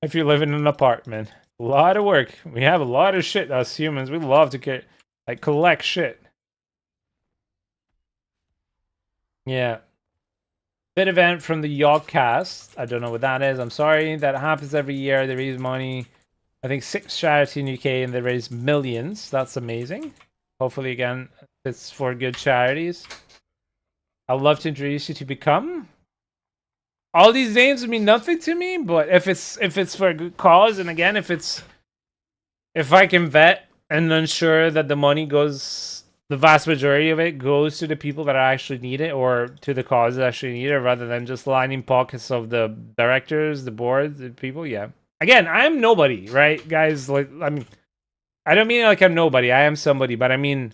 If you live in an apartment, a lot of work. We have a lot of shit. Us humans, we love to get collect shit. Yeah. Bit event from the Yogcast. I don't know what that is. I'm sorry. That happens every year. They raise money. I think 6 charities in UK, and they raise millions. That's amazing. Hopefully, again, it's for good charities. I'd love to introduce you to Become. All these names mean nothing to me, but if it's for a good cause, and again, if I can vet and ensure that the money goes, the vast majority of it goes to the people that actually need it, or to the cause that actually need it, rather than just lining pockets of the directors, the boards, the people, yeah. Again, I'm nobody, right, guys? Like, I mean, I don't mean like I'm nobody. I am somebody, but I mean,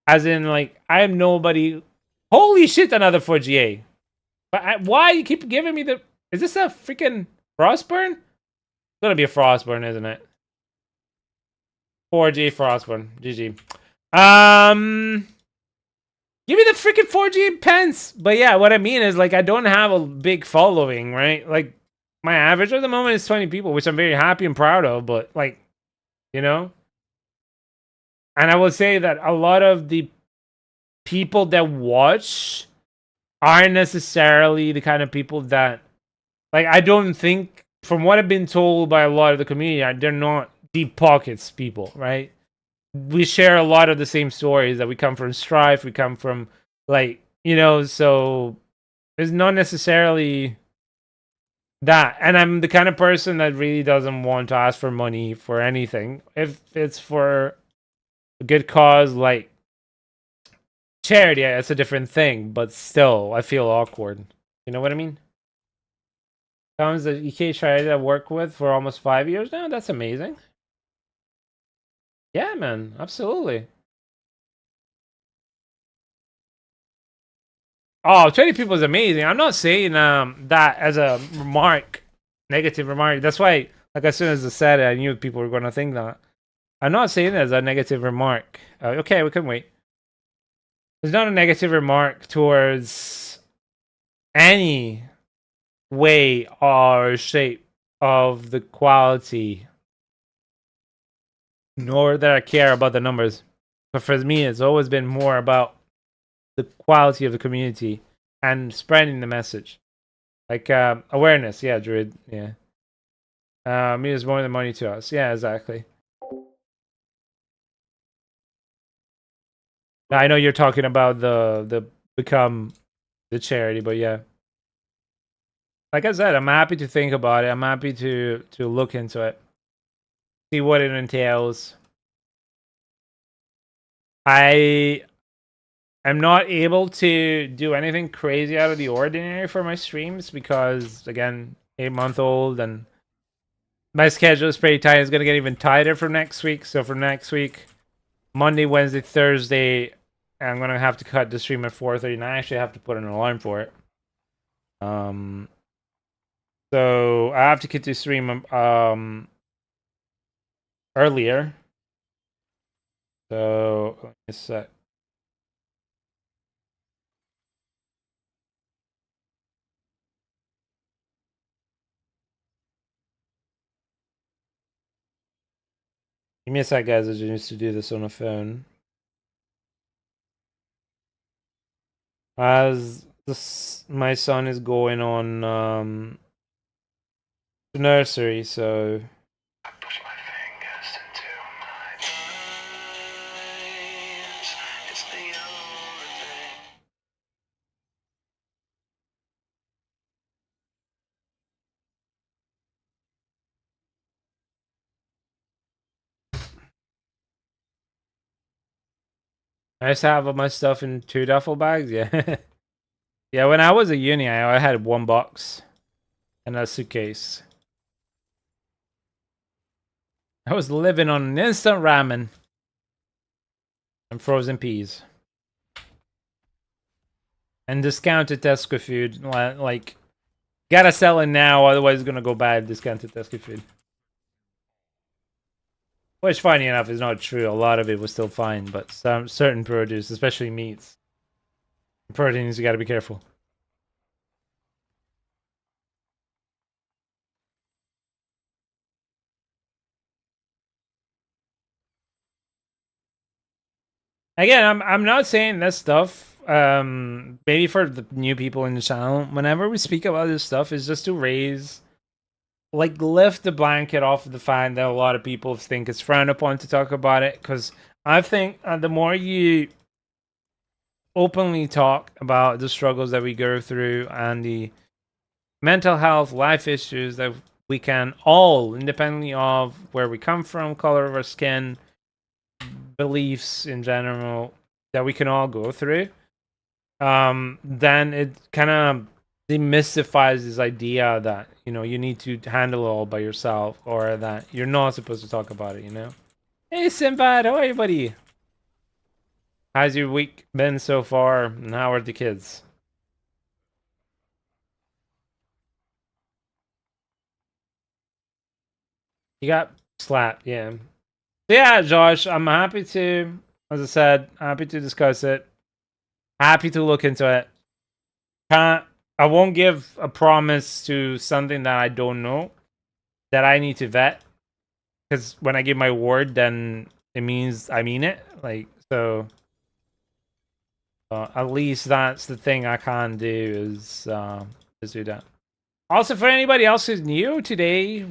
as in like I am nobody. Holy shit! Another 4GA. But why you keep giving me the? Is this a freaking Frostburn? It's gonna be a Frostburn, isn't it? 4G Frostburn. GG. Give me the freaking 4G pence. But yeah, what I mean is like I don't have a big following, right? Like my average at the moment is 20 people, which I'm very happy and proud of. But like, you know, and I will say that a lot of the people that watch aren't necessarily the kind of people that, like, I don't think, from what I've been told by a lot of the community, they're not deep pockets people, right? We share a lot of the same stories, that we come from strife, we come from, like, you know, so it's not necessarily that. And I'm the kind of person that really doesn't want to ask for money for anything. If it's for a good cause, like charity, it's a different thing, but still, I feel awkward. You know what I mean? Someone's the EK charity I work with for almost 5 years now. That's amazing. Yeah, man, absolutely. Oh, 20 people is amazing. I'm not saying that as a remark, negative remark. That's why, like, as soon as I said it, I knew people were going to think that. I'm not saying it as a negative remark. Okay, we can wait. It's not a negative remark towards any way or shape of the quality, nor that I care about the numbers. But for me, it's always been more about the quality of the community and spreading the message. Like awareness, yeah, Druid, yeah. Means more than money to us. Yeah, exactly. Now, I know you're talking about the become the charity, but yeah. Like I said, I'm happy to think about it. I'm happy to look into it, see what it entails. I am not able to do anything crazy out of the ordinary for my streams because, again, 8-month-old, and my schedule is pretty tight. It's gonna get even tighter for next week. So for next week, Monday, Wednesday, Thursday, I'm gonna have to cut the stream at 4:30, and I actually have to put an alarm for it. So I have to get to stream earlier. So let me set. Give me a sec, guys. I just used to do this on a phone. As this, my son is going on to nursery, so. I put my fingers into my eyes. It's the only thing. I used to have all my stuff in 2 duffel bags. Yeah, yeah. When I was at uni, I had 1 box and a suitcase. I was living on an instant ramen and frozen peas and discounted Tesco food. Like, gotta sell it now, otherwise it's gonna go bad. Discounted Tesco food. Which, funny enough, is not true. A lot of it was still fine, but some certain produce, especially meats, proteins, you gotta be careful. Again, I'm not saying this stuff. Maybe for the new people in the channel, whenever we speak about this stuff, is just to raise, like, lift the blanket off of the fact that a lot of people think it's frowned upon to talk about it. Because I think the more you openly talk about the struggles that we go through and the mental health, life issues that we can all, independently of where we come from, color of our skin, beliefs in general, that we can all go through, then it kind of demystifies this idea that, you know, you need to handle it all by yourself, or that you're not supposed to talk about it, you know? Hey, Sinbad, how are you, buddy? How's your week been so far? And how are the kids? You got slapped, yeah. Yeah, Josh, I'm happy to, as I said, happy to discuss it. Happy to look into it. I won't give a promise to something that I don't know, that I need to vet. Because when I give my word, then it means I mean it. Like, so at least that's the thing I can do is do that. Also, for anybody else who's new today,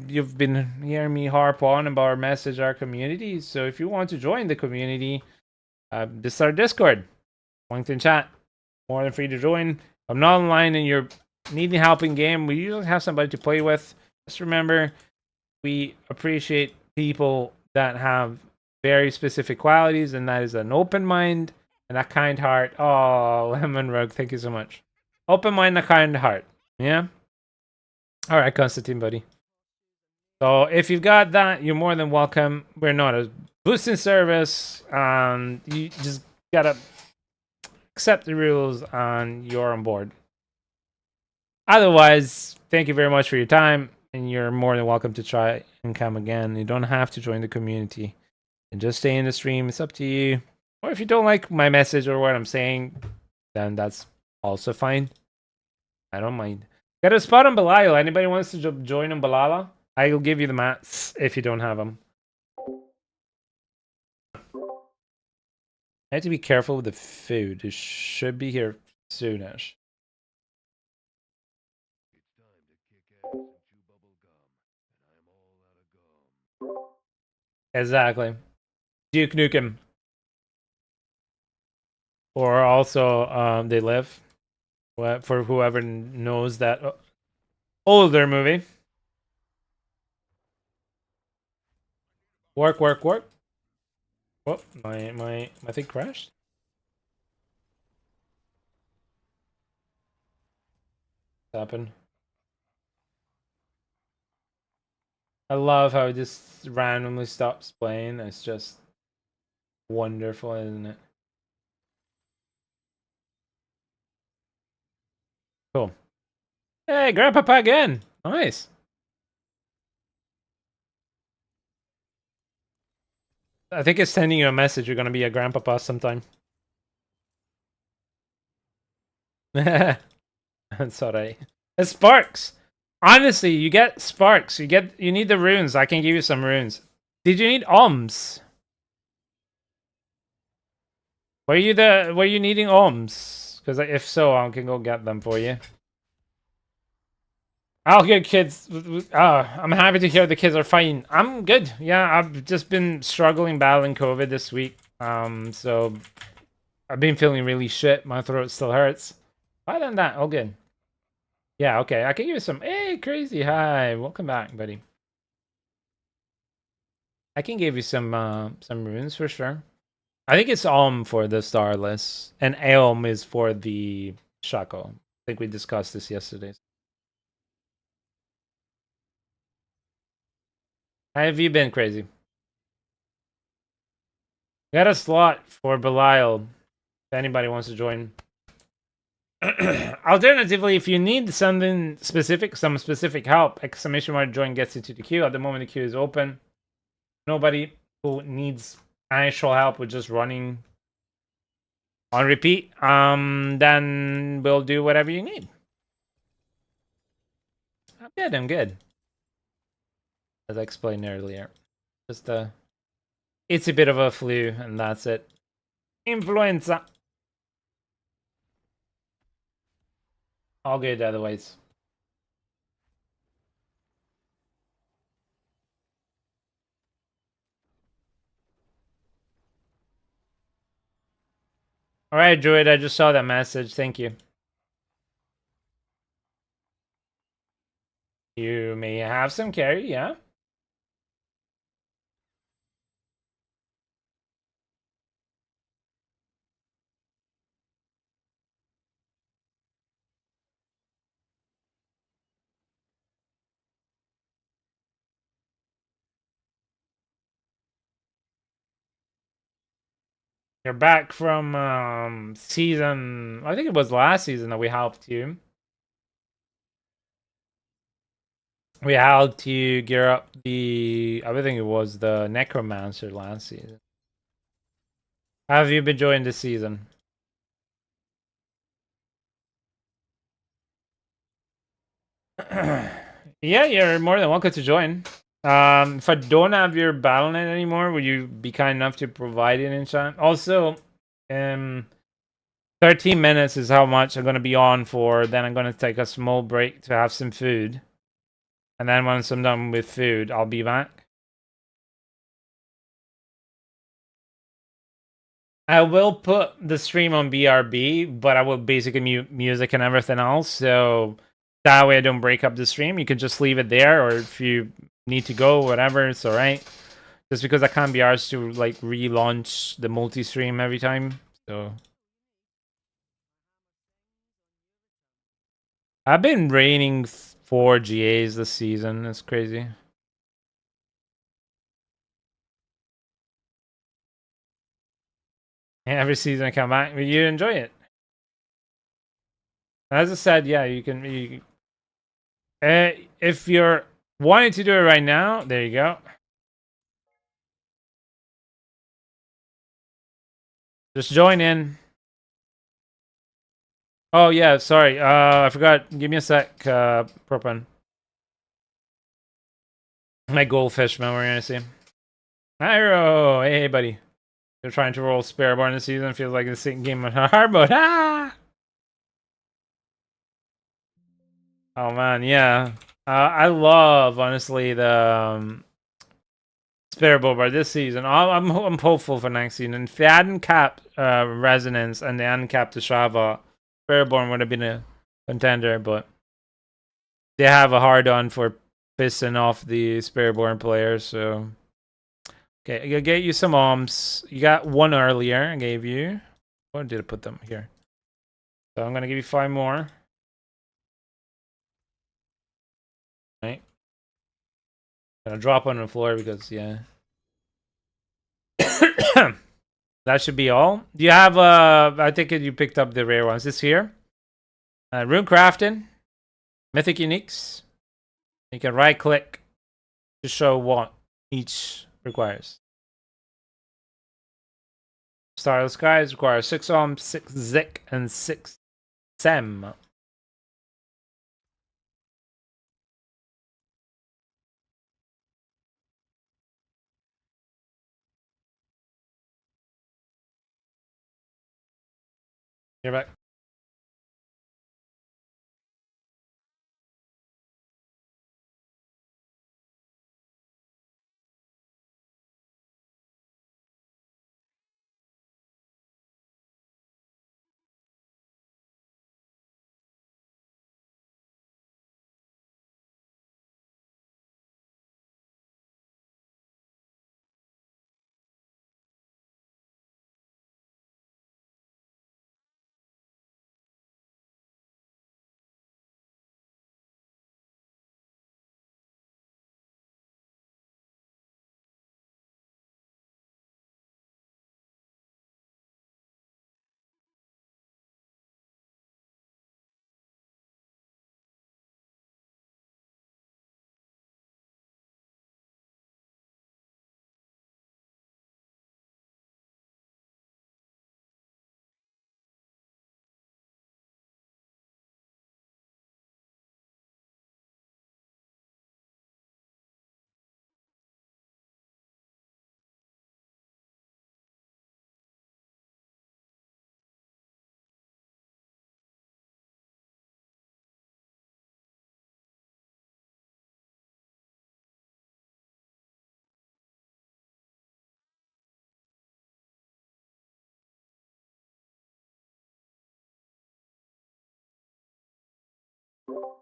you've been hearing me harp on about our message, our community. So if you want to join the community, this is our Discord, linked in chat. More than free to join. I'm not online and you're needing help in game. We usually have somebody to play with. Just remember, we appreciate people that have very specific qualities, and that is an open mind and a kind heart. Oh, Lemon Rug, thank you so much. Open mind, a kind heart. Yeah. All right, Constantine, buddy. So if you've got that, you're more than welcome. We're not a boosting service. You just gotta accept the rules and you're on board. Otherwise, thank you very much for your time, and you're more than welcome to try and come again. You don't have to join the community and just stay in the stream. It's up to you. Or if you don't like my message or what I'm saying, then that's also fine. I don't mind. Got a spot on Belial. Anybody wants to join on Balala? I'll give you the mats if you don't have them. I have to be careful with the food. It should be here soonish. It's time to kick ass and chew bubble gum, and I'm all out of gum. Exactly. Duke Nukem. Or also, They Live. For whoever knows that older movie. Work. Oh, my thing crashed. What happened? I love how it just randomly stops playing. It's just wonderful, isn't it? Cool. Hey, Grandpapa again. Nice. I think it's sending you a message. You're gonna be a grandpapa sometime. That's alright. It's sparks. Honestly, you get sparks. You need the runes. I can give you some runes. Did you need alms? Were you needing alms? Because if so, I can go get them for you. I'll get kids. I'm happy to hear the kids are fine. I'm good. Yeah, I've just been struggling battling COVID this week. So I've been feeling really shit. My throat still hurts. Other than that, all good. Yeah, okay. I can give you some. Hey, crazy. Hi, welcome back, buddy. I can give you some runes for sure. I think it's Alm for the Starless, and Aelm is for the Shaco. I think we discussed this yesterday. How have you been, crazy? Got a slot for Belial. If anybody wants to join. Alternatively, if you need something specific, some specific help, exclamation mark join gets you to the queue. At the moment, the queue is open. Nobody who needs actual help with just running on repeat, then we'll do whatever you need. I'm good. As I explained earlier. Just it's a bit of a flu, and that's it. Influenza. All good otherwise. Alright, Druid, I just saw that message. Thank you. You may have some carry, yeah? You're back from season. I think it was last season that we helped you. We helped you gear up the. I think it was the Necromancer last season. How have you been enjoying this season? Yeah, you're more than welcome to join. If I don't have your BattleNet anymore, would you be kind enough to provide it in chat? Also, 13 minutes is how much I'm going to be on for. Then I'm going to take a small break to have some food. And then once I'm done with food, I'll be back. I will put the stream on BRB, but I will basically mute music and everything else. So that way I don't break up the stream. You can just leave it there, or if you need to go, whatever, it's alright. Just because I can't be arsed to like relaunch the multi-stream every time. So I've been raining 4 GAs this season. It's crazy. Every season I come back, but you enjoy it. As I said, yeah, you can. If you're wanting to do it right now, there you go. Just join in. Oh yeah, sorry. I forgot. Give me a sec, Propon. My goldfish man, we're gonna see. Hiro, hey buddy. They're trying to roll Spareborn this season. Feels like the same game of hard mode. Ah! Oh man, yeah. I love honestly the Spareborn this season. I'm hopeful for next season. If they hadn't capped Resonance and they hadn't capped the Shava, Spareborn would have been a contender, but they have a hard on for pissing off the Spareborn players, so okay, I gotta get you some alms. You got one earlier, I gave you. Where did I put them? Here. So I'm gonna give you 5 more. Right. Gonna drop on the floor because yeah. That should be all. Do you have I think you picked up the rare ones. This here. Rune crafting. Mythic uniques. You can right click to show what each requires. Star of the Skies requires 6 Om, 6 Zik, and 6 Sem. You're back.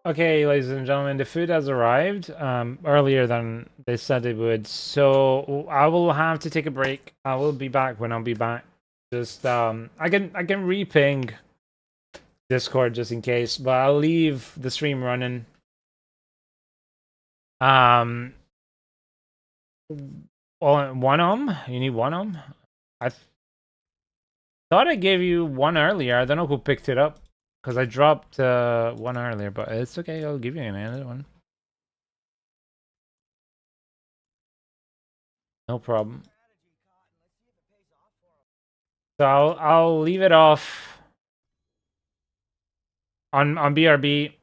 Okay, ladies and gentlemen, the food has arrived earlier than they said it would. So I will have to take a break. I will be back when I'll be back. Just I can re-ping Discord just in case, but I'll leave the stream running. One You need one I thought I gave you one earlier. I don't know who picked it up because I dropped one earlier, but it's okay. I'll give you another one. No problem. So I'll leave it off on BRB.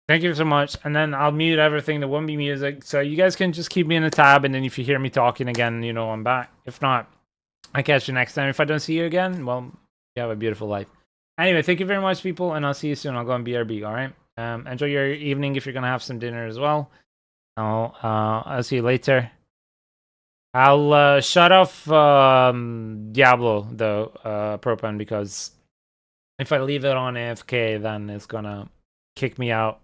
Thank you so much, and then I'll mute everything. There won't be music, so you guys can just keep me in the tab, and then if you hear me talking again, you know I'm back. If not, I catch you next time. If I don't see you again, well, you have a beautiful life. Anyway, thank you very much, people, and I'll see you soon. I'll go on BRB. All right. Enjoy your evening if you're gonna have some dinner as well. I'll see you later. I'll shut off Diablo though, Propan, because if I leave it on AFK, then it's gonna kick me out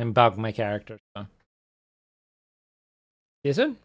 and bug my character. So, see you soon.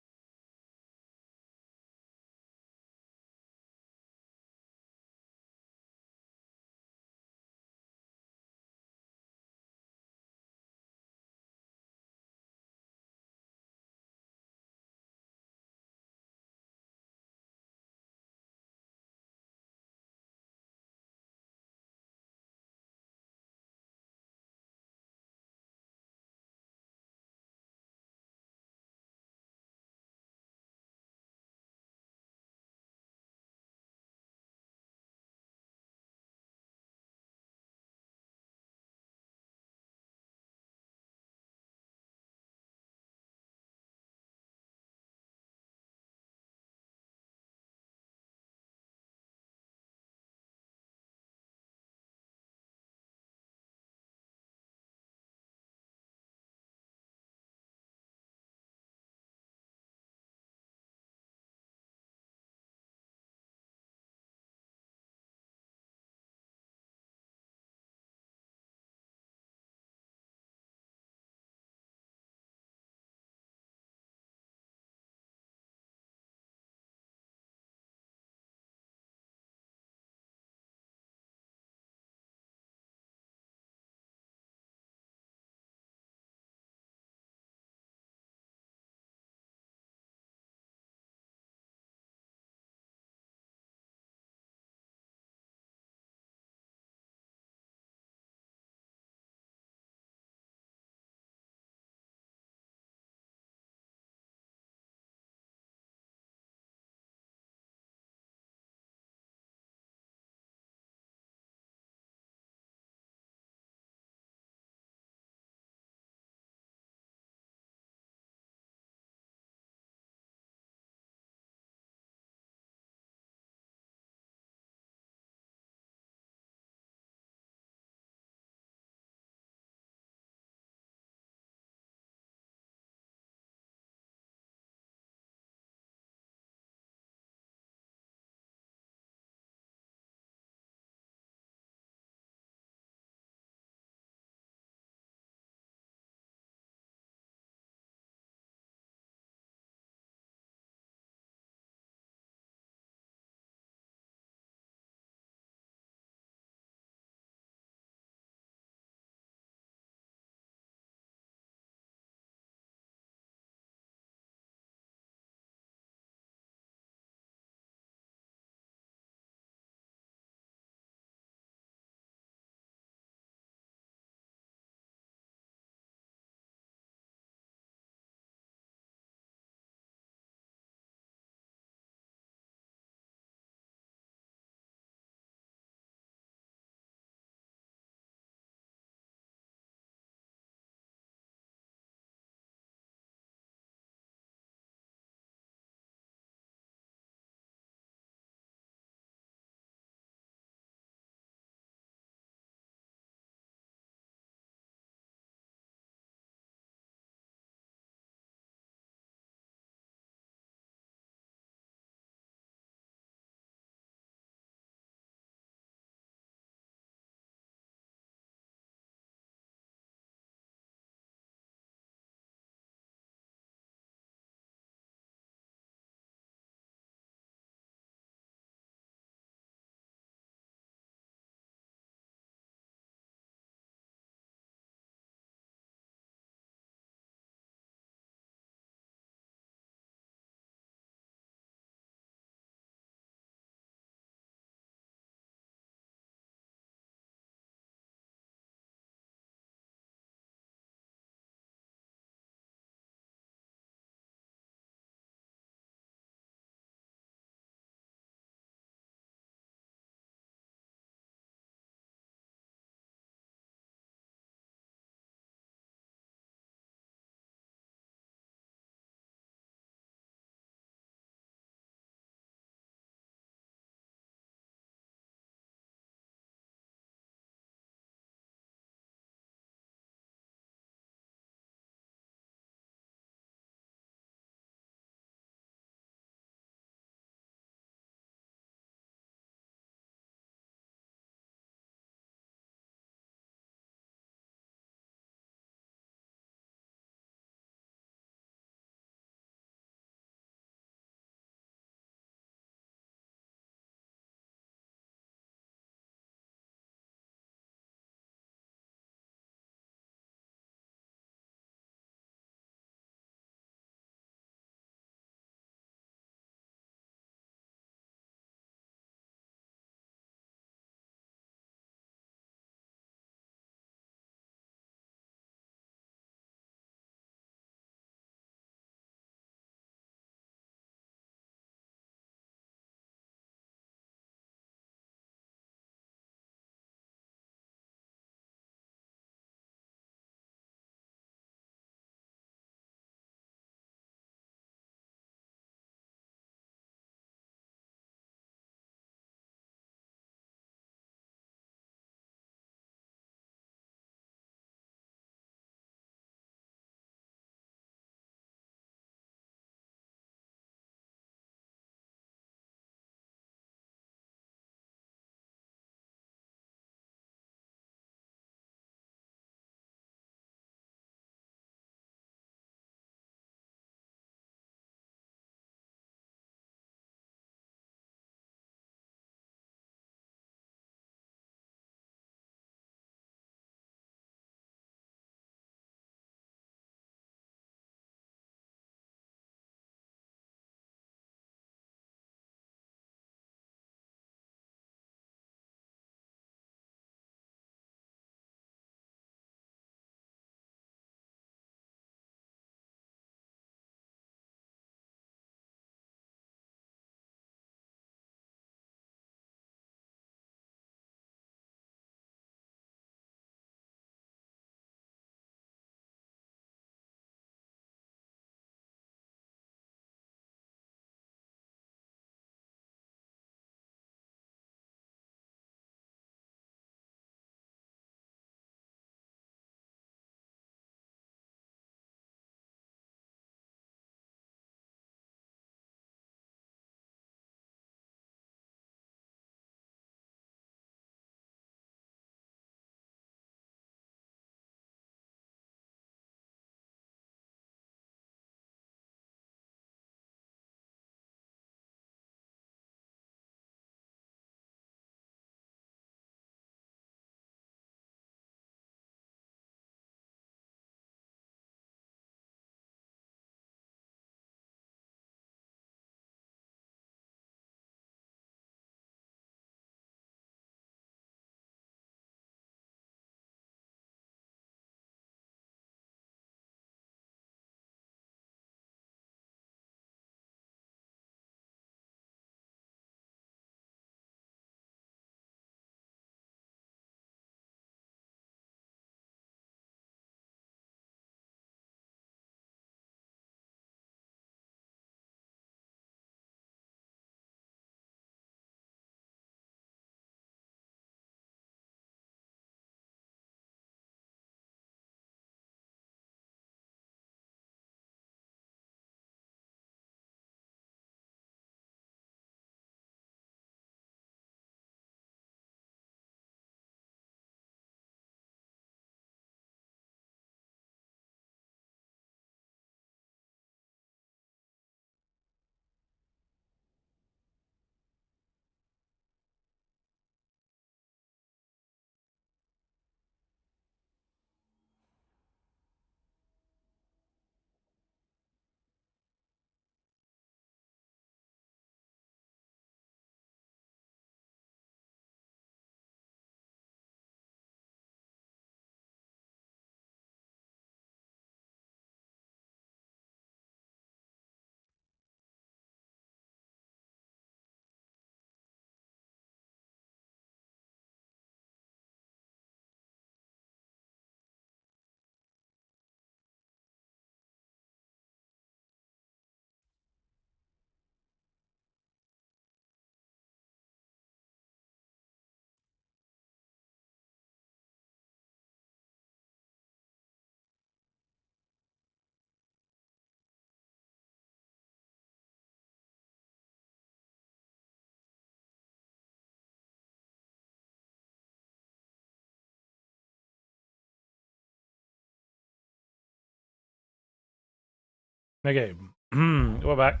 Okay. We're back.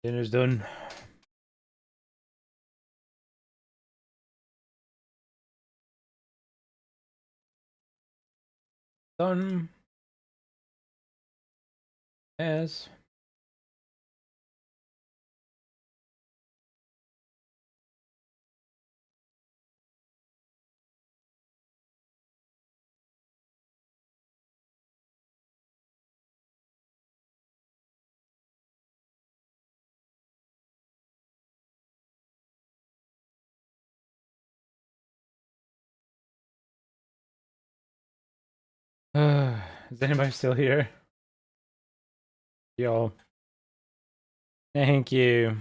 Dinner's done. Done. Yes. Is anybody still here? Yo. Thank you.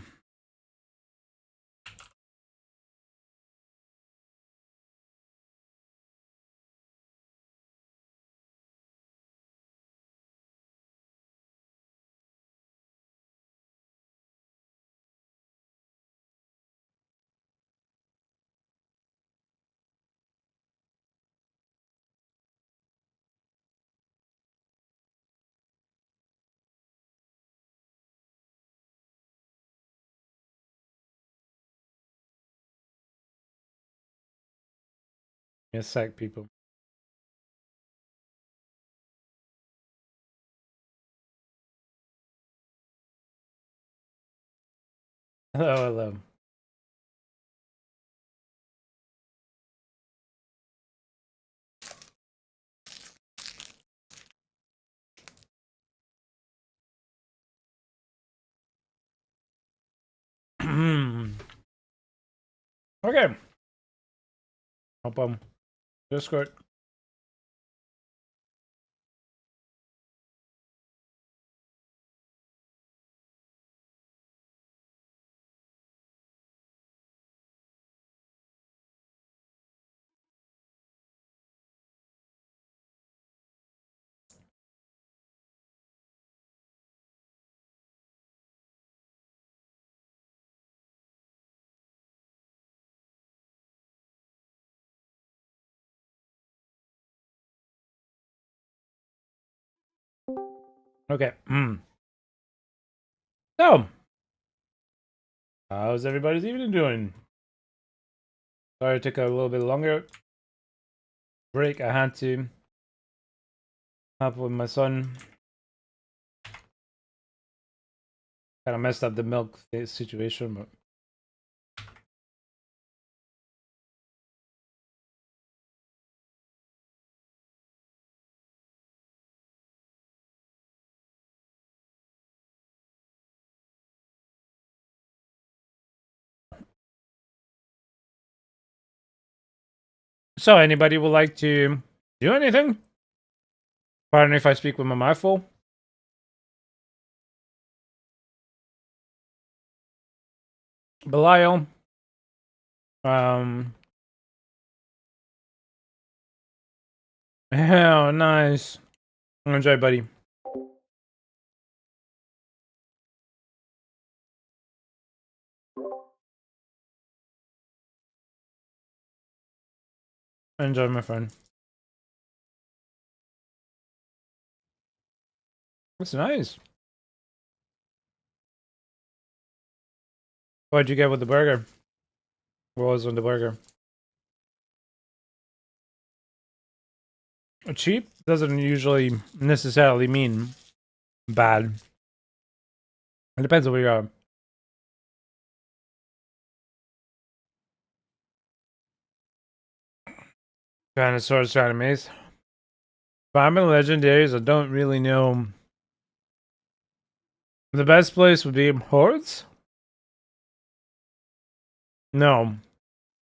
A sec, people. Hello, hello. Okay. Hop on Discord. Okay. So, how's everybody's evening doing? Sorry it took a little bit longer break. I had to help with my son. Kind of messed up the milk situation, but so anybody would like to do anything? Pardon if I speak with my mouth full. Belial. Oh, nice. Enjoy, buddy. Enjoy, my friend. That's nice. What'd you get with the burger? What was on the burger? Cheap doesn't usually necessarily mean bad. It depends on where you are. Dinosaurs, Chinese. Farming legendaries, I don't really know. The best place would be Hordes? No.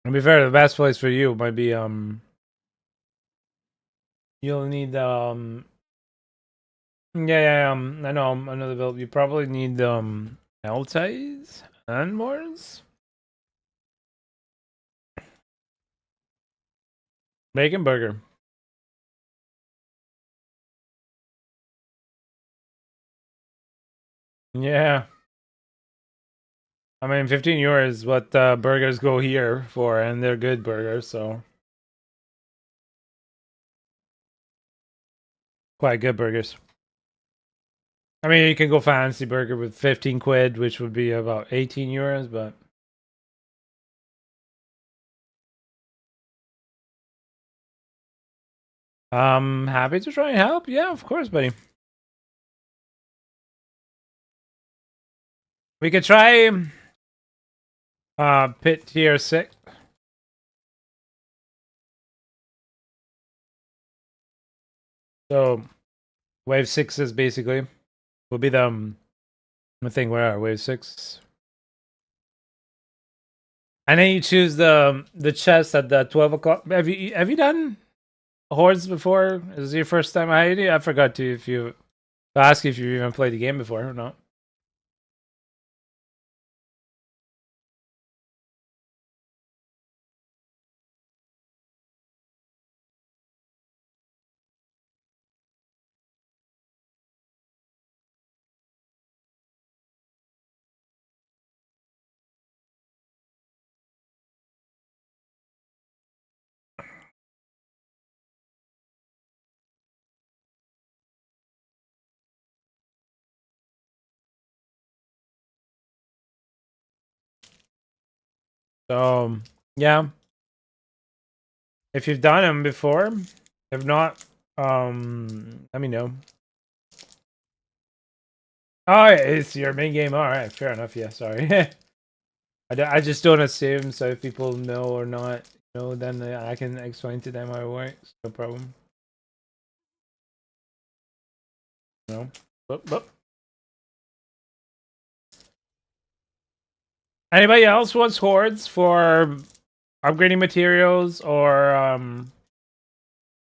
To be fair, the best place for you might be you'll need I know another build. You probably need Altais and Mors. Bacon burger. Yeah. I mean, 15 euros is what burgers go here for, and they're good burgers, so. Quite good burgers. I mean, you can go fancy burger with 15 quid, which would be about 18 euros, but happy to try and help. Yeah, of course, buddy. We could try pit tier 6. So wave 6 is basically will be the thing. Where are wave 6? And then you choose the chest at the 12 o'clock. Have you done hordes before? Is this your first time? I forgot to ask if you even played the game before or not. So yeah, if you've done them before, if not, let me know. Oh, it's your main game. All right, fair enough. Yeah, sorry. I just don't assume. So if people know or not know, then I can explain to them how it works. No problem. No. But. Anybody else wants hordes for upgrading materials or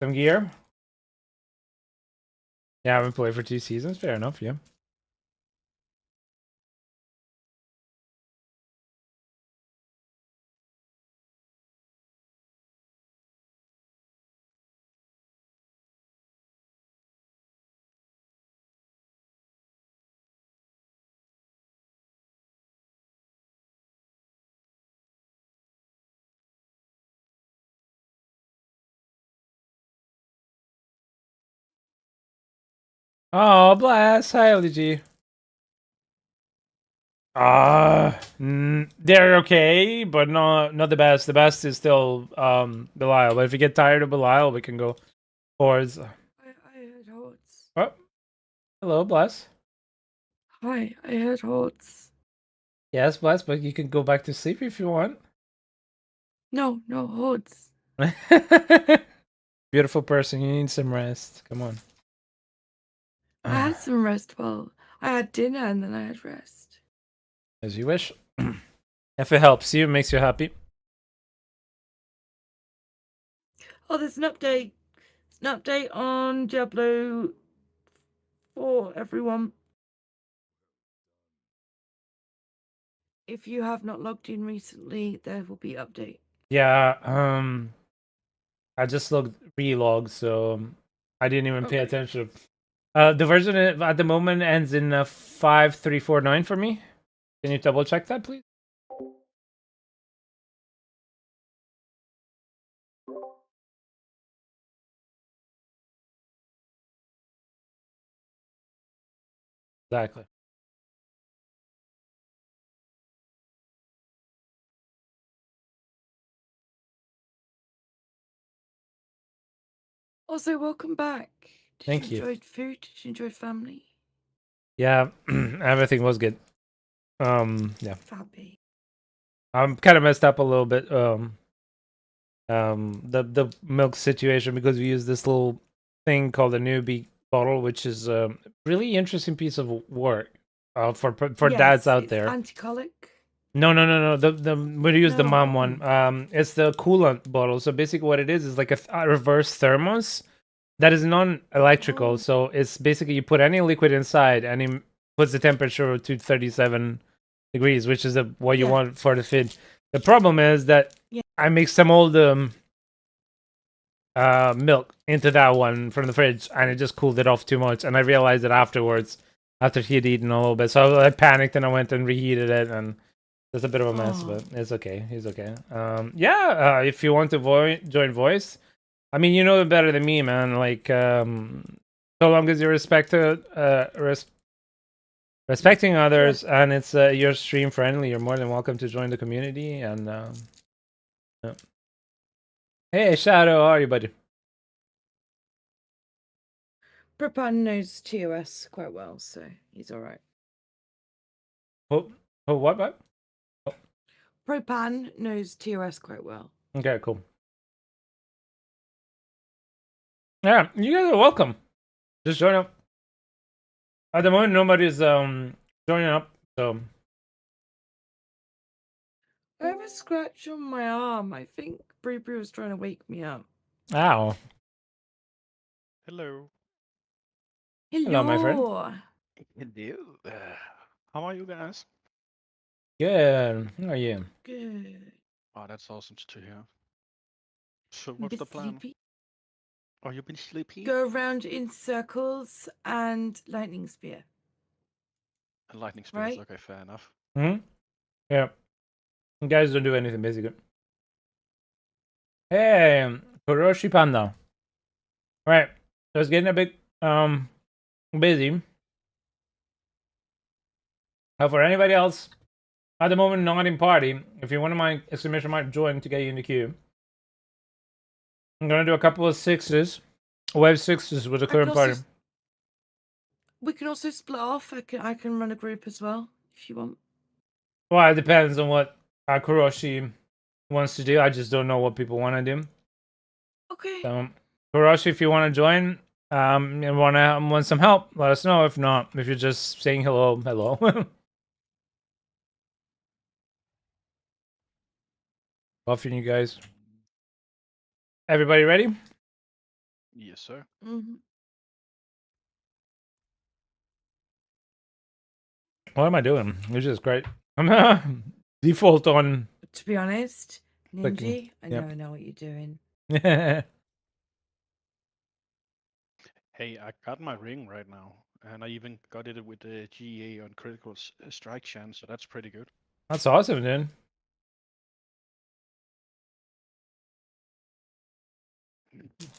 some gear? Yeah, I haven't played for 2 seasons. Fair enough. Yeah. Oh, blast! Hi, LDG. They're okay, but not the best. The best is still Belial. But if you get tired of Belial, we can go hordes. I heard hordes. Oh, hello, bless. Hi, I heard hordes. Yes, bless, but you can go back to sleep if you want. No, no hordes. Beautiful person, you need some rest. Come on. I had some rest. Well, I had dinner and then I had rest. As you wish. If it helps you, makes you happy. Oh, there's an update. It's an update on Diablo 4, everyone. If you have not logged in recently, there will be update. Yeah, I just relogged, so I didn't even pay Okay. attention. The version at the moment ends in 5349 for me. Can you double check that, please? Exactly. Also, welcome back. Thank you. Enjoy food? Did you enjoy family? Yeah, everything was good. Yeah. Fabby. I'm kind of messed up a little bit. The milk situation, because we use this little thing called a newbie bottle, which is a really interesting piece of work for Yes, dads out it's there. Anti-colic. No. The we use the No. mom one. It's the coolant bottle. So basically, what it is like a reverse thermos that is non-electrical. Oh. So it's basically you put any liquid inside, and it puts the temperature to 37 degrees, which is what you Yeah. want for the feed. The problem is that Yeah. I mixed some old milk into that one from the fridge, and it just cooled it off too much. And I realized it afterwards, after he had eaten a little bit. So I panicked and I went and reheated it, and it's a bit of a mess, but it's okay. He's okay. Yeah. If you want to join voice, I mean, you know it better than me, man. Like, so long as you respect respecting others, and it's you're stream friendly. You're more than welcome to join the community. And yeah. Hey, Shadow, how are you, buddy? Prepan knows TOS quite well, so he's all right. Oh, what? Propan knows TOS quite well. Okay, cool. Yeah, you guys are welcome. Just join up. At the moment, nobody's joining up, so. I have a scratch on my arm. I think Bree was trying to wake me up. Ow. Hello. Hello, my friend. Hello. How are you guys? Good. How are you? Good. Oh, that's awesome to hear. So A what's bit the plan? sleepy. Oh, you've been sleepy? Go around in circles and lightning spear. And lightning spears, Right. okay, fair enough. Hmm? Yeah. You guys don't do anything, basically. Hey, Kuroshi Panda. Right. So it's getting a bit busy. Now, for anybody else at the moment not in party, if you want to mind exclamation mark join to get you in the queue. I'm gonna do a couple of sixes. Wave sixes with the current party. We can also split off. I can run a group as well if you want. Well, it depends on what Kuroshi wants to do. I just don't know what people want to do. Okay. So, Kuroshi, if you want to join, and want some help, let us know. If not, if you're just saying hello, hello. Buffing you guys. Everybody ready? Yes, sir. Mm-hmm. What am I doing? Which is great. I'm default on. To be honest, Clicking. Ninja, I Yep. never know what you're doing. Hey, I got my ring right now, and I even got it with the GA on critical strike chance, so that's pretty good. That's awesome, dude.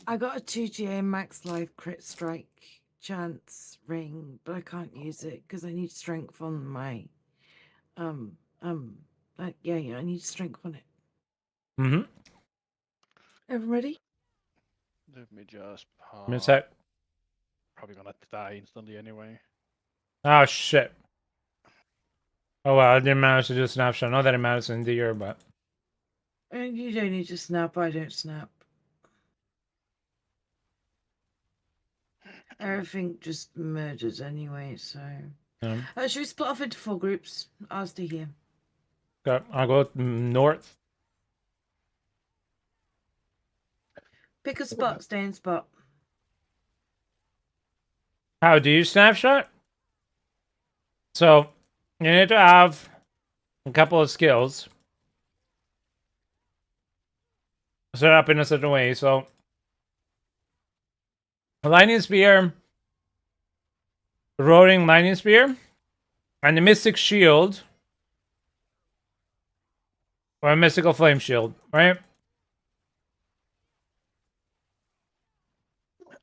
I got a 2GA max life crit strike chance ring, but I can't use it because I need strength on my yeah, I need strength on it. Mm-hmm. Everyone ready? Let me just Give me a sec. Probably gonna die instantly anyway. Oh shit. Oh well, I didn't manage to do a snapshot. Not that it matters in the year, but And you don't need to snap. I don't snap. Everything just merges anyway, so. Should we split off into 4 groups? I'll stay here. Okay, I'll go north. Pick a spot, stay in spot. How do you snapshot? So you need to have a couple of skills set up in a certain way. So lightning spear, roaring lightning spear, and the mystic shield, or a mystical flame shield, right?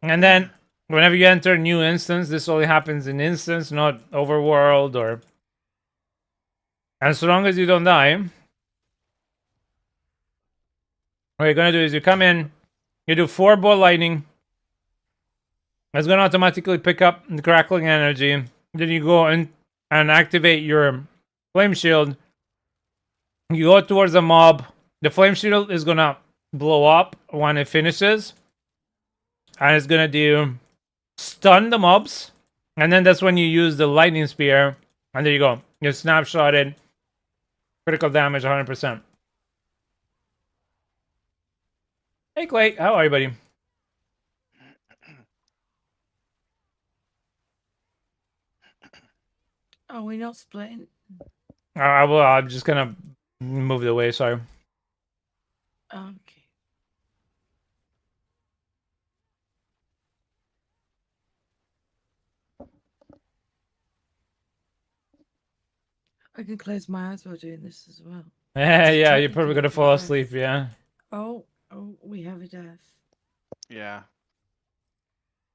And then whenever you enter a new instance, this only happens in instance, not overworld or. And so long as you don't die, what you're gonna do is you come in, you do 4 ball lightning. It's gonna automatically pick up the crackling energy. Then you go in and activate your flame shield. You go towards the mob. The flame shield is gonna blow up when it finishes, and it's gonna do stun the mobs. And then that's when you use the lightning spear, and there you go. You snapshotted critical damage 100%. Hey Clay, how are you, buddy? Are we not splitting? I'm just gonna move the way. Sorry. Okay. I can close my eyes while doing this as well. Yeah, you're probably gonna fall asleep. Yeah. Oh, we have a death. Yeah.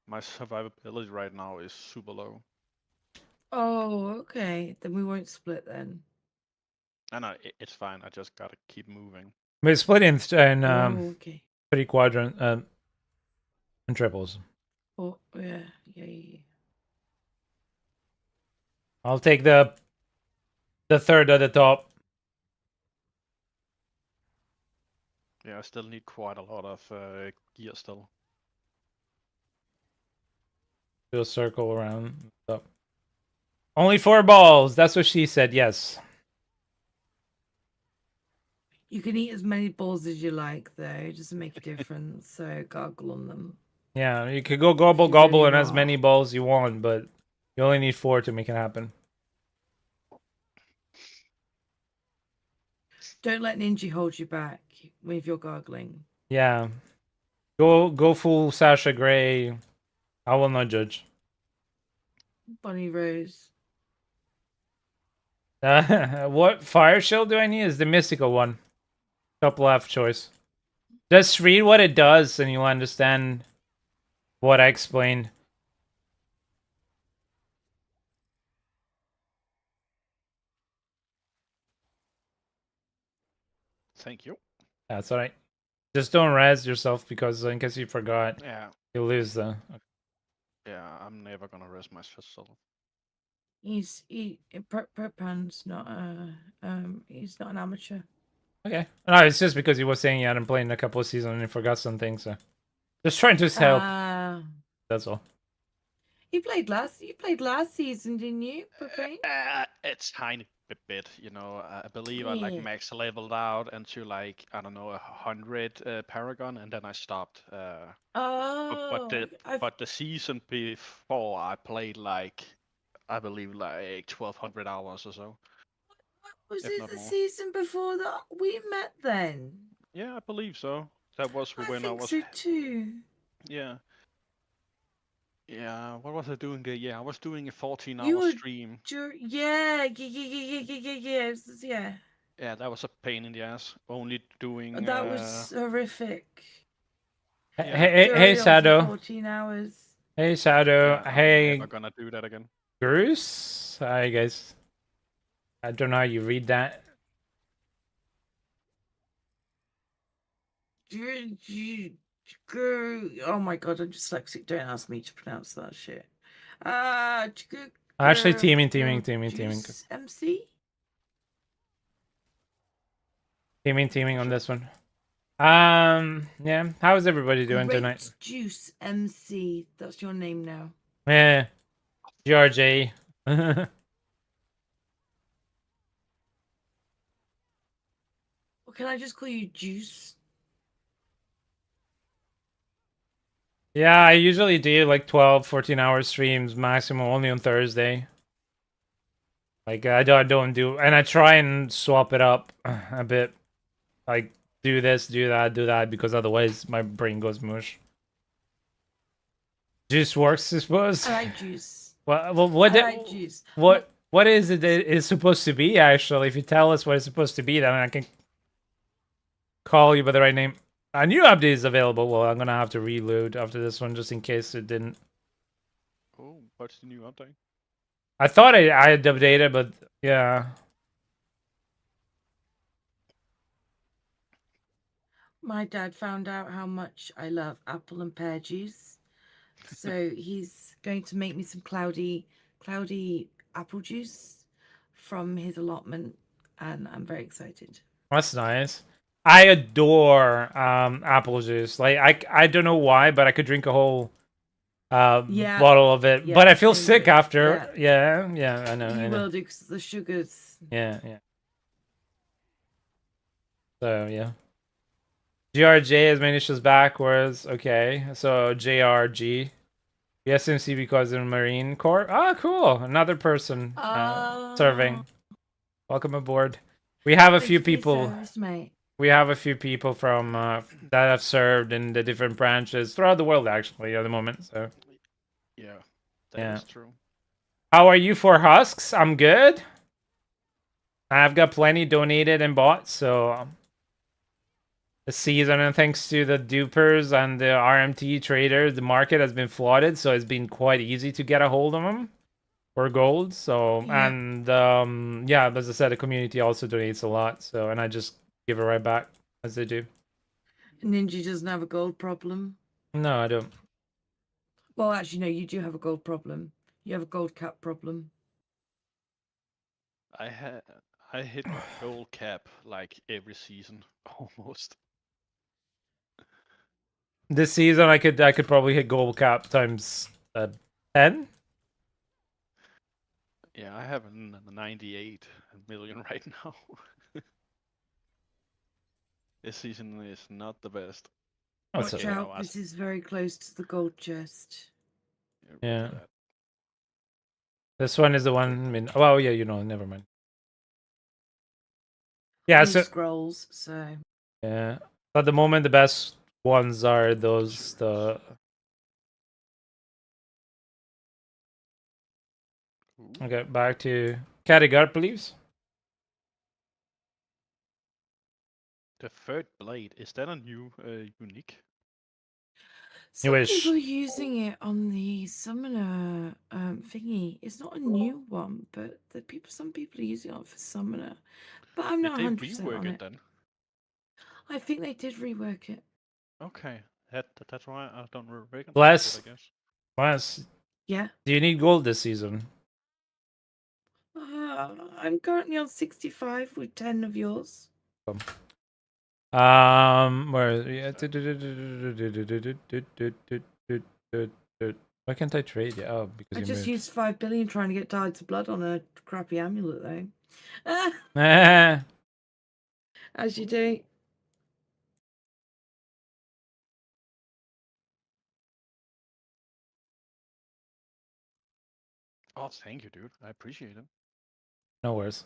My survivability right now is super low. Oh, okay. Then we won't split then. I know it's fine. I just gotta keep moving. We split in Oh, okay. 3 quadrant and triples. Oh, yeah. I'll take the third at the top. Yeah, I still need quite a lot of gear still. Do a circle around. Up. Only 4 balls. That's what she said. Yes. You can eat as many balls as you like, though. It doesn't make a difference. So gargle on them. Yeah, you could go gobble you gobble really and as are. many balls you want, but you only need 4 to make it happen. Don't let Ninja hold you back if you're gargling. Yeah. Go full Sasha Grey. I will not judge. Bunny Rose. What fire shield do I need? Is the mystical one. Top left choice. Just read what it does and you'll understand what I explained. Thank you. That's alright. Just don't res yourself because in case you forgot, Yeah, you lose the. I'm never gonna rest myself. Prepan's not he's not an amateur. Okay. No, it's just because he was saying he hadn't played in a couple of seasons and he forgot some things. So just trying to help. That's all. You played last season, didn't you, Prepan? It's tiny bit, you know. I believe I like Yeah. max leveled out into like I don't know 100 Paragon, and then I stopped. Oh, But the season before I played like I believe like 1200 hours or so. was if it not the more. season before that we met then? Yeah, I believe so. That was I when I think was. so too. Yeah. Yeah, what was I doing there? Yeah, I was doing a 14-hour You were stream. yeah. Yeah, that was a pain in the ass. Only doing. That was horrific. Yeah. Hey, For Shadow. 14 hours. Hey, Shadow. I'm Hey, never gonna do that again. Bruce. Hi, guys. I don't know how you read that. Oh my god, I'm dyslexic. Don't ask me to pronounce that shit. Actually, teaming. Juice MC? Teaming on this one. Yeah. How is everybody doing tonight? Great Juice MC. That's your name now. Yeah. GRJ. Or can I just call you Juice? Yeah, I usually do like 12, 14-hour streams maximum, only on Thursday. Like I don't do, and I try and swap it up a bit. Like do this, do that, because otherwise my brain goes mush. Juice works, I suppose. I like Juice. Well, what? I like Juice. What is it that it's supposed to be? Actually, if you tell us what it's supposed to be, then I can call you by the right name. A new update is available. Well, I'm gonna have to reload after this one just in case it didn't. Oh, what's the new update? I thought I had updated, but yeah. My dad found out how much I love apple and pear juice. So he's going to make me some cloudy apple juice from his allotment, and I'm very excited. That's nice. I adore apple juice. Like I don't know why, but I could drink a whole bottle of it. Yeah, but I feel sick dangerous. after. Yeah, I know. You I know. will do because the sugars. Yeah. So yeah. GRJ as many issues backwards. Okay, so JRG. SMC because in Marine Corps. Ah, cool. Another person serving. Welcome aboard. We have a few people. We have a few people from that have served in the different branches throughout the world, actually, at the moment. So yeah, that's true. How are you for husks? I'm good. I've got plenty donated and bought, so the season, and thanks to the dupers and the RMT traders, the market has been flooded, so it's been quite easy to get a hold of them for gold. So Yeah. and yeah, as I said, the community also donates a lot. So and I just give it right back as they do. Ninja doesn't have a gold problem. No, I don't. Well, actually, no, you do have a gold problem. You have a gold cap problem. I hit gold cap like every season almost. This season, I could probably hit gold cap times 10. Yeah, I have a 98 million right now. This season is not the best. Oh, Watch so, Okay, out, no, this is very close to the gold chest. yeah. roger that. This one is the one. I mean, well, yeah, never mind. Yeah, New so scrolls, so yeah. At the moment, the best ones are those the. Ooh. Okay, back to Kattegat, please. The third blade, is that a new unique? some wish. people are using it on the summoner thingy. It's not a new one, but some people are using it for summoner. But I'm Did not they 100% rework on it it. then? I think they did rework it. Okay, that's why I don't recognize Bless. it, I guess. Bless. Yeah. Do you need gold this season? I'm currently on 65 with 10 of yours. Where? Yeah. Why can't I trade you? Oh, because I you just moved. used 5 billion trying to get Died to Blood on a crappy amulet, though. As you do. Oh, thank you, dude. I appreciate it. No worries.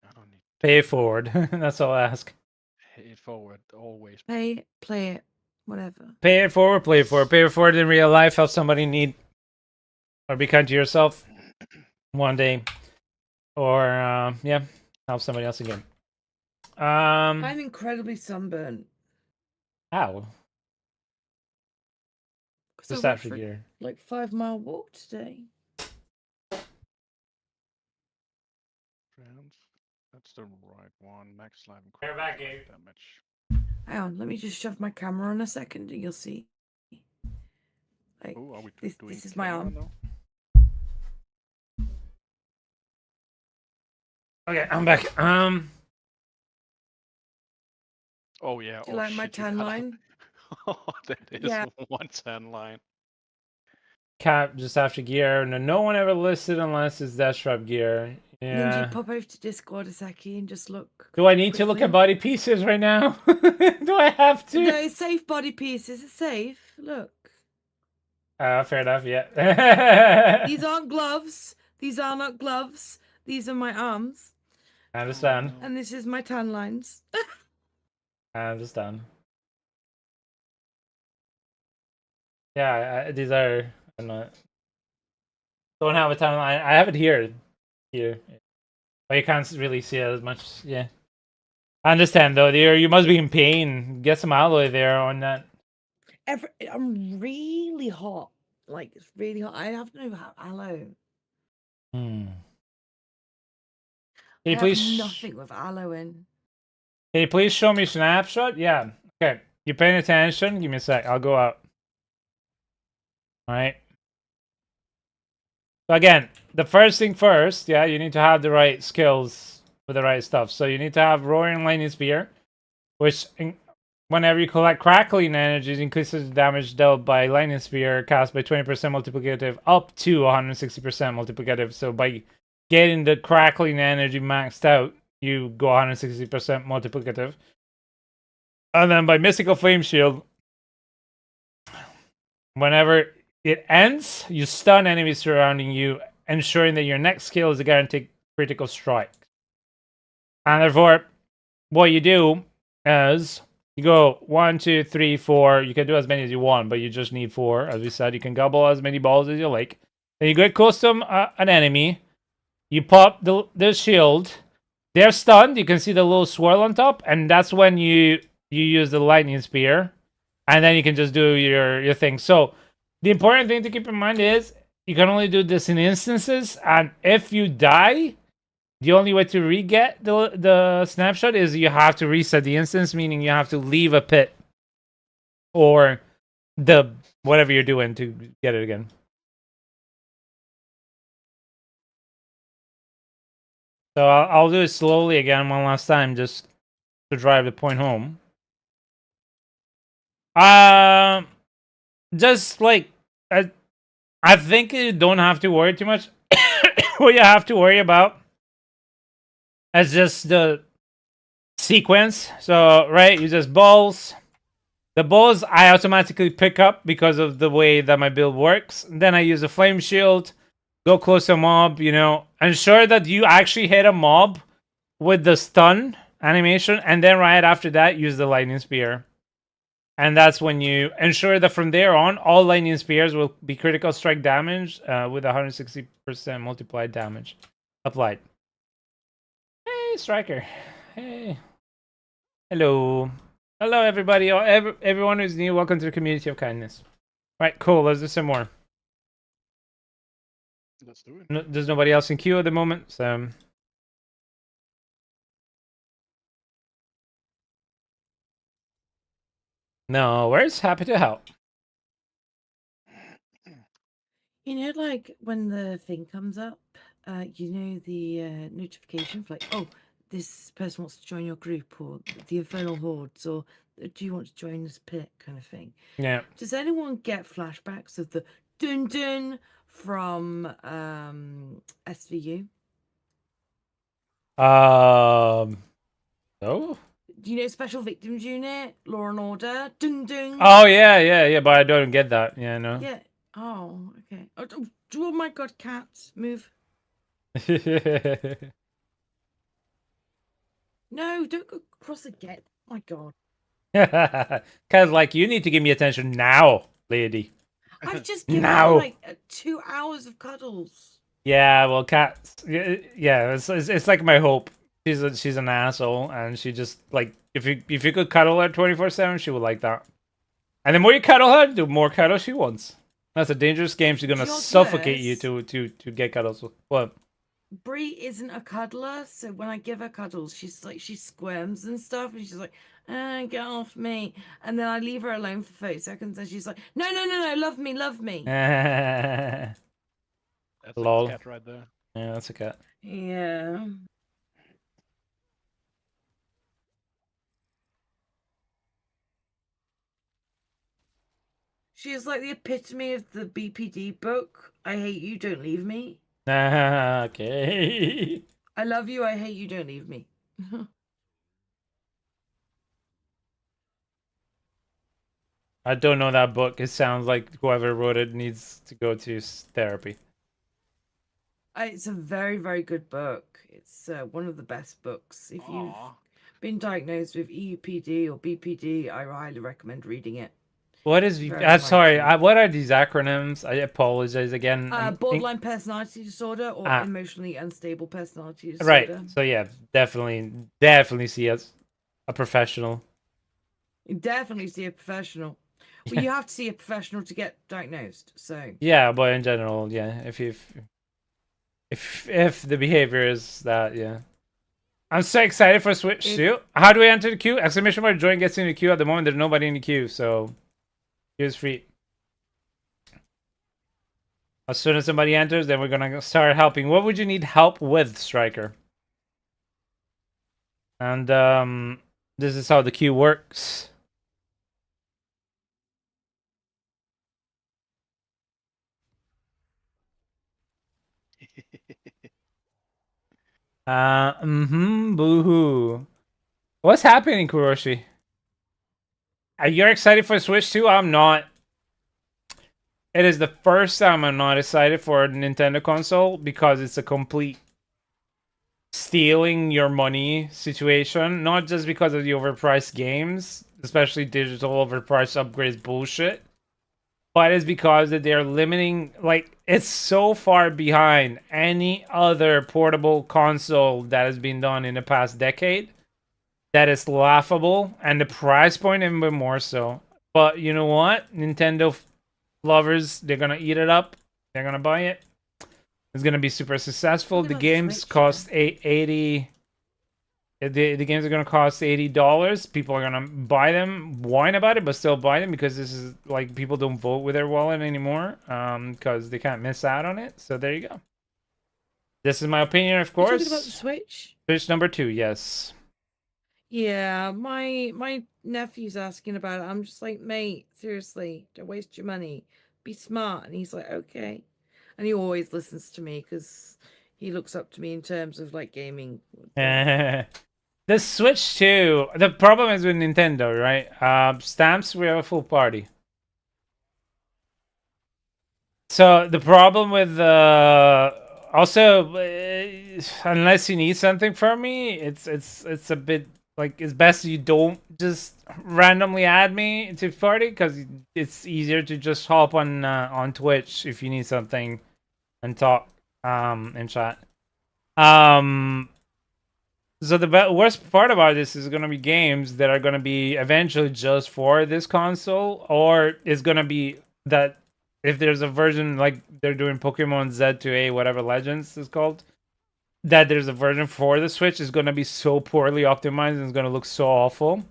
I don't need Pay it forward. That's all I ask. pay it forward always. Play it, whatever. Pay it forward, play it forward. Pay it forward in real life. Help somebody need. Or be kind to yourself one day. Or, yeah, help somebody else again. I'm incredibly sunburned. How? 'Cause Just I went after for gear. like 5-mile walk today. Friends. That's the right one. Max life and We're back, Gabe. damage. Hang on, let me just shove my camera on a second and you'll see. Like, Oh, are we this doing is my camera arm. now? Okay, I'm back. Oh yeah. Do you like my shit, you tan got- line? That is Yeah. one tan line. Cap just after gear. No one ever listed unless it's Death Trap gear. Yeah. Ninja, pop over to Discord a seckie and just look. Do I need to look at quickly. body pieces right now? Do I have to? No, safe body pieces. It's safe. Look. Fair enough, yeah. These aren't gloves. These are not gloves. These are my arms. I understand. And this is my tan lines. I understand. Yeah, these are. I'm not. Don't have a timeline. I have it here. Here. But you can't really see it as much. Yeah. I understand, though. You must be in pain. Get some alloy there on that. I'm really hot. Like, it's really hot. I have no aloe. Hmm. I Can you have please nothing with aloe in. Can you please show me snapshot? Yeah. Okay. You paying attention? Give me a sec. I'll go out. Alright. So again, the first thing first, yeah, you need to have the right skills with the right stuff. So you need to have Roaring Lightning Spear, which whenever you collect crackling energies, increases the damage dealt by Lightning Spear cast by 20% multiplicative up to 160% multiplicative. So by getting the crackling energy maxed out, you go 160% multiplicative. And then by Mystical Flame Shield, whenever it ends, you stun enemies surrounding you, ensuring that your next skill is a guaranteed critical strike. And therefore, what you do is you go 1, 2, 3, 4. You can do as many as you want, but you just need 4. As we said, you can gobble as many balls as you like. Then you get close to an enemy. You pop the shield. They're stunned. You can see the little swirl on top, and that's when you use the lightning spear, and then you can just do your thing. So The important thing to keep in mind is you can only do this in instances, and if you die, the only way to re-get the snapshot is you have to reset the instance, meaning you have to leave a pit or the whatever you're doing to get it again. So I'll do it slowly again one last time just to drive the point home. Just like I think you don't have to worry too much. What you have to worry about is just the sequence. So right, you just balls. The balls I automatically pick up because of the way that my build works. Then I use a flame shield, go close to a mob, you know, ensure that you actually hit a mob with the stun animation, and then right after that, use the lightning spear. And that's when you ensure that from there on, all lightning spears will be critical strike damage with 160% multiplied damage applied. Hey, Striker. Hey. Hello. Hello, everybody. Everyone who's new, welcome to the community of kindness. Right, cool. Let's do some more. Let's do it. No, there's nobody else in queue at the moment, so... No worries. Happy to help. You know, like when the thing comes up, you know, the notification for like, oh, this person wants to join your group, or the Infernal Hordes, or do you want to join this pit kind of thing. Yeah. Does anyone get flashbacks of the dun dun from SVU? Oh. Do you know Special Victims Unit, Law and Order, dun dun? Oh yeah, but I don't get that. Yeah, no. Yeah. Oh, okay. Oh my God, cats, move. No, don't go across again. Oh my God. Cause like you need to give me attention now, lady. I've just given No. her like 2 hours of cuddles. Yeah, well, cats. Yeah, it's like my hope. She's an asshole, and she just like if you could cuddle her 24/7, she would like that. And the more you cuddle her, the more cuddle she wants. That's a dangerous game. She's gonna Do you know what's suffocate you worse? to get cuddles. What? Bree isn't a cuddler, so when I give her cuddles, she's like she squirms and stuff, and she's like, "Get off me!" And then I leave her alone for 30 seconds, and she's like, "No, love me, love me." Yeah, That's Lol. a cat right there. that's a cat. Yeah. She is like the epitome of the BPD book. I hate you, don't leave me. Okay. I love you, I hate you, don't leave me. I don't know that book. It sounds like whoever wrote it needs to go to therapy. It's a very, very good book. It's one of the best books. If you've Aw. been diagnosed with EUPD or BPD, I highly recommend reading it. What is? Very I'm sorry. likely. What are these acronyms? I apologize again. Borderline personality disorder or Ah. emotionally unstable personality disorder. Right. So yeah, definitely see as a professional. You definitely see a professional. Well, you have to see a professional to get diagnosed. So Yeah, but in general, yeah. If the behavior is that, yeah. I'm so excited for Switch too. How do we enter the queue? Exclamation mark join gets in the queue at the moment. There's nobody in the queue, so queue is free. As soon as somebody enters, then we're gonna start helping. What would you need help with, Striker? And this is how the queue works. Boo-hoo. What's happening, Kuroshi? Are you excited for Switch 2? I'm not. It is the first time I'm not excited for a Nintendo console because it's a complete stealing your money situation. Not just because of the overpriced games, especially digital overpriced upgrades bullshit, but it's because that they're limiting, like, it's so far behind any other portable console that has been done in the past decade that is laughable, and the price point even more so. But you know what? Nintendo lovers, they're gonna eat it up. They're gonna buy it. It's gonna be super successful. Talking The about games Switch, cost 80. The games are gonna cost $80. People are gonna buy them, whine about it, but still buy them because this is like people don't vote with their wallet anymore, because they can't miss out on it. So there you go. This is my opinion, of You're talking about the course. Switch? Switch number 2, yes. Yeah, my nephew's asking about it. I'm just like, mate, seriously, don't waste your money. Be smart. And he's like, okay. And he always listens to me because he looks up to me in terms of like gaming. The Switch 2. The problem is with Nintendo, right? Stamps, we have a full party. So the problem with also unless you need something from me, it's a bit like it's best you don't just randomly add me to party because it's easier to just hop on Twitch if you need something and talk in chat. So the worst part about this is going to be games that are going to be eventually just for this console, or it's going to be that if there's a version like they're doing Pokemon Z to A, whatever Legends is called, that there's a version for the Switch is going to be so poorly optimized and it's going to look so awful.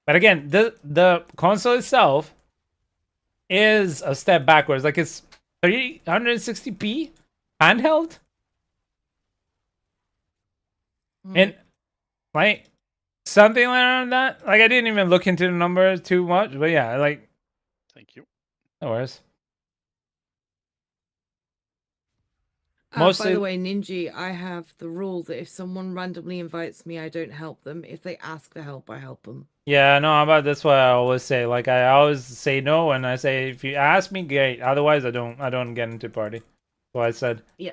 But again, the console itself is a step backwards. Like it's 360p handheld. And like something around that. Like I didn't even look into the numbers too much, but yeah, like Thank you. no worries. By Mostly, the way, Ninja, I have the rule that if someone randomly invites me, I don't help them. If they ask for help, I help them. yeah, no, but that's what I always say. Like I always say no, and I say if you ask me, great. Otherwise, I don't get into party. So I said, Yeah.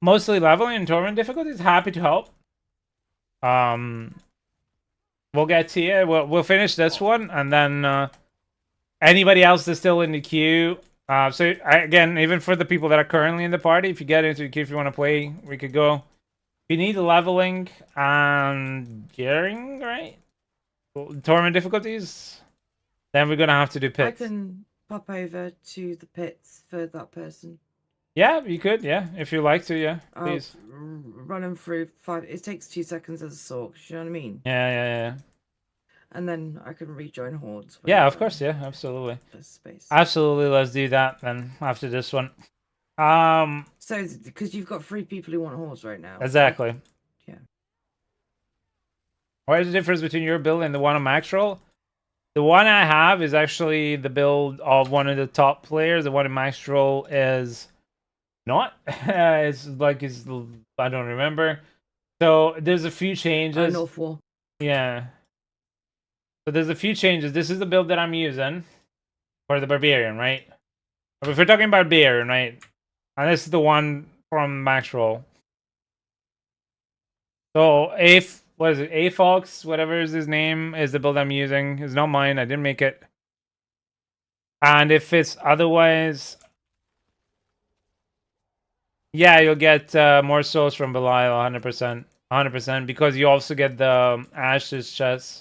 Mostly leveling and tournament difficulties. Happy to help. We'll get to you. We'll finish this one, and then anybody else that's still in the queue. Again, even for the people that are currently in the party, if you get into the queue, if you want to play, we could go. If you need leveling and gearing, right? Tournament difficulties, then we're gonna have to do pits. I can pop over to the pits for that person. Yeah, you could. Yeah, if you like to. Yeah, please. I'll run them through 5. It takes 2 seconds as a Sorc. You know what I mean? Yeah. And then I can rejoin hordes. Yeah, of course. Yeah, absolutely. There's space. Absolutely. Let's do that then after this one. So because you've got 3 people who want hordes right now. Exactly. Yeah. What is the difference between your build and the one on Maxroll? The one I have is actually the build of one of the top players. The one in Maxroll is not. It's I don't remember. So there's a few changes. North War. Yeah. So there's a few changes. This is the build that I'm using for the Barbarian, right? If we're talking Barbarian, right? And this is the one from Maxroll. So what is it? Afox, whatever is his name, is the build I'm using. It's not mine. I didn't make it. And if it's otherwise, yeah, you'll get more souls from Belial, 100%, 100%, because you also get the Ash's chest.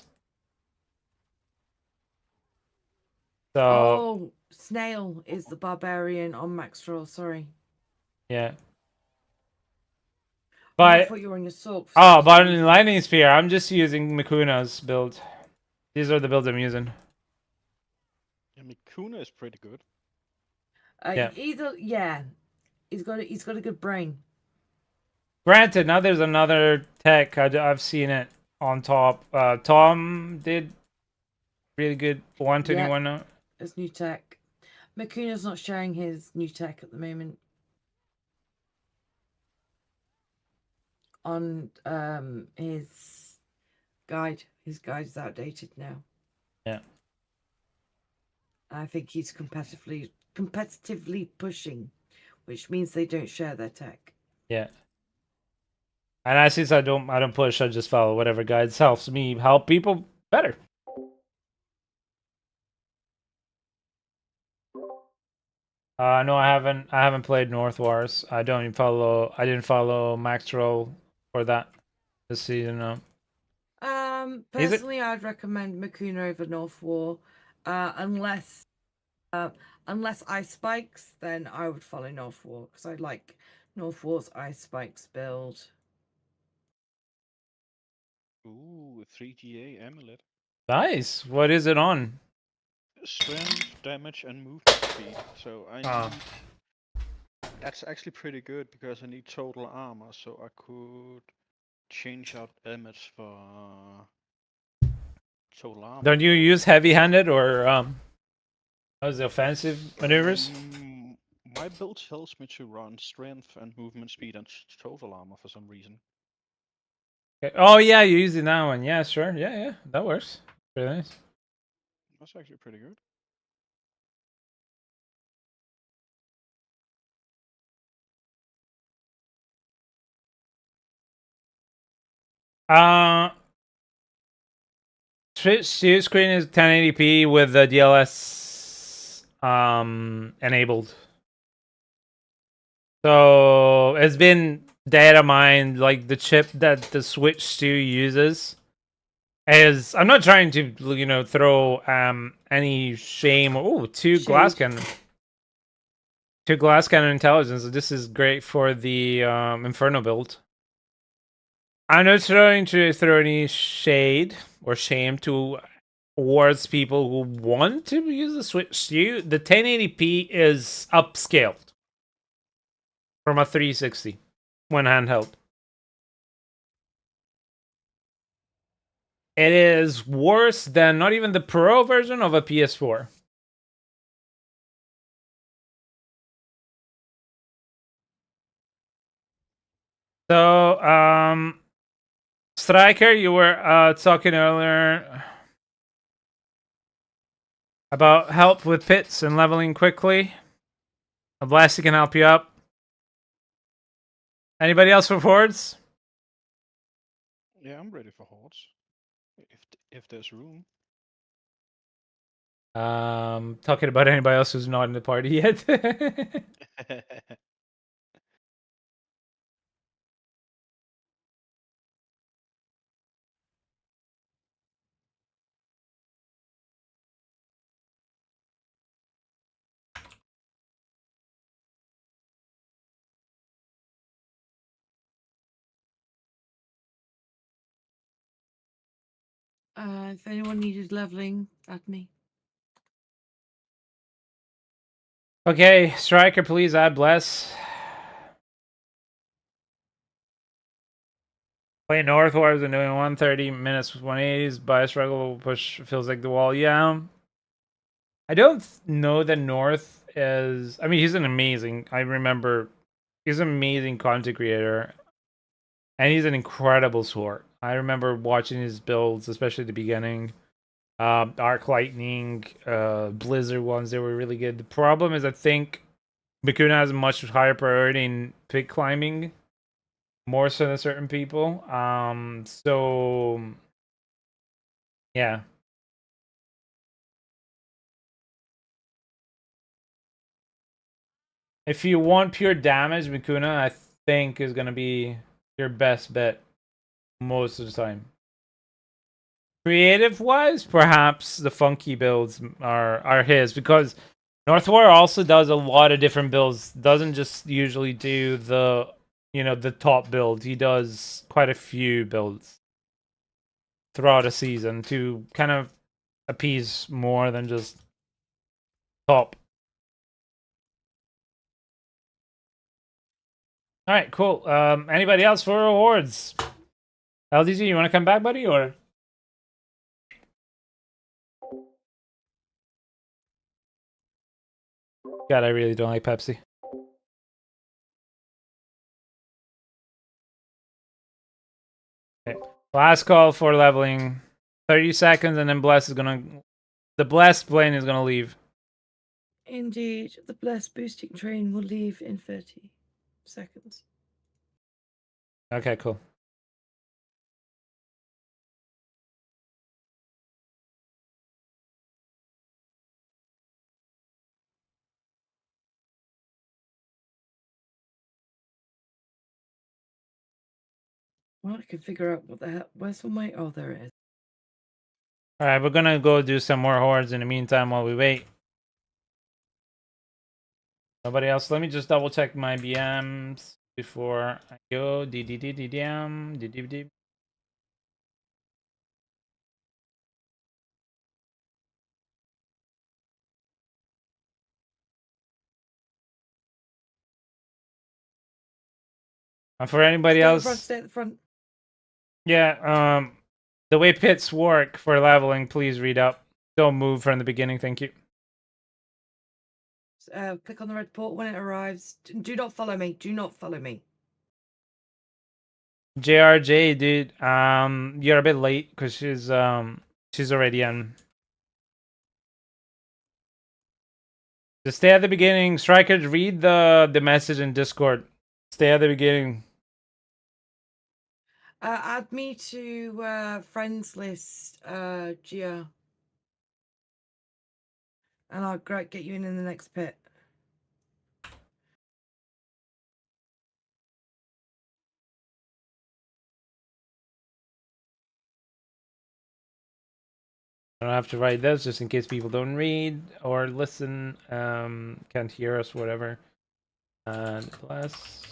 So. Oh, Snail is the barbarian on Maxroll. Sorry. Yeah. I But thought you were on your Sorc. but in Lightning Spear, I'm just using Mikuna's build. These are the builds I'm using. Yeah, Mikuna is pretty good. Yeah. He's got a good brain. Granted, now there's another tech. I've seen it on top. Tom did really good 121 now. There's new tech. Makuna's not sharing his new tech at the moment. On his guide. His guide is outdated now. Yeah. I think he's competitively pushing, which means they don't share their tech. Yeah. And since I don't push, I just follow whatever guides helps me help people better. No, I haven't played North Wars. I didn't follow Maxroll for that this season. No. Personally, I'd recommend Makuna over North War, unless Unless ice spikes, then I would follow North War because I like North War's ice spikes build. Ooh, 3GA amulet. Nice. What is it on? Strength, damage, and movement speed. So I Ah. need. That's actually pretty good because I need total armor, so I could change out elements for total armor. Don't you use heavy-handed or how's the offensive maneuvers? My build tells me to run strength and movement speed and total armor for some reason. Okay. Oh yeah, you're using that one. Yeah, sure. Yeah, that works. Pretty nice. That's actually pretty good. Studio screen is 1080p with the DLS enabled. So it's been data mined, like the chip that the Switch Studio uses is. I'm not trying to throw any shame. Oh, two glass cannon intelligence. This is great for the Inferno build. I'm not trying to throw any shade or shame towards people who want to use the Switch Studio. The 1080p is upscaled from a 360 when handheld. It is worse than not even the Pro version of a PS4. So, Striker, you were talking earlier about help with pits and leveling quickly. A Blasty can help you up. Anybody else for hordes? Yeah, I'm ready for hordes. If there's room. Talking about anybody else who's not in the party yet. If anyone needed leveling, add me. Okay, Striker, please add Bless. Playing North Wars and doing 130 minutes with 180s. By struggle push feels like the wall. Yeah. I don't know that North is. I mean, he's an amazing. I remember he's an amazing content creator. And he's an incredible sword. I remember watching his builds, especially at the beginning. Arc Lightning, Blizzard ones, they were really good. The problem is I think Bakuna has a much higher priority in pig climbing, more so than certain people. So yeah. If you want pure damage, Bakuna, I think is gonna be your best bet most of the time. Creative wise, perhaps the funky builds are his, because Northwar also does a lot of different builds. Doesn't just usually do the top build. He does quite a few builds throughout a season to kind of appease more than just top. All right, cool. Anybody else for awards? LDZ, you want to come back, buddy, or? God, I really don't like Pepsi. Okay. Last call for leveling. 30 seconds, and then the Blessed plane is gonna leave. Indeed, the blessed boosting train will leave in 30 seconds. Okay, cool. Well, I can figure out what the hell. Where's all my? Oh, there it is. All right, we're gonna go do some more hordes in the meantime while we wait. Nobody else. Let me just double check my BMs before I go. DDDDM. DDD. And for anybody Stay at the front. else, Stay at the front. yeah, the way pits work for leveling, please read up. Don't move from the beginning, thank you. Click on the red port when it arrives. Do not follow me. Do not follow me. JRJ, dude, you're a bit late because she's already in. Just stay at the beginning. Strikers, read the message in Discord. Stay at the beginning. Add me to friends list, Gia. And I'll get you in the next pit. I don't have to write this just in case people don't read or listen, can't hear us, whatever. And plus,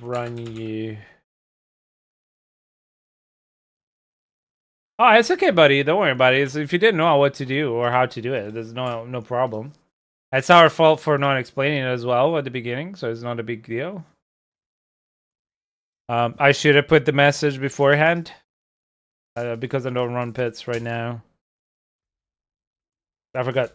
run you. Oh, it's okay, buddy. Don't worry about it. If you didn't know what to do or how to do it, there's no problem. It's our fault for not explaining it as well at the beginning, so it's not a big deal. I should have put the message beforehand because I don't run pits right now. I forgot.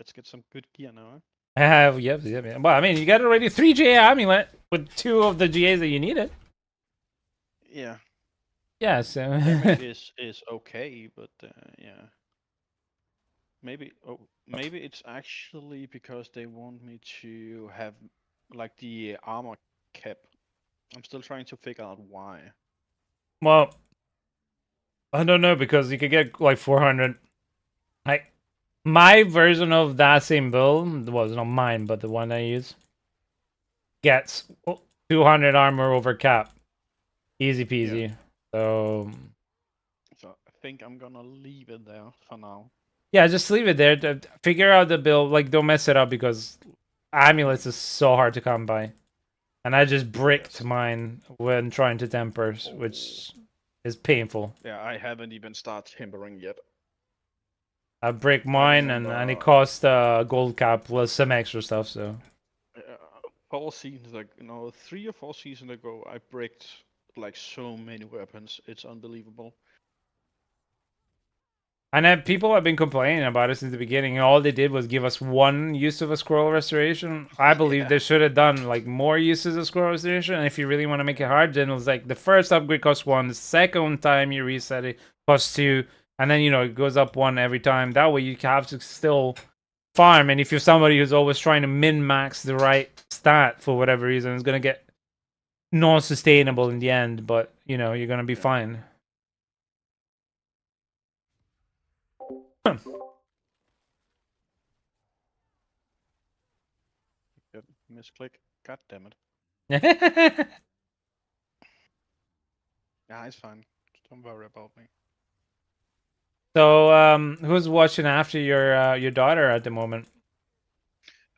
Let's get some good gear now. Huh? I have, yep. Well, I mean, you got already 3 GA amulet with 2 of the GAs that you needed. Yeah. Yeah, so Damage is okay, but yeah. Maybe it's actually because they want me to have like the armor cap. I'm still trying to figure out why. well, I don't know because you could get like 400. Like my version of that same build was not mine, but the one I use gets 200 armor over cap, easy peasy. Yeah. So I think I'm gonna leave it there for now. yeah, just leave it there. Figure out the build. Like, don't mess it up because amulets is so hard to come by. And I just bricked mine when trying to temper, which is painful. Yeah, I haven't even started tempering yet. I bricked mine, and it cost gold cap plus some extra stuff. So 4 seasons ago, 3 or 4 seasons ago, I bricked like so many weapons. It's unbelievable. and then people have been complaining about it since the beginning. All they did was give us one use of a scroll restoration. I believe they should have done like more uses of scroll restoration. And if you really want to make it hard, then it was like the first upgrade costs 1, the second time you reset it costs 2, and then it goes up 1 every time. That way you have to still farm, and if you're somebody who's always trying to min-max the right stat for whatever reason, it's gonna get non-sustainable in the end, but you're gonna be fine. Misclick. God damn it. Yeah, it's fine. Don't worry about me. So, who's watching after your daughter at the moment?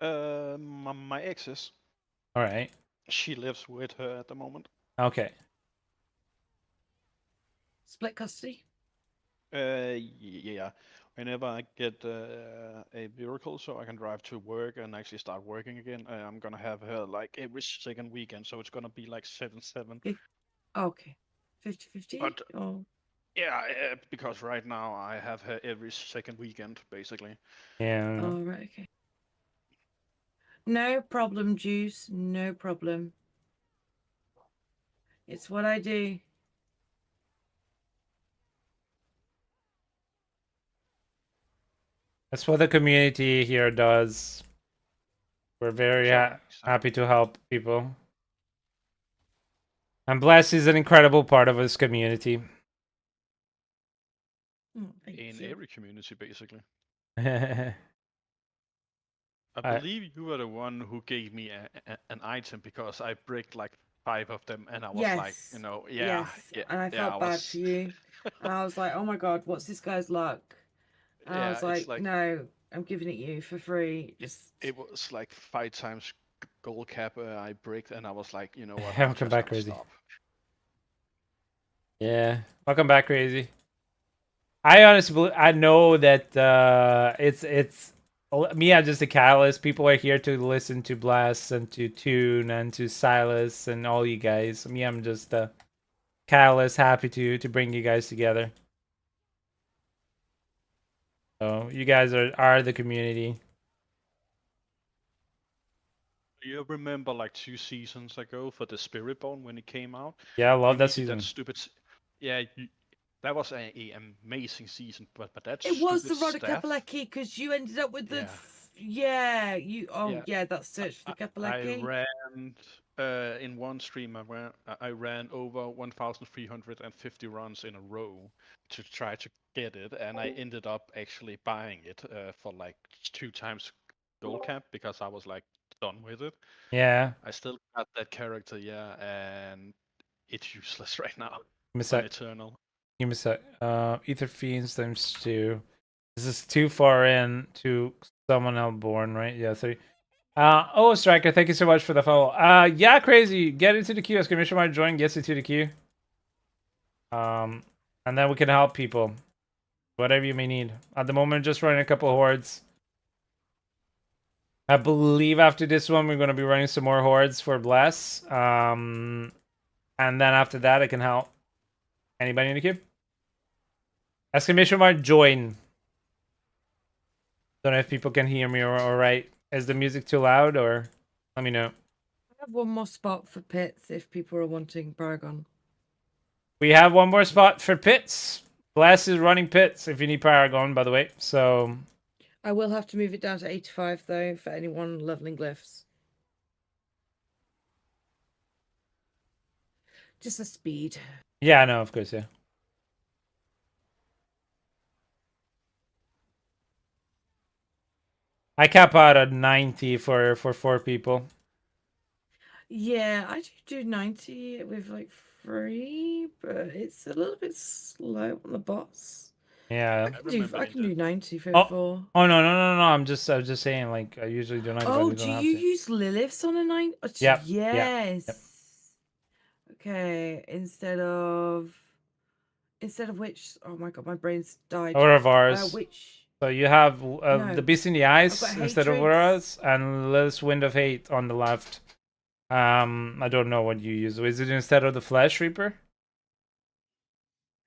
My exes. All right. She lives with her at the moment. Okay. Split custody? Yeah. Whenever I get a vehicle so I can drive to work and actually start working again, I'm gonna have her like every second weekend, so it's gonna be like 7/7. Okay. 50/50? But Or... yeah, because right now I have her every second weekend, basically. Yeah. Oh, right, okay. No problem, Juice. No problem. It's what I do. That's what the community here does. We're very happy to help people. And Bless is an incredible part of this community. Oh, In every community, basically. I I believe you were the one who gave me an item because I bricked like 5 of them, and I was like, Yes. yeah, Yes. yeah, And I yeah, felt bad for you. And I was like, oh my God, what's this guy's luck? And I yeah, was it's like, like no, I'm giving it you for free. Just it was like 5 times gold cap I bricked, and I was like, you know what, I'm Welcome just back, gonna Crazy. stop. Yeah. Welcome back, Crazy. I honestly, I know that it's me. I'm just a catalyst. People are here to listen to Blast and to Tune and to Silas and all you guys. Me, I'm just a catalyst. Happy to bring you guys together. So you guys are the community. Do you remember like 2 seasons ago for the Spirit Bone when it came out? Yeah, I love You that needed season. that stupid. Yeah, that was a amazing season, but that it was stupid the Rodder staff. Kapalecki because you ended up with the Yeah. that search for the I Kapalecki. ran in one stream. I ran over 1,350 runs in a row to try to get it, and I ended up actually buying it for like 2 times gold cap because I was like done with it. Yeah. I still got that character, yeah, and it's useless right now Give me a on sec. Eternal. Give me a sec. Ether Fiends times 2. This is too far in to someone else born, right? Yeah, 3. Oh, Striker, thank you so much for the follow. Yeah, Crazy, get into the queue. Exclamation mark join gets into the queue. And then we can help people. Whatever you may need. At the moment, just running a couple of hordes. I believe after this one, we're going to be running some more hordes for Bless. And then after that, I can help. Anybody in the queue? Exclamation mark join. Don't know if people can hear me or right. Is the music too loud or let me know. I have one more spot for pits if people are wanting Paragon. We have one more spot for pits. Bless is running pits if you need Paragon, by the way. So I will have to move it down to 85 though for anyone leveling glyphs. Just a speed. yeah, no, of course, yeah. I cap out at 90 for 4 people. Yeah, I do 90 with like 3, but it's a little bit slow on the boss. Yeah. I can do 90 for Oh. 4. Oh no. I'm just saying like I usually do 90. Oh, but do don't you have to. use Liliths on a 9? Oh, Yep, yes. yep. Okay, instead of which? Oh my god, my brain's died. Or of ours. Which? So you have No. the Beast in the Eyes instead of Hatreds. Auras and Lilith's Wind of Hate on the left. I don't know what you use. Is it instead of the Flesh Reaper?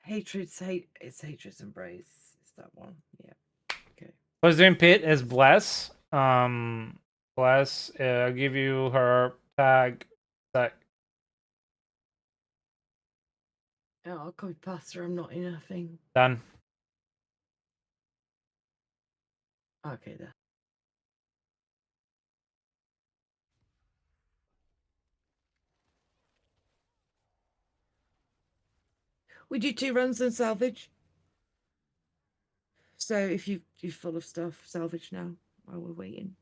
It's Hatred's Embrace. It's that one. Yeah. Okay. What's doing Pit is Bless. Bless. I'll give you her tag. Sec. Oh, I'll copy past her. I'm not in a thing. Done. Okay, there. We do 2 runs and salvage. So if you're full of stuff, salvage now while we're waiting.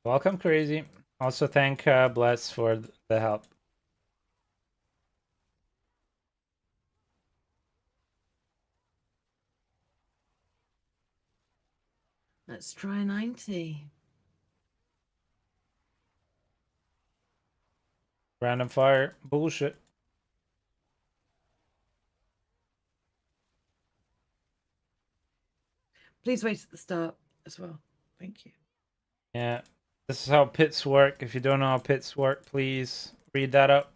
Welcome, Crazy. Also thank Bless for the help. Let's try 90. Random fire. Bullshit. Please wait at the start as well. Thank you. Yeah. This is how pits work. If you don't know how pits work, please read that up.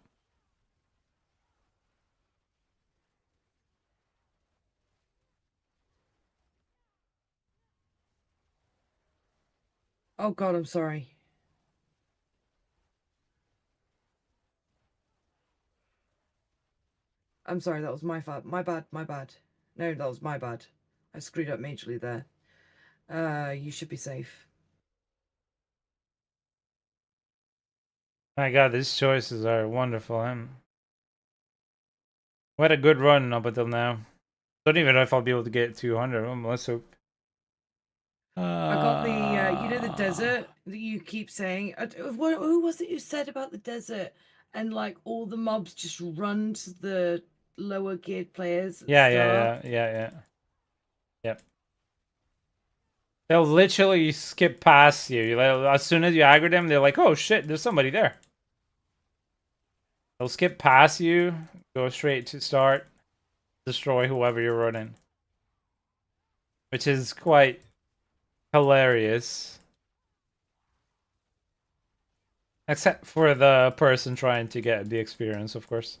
Oh god, I'm sorry. I'm sorry, that was my fault. My bad. No, that was my bad. I screwed up majorly there. You should be safe. My god, these choices are wonderful. What a good run up until now. Don't even know if I'll be able to get 200. Let's hope. I got the, the desert that you keep saying. Who was it you said about the desert? and like all the mobs just run to the lower geared players at Yeah, the start. yeah. Yep. They'll literally skip past you. As soon as you aggro them, they're like, "Oh shit, there's somebody there." They'll skip past you, go straight to start, destroy whoever you're running, which is quite hilarious. Except for the person trying to get the experience, of course.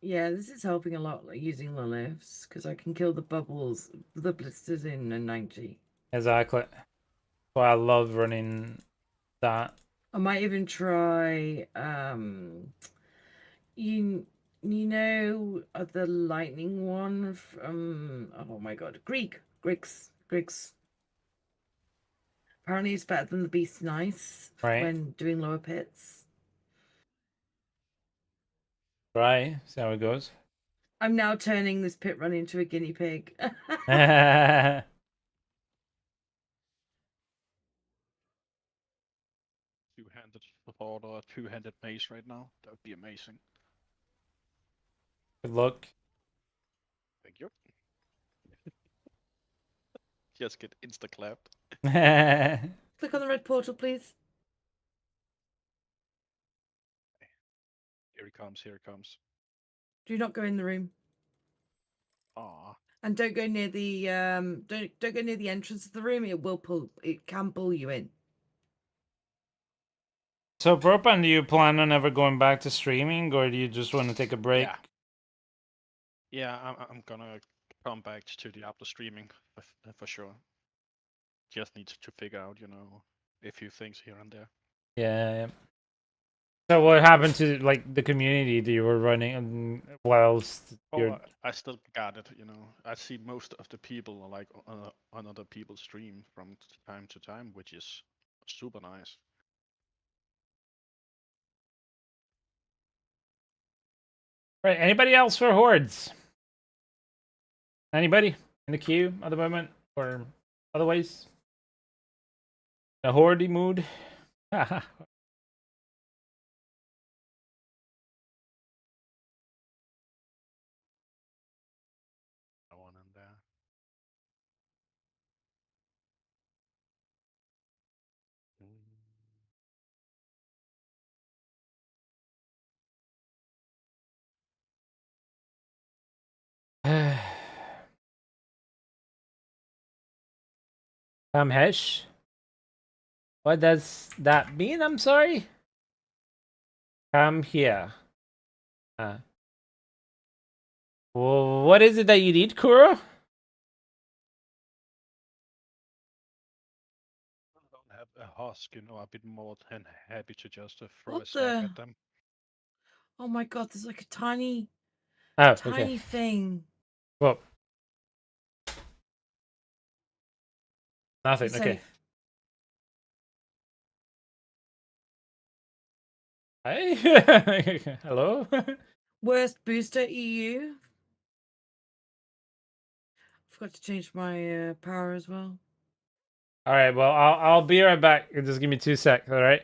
Yeah, this is helping a lot, like using the lifts, because I can kill the bubbles, the blisters in a 90. Exactly. So I love running that. I might even try you know the lightning one from oh my god, Griggs. Apparently it's better than the beast nice Right. when doing lower pits. Right. See how it goes. I'm now turning this pit run into a guinea pig. Good Two-handed sword or a two-handed mace right now. That would be amazing. luck. Thank you. Just get insta-clapped. Click on the red portal, please. Here he comes, here he comes. Do not go in the room. Aw. And don't go near the don't go near the entrance of the room. It can pull you in. So, Propan, do you plan on ever going back to streaming, or do you just want to take a break? Yeah, I'm gonna come back to Diablo streaming for sure. Just need to figure out, a few things here and there. Yeah. So, what happened to like the community that you were running whilst you're? I still got it, I see most of the people are like on other people's stream from time to time, which is super nice. Right. Anybody else for hordes? Anybody in the queue at the moment, or otherwise? A horde mood. One in there. Hesh. What does that mean? I'm sorry. Come here. Well, what is it that you need, Kuro? I don't have a husk, I've been more than happy to just throw What a stack the? at them. Oh my god, there's like a tiny Oh, okay. thing. Well, nothing. Be Okay. safe. Hi. Hello. Worst booster EU. Forgot to change my power as well. All right. Well, I'll be right back. Just give me 2 seconds. All right.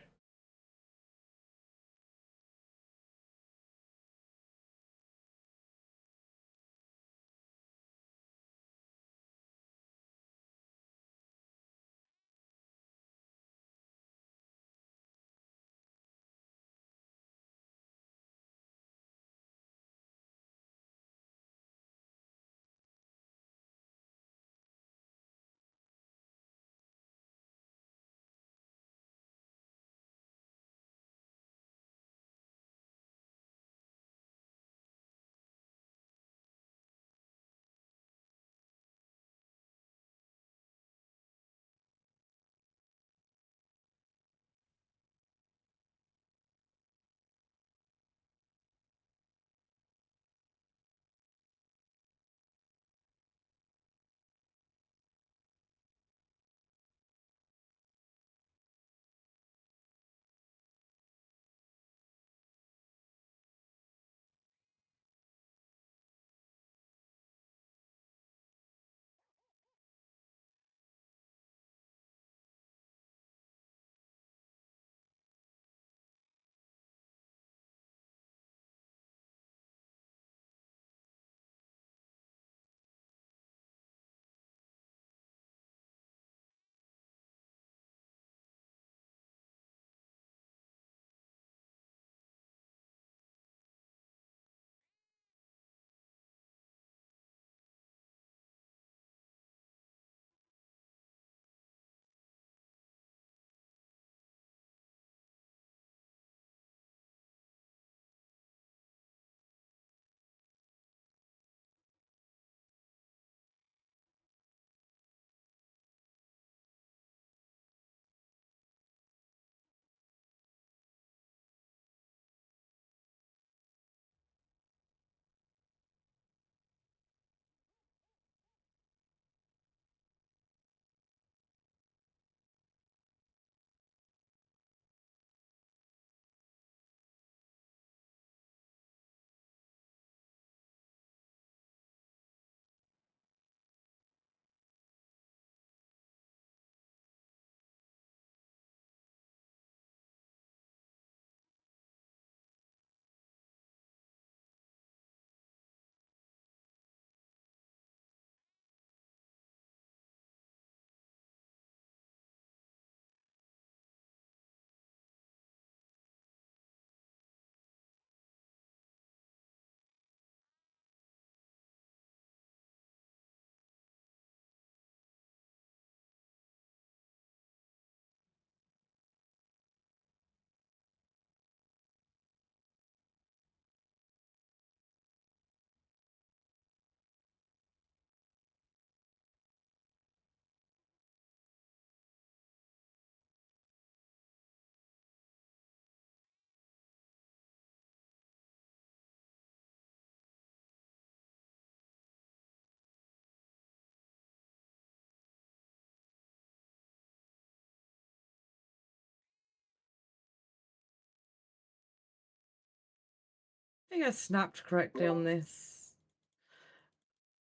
think I snapped correctly on this.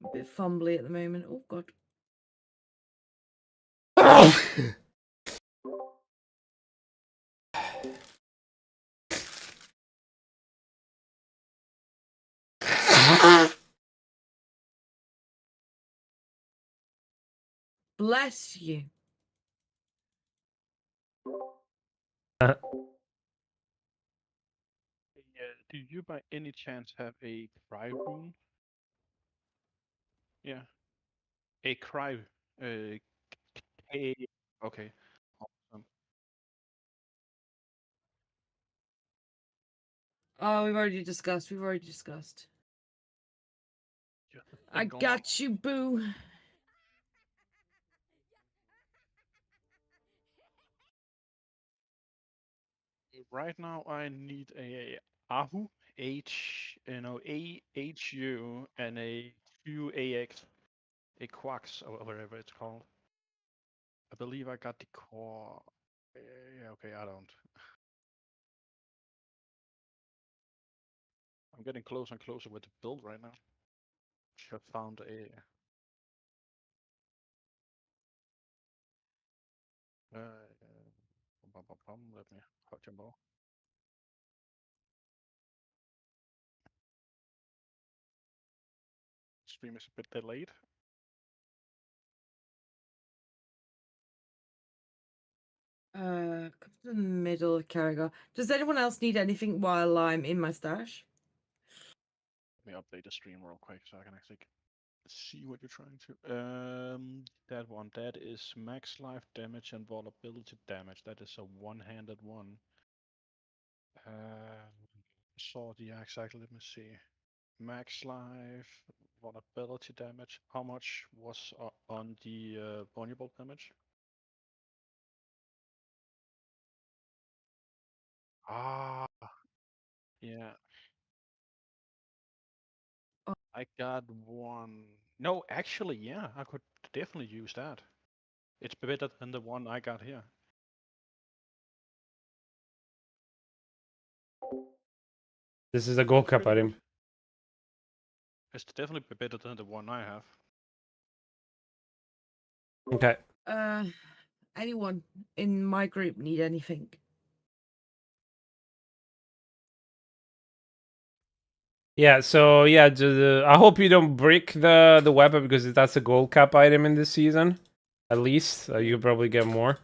A bit fumbly at the moment. Oh god. Bless you. Yeah, do you by any chance have a cry rune? Yeah. A cry. Uh, okay. Awesome. Oh, we've already discussed. Just a I single got you, boo. Right now, I need a Ahu AHU, and a QAX, a Quax, or whatever it's called. I believe I got the core. Yeah, okay, I don't. I'm getting closer and closer with the build right now. Just found a. Let me hot your ball. Stream is a bit delayed. Come to the middle, Carragher. Does anyone else need anything while I'm in my stash? Let me update the stream real quick so I can actually see what you're trying to. That one, that is max life damage and vulnerability damage. That is a one-handed one. Yeah, exactly. Let me see. Max life, vulnerability damage. How much was on the vulnerable damage? Ah, yeah. Oh. I got one. No, actually, yeah, I could definitely use that. It's better than the one I got here. This is a gold It's cup pretty good. item. It's definitely better than the one I have. Okay. Anyone in my group need anything? Yeah, so yeah, I hope you don't break the weapon because that's a gold cap item in this season. At least you could probably get more.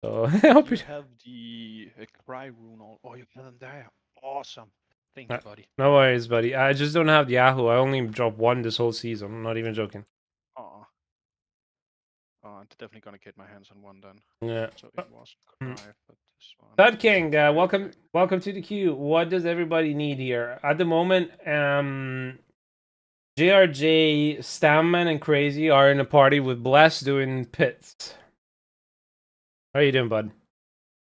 So I hope You you. have the cry rune on. Oh, you have them there. Awesome. Thank you, buddy. No worries, buddy. I just don't have the Yahoo. I only dropped one this whole season. I'm not even joking. Oh, I'm definitely gonna get my hands on one then. Yeah. So it was cry, but this one. Thud King, welcome to the queue. What does everybody need here at the moment? JRJ, Stamman, and Crazy are in a party with Bless doing pits. How you doing, bud?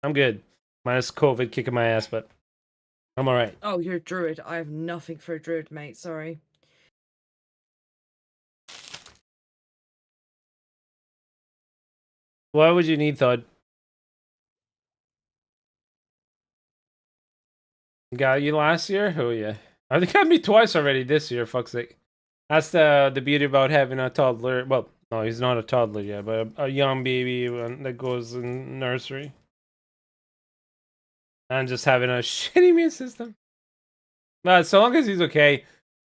I'm good. Minus COVID kicking my ass, but I'm alright. Oh, you're a druid. I have nothing for a druid, mate. Sorry. What would you need, Thud? Got you last year? Oh yeah. I think got me twice already this year, fuck's sake. That's the beauty about having a toddler. Well, no, he's not a toddler yet, but a young baby that goes in nursery. And just having a shitty immune system. But so long as he's okay.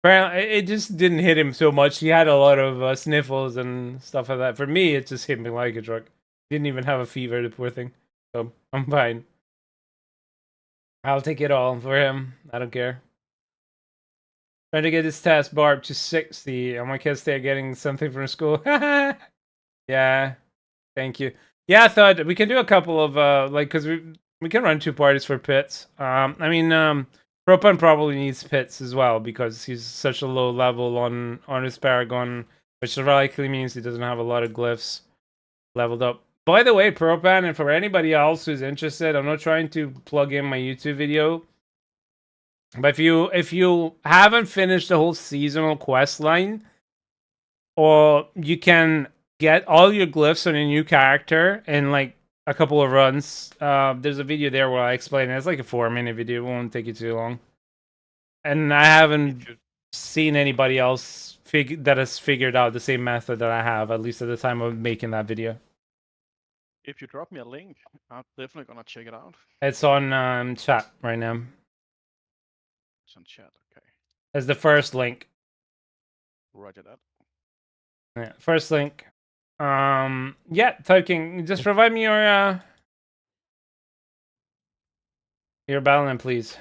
Apparently, it just didn't hit him so much. He had a lot of sniffles and stuff like that. For me, it just hit me like a truck. Didn't even have a fever, the poor thing. So I'm fine. I'll take it all for him. I don't care. Trying to get this task bar up to 60. And my kids stay getting something from school. Yeah. Thank you. Yeah, I thought we can do a couple of like because we can run 2 parties for pits. I mean Propan probably needs pits as well because he's such a low level on his Paragon, which likely means he doesn't have a lot of glyphs leveled up. By the way, Propan, and for anybody else who's interested, I'm not trying to plug in my YouTube video. But if you haven't finished the whole seasonal quest line, or you can get all your glyphs on a new character in like a couple of runs. There's a video there where I explain it. It's like a 4-minute video. It won't take you too long. and I haven't If you seen anybody else that has figured out the same method that I have, at least at the time of making that video. if you drop me a link, I'm definitely gonna check it out. It's on chat right now. It's on chat. Okay, It's the first link. roger that. Yeah, first link. Yeah, Token, just provide me your battle name, please,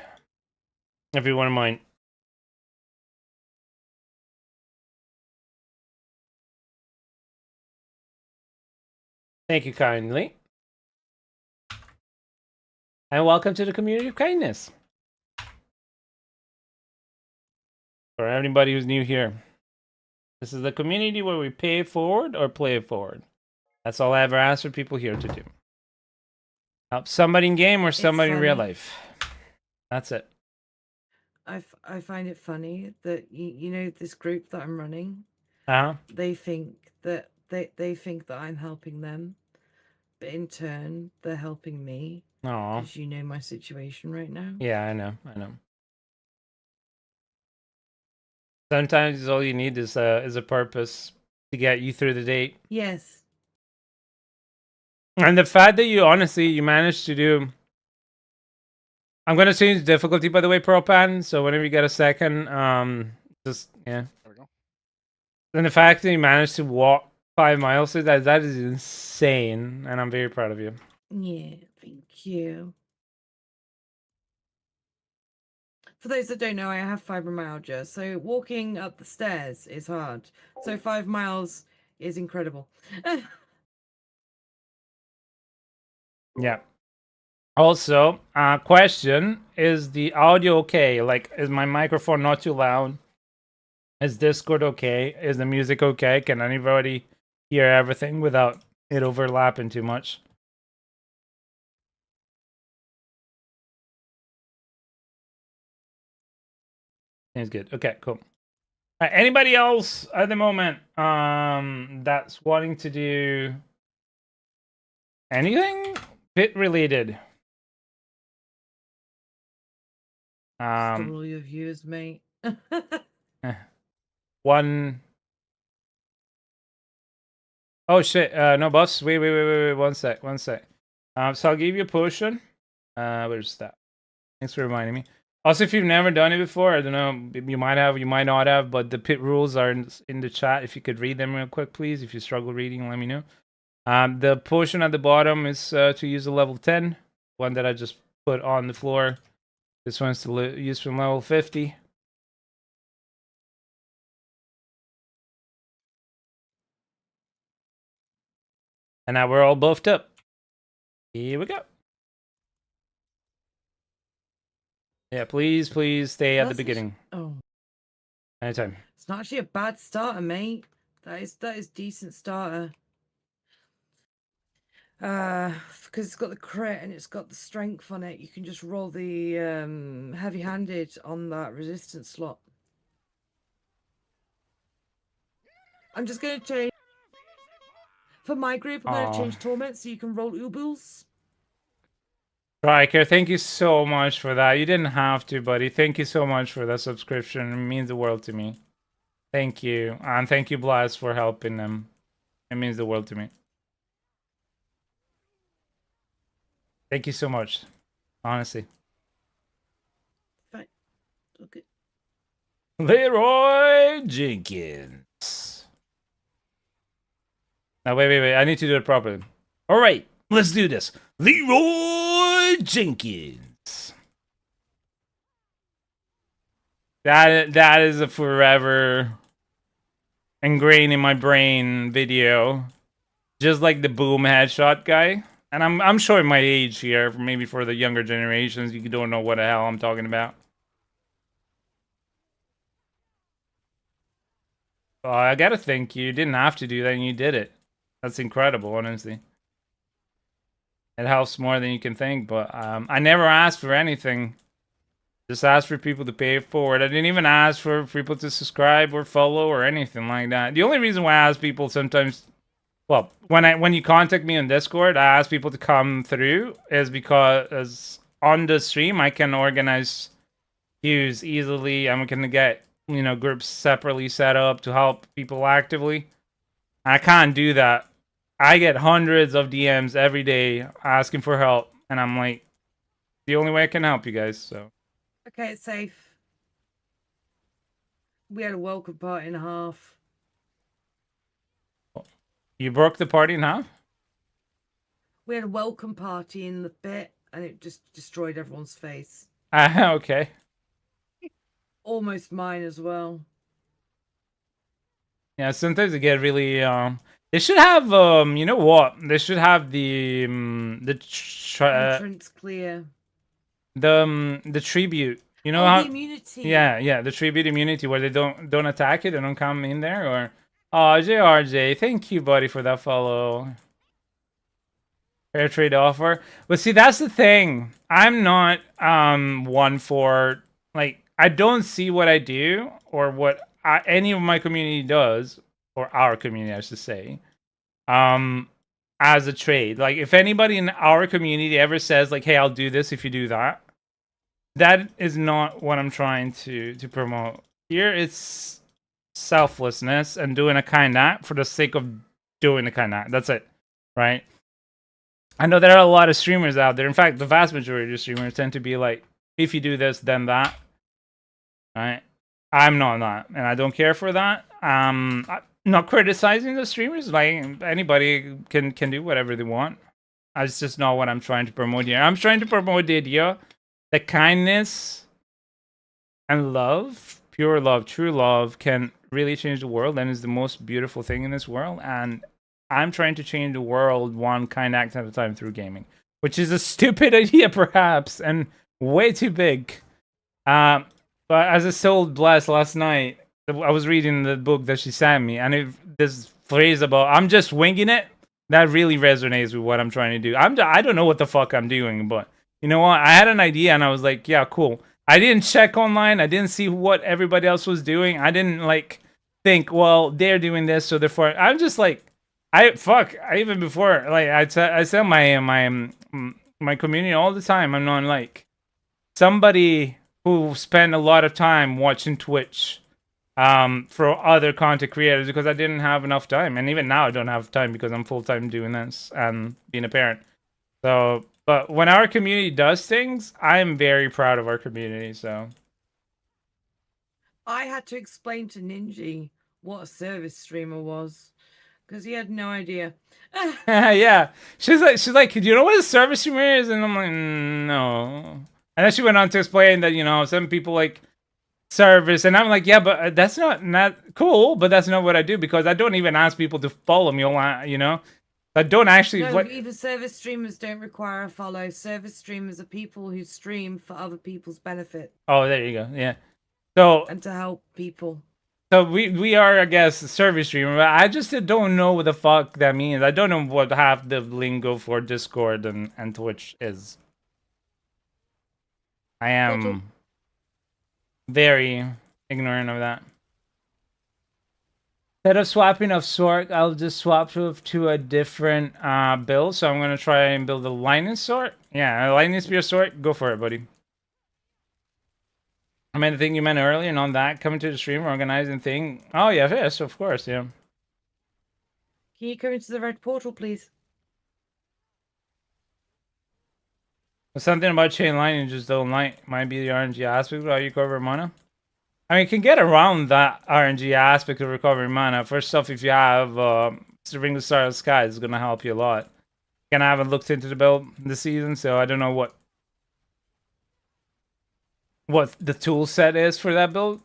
if you wouldn't mind. Thank you kindly. And welcome to the community of kindness. For anybody who's new here, this is the community where we pay it forward or play it forward. That's all I ever ask for people here to do. Help somebody in game or somebody in real funny. life. That's it. I find it funny that you know this group that I'm running. Uh-huh. They think that they think that I'm helping them, but in turn they're helping me. Aw. Because you know my situation right now. Yeah, I know. Sometimes all you need is a purpose to get you through the date. Yes. And the fact that you honestly managed to do. I'm gonna change difficulty, by the way, Propan. So whenever you get a second, just yeah. There we go. And the fact that you managed to walk 5 miles through that is insane, and I'm very proud of you. Yeah, thank you. For those that don't know, I have fibromyalgia, so walking up the stairs is hard. So 5 miles is incredible. Yeah. Also, question: is the audio okay? Like, is my microphone not too loud? Is Discord okay? Is the music okay? Can anybody hear everything without it overlapping too much? Seems good. Okay, cool. Anybody else at the moment that's wanting to do anything pit related? Stole all your viewers, mate. One. Oh shit! No, boss. Wait. 1 sec. So I'll give you a potion. Where's that? Thanks for reminding me. Also, if you've never done it before, I don't know, you might have, you might not have, but the pit rules are in the chat. If you could read them real quick, please. If you struggle reading, let me know. The potion at the bottom is to use a level 10. One that I just put on the floor. This one's to use from level 50. And now we're all buffed up. Here we go. Yeah, please stay at the beginning. Oh. Anytime. It's not actually a bad starter, mate. That is decent starter. Because it's got the crit and it's got the strength on it. You can just roll the heavy-handed on that resistance slot. I'm just going to change. For my group, I'm going to change Torment so you can roll Ubuls. Riker, thank you so much for that. You didn't have to, buddy. Thank you so much for that subscription. It means the world to me. Thank you. And thank you, Blast, for helping them. It means the world to me. Thank you so much. Honestly. Fine. Okay. Leroy Jenkins. Now, wait. I need to do it properly. All right, let's do this. Leroy Jenkins. That is a forever ingrained in my brain video. Just like the boom headshot guy. And I'm showing my age here, maybe for the younger generations. You don't know what the hell I'm talking about. Oh, I gotta thank you. You didn't have to do that, and you did it. That's incredible, honestly. It helps more than you can think, but I never asked for anything. Just asked for people to pay it forward. I didn't even ask for people to subscribe or follow or anything like that. The only reason why I ask people sometimes, well, when you contact me on Discord, I ask people to come through is because on the stream I can organize queues easily, and we can get, you know, groups separately set up to help people actively. I can't do that. I get hundreds of DMs every day asking for help, and I'm like, the only way I can help you guys. So Okay, it's safe. We had a welcome party and a half. you broke the party in half? We had a welcome party in the bit, and it just destroyed everyone's face. Okay. Almost mine as well. Yeah, sometimes they get really they should have you know what? They should have the Entrance clear. the tribute. You know Oh, how the immunity. yeah, the tribute immunity where they don't attack it, they don't come in there or oh, JRJ, thank you buddy for that follow. Fair trade offer. But see, that's the thing. I'm not one for like I don't see what I do or what any of my community does or our community, I should say, as a trade. Like if anybody in our community ever says like, "Hey, I'll do this if you do that," that is not what I'm trying to promote. Here, it's selflessness and doing a kind act for the sake of doing a kind act. That's it, right? I know there are a lot of streamers out there. In fact, the vast majority of streamers tend to be like, if you do this, then that. Right? I'm not that, and I don't care for that. I'm not criticizing the streamers. Like anybody can do whatever they want. That's just not what I'm trying to promote here. I'm trying to promote the idea that kindness and love, pure love, true love, can really change the world and is the most beautiful thing in this world. And I'm trying to change the world one kind act at a time through gaming, which is a stupid idea, perhaps, and way too big. But as a soul blessed last night, I was reading the book that she sent me, and this phrase about I'm just winging it, that really resonates with what I'm trying to do. I don't know what the fuck I'm doing, but you know what? I had an idea, and I was like, yeah, cool. I didn't check online. I didn't see what everybody else was doing. I didn't like think, well, they're doing this, so therefore, I'm just like, even before, like I tell my community all the time. I'm not like somebody who spent a lot of time watching Twitch for other content creators because I didn't have enough time, and even now I don't have time because I'm full time doing this and being a parent. So, but when our community does things, I'm very proud of our community. So I had to explain to Ninja what a service streamer was because he had no idea. yeah, she's like, do you know what a service streamer is? And I'm like, no. And then she went on to explain that, you know, some people like service, and I'm like, yeah, but that's not cool. But that's not what I do because I don't even ask people to follow me. You know, I don't actually. No, even service streamers don't require a follow. Service streamers are people who stream for other people's benefit. Oh, there you go. Yeah. So and to help people. So we are, I guess, a service streamer. But I just don't know what the fuck that means. I don't know what half the lingo for Discord and Twitch is. I am very ignorant of that. Instead of swapping of Sorc, I'll just swap to a different build. So I'm gonna try and build a Lightning Sorc. Yeah, a Lightning Spear Sorc. Go for it, buddy. I mean, the thing you meant earlier, and on that, coming to the stream, organizing thing. Oh, yeah, yes, of course, yeah. Can you come into the red portal, please? Something about chain lightning just don't like. Might be the RNG aspect while you cover mana. I mean, you can get around that RNG aspect of recovering mana. First off, if you have Ring the Star of the Sky, it's going to help you a lot. Again, I haven't looked into the build this season, so I don't know what the tool set is for that build.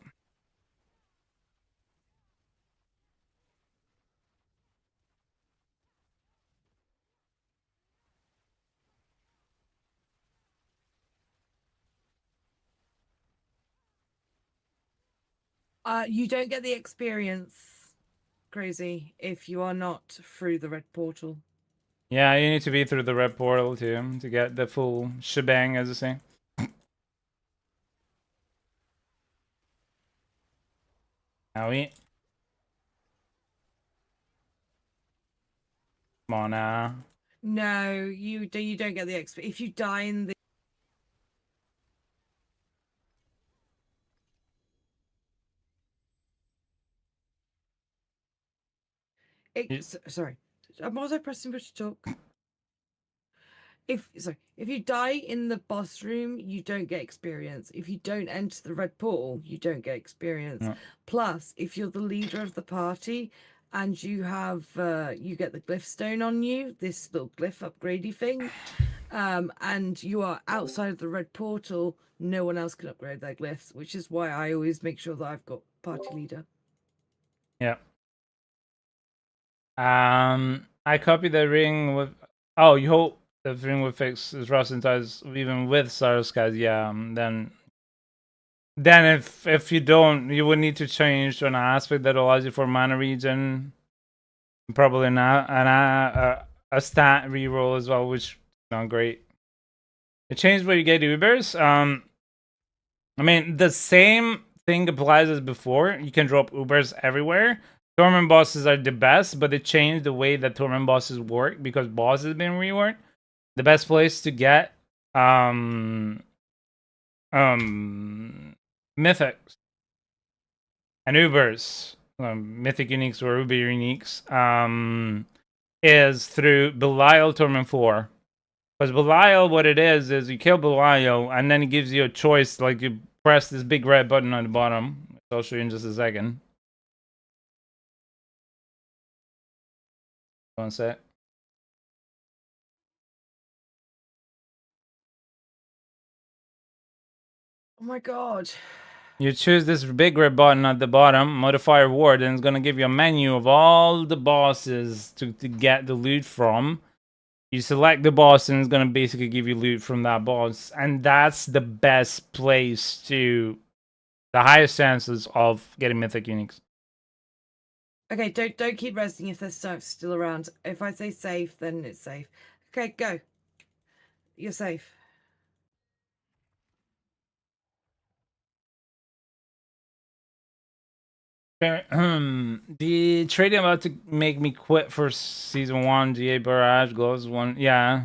You don't get the experience, Crazy, if you are not through the red portal. Yeah, you need to be through the red portal to get the full shebang, as I say. Owie. Come on now. No, you don't get the experience. If you die in the Sorry, was I pressing push to talk? If you die in the boss room, you don't get experience. If you don't enter the red portal, you don't get experience. Yeah. Plus, if you're the leader of the party and you have you get the glyph stone on you, this little glyph upgradey thing, and you are outside of the red portal, no one else can upgrade their glyphs, which is why I always make sure that I've got party leader. Yeah. I copied the ring with. Oh, you hope the ring will fix his rust and ties even with Sorc, guys. Yeah. Then if you don't, you would need to change to an aspect that allows you for mana regen. Probably not a stat reroll as well, which is not great. It changed where you get Ubers. I mean, the same thing applies as before. You can drop Ubers everywhere. Torment bosses are the best, but it changed the way that torment bosses work because bosses have been reworked. The best place to get mythics and Ubers, mythic uniques or Uber uniques, is through Belial Torment 4. Because Belial, what it is you kill Belial, and then it gives you a choice, like you press this big red button on the bottom. I'll show you in just a second. One sec. Oh my god. You choose this big red button at the bottom, modify reward, and it's going to give you a menu of all the bosses to get the loot from. You select the boss and it's going to basically give you loot from that boss. And that's the best place to... the highest chances of getting mythic uniques. Okay, don't keep resting if there's stuff still around. If I say safe, then it's safe. Okay, go. You're safe. The trading about to make me quit for season 1, GA Barrage Gloves 1. Yeah.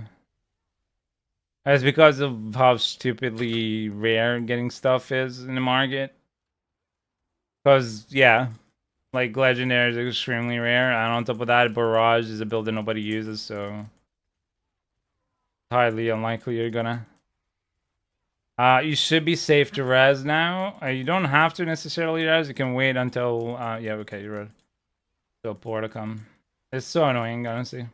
That's because of how stupidly rare getting stuff is in the market. Because, yeah, like Legendary is extremely rare. And on top of that, Barrage is a build that nobody uses, so highly unlikely you're gonna. You should be safe to res now. You don't have to necessarily res. You can wait until yeah, okay, you're right. Till Porta come. It's so annoying, honestly.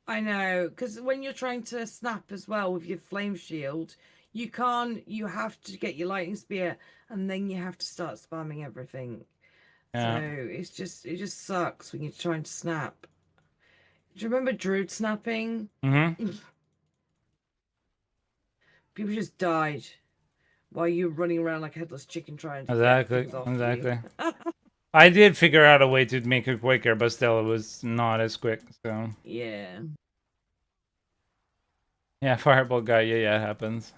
I know, because when you're trying to snap as well with your flame shield, you can't. You have to get your lightning spear, and then you have to start spamming everything. Yeah. So it just sucks when you're trying to snap. Do you remember Druid snapping? Mm-hmm. People just died while you were running around like a headless chicken trying to Exactly. get things off Exactly. you. I did figure out a way to make it quicker, but still, it was not as quick. So Yeah. yeah, fireball guy. Yeah, it happens.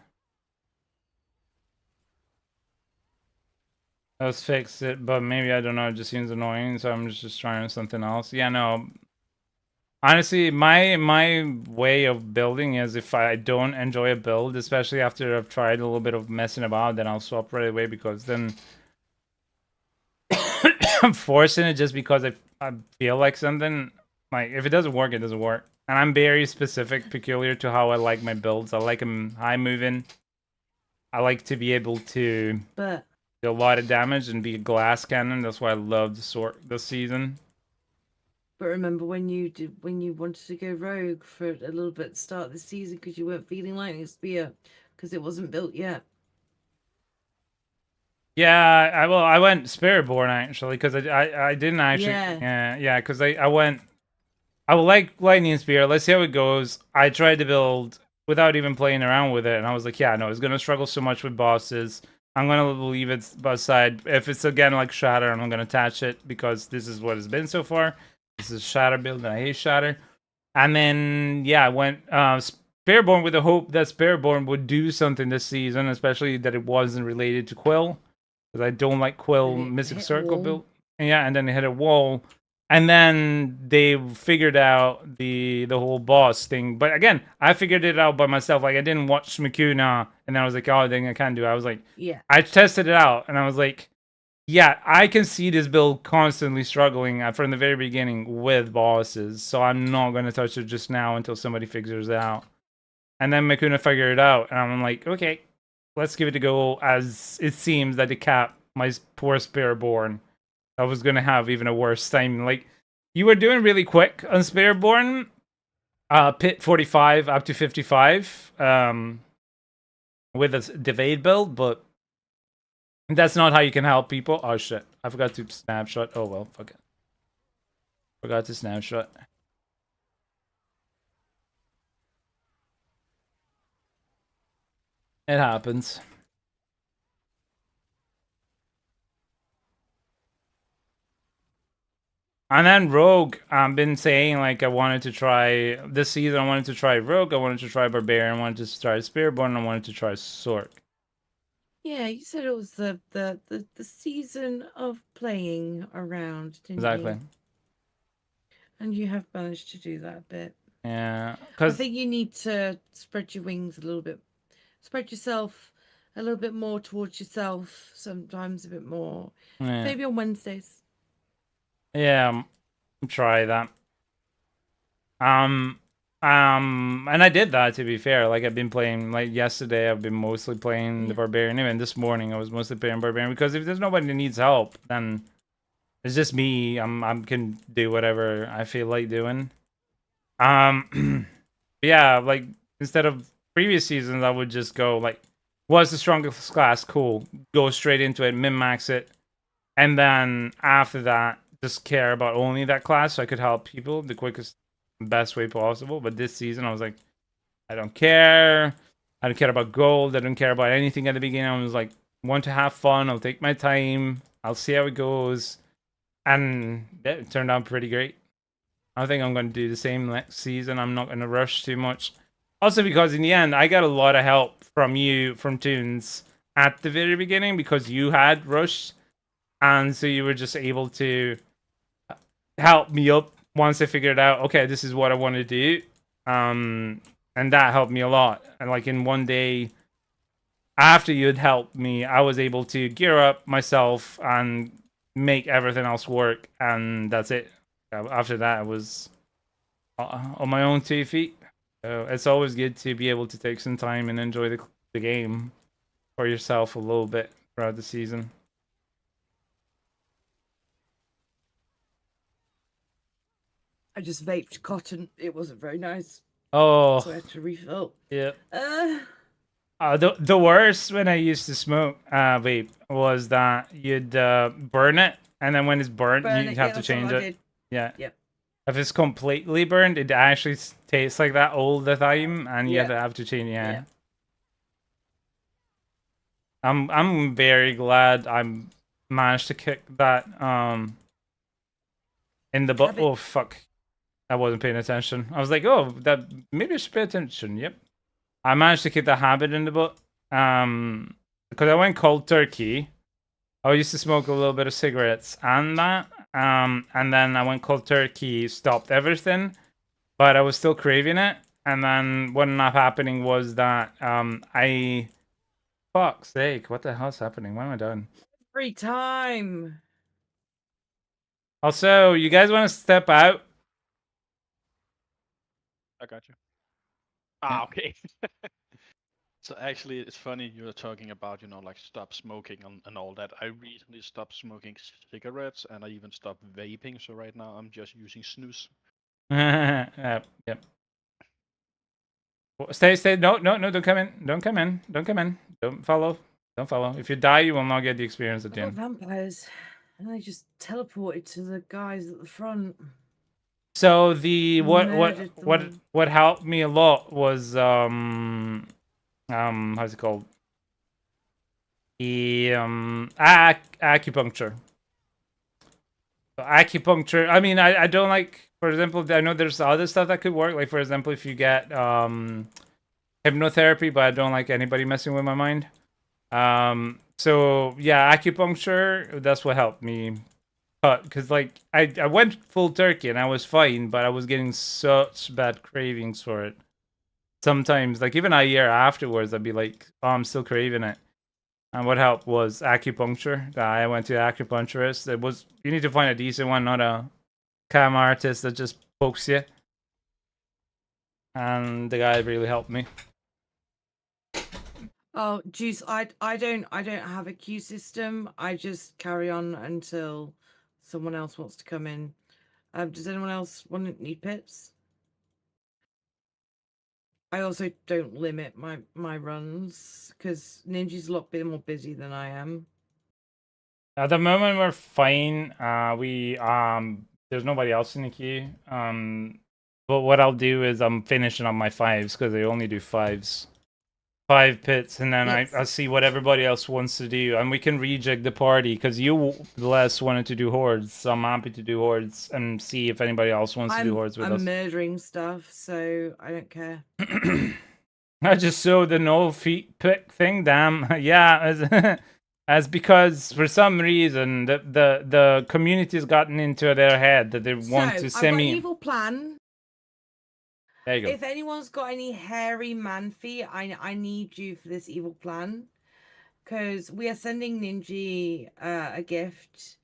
Let's fix it, but maybe I don't know. It just seems annoying, so I'm just trying something else. Yeah, no. Honestly, my way of building is if I don't enjoy a build, especially after I've tried a little bit of messing about, then I'll swap right away because then I'm forcing it just because I feel like something. Like, if it doesn't work, it doesn't work. And I'm very specific, peculiar to how I like my builds. I like them high moving. I like to be able to do a lot of damage and be a glass cannon. That's why I love the Sorc this season. But remember when you wanted to go rogue for a little bit at the start of the season because you weren't feeling lightning spear because it wasn't built yet. Yeah, I went Spiritborn actually because I didn't actually yeah because I went I would like Lightning Spear. Let's see how it goes. I tried to build without even playing around with it, and I was like, yeah, no, it's gonna struggle so much with bosses. I'm gonna leave it aside. If it's again like Shatter, I'm gonna attach it because this is what it's been so far. This is Shatter build, and I hate Shatter. And then yeah, I went Spiritborn with the hope that Spiritborn would do something this season, especially that it wasn't related to Quill. Because I don't like Quill Mystic Circle build. Yeah, and then they hit a wall. And then they figured out the whole boss thing. But again, I figured it out by myself. Like, I didn't watch Makuna, and then I was like, oh, then I can't do it. I was like, yeah. I tested it out, and I was like, yeah, I can see this build constantly struggling from the very beginning with bosses, so I'm not going to touch it just now until somebody figures it out. And then Makuna figured it out, and I'm like, okay, let's give it a go, as it seems that the cap, my poor Spiritborn, I was going to have even a worse time. Like, you were doing really quick on Spiritborn, pit 45 up to 55, with a Devade build, but that's not how you can help people. Oh shit, I forgot to snapshot. Oh well, fuck it. Forgot to snapshot. It happens. And then Rogue, I've been saying like I wanted to try this season. I wanted to try Rogue. I wanted to try Barbarian. I wanted to try Spiritborn. I wanted to try Sorc. Yeah, you said it was the season of playing around, didn't Exactly. you? And you have managed to do that a bit. Yeah, I because think you need to spread your wings a little bit. Spread yourself a little bit more towards yourself, sometimes a bit more. yeah, Maybe on Wednesdays. yeah, try that. And I did that, to be fair. Like, I've been playing, like, yesterday, I've been mostly playing the Yeah. Barbarian. Even this morning, I was mostly playing Barbarian, because if there's nobody that needs help, then it's just me. I can do whatever I feel like doing. Yeah, like, instead of previous seasons, I would just go, like, what's the strongest class? Cool. Go straight into it, min-max it. And then after that, just care about only that class so I could help people the quickest, best way possible. But this season, I was like, I don't care. I don't care about gold. I don't care about anything at the beginning. I was like, want to have fun. I'll take my time. I'll see how it goes. And it turned out pretty great. I think I'm going to do the same next season. I'm not going to rush too much. Also, because in the end, I got a lot of help from you, from Toons, at the very beginning because you had rushed. And so you were just able to help me up once I figured out, okay, this is what I want to do. And that helped me a lot. And like in one day after you had helped me, I was able to gear up myself and make everything else work. And that's it. After that, I was on my own 2 feet. So it's always good to be able to take some time and enjoy the game for yourself a little bit throughout the season. I just vaped cotton. It wasn't very nice. Oh, So I had to refill. yeah. Uh, The worst when I used to smoke vape was that you'd burn it, and then when it's burnt, burn you it. have Yeah, to that's change what I it. did. Yeah. Yep. If it's completely burned, it actually tastes like that all the time, and you Yeah. have to change. Yeah. Yeah. I'm very glad I managed to kick that in the butt. Habit. Oh fuck! I wasn't paying attention. I was like, oh, that maybe I should pay attention. Yep. I managed to kick the habit in the butt. Because I went cold turkey. I used to smoke a little bit of cigarettes and that. And then I went cold turkey, stopped everything, but I was still craving it. And then what ended up happening was that I fuck's sake, what the hell's happening? What am I doing? Free time. Also, you guys want to step out? I got you. Ah, okay. So actually, it's funny you're talking about, like stop smoking and all that. I recently stopped smoking cigarettes and I even stopped vaping. So right now I'm just using snus. Yep. Stay. No, don't come in. Don't come in. Don't follow. Don't follow. If you die, you will not get the experience at I the got end. vampires. And they just teleported to the guys at the front. So the Murdered them. what helped me a lot was how's it called? The acupuncture. So acupuncture. I mean, I don't like. For example, I know there's other stuff that could work. Like for example, if you get hypnotherapy, but I don't like anybody messing with my mind. So yeah, acupuncture. That's what helped me. Because like I went full turkey and I was fine, but I was getting such bad cravings for it. Sometimes, like even a year afterwards, I'd be like, "Oh, I'm still craving it." And what helped was acupuncture. I went to acupuncturist. You need to find a decent one, not a cam artist that just pokes you. And the guy really helped me. Oh, Juice, I don't have a queue system. I just carry on until someone else wants to come in. Does anyone else need pips? I also don't limit my runs because Ninja's a lot bit more busy than I am. At the moment, we're fine. There's nobody else in the queue. But what I'll do is I'm finishing on my 5s because they only do 5s. 5 pits, and then Yes. I see what everybody else wants to do, and we can rejig the party because you less wanted to do hordes, so I'm happy to do hordes and see if anybody else wants to do hordes with I'm us. murdering stuff, so I don't care. I just saw the no feet pick thing. Damn, yeah, as because for some reason the community's gotten into their head that they want to I've got an semi. evil plan. There you go. If anyone's got any hairy man feet, I need you for this evil plan. Because we are sending Ninja a gift.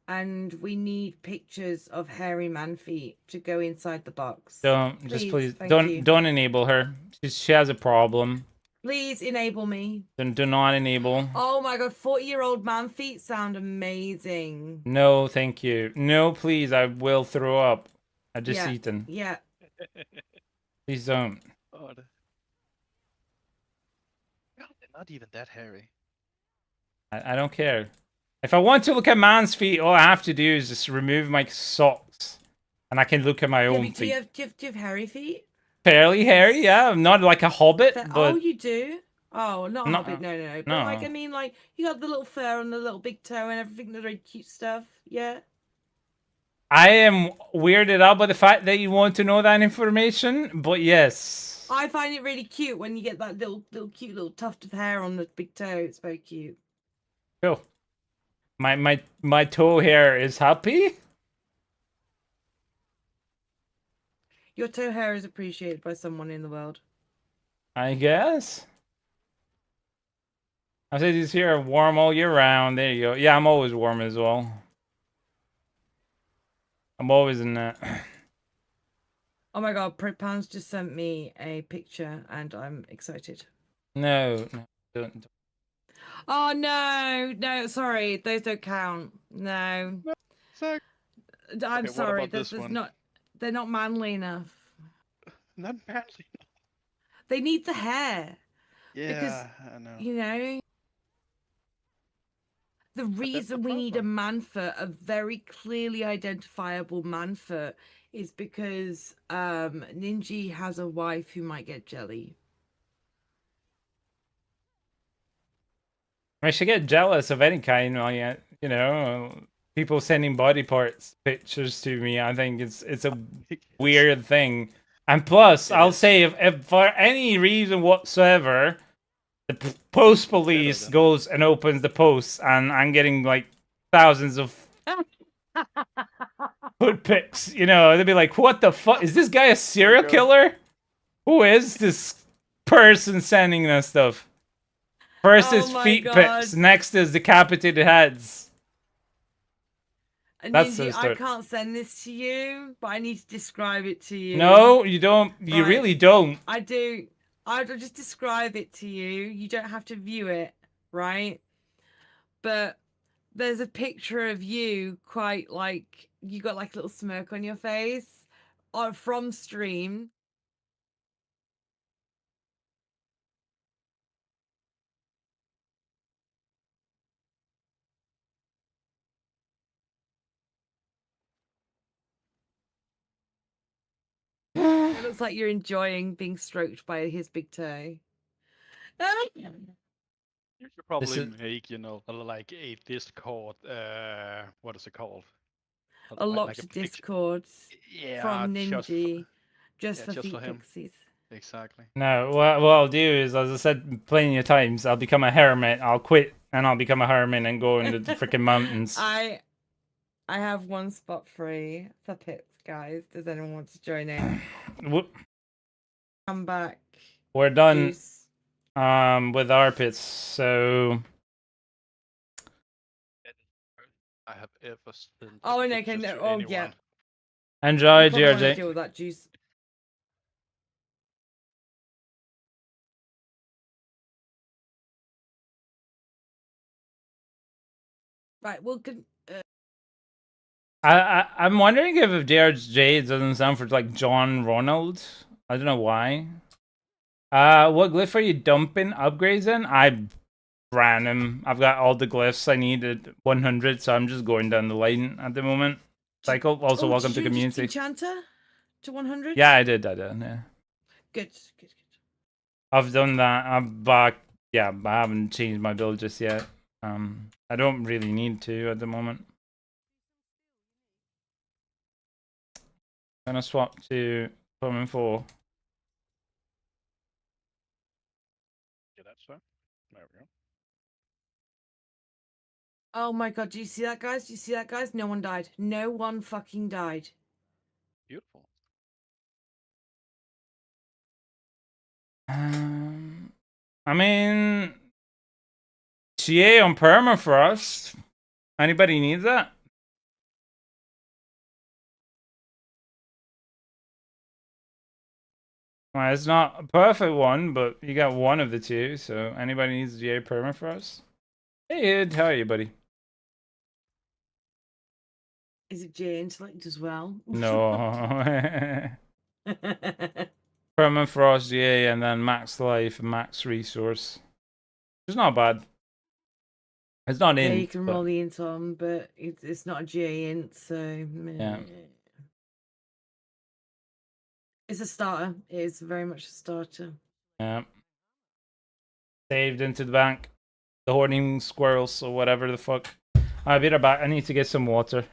And we need pictures of hairy man feet to go inside the box. Please thank don't you. don't enable her. She has a problem. Please enable me. Then do not enable. Oh my god, 40-year-old man feet sound amazing. No, thank you. No, please, I will throw up. I just Yeah, eaten. Yeah. Please don't. Oh, God, they're not even that hairy. I don't care. If I want to look at man's feet, all I have to do is just remove my socks. And I can look at my own Do you feet. have hairy feet? Fairly hairy, yeah. I'm not like a hobbit, Oh, but... you do? Oh, not a No, hobbit. No. But no. like, I mean, like, you got the little fur and the little big toe and everything, the very cute stuff. Yeah. I am weirded out by the fact that you want to know that information, but yes. I find it really cute when you get that little cute little tuft of hair on the big toe. It's very cute. Cool. My toe hair is happy. Your toe hair is appreciated by someone in the world. I guess. I said these here are warm all year round. There you go. Yeah, I'm always warm as well. I'm always in that. Oh my god, Pans just sent me a picture and I'm excited. No, don't. Oh no, sorry, those don't count. No. Zach. I'm Okay, what sorry, about this one? they're not manly enough. Not manly. They need the hair. Yeah, Because, I know. you know, the reason we need a man foot, a very clearly identifiable man foot, is because Ninja has a wife who might get jelly. I should get jealous of any kind. Like, you know, people sending body parts pictures to me. I think it's a weird thing. And plus, I'll say if for any reason whatsoever, the post police goes and opens the post, and I'm getting like thousands of foot pics, you know, they'd be like, "What the fuck? Is this guy a serial killer? Who is this person sending us stuff?" First is feet pics, next is decapitated heads. That's Ninja, I can't send this to you, but I need to describe it to you. No, you don't. You really don't. I do. I'll just describe it to you. You don't have to view it, right? But there's a picture of you quite like, you got like a little smirk on your face from stream. It looks like you're enjoying being stroked by his big toe. You should probably make, you know, like a Discord, what is it called? A locked Discord from Ninja, just for feet pixies. Exactly. No, what I'll do is, as I said plenty of times, I'll become a hermit. I'll quit and I'll become a hermit and go into the freaking mountains. I have one spot free for pits, guys. Does anyone want to join in? Come back. We're done with our pits, so I have ever sent Oh, and pictures okay, no, to oh anyone. yeah. Enjoy, You probably want to GRJ. deal with that juice. Right. Well, I'm wondering if JRJ doesn't sound for like John Ronald. I don't know why. What glyph are you dumping upgrades in? I ran him. I've got all the glyphs I need at 100, so I'm just going down the line at the moment. Cycle, also welcome to community. Enchanter to 100? Yeah, I did, yeah. Good, good, good. I've done that. I'm back. Yeah, I haven't changed my build just yet. I don't really need to at the moment. Gonna swap to Common 4. Yeah, that's fine. There we go. Oh my god, do you see that, guys? Do you see that, guys? No one died. No one fucking died. Beautiful. I mean, GA on permafrost. Anybody need that? Well, it's not a perfect one, but you got one of the two. So anybody needs GA permafrost? Hey, Ed, how are you, buddy? Is it J intellect as well? No. Permafrost GA and then max life and max resource. It's not bad. It's not Yeah, int, you can but roll the int on, but it's not a GA int, so yeah. It's a starter. It is very much a starter. Yeah. Saved into the bank. The hoarding squirrels or whatever the fuck. I'll be right back. I need to get some water.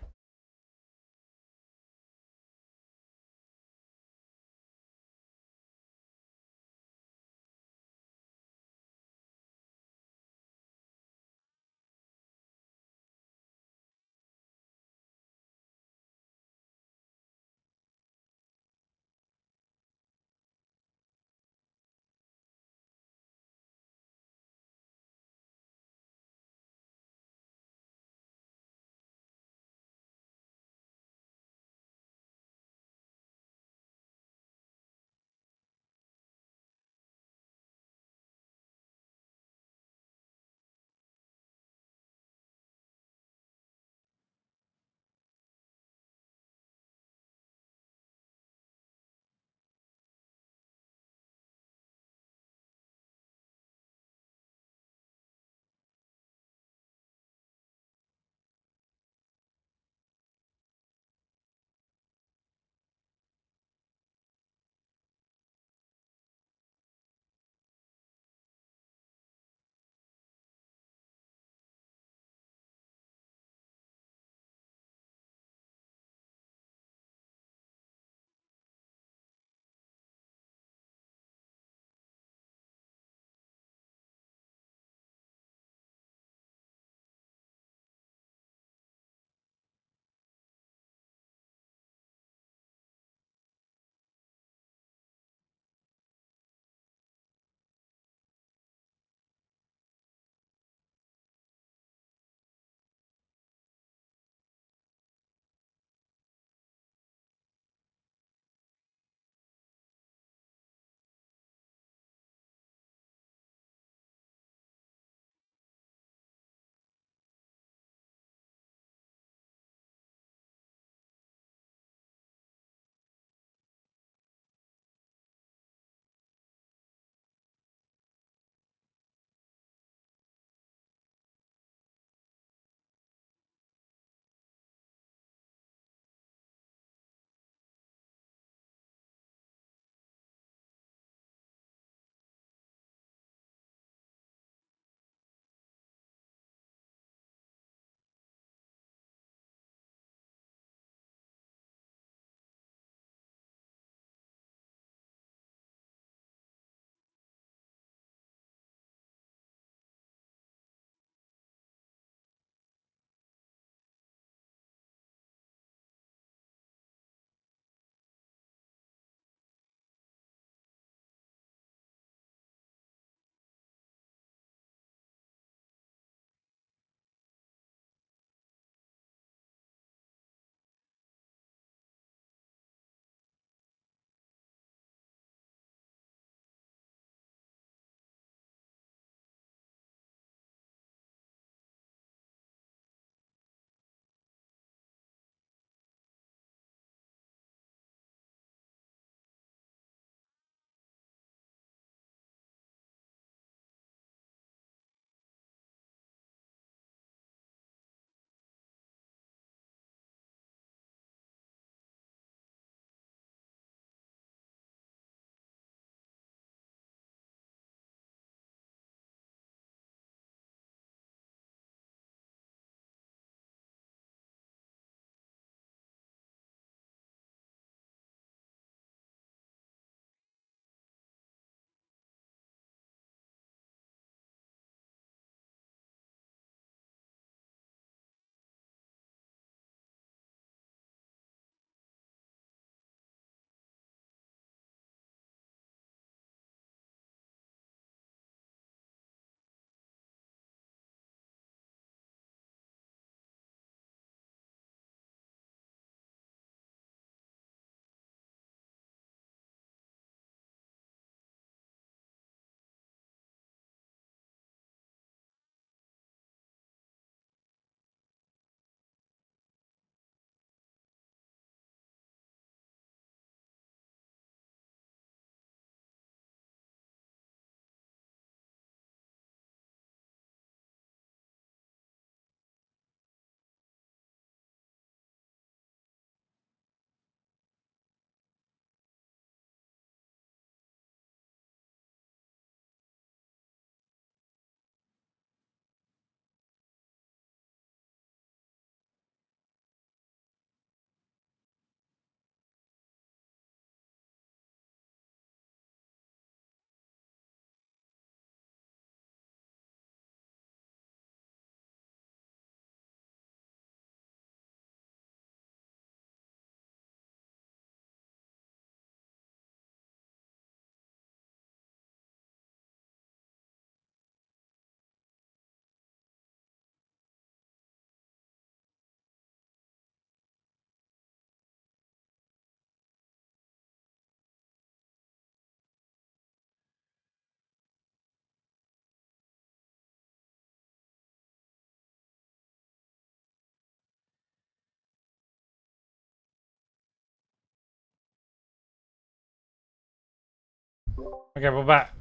Okay, we're back.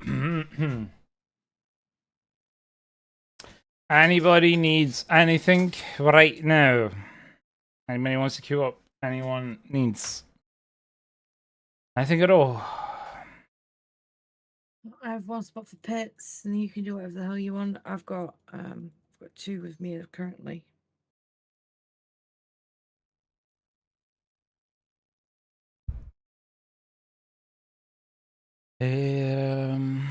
Anybody needs anything right now? Anybody wants to queue up? Anyone needs anything at all? I have one spot for pets, and you can do whatever the hell you want. I've got 2 with me currently. Hmm.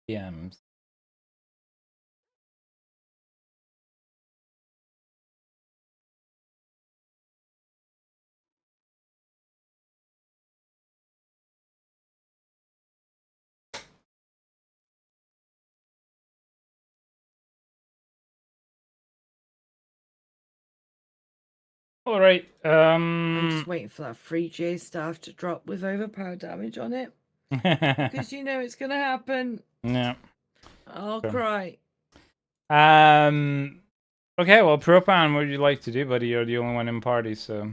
DMs. All right. I'm just waiting for that free J staff to drop with overpower damage on it, because you know it's gonna happen. Yeah. I'll Sure. cry. Okay, well, Propan, what would you like to do, buddy? You're the only one in party, so.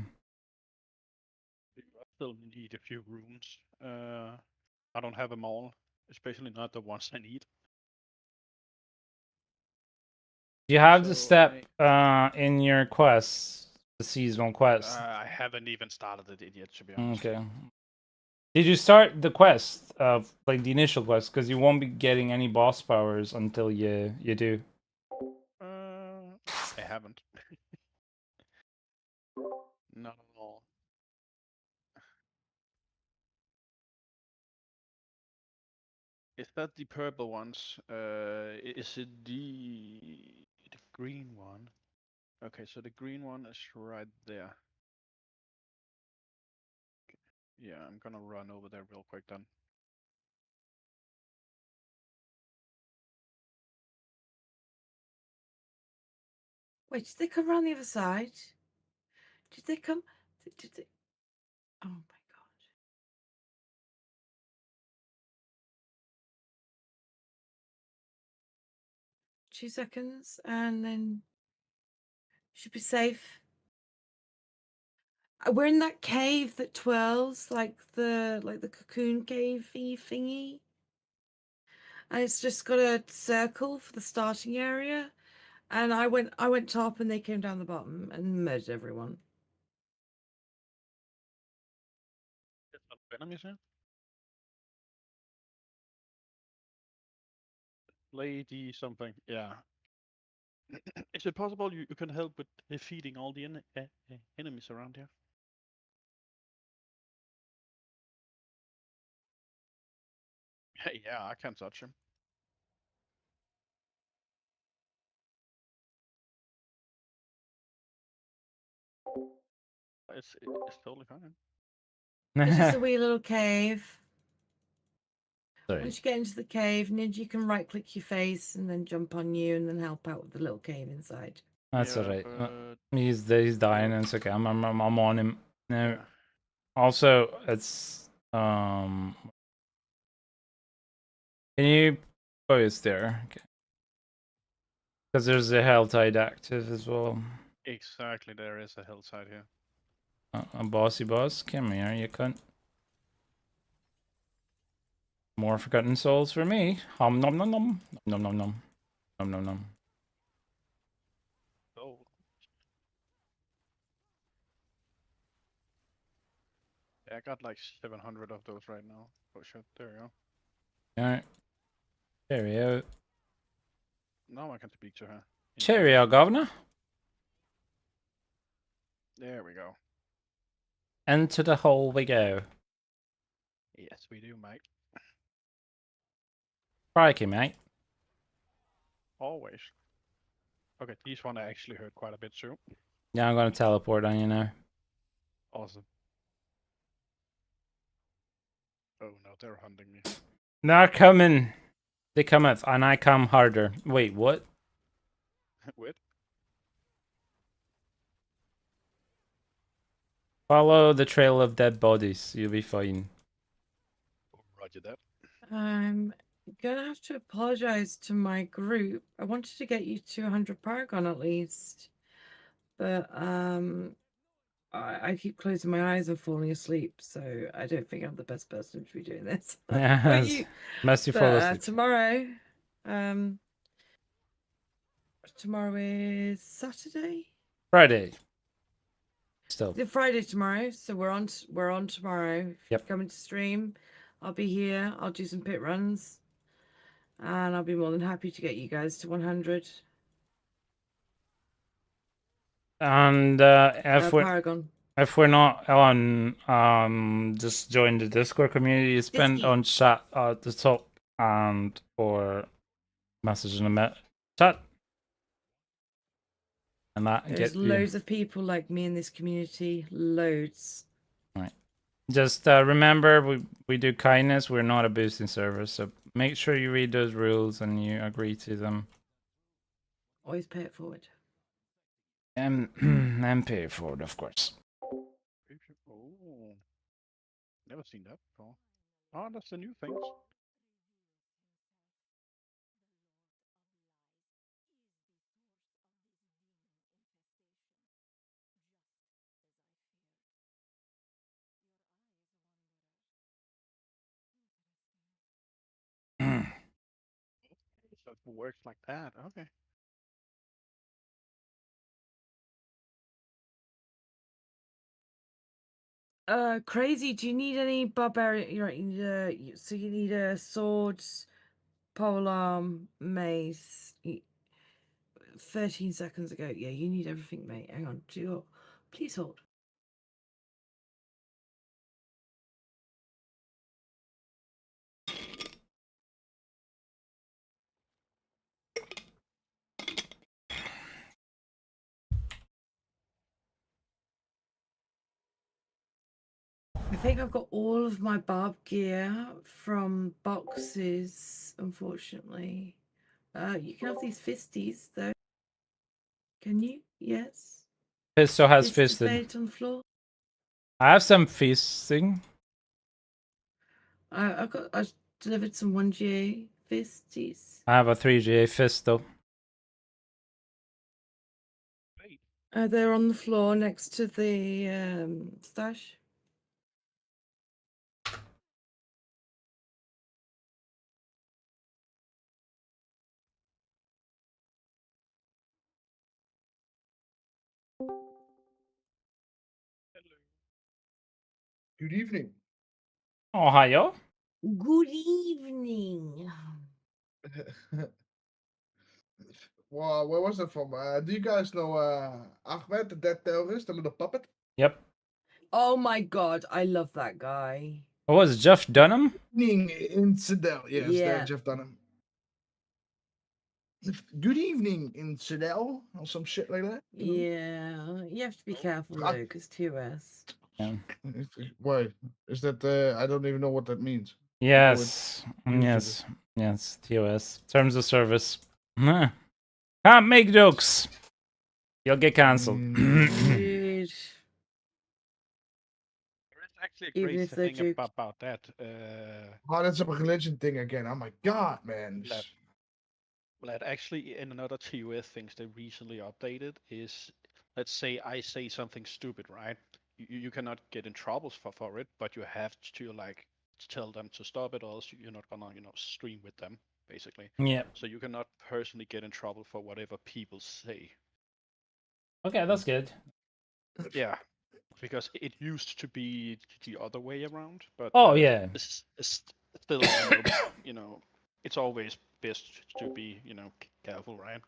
I still need a few runes. I don't have them all, especially not the ones I need. You have the So step in your quest, the seasonal quest. I haven't even started it yet, to be honest. Okay. Did you start the quest of like the initial quest? Because you won't be getting any boss powers until you do. I haven't. Not at all. Is that the purple ones? Is it the green one? Okay, so the green one is right there. Yeah, I'm gonna run over there real quick then. Wait, did they come around the other side? Did they come? Did they? Oh my god! 2 seconds, and then should be safe. We're in that cave that twirls like the cocoon cave thingy, and it's just got a circle for the starting area. And I went top, and they came down the bottom and murdered everyone. There's a lot of enemies here. Lady something, yeah. Is it possible you can help with defeating all the enemies around here? Yeah, I can't touch him. It's totally fine. It's just a wee little cave. Sorry. Once you get into the cave, Ninja can right click your face and then jump on you and then help out with the little cave inside. That's Yeah, alright. but... He's dying, and it's okay. I'm on him now. Yeah. Also, it's can you it's there? Okay. Because there's a hell tide active as well. Exactly, there is a hillside here. A bossy boss, come here, you cunt. More forgotten souls for me. Nom nom nom nom nom nom nom nom nom nom. Oh. Yeah, I got like 700 of those right now. Oh shit, there we go. Alright. Cheerio. Now I can speak to her. Cheerio, governor. There we go. Into the hole we go. Yes, we do, mate. Crikey, mate. Always. Okay, these one I actually heard quite a bit too. Yeah, I'm gonna teleport on you now. Awesome. Oh no, they're hunting me. They're coming. They cometh, and I come harder. Wait, what? Wait. Follow the trail of dead bodies. You'll be fine. Roger that. I'm gonna have to apologize to my group. I wanted to get you to 100 Paragon at least, but I keep closing my eyes and falling asleep, so I don't think I'm the best person to be doing this. Yes. But you, Must you fall asleep. tomorrow, tomorrow is Saturday. Friday. Still. The Friday tomorrow, so we're on tomorrow. If Yep. you're coming to stream, I'll be here. I'll do some pit runs, and I'll be more than happy to get you guys to 100. And Paragon. if we're not on, just join the Discord community. It's been Disky. on chat at the top and or message in the chat. And that There's loads of people like me in this community. Loads. Right. Just remember, we do kindness. We're not a boosting service, so make sure you read those rules and you agree to them. Always pay it forward. And pay it forward, of course. Oh, never seen that before. Oh, that's the new things. So it works like that. Okay. Crazy. Do you need any barbarian? So you need a sword, polearm, mace. 13 seconds ago. Yeah, you need everything, mate. Hang on. Please hold. I think I've got all of my barb gear from boxes, unfortunately. You can have these fisties, though. Can you? Yes. Fisto has Fist fisted. fade on the floor. I have some fisting. I delivered some 1GA fisties. I have a 3GA Fisto. They're on the floor next to the stash. Good evening. Oh, hi, yo. Good evening. Well, where was that from? Do you guys know Ahmed, the dead terrorist, the little puppet? Yep. Oh my god, I love that guy. What was it, Jeff Dunham? Evening, Infidel. Yes, Yeah. that Jeff Dunham. Good evening, Infidel, or some shit like that. you know? Yeah, you have to be careful though, because TOS. Yeah. Why? Is that, I don't even know what that means. Yes. usually. Yes. Yes. TOS. Terms of service. Can't make jokes. You'll get cancelled. Dude. There is actually a Even great if they're thing jokes. about that. Oh, that's a religion thing again. Oh my god, man. That actually in another TOS things they recently updated is, let's say I say something stupid, right? You cannot get in trouble for it, but you have to like tell them to stop it, or else you're not gonna stream with them basically. Yeah. So you cannot personally get in trouble for whatever people say. Okay, that's good. Yeah, because it used to be the other way around, but Oh, yeah. it's still it's always best to be careful, right?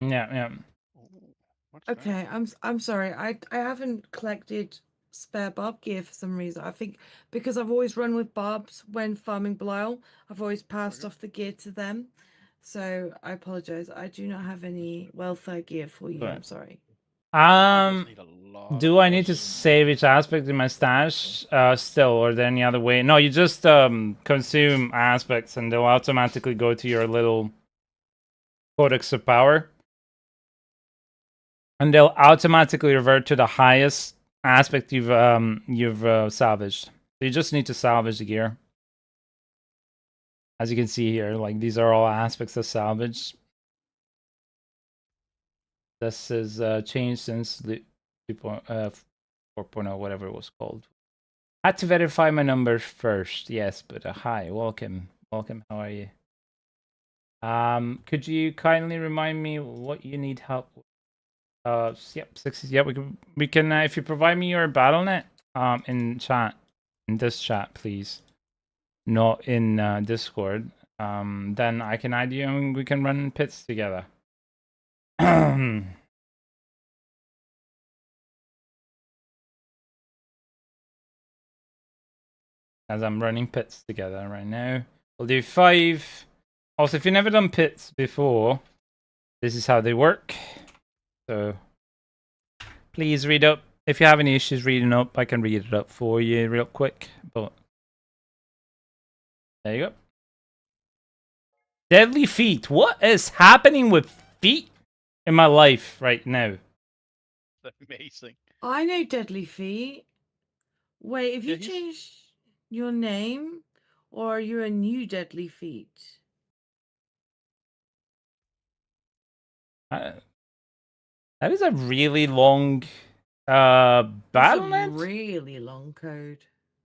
Yeah, yeah. Ooh, what's that? Okay, I'm sorry. I haven't collected spare barb gear for some reason. I think because I've always run with barbs when farming Belial, I've always passed off the gear to them. So I apologize. I do not have any welfare gear for you. Right. I'm sorry. Need a lot Do of I need to those. save each aspect in my stash still, or is there any other way? No, you just consume aspects and they'll automatically go to your little codex of power. And they'll automatically revert to the highest aspect you've salvaged. So you just need to salvage the gear. As you can see here, like these are all aspects of salvage. This is changed since the 4.0, whatever it was called. Had to verify my numbers first. Yes, but hi, welcome. Welcome, how are you? Could you kindly remind me what you need help with? Yep, 60. Yeah, we can if you provide me your BattleNet in chat, in this chat, please. Not in Discord. Then I can add you and we can run pits together. As I'm running pits together right now. We'll do 5. Also, if you've never done pits before, this is how they work. So please read up. If you have any issues reading up, I can read it up for you real quick. But there you go. Deadly feet. What is happening with feet in my life right now? Amazing. I know Deadly Feet. Wait, have you Yeah, he's- changed your name, or are you a new Deadly Feet? That is a really long That's a BattleNet. really long code.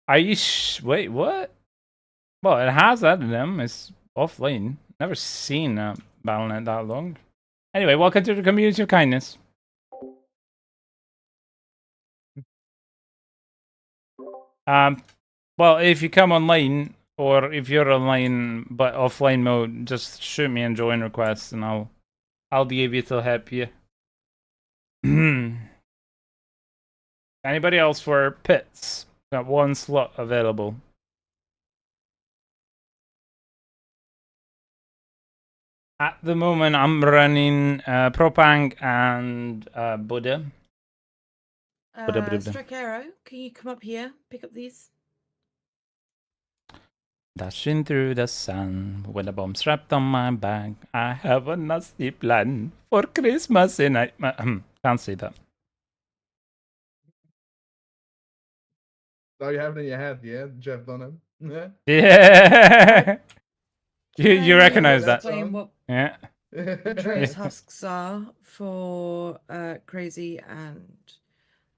Are you wait, what? Well, it has added them. It's offline. Never seen a BattleNet that long. Anyway, welcome to the community of kindness. Well, if you come online, or if you're online but offline mode, just shoot me and join requests, and I'll be able to help you. Anybody else for pits? Got 1 slot available. At the moment, I'm running Propang and Buddha. Buddha. Strike Arrow, can you come up here? Pick up these. Dashing through the sun with a bomb strapped on my back. I have a nasty plan for Christmas and I can't say that. Now you have it in your head, yeah, Jeff Dunham. Yeah. Yeah. you Can recognize that? explain what Yeah. Dre's husks are for Crazy and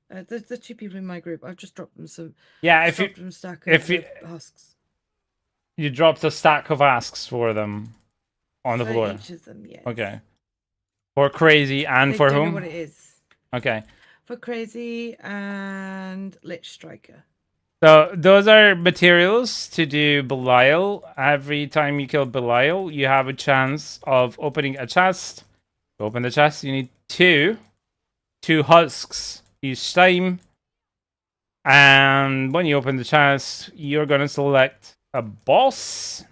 the 2 people in my group. I've just dropped them some. Yeah, If if dropped them a stack if of husks you dropped a stack of asks for them on the for floor. each of them, yes. Okay. For Crazy and They for don't know whom? what it is. Okay. For Crazy and Lich Striker. So those are materials to do Belial. Every time you kill Belial, you have a chance of opening a chest. To open the chest, you need two husks each time. And when you open the chest, you're going to select a boss.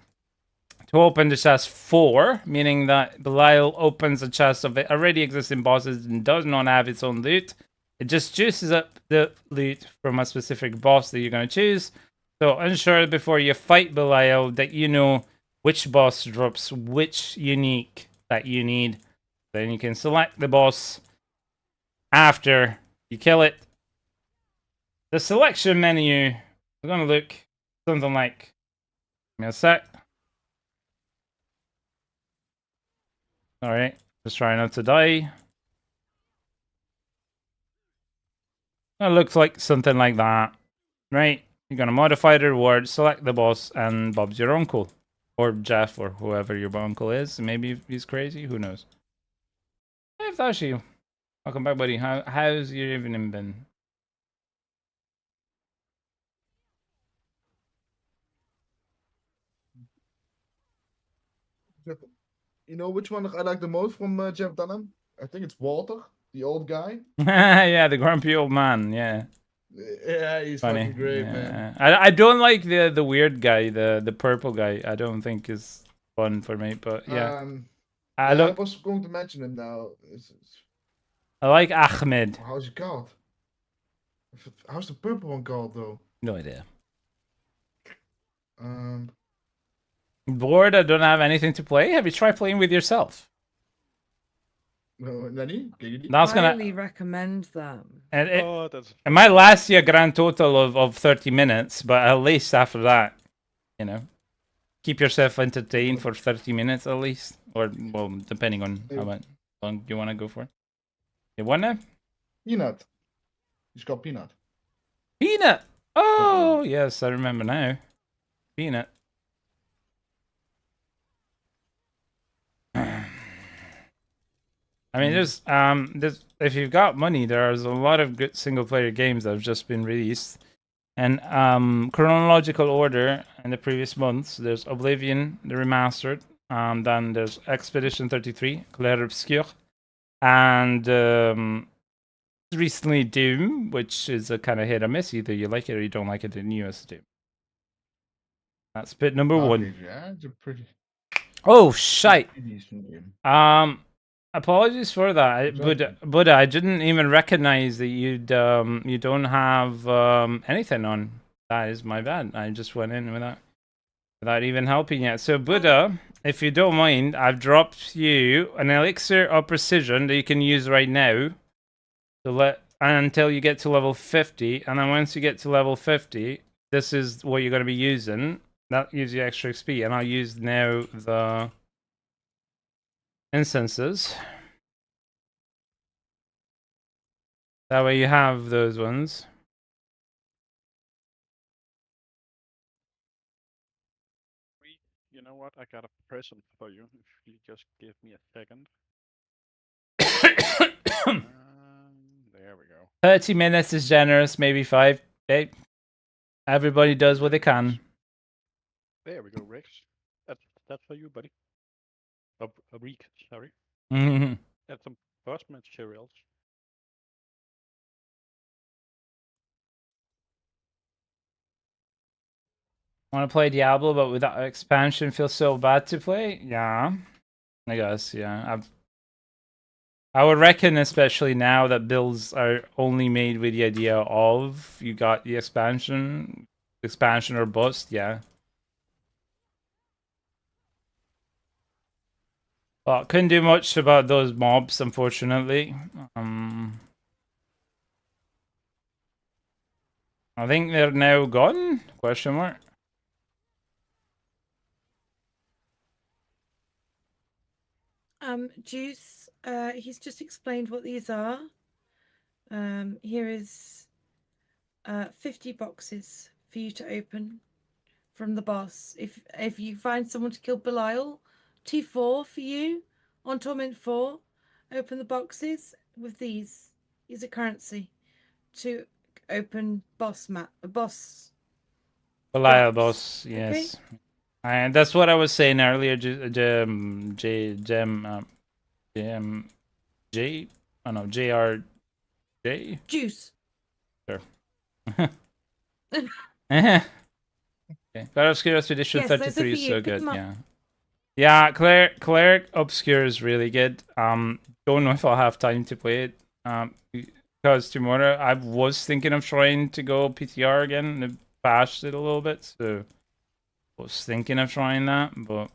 To open the chest 4, meaning that Belial opens a chest of already existing bosses and does not have its own loot. It just juices up the loot from a specific boss that you're going to choose. So ensure before you fight Belial that you know which boss drops which unique that you need. Then you can select the boss after you kill it. The selection menu is going to look something like, give me a sec. Alright, just try not to die. It looks like something like that. Right, you're going to modify the reward, select the boss, and Bob's your uncle. Or Jeff, or whoever your uncle is. Maybe he's crazy, who knows. Hey, that's you. Welcome back, buddy. How's your evening been? You know which one I like the most from Jeff Dunham? I think it's Walter, the old guy. Yeah, the grumpy old man, yeah. Yeah, he's Funny. fucking great, Yeah. man. I don't like the weird guy, the purple guy. I don't think is fun for me, but yeah. I I look. was going to mention him now. I like Ahmed. How's he called? How's the purple one called though? No idea. Bored? I don't have anything to play. Have you tried playing with yourself? No, Nani? That's gonna highly recommend them. and That's it might last you a grand total of 30 minutes, but at least after that, you know, keep yourself entertained for 30 minutes at least, or well, depending on how long you want to go for. what now? Peanut. He's called Peanut. Peanut. Oh yes, I remember now. Peanut. I mean, there's if you've got money, there's a lot of good single player games that have just been released. And chronological order in the previous months, there's Oblivion, the remastered. Then there's Expedition 33, Clair Obscur, and recently Doom, which is a kind of hit or miss. Either you like it or you don't like it. The newest Doom. That's bit number one. Yeah, it's a pretty Oh shite! decent game. Apologies for that, Exactly. but I didn't even recognize that you don't have anything on. That is my bad. I just went in without even helping you. So Buddha, if you don't mind, I've dropped you an elixir of precision that you can use right now until you get to level 50, and then once you get to level 50, this is what you're going to be using. That gives you extra XP, and I'll use now the instances. That way you have those ones. You know what? I got a present for you. If you just give me a second. There we go. 30 minutes is generous, maybe 5. Hey, everybody does what they can. There we go, Rex. That's for you, buddy. A Reek, sorry. Mm-hmm. That's some boss materials. Want to play Diablo, but without expansion feels so bad to play? Yeah, I guess, yeah. I would reckon, especially now that builds are only made with the idea of you got the expansion or bust, yeah. But couldn't do much about those mobs, unfortunately. I think they're now gone? Question mark. Juice, he's just explained what these are. Here is 50 boxes for you to open from the boss. If you find someone to kill Belial, T4 for you on Torment 4. Open the boxes with these. These are currency to open boss. Belial drops. boss, yes. Okay. And that's what I was saying earlier. JRJ? Juice. Sure. Okay. God Obscure Expedition 33 is so good, yeah. Yeah, Cleric Obscure is really good. Don't know if I'll have time to play it. Because tomorrow I was thinking of trying to go PTR again and bashed it a little bit, so I was thinking of trying that, but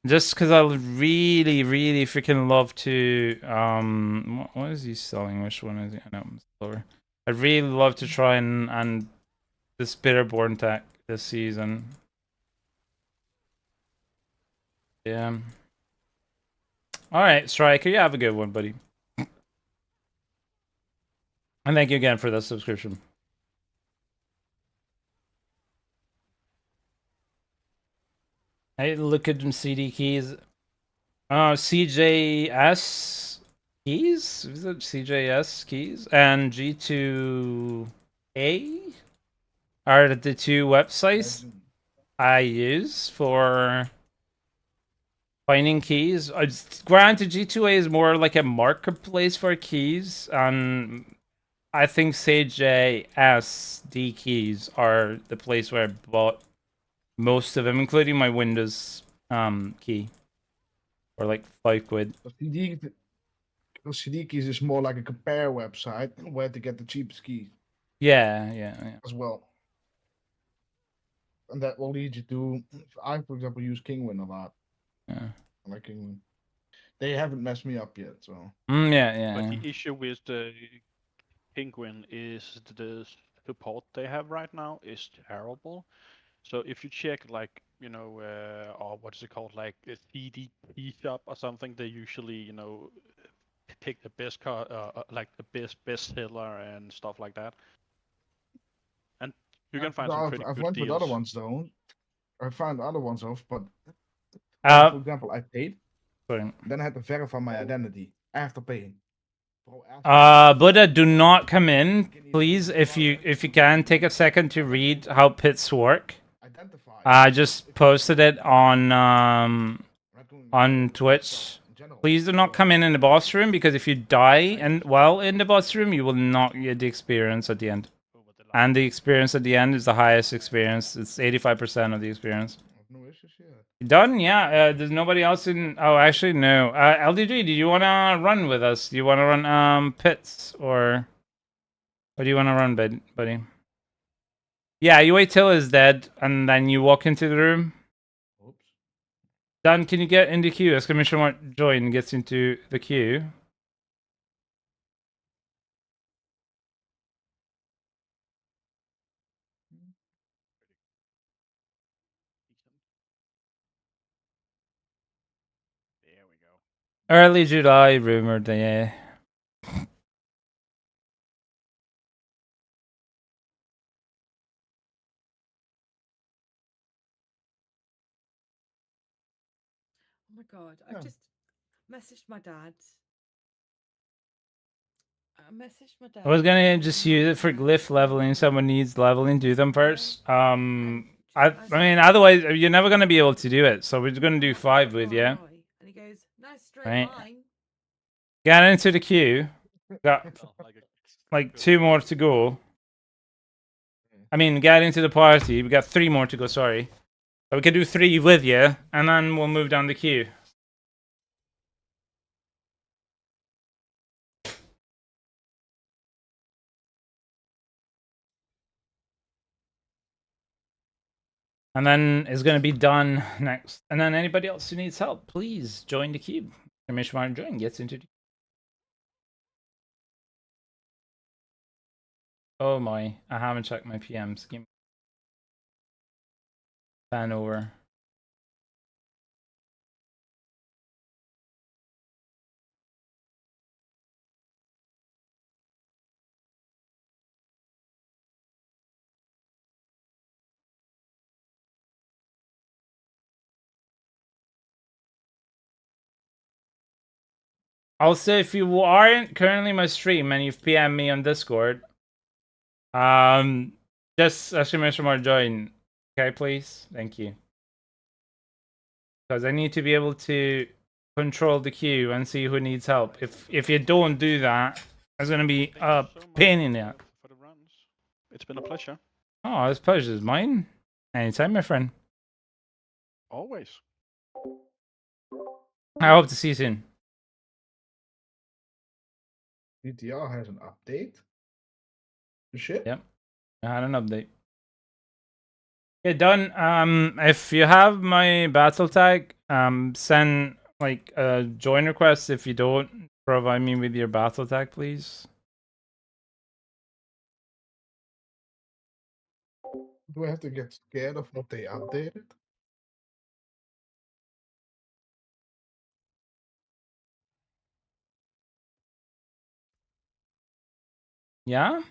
just because I really, really freaking love to what is he selling? Which one is he? I know I'm slower. I'd really love to try and this Bitterborn tech this season. Yeah. Alright, Striker, you have a good one, buddy. And thank you again for the subscription. Hey, look at them CD keys. CJS keys? Is it CJS keys? And G2A are the two websites I use for finding keys. Granted, G2A is more like a marketplace for keys, and I think CJS keys are the place where I bought most of them, including my Windows key. Or like £5. CD keys is more like a compare website where to get the cheapest key. Yeah. As well. And that will lead you to, I, for example, use Kingwin a lot. Yeah. I like Kingwin. They haven't messed me up yet, so. Yeah. But the issue with the Penguin is the support they have right now is terrible. So if you check, like, you know, or what is it called, like a CDP shop or something, they usually, you know, pick the best like the best seller and stuff like that. And you can find some pretty I've good went with other deals. ones though. I found other ones off, but for example, I paid, sorry. then I had to verify my identity after paying. Bro, ask me Buddha, do not come in, please. If you can, take a second to read how pits work. identify. I just posted it on Twitch. In general. Please do not come in the boss room, because if you die and while in the boss room, you will not get the experience at the end. And the experience at the end is the highest experience. It's 85% of the experience. I have no issues here. Done? Yeah. There's nobody else in. Oh, actually, no. LDG, do you want to run with us? Do you want to run pits, or what do you want to run, buddy? Yeah, you wait till he's dead, and then you walk into the room. Oops. Dan, can you get in the queue? Exclamation mark join gets into the queue. There we go. Early July, rumored, yeah. Oh my god! Yeah. I just messaged my dad. I was gonna just use it for glyph leveling. Someone needs leveling, do them first. I mean, otherwise you're never gonna be able to do it. So we're just gonna do 5 with you. And he goes, "Nice straight Right. line." Get into the queue. Got like 2 more to go. I mean, get into the party. We got 3 more to go. Sorry, but we can do 3 with you, and then we'll move down the queue. And then it's going to be done next. And then anybody else who needs help, please join the queue. Permission Martin join gets into the... Oh my, I haven't checked my PMs. Give me... Pan over. Also, if you aren't currently my stream and you've PM'd me on Discord, just exclamation mark join. Okay, please? Thank you. Because I need to be able to control the queue and see who needs help. If you don't do that, it's gonna be a pain in the... For the runs. It's been a pleasure. Oh, this pleasure is mine. Anytime, my friend. Always. I hope to see you soon. DTR has an update. Shit. Yep. I had an update. Okay, done. If you have my battle tag, send like a join request. If you don't, provide me with your battle tag, please. Do I have to get scared of what they updated? Yeah.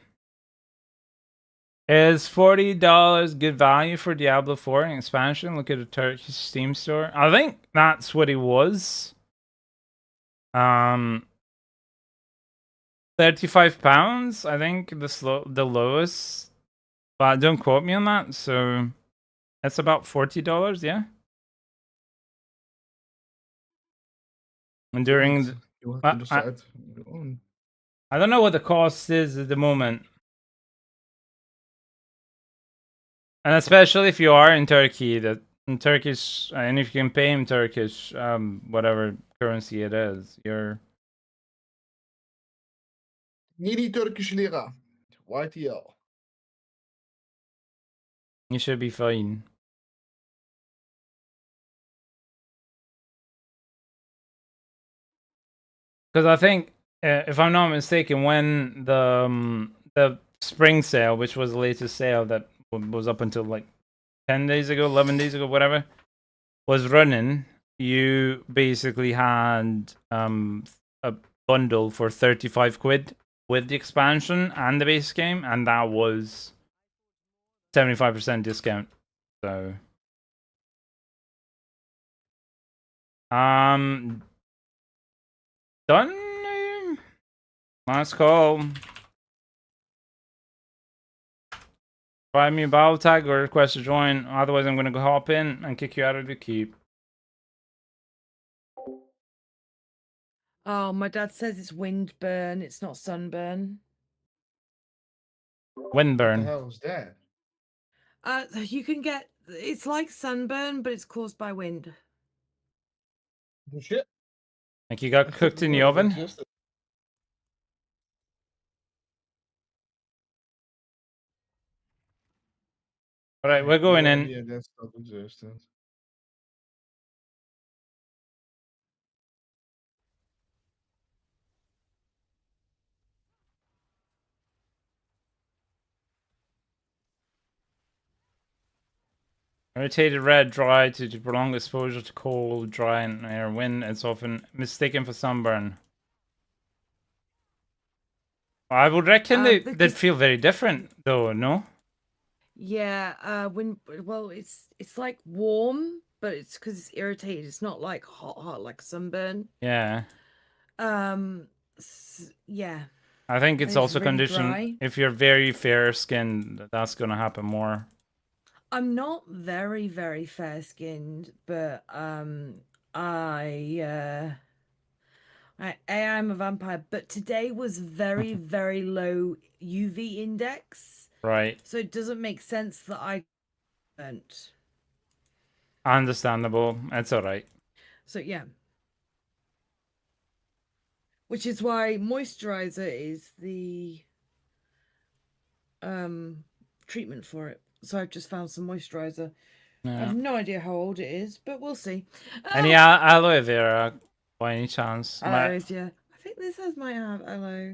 Is $40 good value for Diablo 4 expansion? Look at the Turkish Steam store. I think that's what it was. £35. I think the lowest. But don't quote me on that. So that's about $40. Yeah. And during the, you have to decide. I don't know what the cost is at the moment. And especially if you are in Turkey, that in Turkish, and if you can pay in Turkish, whatever currency it is, you're... Needy Turkish lira. YTL. You should be fine. Because I think, if I'm not mistaken, when the spring sale, which was the latest sale that was up until like 10 days ago, 11 days ago, whatever, was running, you basically had bundle for 35 quid with the expansion and the base game, and that was 75% discount. So done. Last call. Buy me a battle tag or request to join. Otherwise, I'm gonna go hop in and kick you out of the keep. Oh, my dad says it's wind burn. It's not sunburn. What the Windburn. hell is that? You can get. It's like sunburn, but it's caused by wind. Bullshit. Like you got I cooked in didn't the know that oven. existed. All right, we're going No in. idea that stuff existed. Irritated red, dry to prolong exposure to cold, dry, and air. Wind is often mistaken for sunburn. I would reckon they'd Because feel very different, though. No. yeah, well, it's like warm, but it's because it's irritated. It's not like hot like sunburn. Yeah. Yeah. I think And it's also really conditioned. dry. If you're very fair skinned, that's gonna happen more. I'm not very, very fair skinned, but I'm a vampire, but today was very, very low UV index. Right. So it doesn't make sense that I burnt. Understandable. It's alright. So yeah. Which is why moisturizer is the treatment for it. So I've just found some moisturizer. I Yeah. have no idea how old it is, but we'll see. Any aloe vera by any chance? Aloes, yeah. I think this might have aloe.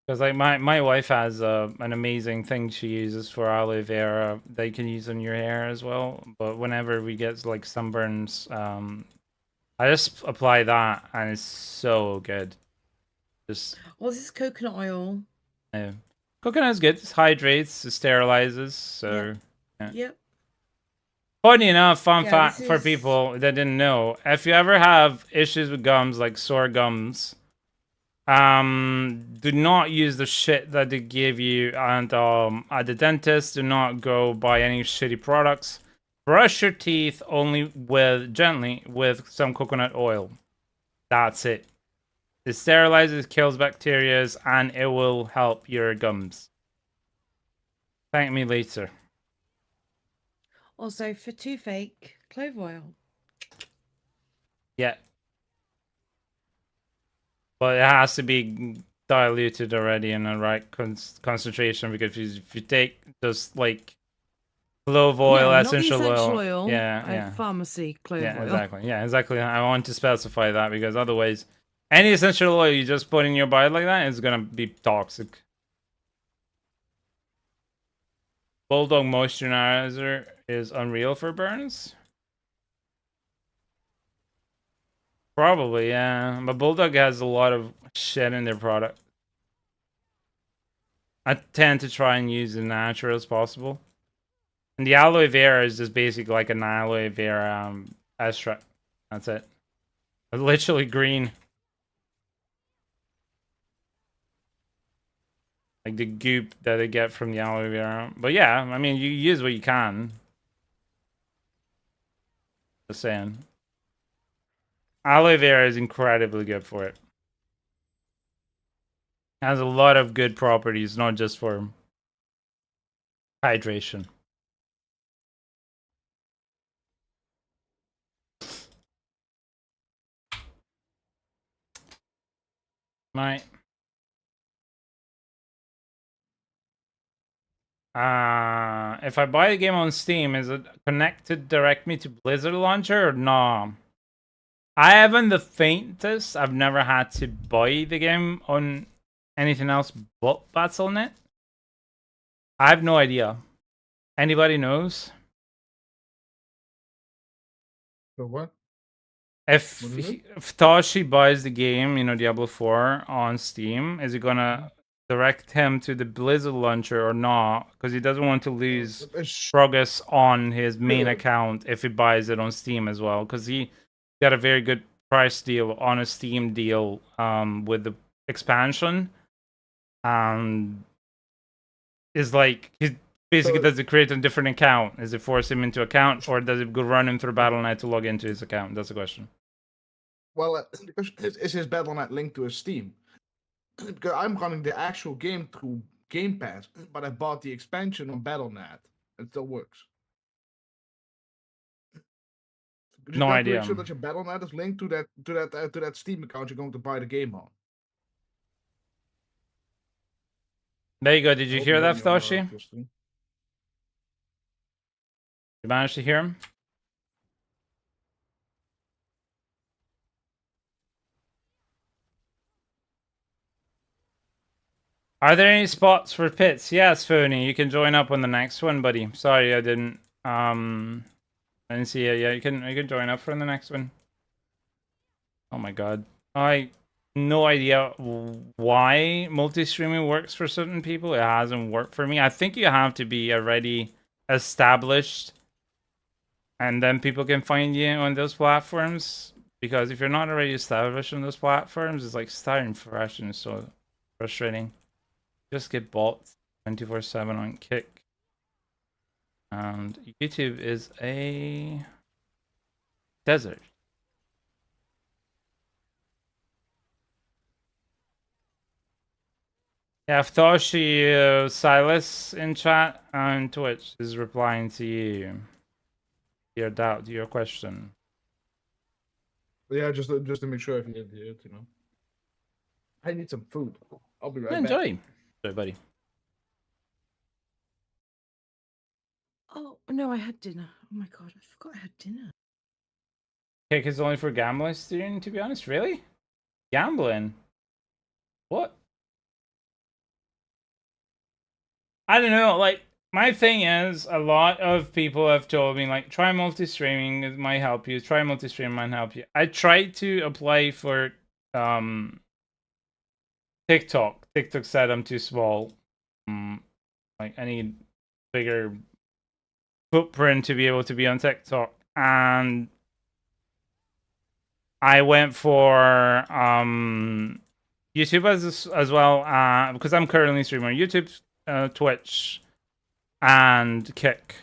Because like my wife has an amazing thing she uses for aloe vera that you can use on your hair as well. But whenever we get like sunburns, I just apply that and it's so good. Just Well, this is coconut oil. coconut is good. It hydrates, it sterilizes. So Yep. funny enough, fun Yeah, fact this for is- people that didn't know: if you ever have issues with gums, like sore gums, do not use the shit that they give you, and at the dentist, do not go buy any shitty products. Brush your teeth only gently with some coconut oil. That's it. It sterilizes, kills bacteria, and it will help your gums. Thank me later. Also for toothache, clove oil. Yeah. But it has to be diluted already in the right concentration, because if you take just like clove oil, not the essential essential oil. Yeah. Pharmacy clove Yeah, oil. exactly. I want to specify that because otherwise, any essential oil you just put in your body like that is gonna be toxic. Bulldog moisturizer is unreal for burns. Probably, yeah. But Bulldog has a lot of shit in their product. I tend to try and use as natural as possible. And the aloe vera is just basically like an aloe vera extract. That's it. It's literally green. Like the goop that they get from the aloe vera. But yeah, I mean, you use what you can. Just saying. Aloe vera is incredibly good for it. Has a lot of good properties, not just for hydration. Right. If I buy the game on Steam, is it connected directly to Blizzard Launcher or no? I haven't the faintest. I've never had to buy the game on anything else but Battle.net. I have no idea. Anybody knows? So what? If What is it? if Toshi buys the game, you know, Diablo 4 on Steam, is he gonna direct him to the Blizzard launcher or not? Because he doesn't want to lose progress on his main account if he buys it on Steam as well. Because he got a very good price deal on a Steam deal with the expansion. Is like he basically does it create a different account? Is it force him into account, or does it go run him through Battle.net to log into his account? That's the question. Well, is his Battle.net linked to his Steam? Because I'm running the actual game through Game Pass, but I bought the expansion on Battle.net. It still works. You No just idea. make sure that your Battle.net is linked to that Steam account you're going to buy the game on. There you go. Did you Hope hear that, having your Toshi? history. You managed to hear him? Are there any spots for pits? Yes, Phony. You can join up on the next one, buddy. Sorry, I didn't see it. Yeah, you can join up for the next one. Oh my god. I no idea why multi-streaming works for certain people. It hasn't worked for me. I think you have to be already established, and then people can find you on those platforms. Because if you're not already established on those platforms, it's like starting fresh and it's so frustrating. Just get bots 24/7 on Kick. And YouTube is a desert. Yeah, Thoshi Silas in chat on Twitch is replying to you. Your doubt, your question. Yeah, just to make sure if you didn't hear it, you know. I need some food. I'll be right back. Enjoy. Enjoy, buddy. Oh no, I had dinner. Oh my god, I forgot I had dinner. Kick is only for gambling, student, to be honest. Really? Gambling? What? I don't know. Like, my thing is, a lot of people have told me, like, try multi-streaming, it might help you. Try multi-streaming might help you. I tried to apply for TikTok. TikTok said I'm too small. Like, I need bigger footprint to be able to be on TikTok. And I went for YouTube as well, because I'm currently streaming on YouTube, Twitch, and Kick.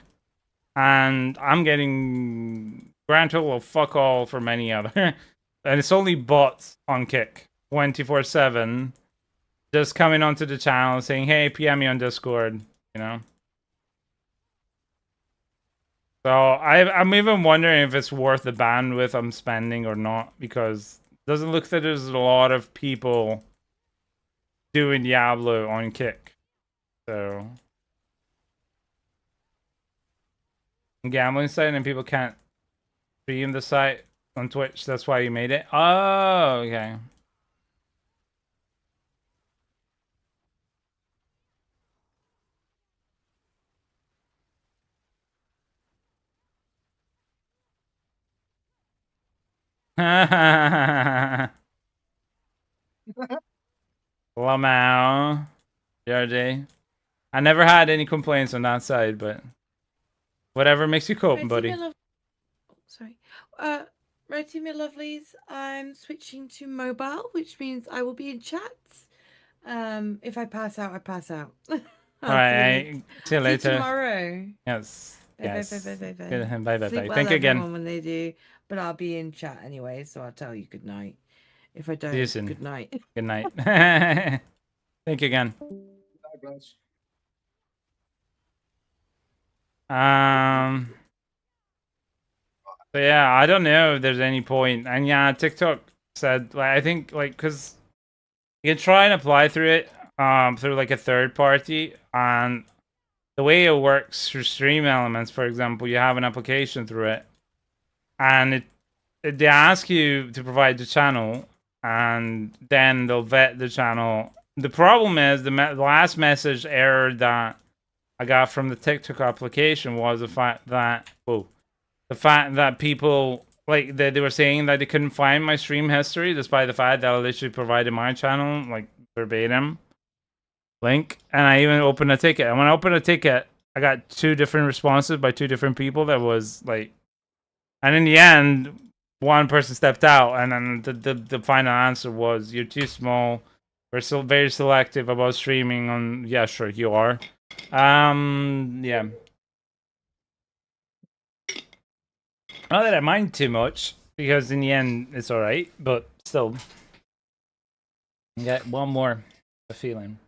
And I'm getting grand total of fuck all from any other. And it's only bots on Kick 24/7, just coming onto the channel saying, hey, PM me on Discord, you know. So I'm even wondering if it's worth the bandwidth I'm spending or not, because it doesn't look that there's a lot of people doing Diablo on Kick. So gambling site, and people can't stream the site on Twitch. That's why you made it. Oh, okay. Lamau, JRJ. I never had any complaints on that side, but whatever makes you cope, buddy. Sorry. Righty, my lovelies, I'm switching to mobile, which means I will be in chat. If I pass out, I pass out. All right, see you later. See you tomorrow. Yes. Bye, Yes. bye, bye, bye, bye, Good. bye. Bye, bye, Sleep bye. well, Thank you again. everyone, when they do, but I'll be in chat anyway, so I'll tell you good night. If I don't, See you soon. good night. Good night. Thank you again. So yeah, I don't know if there's any point. And yeah, TikTok said, like, I think, like, because you can try and apply through it through like a third party, and the way it works through Stream Elements, for example, you have an application through it, and they ask you to provide the channel, and then they'll vet the channel. The problem is the last message error that I got from the TikTok application was the fact that people like they were saying that they couldn't find my stream history, despite the fact that I literally provided my channel like verbatim link, and I even opened a ticket. And when I opened a ticket, I got 2 different responses by 2 different people. That was like, and in the end, one person stepped out, and then the final answer was, "You're too small. We're still very selective about streaming on." Yeah, sure, you are. Yeah. Not that I mind too much, because in the end, it's all right. But still, get one more feeling.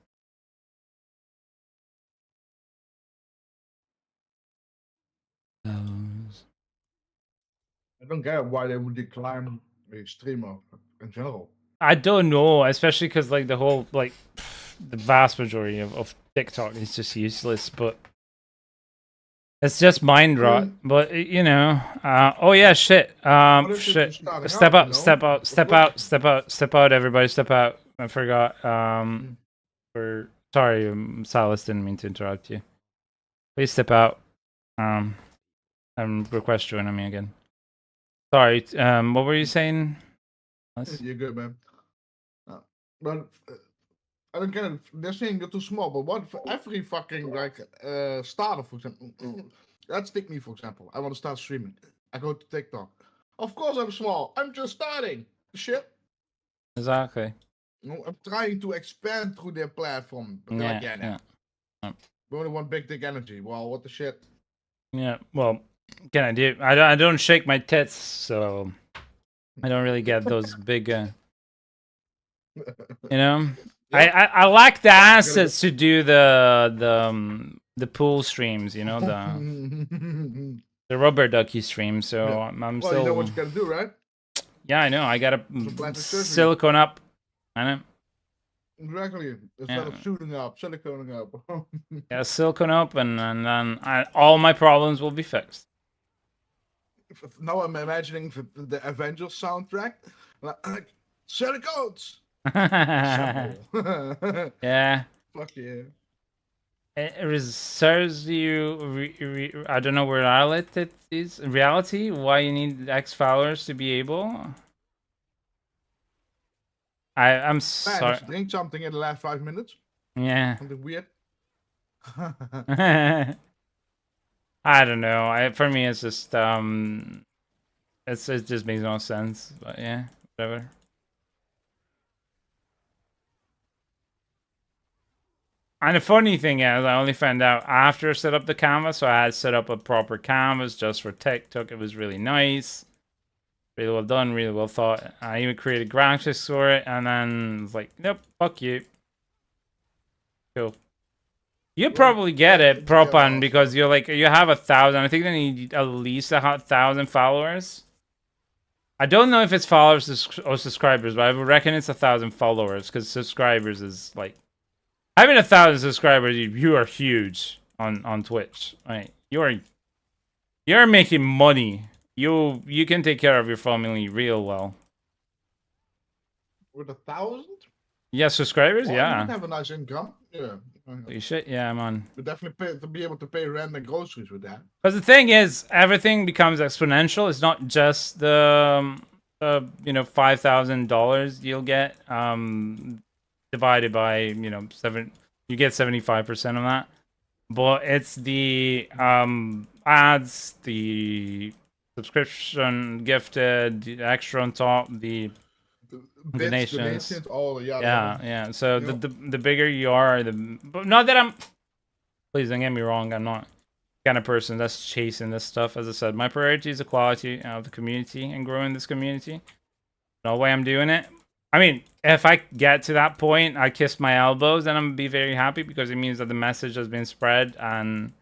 I don't get why they would decline a streamer in general. I don't know, especially because like the whole like the vast majority of TikTok is just useless, but it's just mind rot. But you know, oh yeah, shit, What if it's shit. starting Step out, out, step out, step out, step out, step out, everybody, step out. I forgot. For sorry, Salas, didn't mean to interrupt you. Please step out. And request joining me again. Sorry. What were you saying? You're good, man. But I don't get it. They're saying you're too small, but what for every fucking like starter, for example. Let's take me for example. I want to start streaming. I go to TikTok. Of course I'm small. I'm just starting. Shit. Exactly. No, I'm trying to expand through their platform. But they're like, yeah, no. We only want big dick energy. Well, what the shit? Yeah. Well, can I do? I don't shake my tits, so I don't really get those big. You know, Yep. I lack the assets to do the pool streams. You know, the rubber ducky stream. So Yeah. I'm Well, still. you know what you gotta do, right? Yeah, I know. I gotta plastic surgery. silicone up. I know. Exactly. Instead of shooting up, siliconing up. Yeah, silicone up, and then all my problems will be fixed. Now I'm imagining the Avengers soundtrack, like silicones. Yeah. Fuck yeah. It reserves you. I don't know where outlet it is. Reality. Why you need X followers to be able? I'm sorry. Man, drink something in the last 5 minutes. Yeah. Something weird. I don't know. For me, it's just it just makes no sense. But yeah, whatever. And the funny thing is, I only found out after I set up the canvas. So I had set up a proper canvas just for TikTok. It was really nice. Really well done, really well thought. I even created graphics for it, and then it's like, nope, fuck you. Cool. You probably get it, Propan, because you're like, you have 1,000. I think they need at least 1,000 followers. I don't know if it's followers or subscribers, but I reckon it's 1,000 followers, because subscribers is like, having 1,000 subscribers, you are huge on Twitch. Right? You're making money. You can take care of your family real well. With 1,000? Yeah, subscribers. Well, Yeah. you have a nice income. Yeah. Holy shit. Yeah, I'm on. You definitely pay to be able to pay rent and groceries with that. Because the thing is, everything becomes exponential. It's not just the $5,000 you'll get divided by you get 75% of that. But it's the ads, the subscription, gifted, the extra on top, the donations. All Yeah. So the bigger you are, but not that I'm. Please don't get me wrong. I'm not the kind of person that's chasing this stuff. As I said, my priority is the quality of the community and growing this community. No way I'm doing it. I mean, if I get to that point, I kiss my elbows and I'm gonna be very happy, because it means that the message has been spread and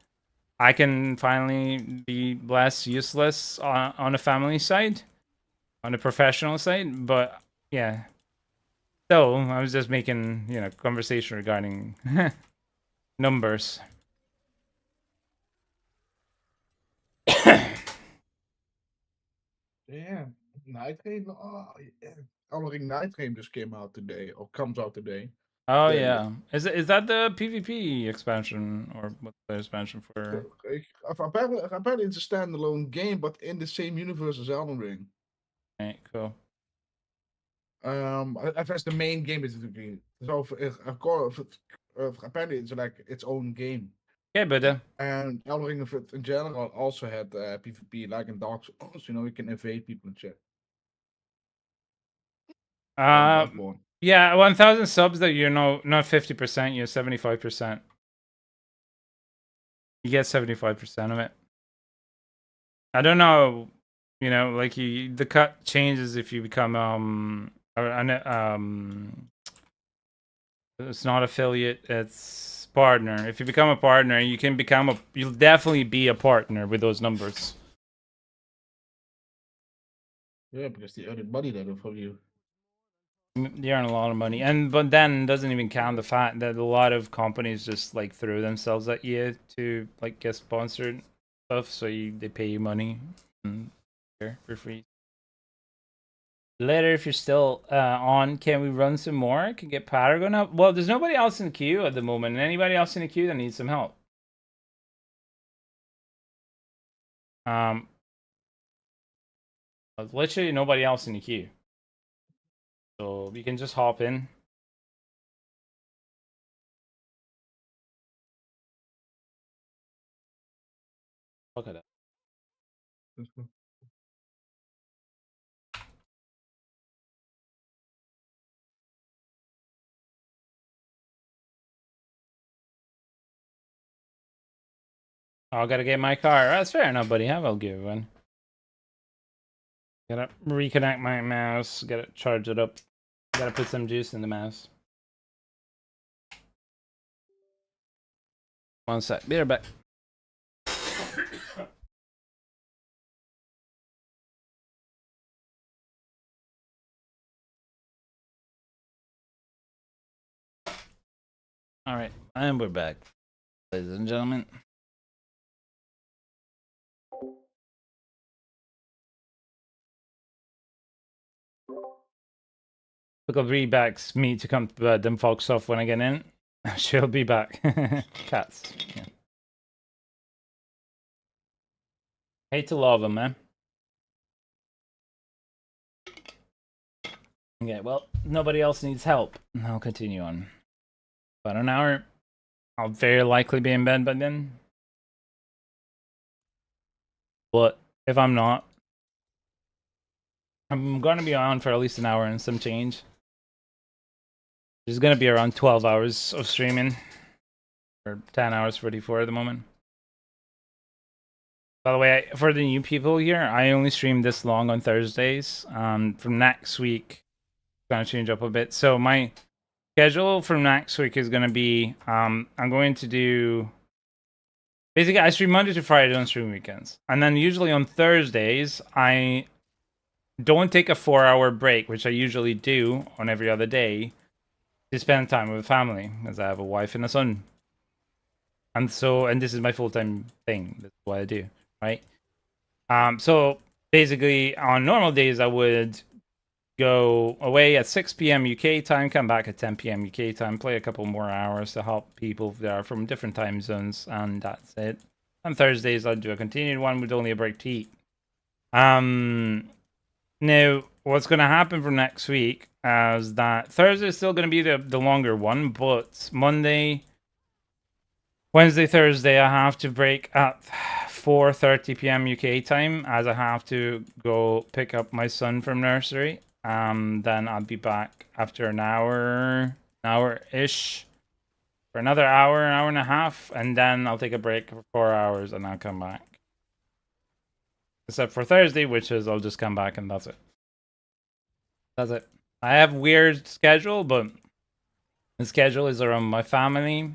I can finally be less useless on the family side, on the professional side. But yeah. So I was just making, conversation regarding numbers. Yeah, Night Game. Oh, yeah. Night Game just came out today, or comes out today. Oh The- yeah, is that the PvP expansion or what's the expansion for? Apparently it's a standalone game, but in the same universe as Elden Ring. Right, cool. That's the main game basically. So apparently it's like its own game. Okay, but And Elden Ring in general also had PvP, like in Dark Souls. You know, you can evade people and shit. Bloodborne. yeah, 1,000 subs that you're not 50%, you're 75%. You get 75% of it. I don't know, you know, like the cut changes if you become it's not affiliate, it's partner. If you become a partner, you'll definitely be a partner with those numbers. Yeah, because they earned money then from you. You earn a lot of money, but then doesn't even count the fact that a lot of companies just like throw themselves at you to like get sponsored stuff, so they pay you money for free. Later, if you're still on, can we run some more? Can get Paragon up? Well, there's nobody else in the queue at the moment. Anybody else in the queue that needs some help? There's literally nobody else in the queue, so you can just hop in. Look at that. Oh, I gotta get my car. That's fair enough, buddy. Have a good one. Gotta reconnect my mouse. Gotta charge it up. Gotta put some juice in the mouse. One sec. Be right back. All right, and we're back, ladies and gentlemen. Look, I'll read back me to come them folks off when I get in. She'll be back. Cats. Yeah. Hate to love them, man. Okay, well, nobody else needs help. I'll continue on. About an hour. I'll very likely be in bed by then. But if I'm not, I'm gonna be on for at least an hour and some change. There's gonna be around 12 hours of streaming. Or 10 hours 44 at the moment. By the way, for the new people here, I only stream this long on Thursdays. From next week, it's gonna change up a bit. So my schedule from next week is gonna be I'm going to do basically I stream Monday to Friday, don't stream weekends. And then usually on Thursdays, I don't take a 4-hour break, which I usually do on every other day, to spend time with family, as I have a wife and a son. And this is my full-time thing. That's what I do, right? So basically, on normal days, I would go away at 6 p.m. UK time, come back at 10 p.m. UK time, play a couple more hours to help people that are from different time zones, and that's it. On Thursdays, I'd do a continued one with only a break to eat. Now, what's going to happen for next week is that Thursday is still going to be the longer one, but Monday, Wednesday, Thursday, I have to break at 4:30 p.m. UK time, as I have to go pick up my son from nursery. Then I'll be back after an hour-ish, for another hour, an hour and a half, and then I'll take a break for 4 hours and I'll come back. Except for Thursday, which is I'll just come back and that's it. That's it. I have weird schedule, but the schedule is around my family.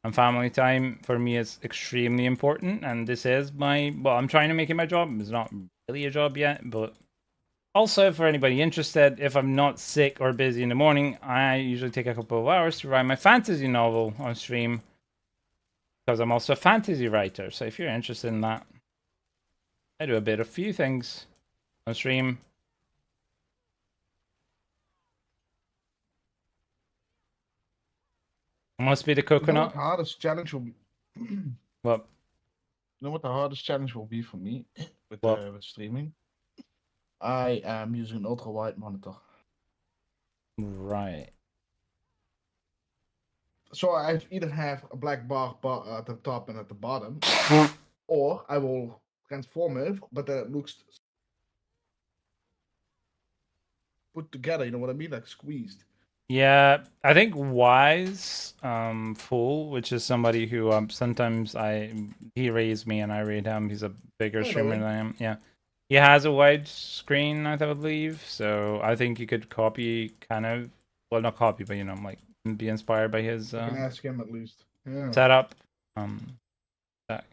And family time for me is extremely important, and this is I'm trying to make it my job. It's not really a job yet, but also for anybody interested, if I'm not sick or busy in the morning, I usually take a couple of hours to write my fantasy novel on stream, because I'm also a fantasy writer. So if you're interested in that, I do a few things on stream. Must be the You know what coconut. the hardest challenge will be? What? You know what the hardest challenge will be for me What? with streaming? I am using an ultra wide monitor. Right. So I either have a black bar at the top and at the bottom, or I will transform it, but then it looks put together. You know what I mean? Like squeezed. Yeah, I think Wise Fool, which is somebody who sometimes he raised me and I raid him. He's a bigger I know streamer him. than I am. Yeah. He has a wide screen, I believe. So I think you could copy kind of, well, not copy, but like be inspired by his I can ask him at least. Yeah. setup. That.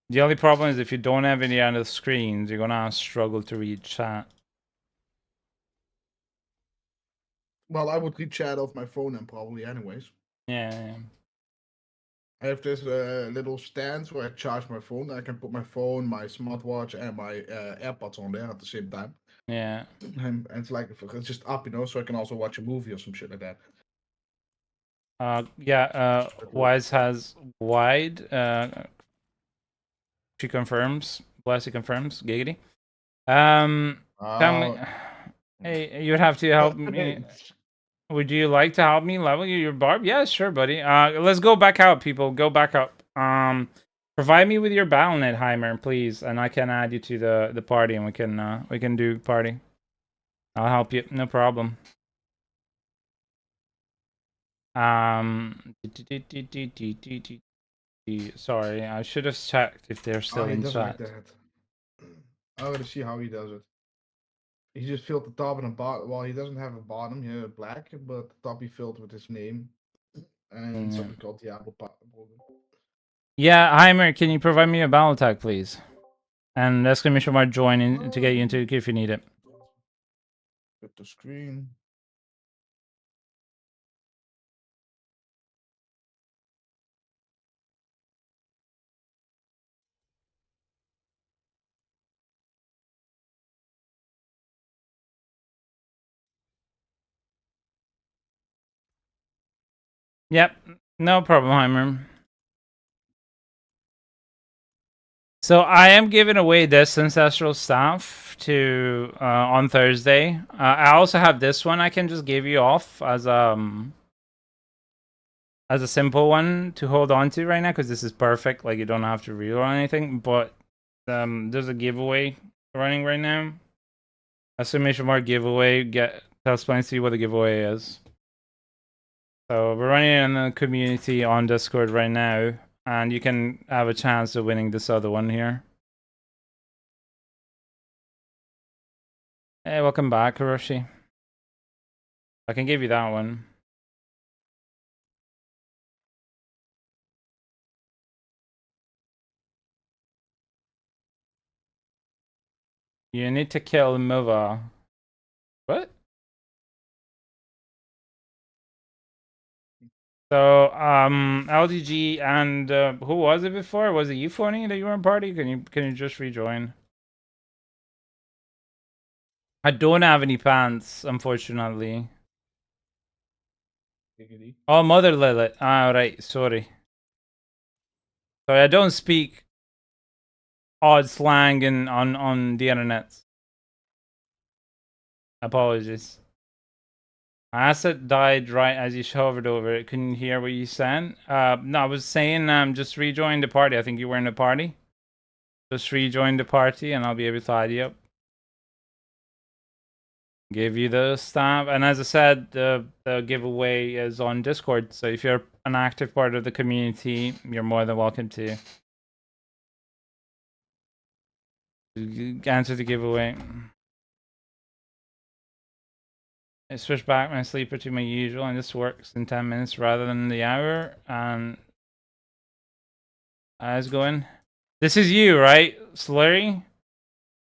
The only problem is if you don't have any other screens, you're gonna struggle to read chat. Well, I would read chat off my phone and probably anyways. Yeah. I have this little stand where I charge my phone. I can put my phone, my smartwatch, and my AirPods on there at the same time. Yeah. And it's like it's just up, so I can also watch a movie or some shit like that. Wise has wide. She confirms. Blessy confirms. Giggity. Can we, hey, you'd have to help me. Would you like to help me level your barb? Yeah, sure, buddy. Let's go back out, people. Go back up. Provide me with your BattleNet, Heimer, please, and I can add you to the party, and we can do party. I'll help you. No problem. Sorry, I should have checked if they're still He in does it chat. like that. I gotta see how he does it. He just filled the top and the bottom. Well, he doesn't have a bottom here, black, but the top he filled with his name and something called Diablo. Yeah, Heimer, can you provide me a battle tag, please? And exclamation mark join in to get you into the queue if you need it. Put the screen. Yep, no problem, Heimer. So I am giving away this ancestral staff to on Thursday. I also have this one I can just give you off as a simple one to hold on to right now because this is perfect. Like you don't have to reroll anything. But there's a giveaway running right now. Exclamation mark giveaway. Tell Spline see what the giveaway is. So we're running it in the community on Discord right now, and you can have a chance of winning this other one here. Hey, welcome back, Hiroshi. I can give you that one. You need to kill Mova. What? So, LDG and who was it before? Was it you, Phony, that you were in party? Can you just rejoin? I don't have any pants, unfortunately. Oh, Mother Lilith. Ah, right. Sorry. Sorry, I don't speak odd slang on the internet. Apologies. Asset died right as you hovered over it. Couldn't hear what you said. No, I was saying just rejoin the party. I think you were in the party. Just rejoin the party and I'll be able to add you up. Give you the stamp. And as I said, the giveaway is on Discord. So if you're an active part of the community, you're more than welcome to answer the giveaway. I switch back my sleeper to my usual, and this works in 10 minutes rather than the hour. And how's it going? This is you, right, Slurry?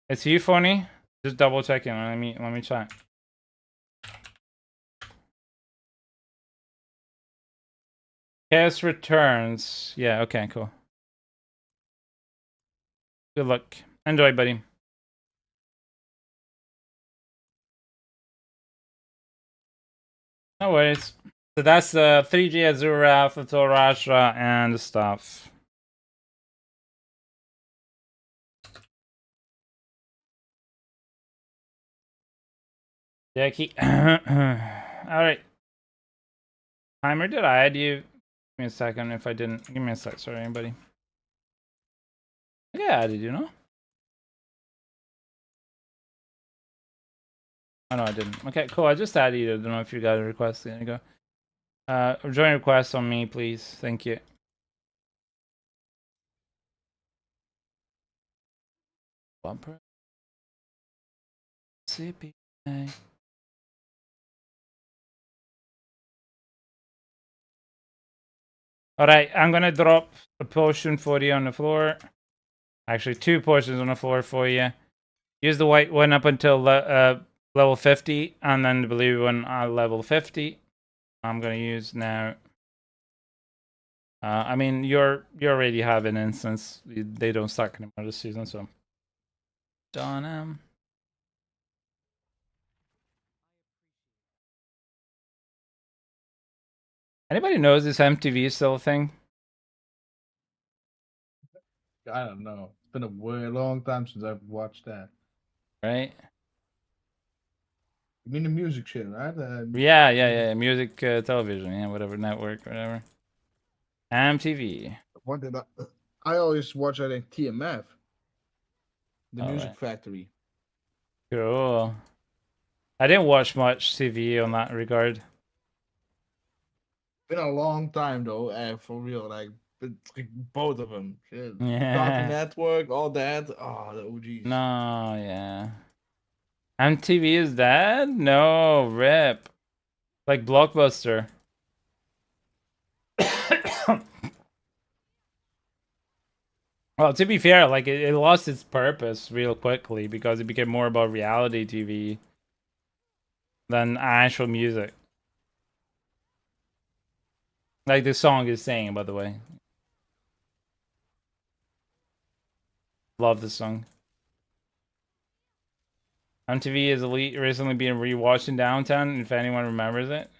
It's you, Phony? Just double checking. Let me check. Chaos returns. Yeah, okay, cool. Good luck. Enjoy, buddy. No worries. So that's 3G Azura, Fatorasha, and stuff. Jackie. Alright. Timer, did I add you? Give me a second if I didn't. Give me a sec, sorry, anybody. Yeah, I added you, know? Oh, no, I didn't. Okay, cool. I just added you. I don't know if you got a request. There you go. Join request on me, please. Thank you. Bumper. CPA. Alright, I'm gonna drop a potion for you on the floor. Actually, 2 potions on the floor for you. Use the white one up until level 50, and then the blue one at level 50. I'm gonna use now. I mean, you already have an instance. They don't stack anymore this season, so. Done. Anybody knows this MTV is still a thing? I don't know. It's been a way long time since I've watched that. Right? You mean the music shit, right? Yeah. Music, television, yeah, whatever, network, whatever. MTV. What did I always watch, I think, TMF. The Oh, Music right. Factory. Cool. I didn't watch much TV on that regard. Been a long time though, for real. Like both of them. Shit. Yeah. Cartoon Network, all that. Oh, the OGs. No, yeah. MTV is dead? No, rip. Like Blockbuster. Well, to be fair, like it lost its purpose real quickly because it became more about reality TV than actual music. Like the song is saying, by the way. Love this song. MTV is recently being rewatched in downtown, if anyone remembers it.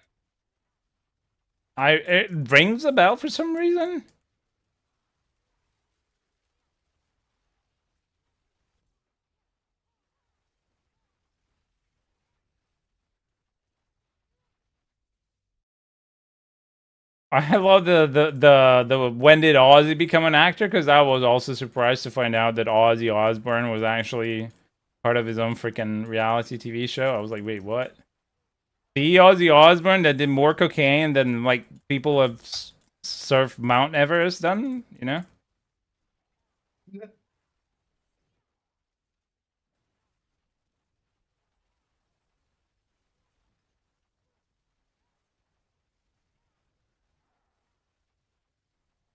It rings a bell for some reason. I love the when did Ozzy become an actor? Because I was also surprised to find out that Ozzy Osbourne was actually part of his own freaking reality TV show. I was like, wait, what? The Ozzy Osbourne that did more cocaine than like people have surfed Mount Everest done, you know?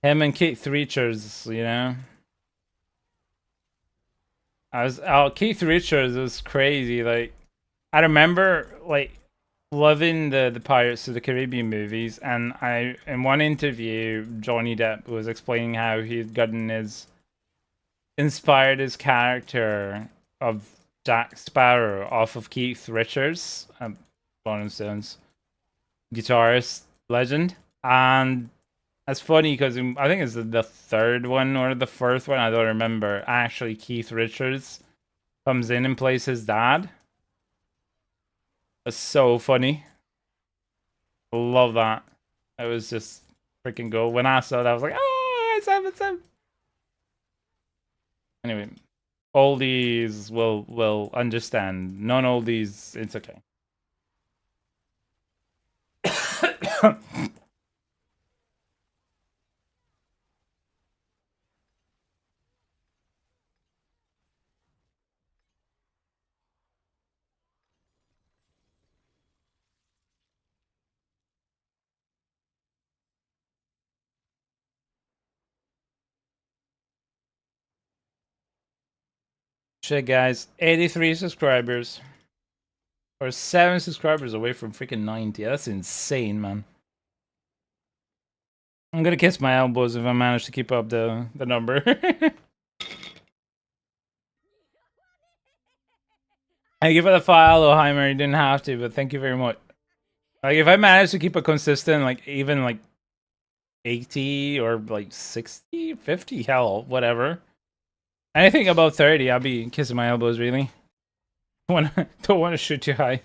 Him and Keith Richards, you know? Keith Richards was crazy. Like, I remember like loving the Pirates of the Caribbean movies, and in one interview Johnny Depp was explaining how he'd inspired his character of Jack Sparrow off of Keith Richards, Rolling Stones guitarist legend. And that's funny because I think it's the third one or the first one, I don't remember. Actually, Keith Richards comes in and plays his dad. It's so funny. Love that. It was just freaking gold. When I saw that, I was like, oh, it's him. Anyway, oldies will understand. Non-oldies, it's okay. Shit, guys, 83 subscribers. Or 7 subscribers away from freaking 90. That's insane, man. I'm gonna kiss my elbows if I manage to keep up the number. Thank you for the follow, Heimer. You didn't have to, but thank you very much. Like if I manage to keep a consistent, like even like 80 or like 60, 50, hell, whatever. Anything above 30, I'll be kissing my elbows, really. Don't want to shoot too high.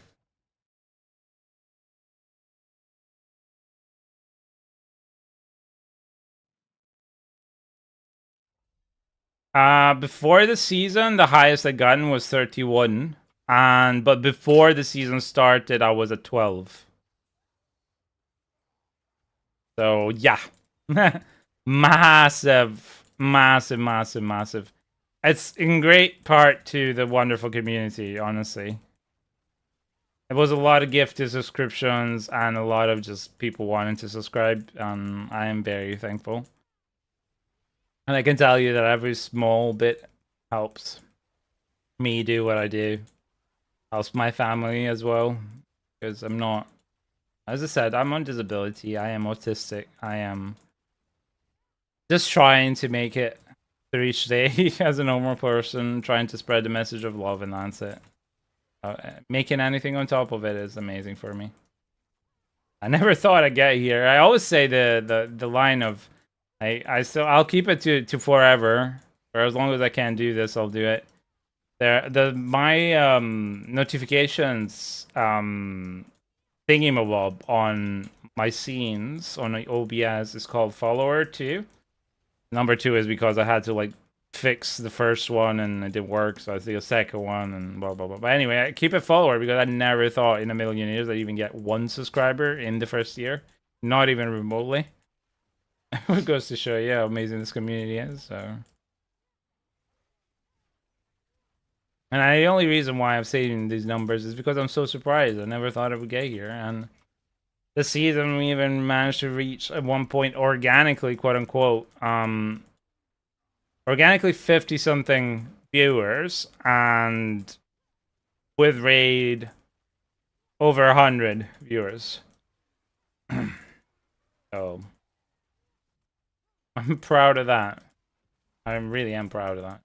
Before the season, the highest I gotten was 31. But before the season started, I was at 12. So yeah. Massive, massive, massive, massive. It's in great part to the wonderful community, honestly. It was a lot of gifted subscriptions and a lot of just people wanting to subscribe. I am very thankful. And I can tell you that every small bit helps me do what I do. Helps my family as well. Because I'm not, as I said, I'm on disability. I am autistic. I am just trying to make it through each day as a normal person, trying to spread the message of love, and that's it. Making anything on top of it is amazing for me. I never thought I'd get here. I always say the line of, I'll keep it to forever. For as long as I can do this, I'll do it. My notifications thingamabob on my scenes on the OBS is called follower 2. Number 2 is because I had to like fix the first one and it didn't work, so I see a second one and blah blah blah. But anyway, I keep it follower because I never thought in a million years I'd even get 1 subscriber in the first year, not even remotely. It goes to show you how amazing this community is. So, and the only reason why I'm saying these numbers is because I'm so surprised. I never thought it would get here, and this season we even managed to reach at one point organically, quote unquote, organically 50 something viewers, and with raid over 100 viewers. So I'm proud of that. I really am proud of that.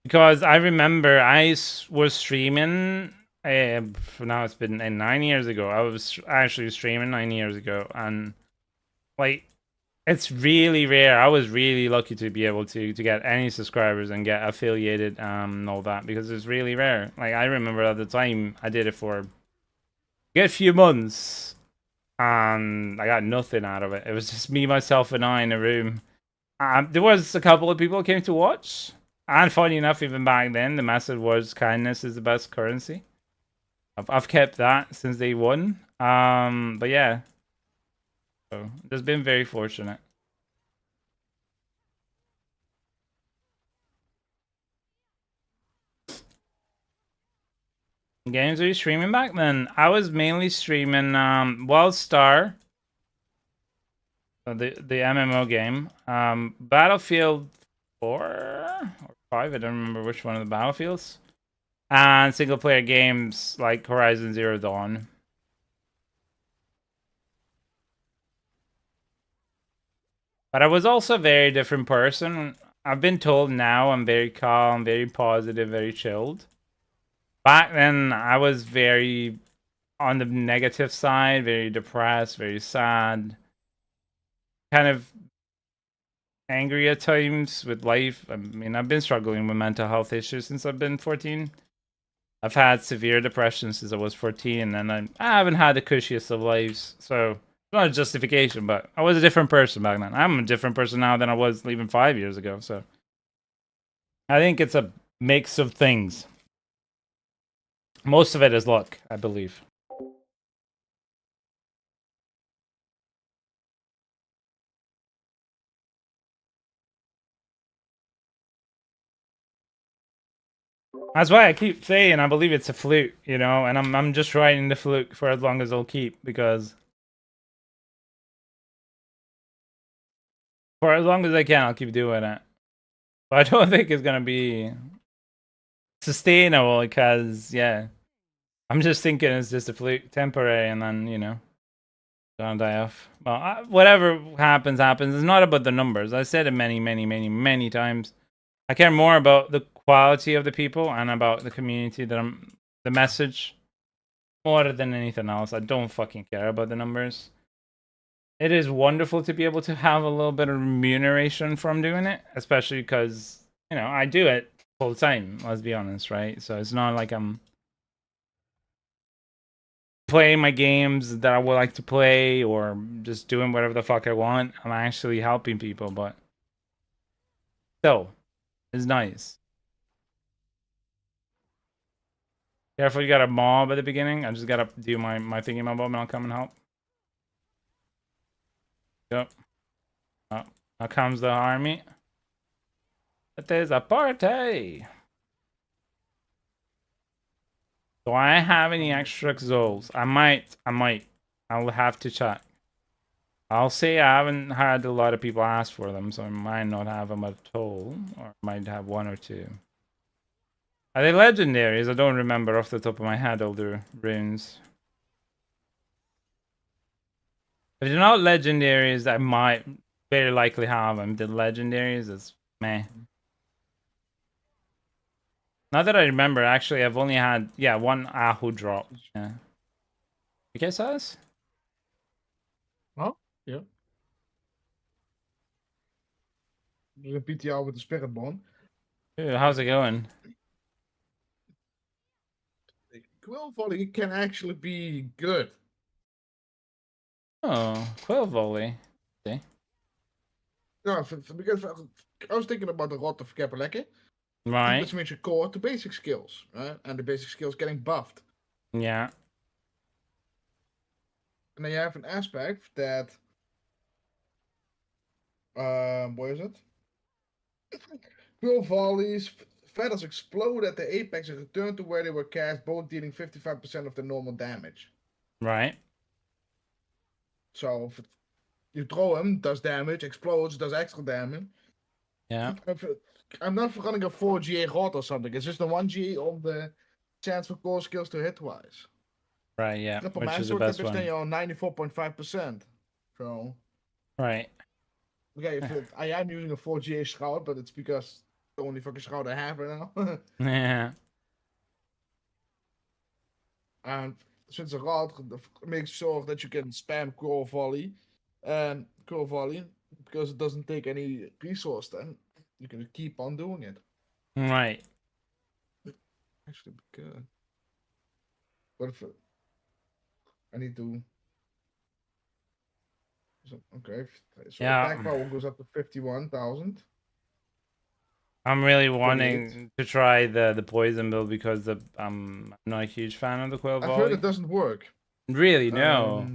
Because I remember I was streaming, now it's been 9 years ago. I was actually streaming 9 years ago, and like, it's really rare. I was really lucky to be able to get any subscribers and get affiliated and all that, because it's really rare. Like, I remember at the time I did it for a good few months and I got nothing out of it. It was just me, myself, and I in a room. There was a couple of people who came to watch, and funny enough, even back then, the message was kindness is the best currency. I've kept that since day one. But yeah. So, just been very fortunate. Games were you streaming back then? I was mainly streaming Wildstar, the MMO game. Battlefield 4 or 5, I don't remember which one of the Battlefields. And single player games like Horizon Zero Dawn. But I was also a very different person. I've been told now I'm very calm, very positive, very chilled. Back then, I was very on the negative side, very depressed, very sad. Kind of angry at times with life. I mean, I've been struggling with mental health issues since I've been 14. I've had severe depression since I was 14, and I haven't had the cushiest of lives. So, it's not a justification, but I was a different person back then. I'm a different person now than I was even 5 years ago. So, I think it's a mix of things. Most of it is luck, I believe. That's why I keep saying I believe it's a fluke, you know, and I'm just riding the fluke for as long as I'll keep, because for as long as I can, I'll keep doing it. But I don't think it's gonna be sustainable, because yeah, I'm just thinking it's just a fluke, temporary, and then, you know, gonna die off. Well, whatever happens, happens. It's not about the numbers. I said it many times. I care more about the quality of the people and about the community, the message. more than anything else. I don't fucking care about the numbers. It is wonderful to be able to have a little bit of remuneration from doing it, especially because, you know, I do it full time, let's be honest, right? So it's not like I'm playing my games that I would like to play or just doing whatever the fuck I want. I'm actually helping people, but still, it's nice. Careful, you got a mob at the beginning. I just gotta do my thingy mob and I'll come and help. Yep. Oh, now comes the army. It is a party. Do I have any extra souls? I might. I'll have to check. I'll say I haven't had a lot of people ask for them, so I might not have them at all, or might have one or two. Are they legendaries? I don't remember off the top of my head all the runes. If they're not legendaries, I might very likely have them. The legendaries is meh. Not that I remember, actually, I've only had, yeah, one Ahu drop. Yeah. You guys saw this? Huh? Yeah. There's a PTR with the spirit bond. Ooh, how's it going? Quill volley can actually be good. Oh, Quill Volley. See? Yeah, because I was thinking about the Rot of Kapeleke. Right. Let's make your core to basic skills, right? And the basic skills getting buffed. Yeah. And then you have an aspect that what is it? Quill volleys, feathers explode at the apex and return to where they were cast, both dealing 55% of the normal damage. Right. So if you throw him, does damage, explodes, does extra damage. Yeah. I'm not running a 4GA rot or something. It's just a 1G on the chance for core skills to hit twice. Right, yeah. Triple Which is the master best can stay one. on 94.5%. So Right. okay, I am using a 4GA shroud, but it's because the only fucking shroud I have right now. Yeah. And since a rod makes sure that you can spam core volley and core volley because it doesn't take any resource, then you can keep on doing it. Right. Actually, good. What if I need to? Okay, so Yeah. attack power goes up to 51,000. I'm really 28. wanting to try the poison build because I'm not a huge fan of the Quill I've heard Volley. it doesn't work. Really? No.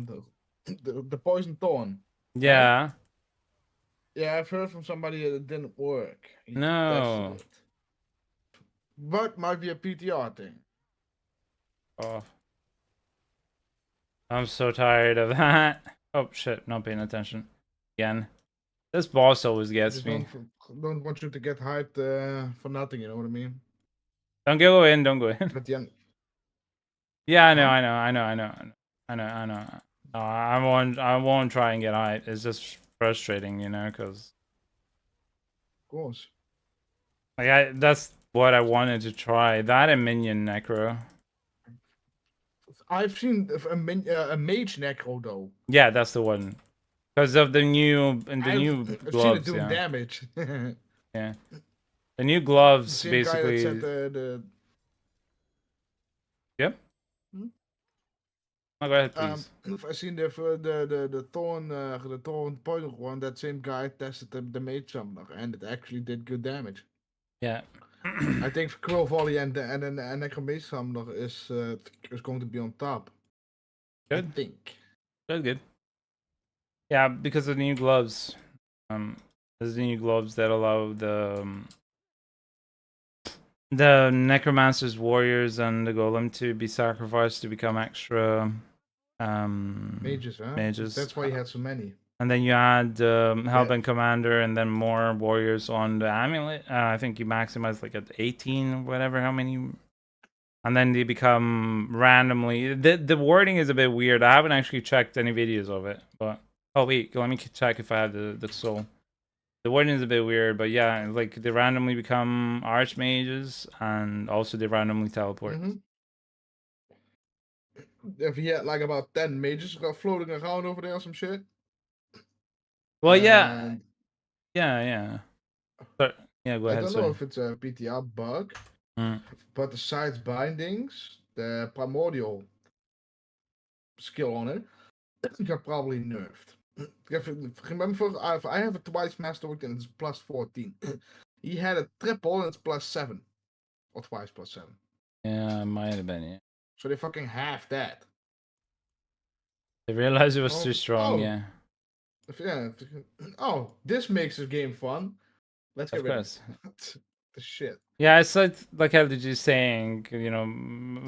The poison thorn. Yeah. Yeah, I've heard from somebody that it didn't work. He No. tested it. But might be a PTR thing. Oh. I'm so tired of that. Oh shit, not paying attention. Again. This boss always gets Just me. don't want you to get hyped for nothing, you know what I mean? Don't go in, don't go in. At the end. Yeah, I know, Huh? I know. No, I won't try and get hyped. It's just frustrating, you know, because Of course. like that's what I wanted to try. That and Minion Necro. I've seen a mage necro though. Yeah, that's the one. Because of the new I've gloves, seen it doing yeah. damage. Yeah. The new The gloves same guy that basically. said the Yep. Hmm? Oh, go ahead, please. I seen the thorn poison one. That same guy tested the mage summoner, and it actually did good damage. Yeah. I think Quill Volley and Necro Mage Summoner is going to be on top. Good. I think. Good. Yeah, because of the new gloves. There's the new gloves that allow the necromancers, warriors, and the golem to be sacrificed to become extra Mages, huh? mages. That's why you had so many. And then you add Hellbent Yeah. Commander and then more warriors on the amulet. I think you maximize like at 18 or whatever, how many. And then they become randomly. The wording is a bit weird. I haven't actually checked any videos of it. But oh wait, let me check if I have the soul. The wording is a bit weird, but yeah, like they randomly become archmages and also they randomly teleport. Mm-hmm. if he had like about 10 mages floating around over there or some shit. Well, yeah, And yeah. So, yeah, go I ahead. don't know Sorry. if it's a PTR bug, Mm. but the sides bindings, the primordial skill on it, got probably nerfed. Remember, if I have a twice mastered and it's plus 14. He had a triple and it's plus 7. Or twice plus 7. Yeah, might have been. Yeah, So they fucking half that. they realized it was Oh, too strong. Yeah, yeah. Oh, this makes this game fun. Let's get of rid of course. it. The shit. Yeah, it's like LDG saying, you know,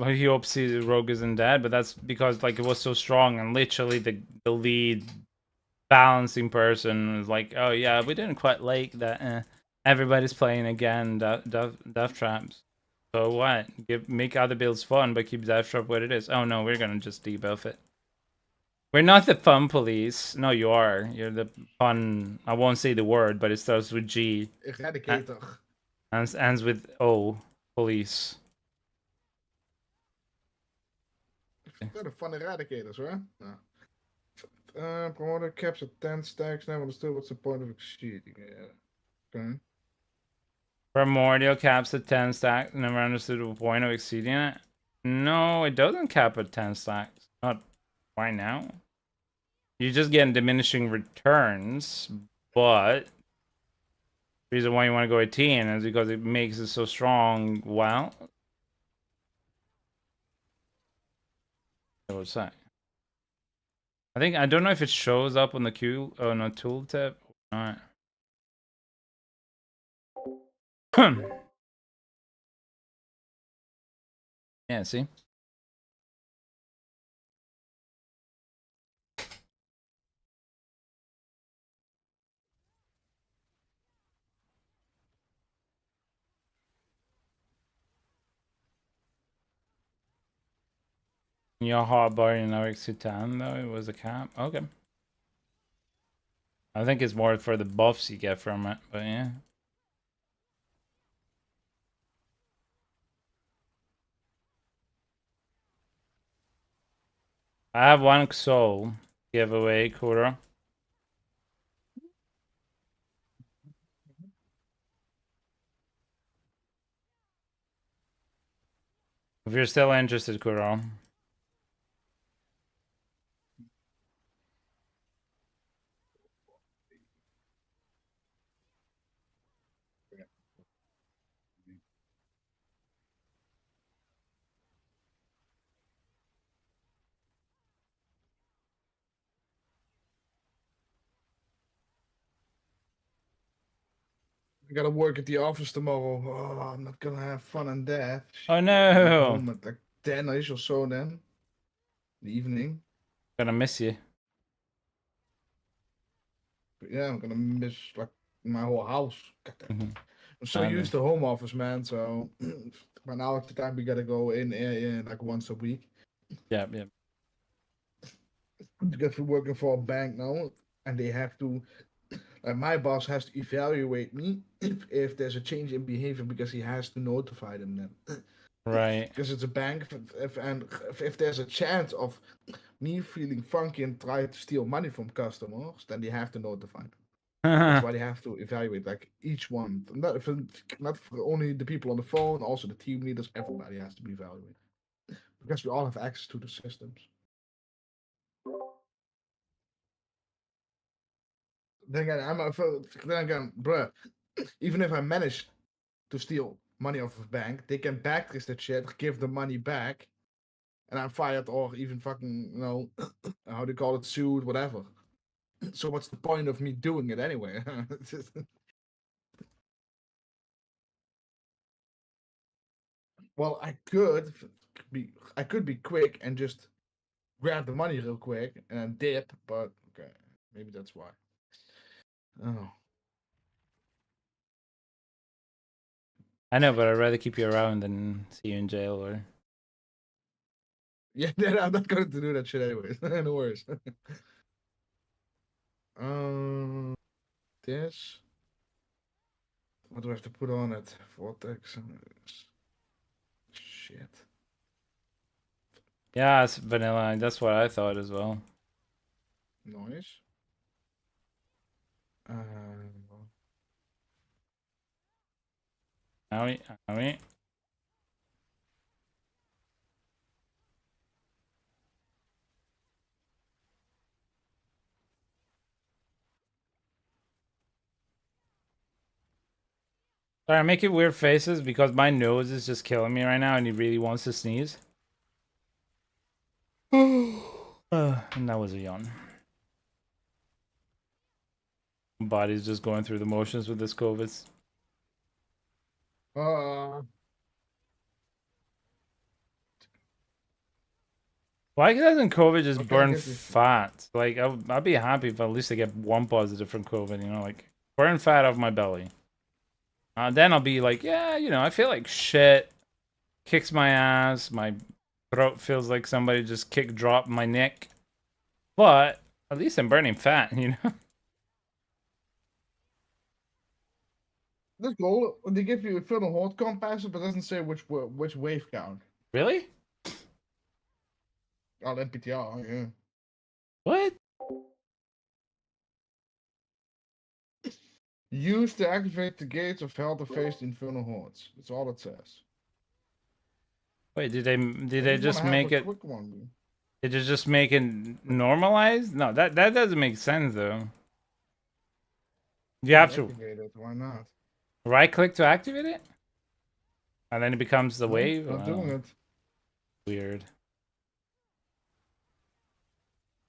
he hopes the rogue isn't dead, but that's because like it was so strong and literally the lead balancing person was like, oh yeah, we didn't quite like that. Everybody's playing again, death traps. So what? Make other builds fun, but keep death trap what it is. Oh no, we're gonna just debuff it. We're not the fun police. No, you are. You're the fun. I won't say the word, but it starts with G. Eradicator. And ends with O. Police. They're the fun eradicators, right? No. Promoter caps at 10 stacks. Never understood what's the point of exceeding it. Okay. Primordial caps at 10 stacks. Never understood the point of exceeding it. No, it doesn't cap at 10 stacks. Not right now. You just get diminishing returns, but the reason why you want to go 18 is because it makes it so strong. Well, what's that? I don't know if it shows up on the Q on a tooltip or not. Yeah, see? Your hotbar in RX10 though, it was a cap. Okay. I think it's more for the buffs you get from it, but yeah. I have one soul giveaway, Kuro. If you're still interested, Kuro. I gotta work at the office tomorrow. Oh, I'm not gonna have fun on that. Oh Shit. no! I'm home at like 10ish or so then. The evening. Gonna miss you. But yeah, I'm gonna miss like my whole house. Mhm. I'm so used to home office, man. So, but now it's the time we gotta go in like once a week. Yeah. Because we're working for a bank now, and they have to. My boss has to evaluate me if there's a change in behavior because he has to notify them then. Right. Because it's a bank, if there's a chance of me feeling funky and try to steal money from customers, then they have to notify them. That's why they have to evaluate like each one, not for only the people on the phone, also the team leaders. Everybody has to be evaluated because we all have access to the systems. Then again, then again, bruh, even if I manage to steal money off of a bank, they can backtrace that shit, give the money back, and I'm fired or even fucking, how do you call it, sued, whatever. So what's the point of me doing it anyway? Well, I could be quick and just grab the money real quick and dip, but okay, maybe that's why. Oh. I know, but I'd rather keep you around than see you in jail or. Yeah, I'm not going to do that shit anyways. No worries. This. What do I have to put on it? Vortex. Shit. Yeah, it's vanilla. That's what I thought as well. Nice. Owie, owie. Sorry, I'm making weird faces because my nose is just killing me right now and he really wants to sneeze. And that was a yawn. Body's just going through the motions with this COVID. Why doesn't COVID just Okay, I burn get this. fat? Like, I'd be happy if at least I get one positive from COVID, you know, like, burn fat off my belly. Then I'll be like, yeah, you know, I feel like shit. Kicks my ass. My throat feels like somebody just dropped my neck. But at least I'm burning fat, you know? Let's go. They give you a fill hot compass, but doesn't say which wave count. Really? Oh, NPTR, yeah. What? Use to activate the gates of hell to face the infernal hordes. That's all it says. Wait, did they I just wanna have make a it? quick one. Did they just make it normalized? No, that doesn't make sense though. You have to Activate it. Why not? right click to activate it, and then it becomes the No, wave. not doing it. Weird.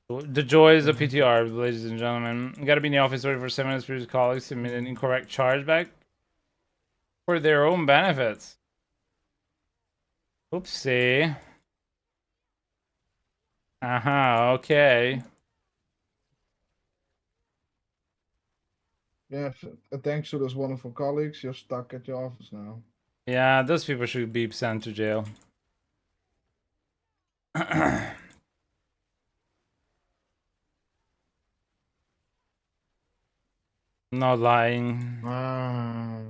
The joys of PTR, ladies and gentlemen. You gotta be in the office 24/7 minutes for your colleagues to submit an incorrect chargeback for their own benefits. Oopsie. Okay. Yeah, thanks to those wonderful colleagues, you're stuck at your office now. Yeah, those people should be sent to jail. Not lying. I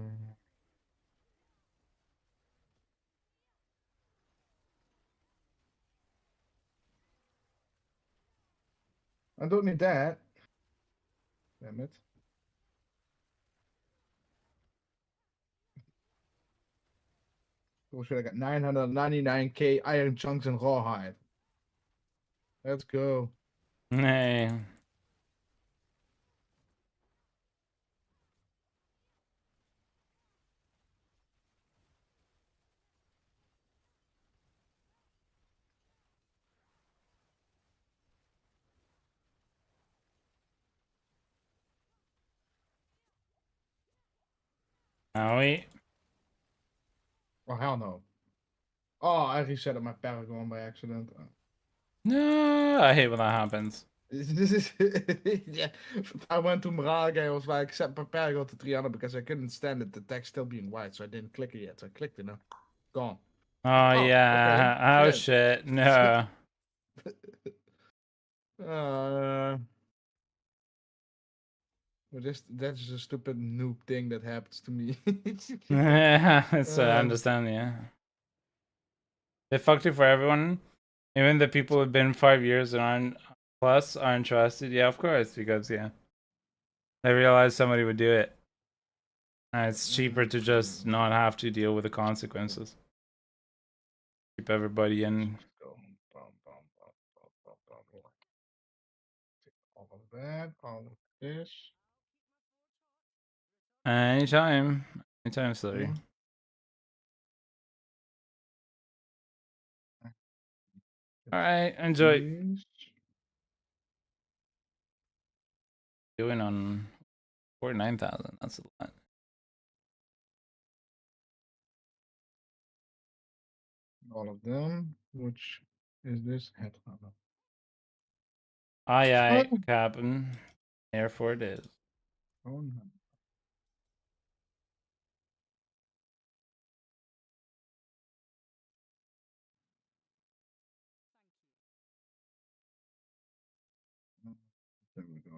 don't need that. Damn it. Oh shit, I got 999k iron chunks and rawhide. Let's go. Hey. Owie. Oh, hell no. Oh, I reset my Paragon by accident. No, I hate when that happens. Yeah, I went to Mirage, I was like, set my Paragon to 300 because I couldn't stand it, the text still being white, so I didn't click it yet. So I clicked it, now gone. Oh, yeah. Okay, Oh shit. No. Well, that's just a stupid noob thing that happens to me. Yeah, I understand. Yeah. They fucked it for everyone. Even the people who've been 5 years and are interested. Yeah, of course, because yeah, they realized somebody would do it. And it's cheaper to just not have to deal with the consequences. Keep everybody in. All of that, all of this. Anytime. Anytime, sorry. Yeah. Alright, enjoy. These. Doing on 49,000. That's a lot. All of them. Which is this headhunter? Aye, aye, Oh. Captain. Therefore it is. Oh, no. There we go.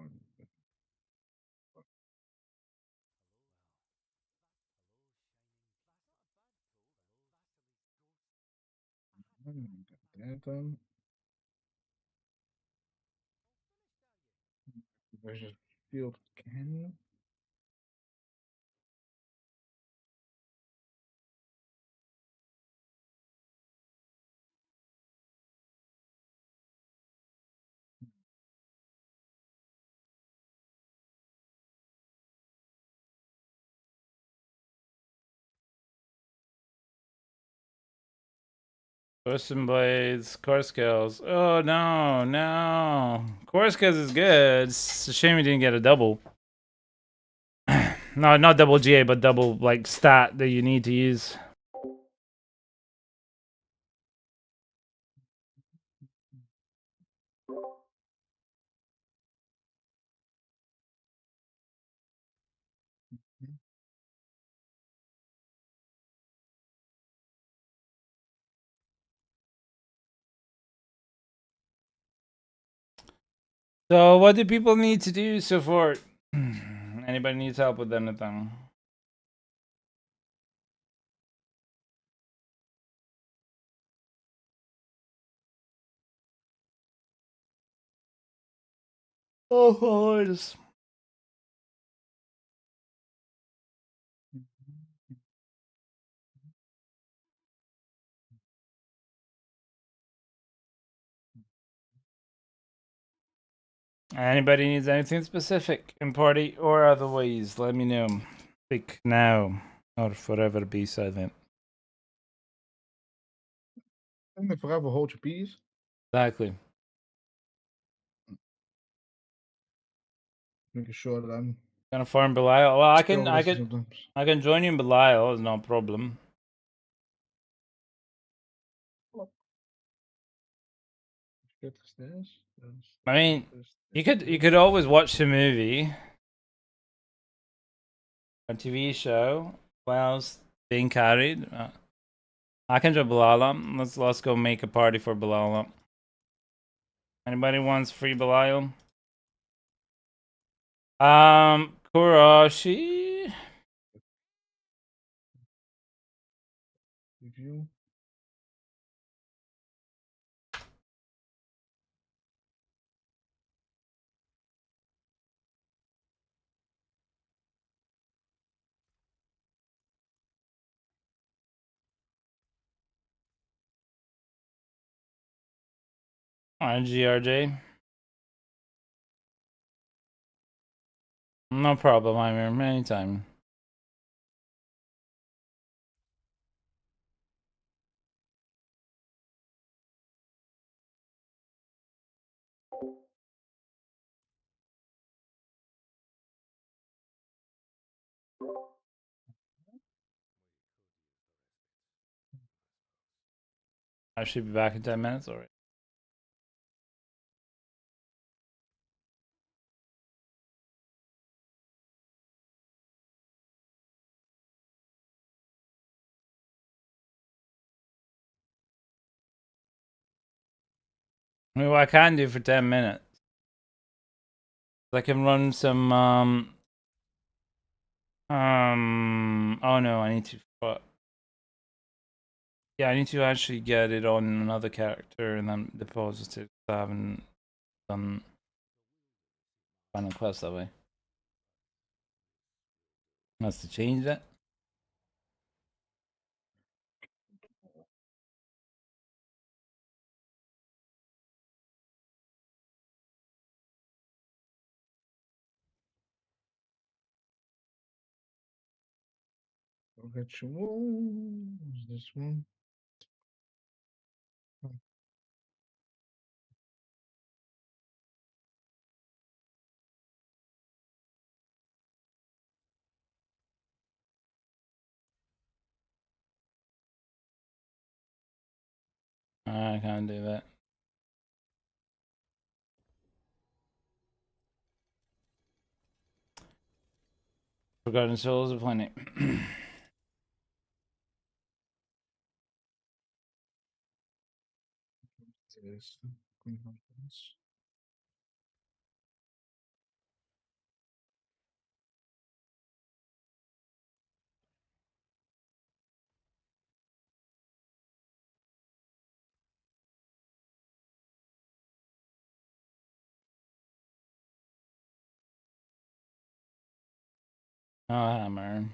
Anthem. Versus Field Canyon. Wholesome blades, core skills. Oh no, no. Core skills is good. It's a shame we didn't get a double. No, not double GA, but double like stat that you need to use. So what do people need to do so far? Anybody needs help with anything? Oh, Lord. Anybody needs anything specific in party or otherwise, let me know. Speak now or forever be silent. And then forever hold your peace. Exactly. Making sure that I'm Gonna farm Belial. Well, I still can listening sometimes. I can join you in Belial, it's no problem. Get the stairs. I mean, you could always watch the movie, a TV show, whilst being carried. I can join Belial. Let's go make a party for Belial. Anybody wants free Belial? Kurashi. Review. GRJ. No problem, I'm here anytime. I should be back in 10 minutes already. I mean, what I can do for 10 minutes, I can run some, oh no, I need to, yeah, I need to actually get it on another character and then deposit it. I haven't done final quest that way. Has to change that. Ritual. Is this one? I can't do that. Forgotten Souls of Plenty. This. Oh, hammer.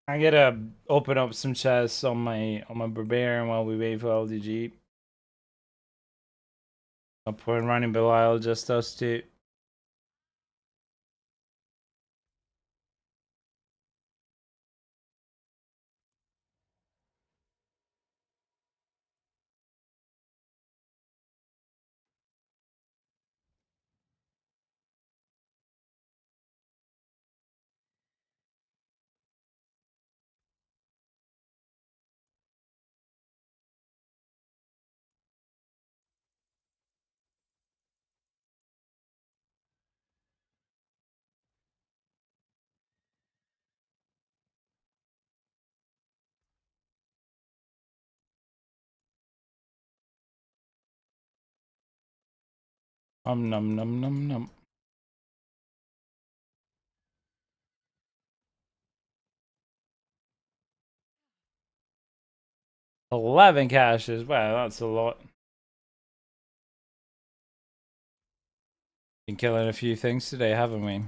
I gotta open up some chests on my barbarian while we wait for LDG. I'll put running Belial just us two. Num num num num. 11 caches. Wow, that's a lot. Been killing a few things today, haven't we?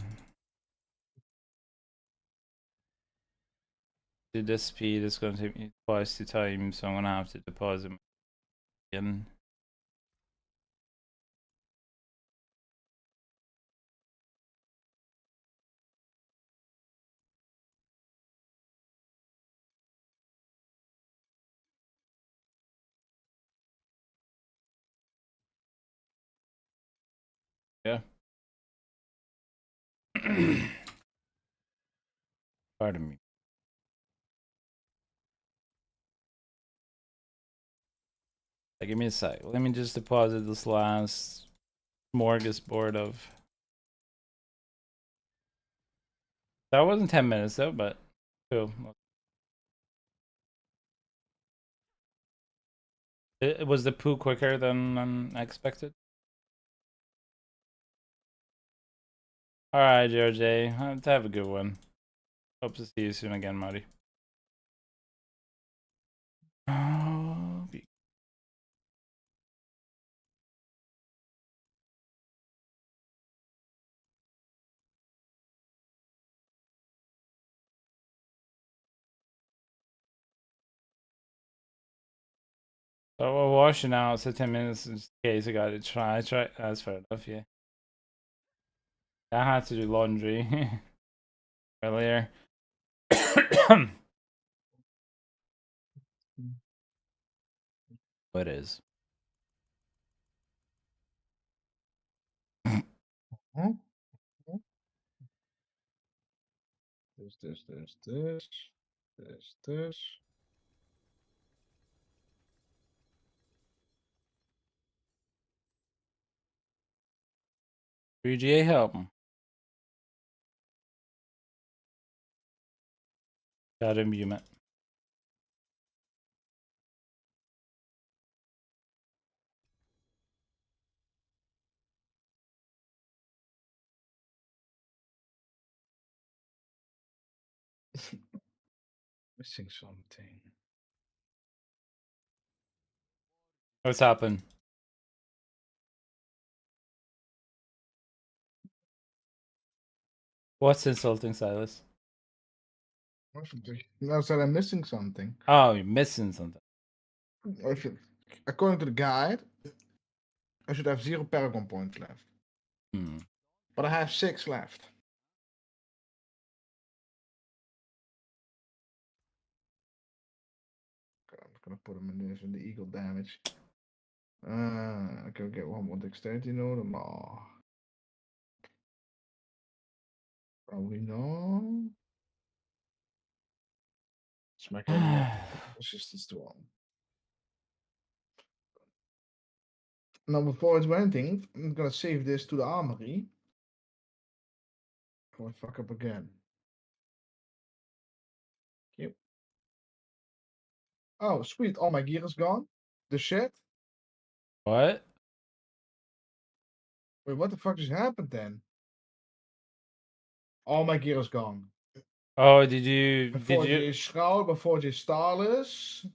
Do this speed, it's going to take me twice the time, so I'm going to have to deposit again. Yeah. Pardon me. Give me a sec. Let me just deposit this last smorgasbord of. That wasn't 10 minutes though, but cool. Was the poo quicker than expected? Alright, JRJ. Have a good one. Hope to see you soon again, Marty. Oh, so we're washing out, so 10 minutes in case I gotta try. That's fair enough, yeah. I had to do laundry earlier. What is? Huh? This. 3GA help. Got him, you met. Missing something. What's happened? What's insulting, Silas? No, said I'm missing something. Oh, you're missing something. According to the guide, I should have 0 Paragon points left. Hmm. But I have 6 left. Okay, I'm gonna put them in this in the eagle damage. I can get 1 more dexterity node. Probably no. Smack any resistance to all. Now before I do anything, I'm gonna save this to the armory. Before I fuck up again. Yep. Oh, sweet. All my gear is gone. The shit. What? Wait, what the fuck just happened then? All my gear is gone. Oh, did you My did 4G you is Shroud, my 4G is Starless.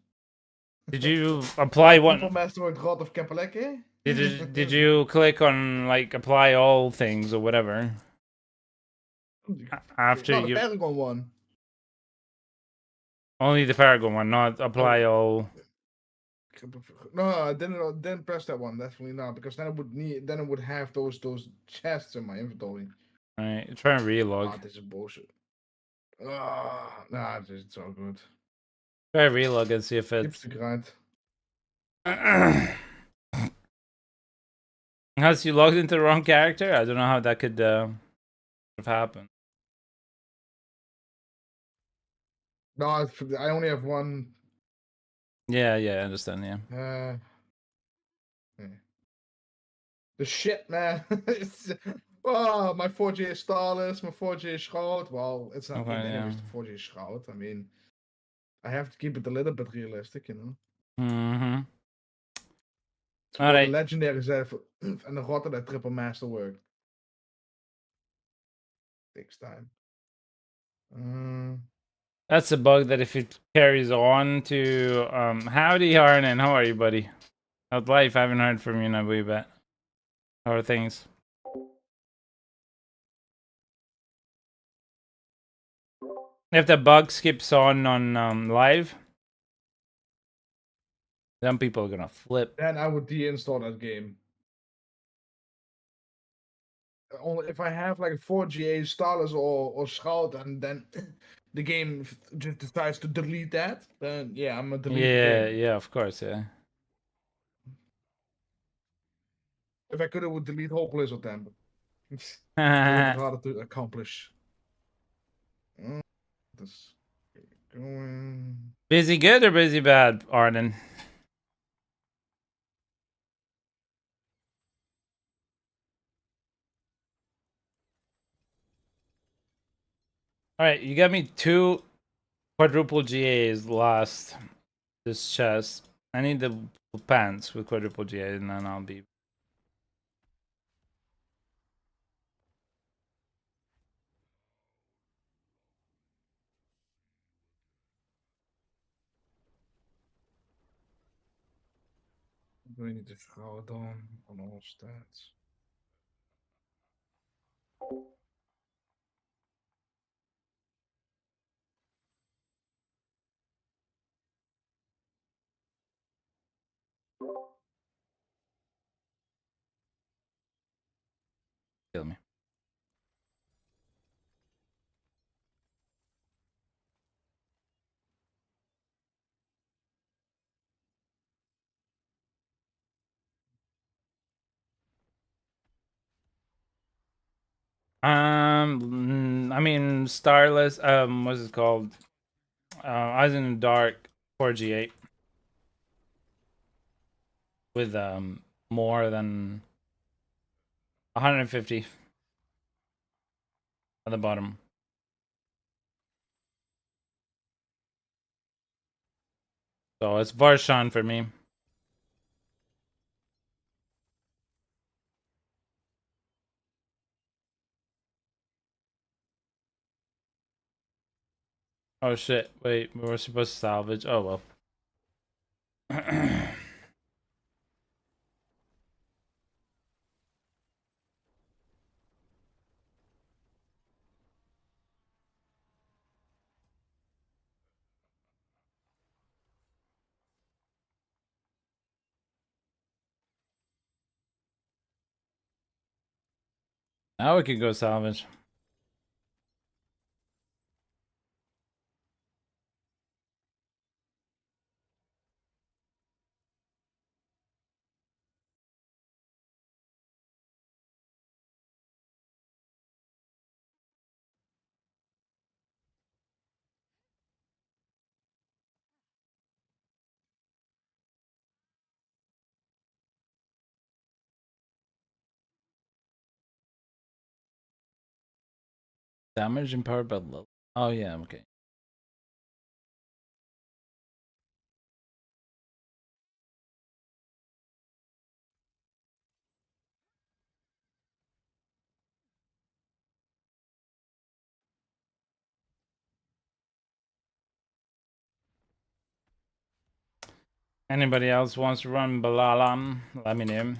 did you apply Triple one? Master with God of Kapaleke. Did you click on like apply all things or whatever after No, the you Paragon one. only the Paragon one, not apply all? No, I didn't press that one. Definitely not, because then I would have those chests in my inventory. Right, try and Ah, relog. this is bullshit. Ah, nah, it's so good. Try relog and see if Keeps it's. the grind. Has you logged into the wrong character? I don't know how that could have happened. No, I only have one. Yeah, I understand. Yeah. Yeah. The shit, man. Oh, my 4G is Starless, my 4G is Shroud. Well, it's not Okay, good anyways, yeah. the 4G is Shroud. I mean, I have to keep it a little bit realistic, you know. Mm-hmm. It's All about the right. legendary zelf and the rotter that triple master work. Takes time. That's a bug that if it carries on to howdy Harnan, how are you, buddy? How's life? I haven't heard from you in a wee bit. How are things? If the bug skips on live, then people are gonna flip. Then I would deinstall that game. Only if I have like 4GA Starless or Scout, and then the game just decides to delete that, then yeah, I'm gonna delete the game. Yeah, of course, yeah. If I could, I would delete whole Blizzard then. But it's a little bit harder to accomplish. This going. Busy good or busy bad, Arden? Alright, you got me 2 quadruple GAs last this chest. I need the pants with quadruple GA and then I'll be. We need to scroll down on all stats. Kill me. I mean, Starless. What's it called? Eyes in the Dark 4G8 with more than 150 at the bottom. So it's Varshan for me. Oh shit! Wait, we were supposed to salvage. Oh well. Now we can go salvage. Damage empowered by level. Oh yeah, okay. Anybody else wants to run Balalam? Let me know.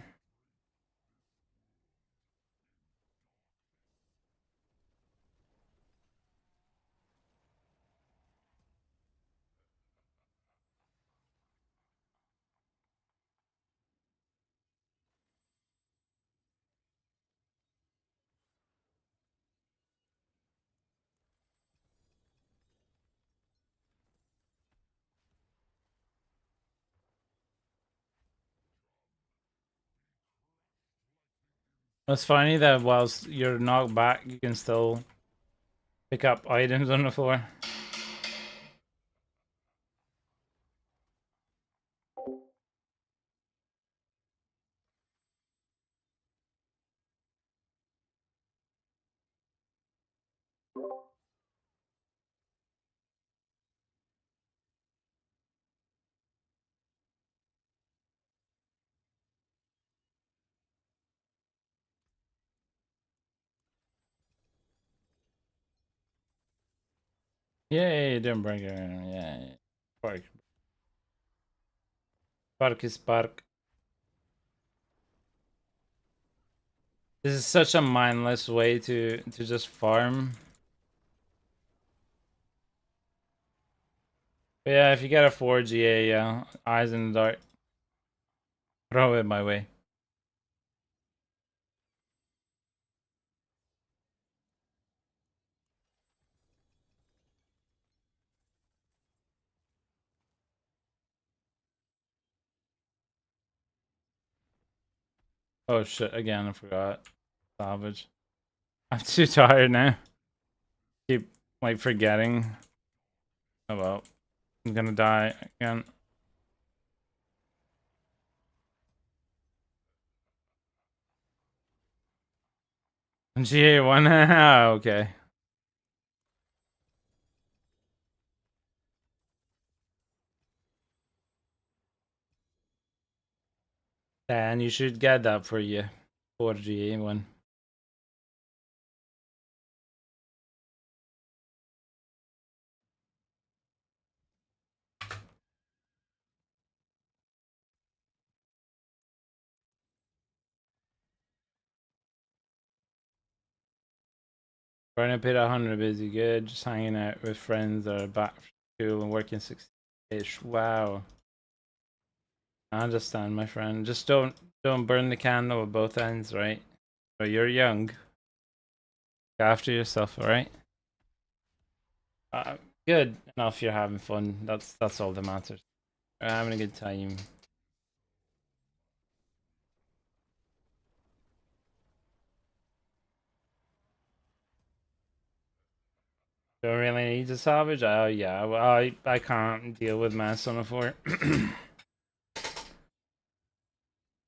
It's funny that whilst you're knocked back, you can still pick up items on the floor. Yay, didn't break it. Yeah. Spark. Spark is spark. This is such a mindless way to just farm. But yeah, if you get a 4GA, yeah, eyes in the dark, throw it my way. Oh shit, again, I forgot. Salvage. I'm too tired now. Keep, like, forgetting. Oh well. I'm gonna die again. GA1, okay. And you should get that for you. 4GA1. Burning Pit 100 busy good, just hanging out with friends that are back from school and working 60-ish. Wow. I understand, my friend. Just don't burn the candle at both ends, right? So you're young. Look after yourself, alright? Good enough you're having fun. That's all that matters. You're having a good time. Don't really need to salvage? Oh yeah, well, I can't deal with mess on the floor.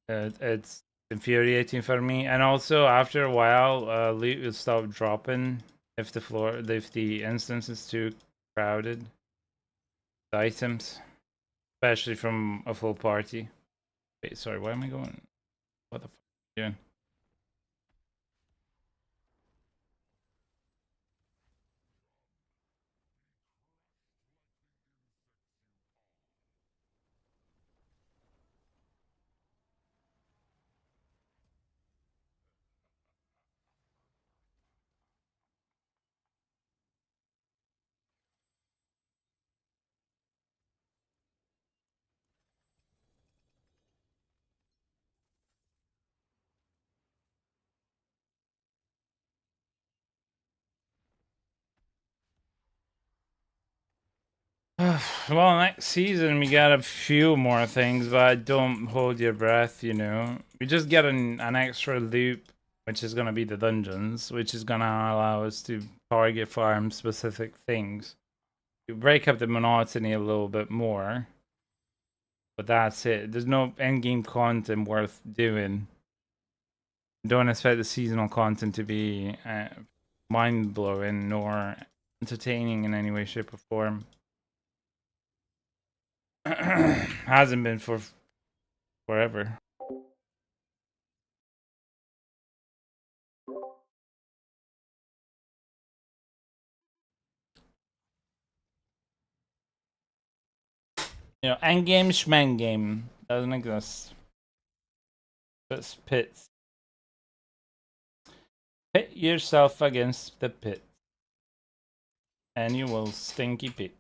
It's infuriating for me, and also after a while, loot will stop dropping if the instance is too crowded. The items, especially from a full party. Wait, sorry, where am I going? What the fuck am I doing? Well, next season we got a few more things, but don't hold your breath, you know. We just get an extra loop, which is gonna be the dungeons, which is gonna allow us to target farm specific things. You break up the monotony a little bit more, but that's it. There's no endgame content worth doing. Don't expect the seasonal content to be mind-blowing nor entertaining in any way, shape, or form. Hasn't been for forever. You know, endgame, schmengame doesn't exist. Just pits. Pit yourself against the pit, and you will stinky pit.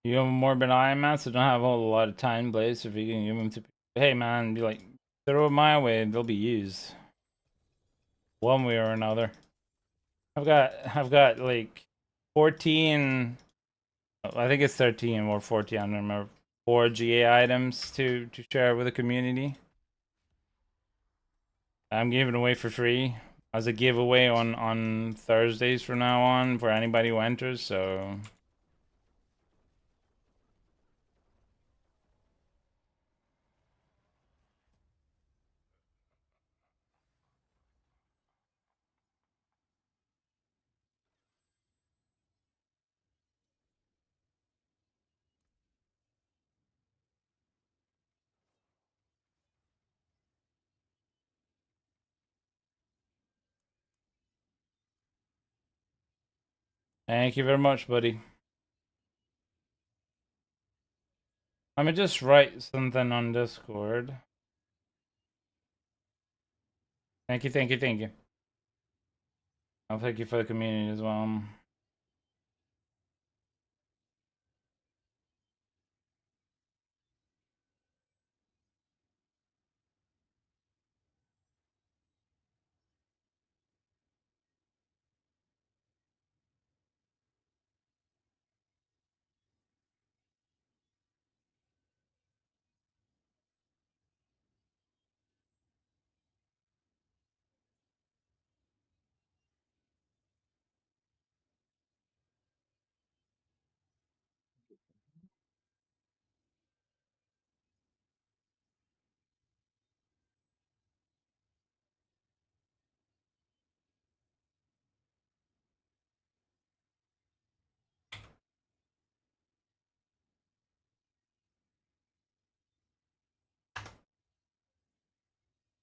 You have a morbid eye, man, so don't have a whole lot of time, Blaze. If you can give them to, hey man, be like, throw it my way, they'll be used one way or another. I've got like 14. I think it's 13 or 14. I don't remember. 4 GA items to share with the community. I'm giving away for free as a giveaway on Thursdays from now on for anybody who enters. So. Thank you very much, buddy. Let me just write something on Discord. Thank you, thank you, thank you. I'll thank you for the community as well.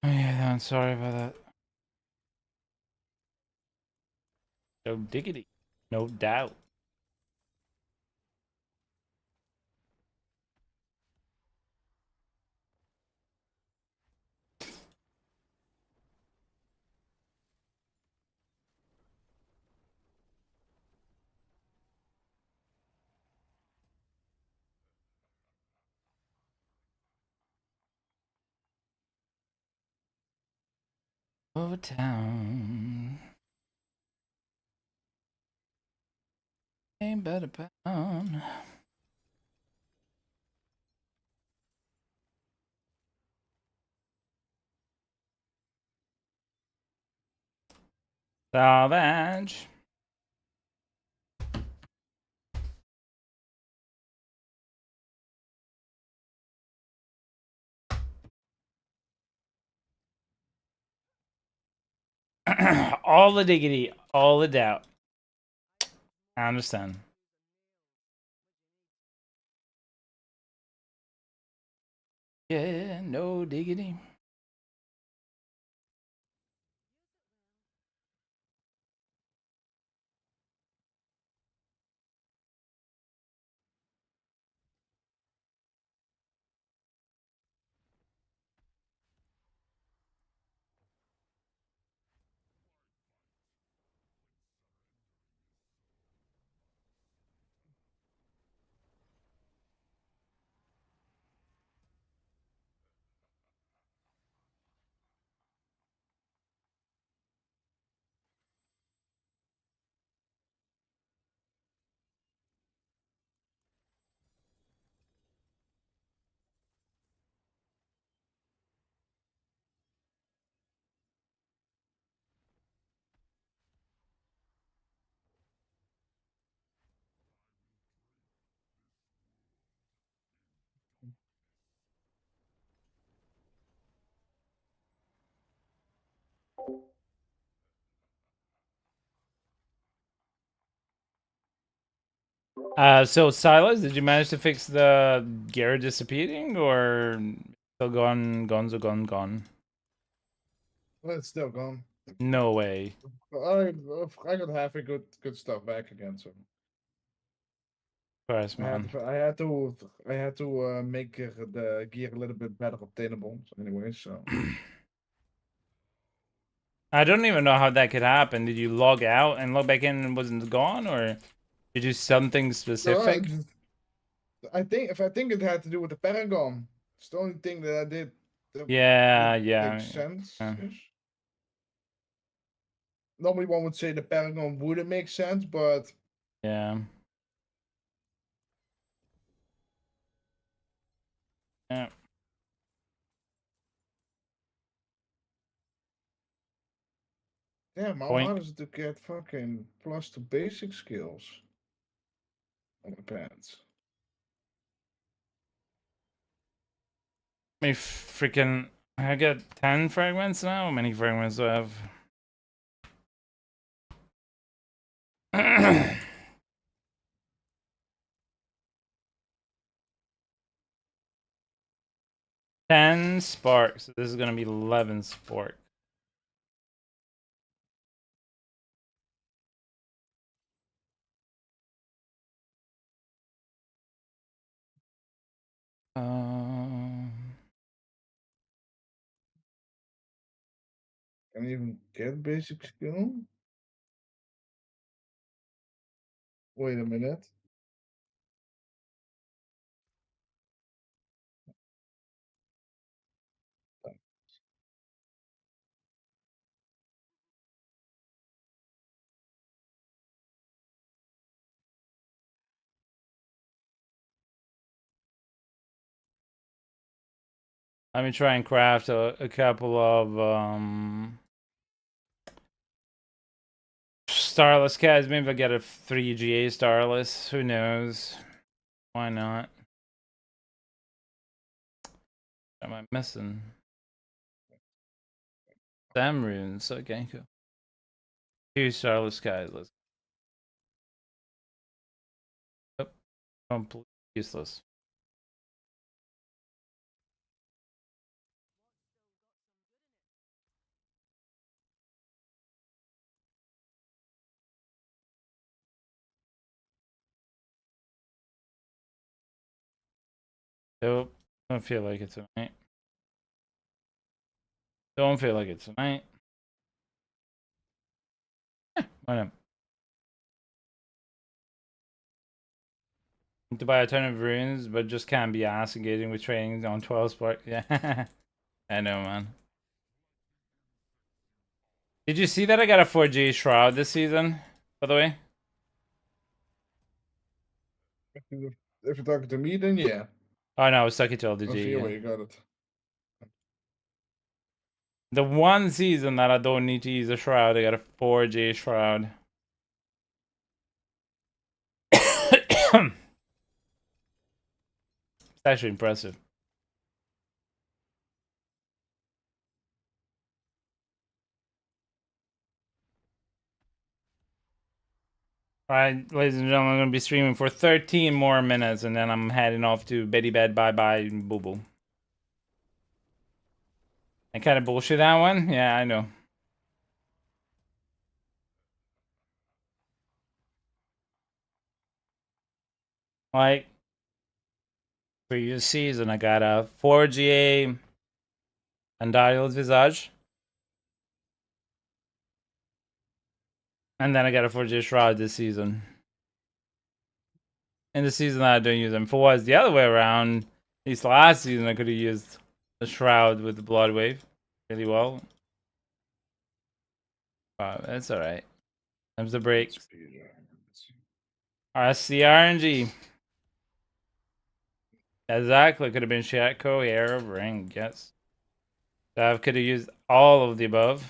Oh, yeah, I'm sorry about that. No diggity. No doubt. Over town. Ain't but a pound. Salvage. All the diggity, all the doubt. I understand. Yeah, no diggity. So Silas, did you manage to fix the gear disappearing, or still gone? Gone. Well, it's still gone. No way. I got half a good stuff back again. So Of course, man. I had to make the gear a little bit better obtainable. So anyway, so I don't even know how that could happen. Did you log out and log back in and wasn't gone, or did you do something no, specific? I think it had to do with the Paragon. It's the only thing that I did. That Yeah, would yeah. make sense. yeah. Normally, one would say the Paragon wouldn't make sense, but Yeah. Yeah. damn, how Boink. hard is it to get fucking plus to basic skills on the pants? Me freaking. I got 10 fragments now. How many fragments do I have? 10 sparks. So this is gonna be 11 spark. Can you even get basic skill? Wait a minute. Let me try and craft a couple of Starless cats. Maybe I'll get a 3GA Starless. Who knows? Why not? What am I missing? Sam runes. Okay, cool. 2 Starless skies. Let's. Yep. Completely useless. Nope. Don't feel like it tonight. Don't feel like it tonight. Why not? To buy a ton of runes, but just can't be ass engaging with training on 12 spark. Yeah. I know, man. Did you see that I got a 4G shroud this season, by the way? If you're talking to me, then yeah. Oh no, I was talking to I see LDG. where you got it. The one season that I don't need to use a shroud, I got a 4G shroud. It's actually impressive. Alright, ladies and gentlemen, I'm going to be streaming for 13 more minutes and then I'm heading off to Betty Bed. Bye bye, boo boo. I kind of bullshit that one? Yeah, I know. Like, previous season, I got a 4GA Undialed Visage. And then I got a 4G Shroud this season. In the season that I don't use them. If it was the other way around, at least last season, I could have used the Shroud with the Blood Wave really well. But that's alright. Time's the break. RSC RNG. Exactly. Could have been Shatco, Arab, Ring, yes. I could have used all of the above.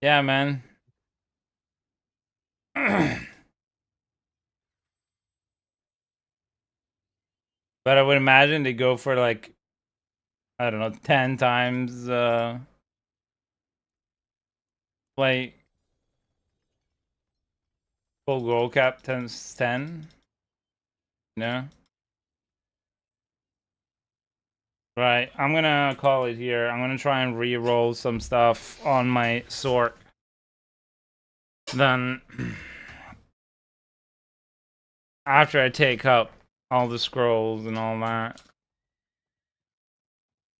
Yeah, man. But I would imagine they go for like, I don't know, 10 times like full goal cap times 10. No. Right, I'm gonna call it here. I'm gonna try and re-roll some stuff on my Sorc. Then after I take up all the scrolls and all that,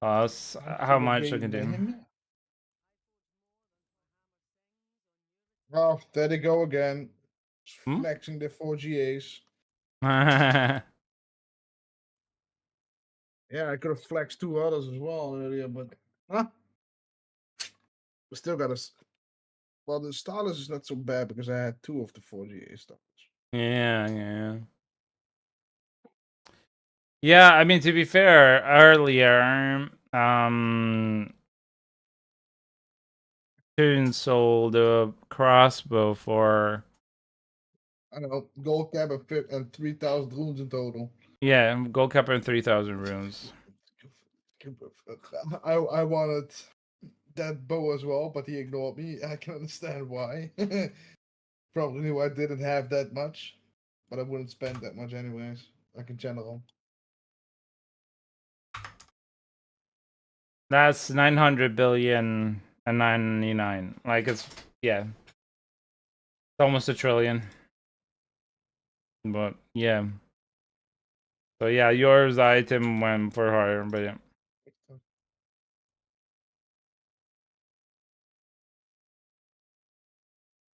that's how much I can do. Oh, there they go again. Hmm? Flexing their 4GAs. Yeah, I could have flexed 2 others as well earlier, but we still got us. Well, the starters is not so bad because I had 2 of the 4GA starters. Yeah. Yeah, I mean, to be fair, earlier, Toon sold a crossbow for, I don't know, gold cap and 3,000 runes in total. yeah, gold cap and 3,000 runes. I wanted that bow as well, but he ignored me. I can understand why. Probably knew I didn't have that much, but I wouldn't spend that much anyways, like in general. That's 900 billion and 99. Like, it's, yeah. It's almost a trillion. But, yeah. So, yeah, yours item went for higher, but yeah.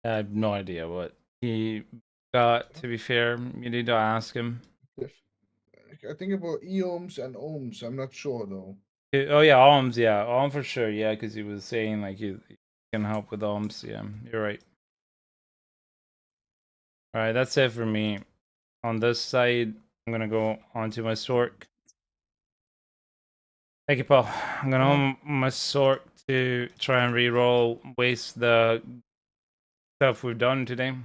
I have no idea what he got, to be fair. You need to ask him. I think about eoms and ohms. I'm not sure though. Oh, yeah, alms, yeah. Alm for sure, yeah, because he was saying, like, he can help with alms. Yeah, you're right. Alright, that's it for me. On this side, I'm gonna go onto my Sorc. Thank you, Paul. I'm gonna own my Sorc to try and re-roll, waste the stuff we've done today.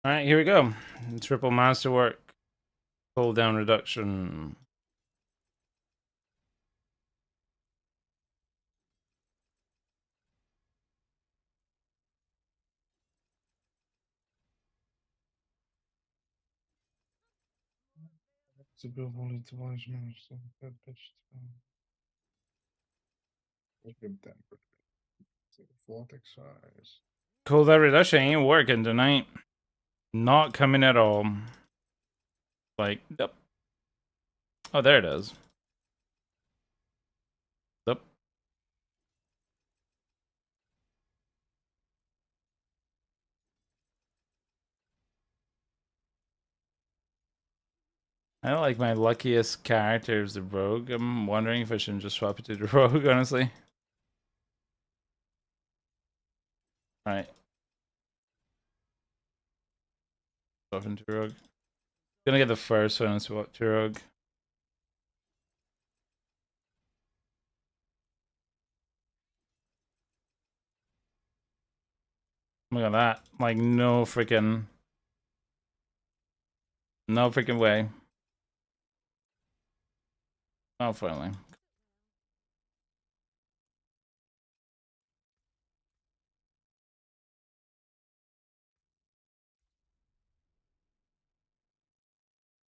Alright, here we go. Triple masterwork. Cooldown reduction. It's a bill only to one minutes. That bitch. Vortex size. Cooldown reduction ain't working tonight. Not coming at all. Like, yep. Oh, there it is. Yep. I don't like my luckiest character is the rogue. I'm wondering if I shouldn't just swap it to the rogue, honestly. Alright. Swap into rogue. Gonna get the first one and swap to rogue. Look at that. Like, no freaking way. Oh, finally.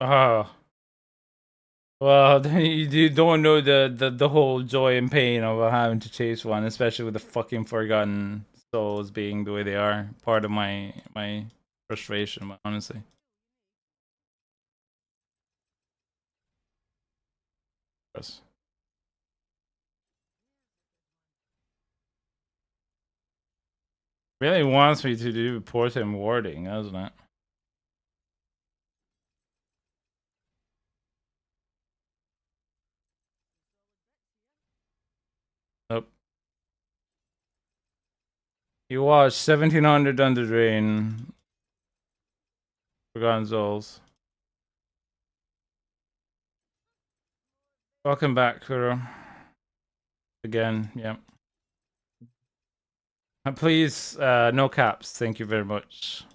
Oh. Well, you don't know the whole joy and pain of having to chase one, especially with the fucking forgotten souls being the way they are. Part of my frustration, honestly. Yes. Really wants me to do portent warding, doesn't it? Nope. You watched 1700 on the drain. Forgotten Souls. Welcome back, Kuro. Again, yeah. Please, no caps. Thank you very much.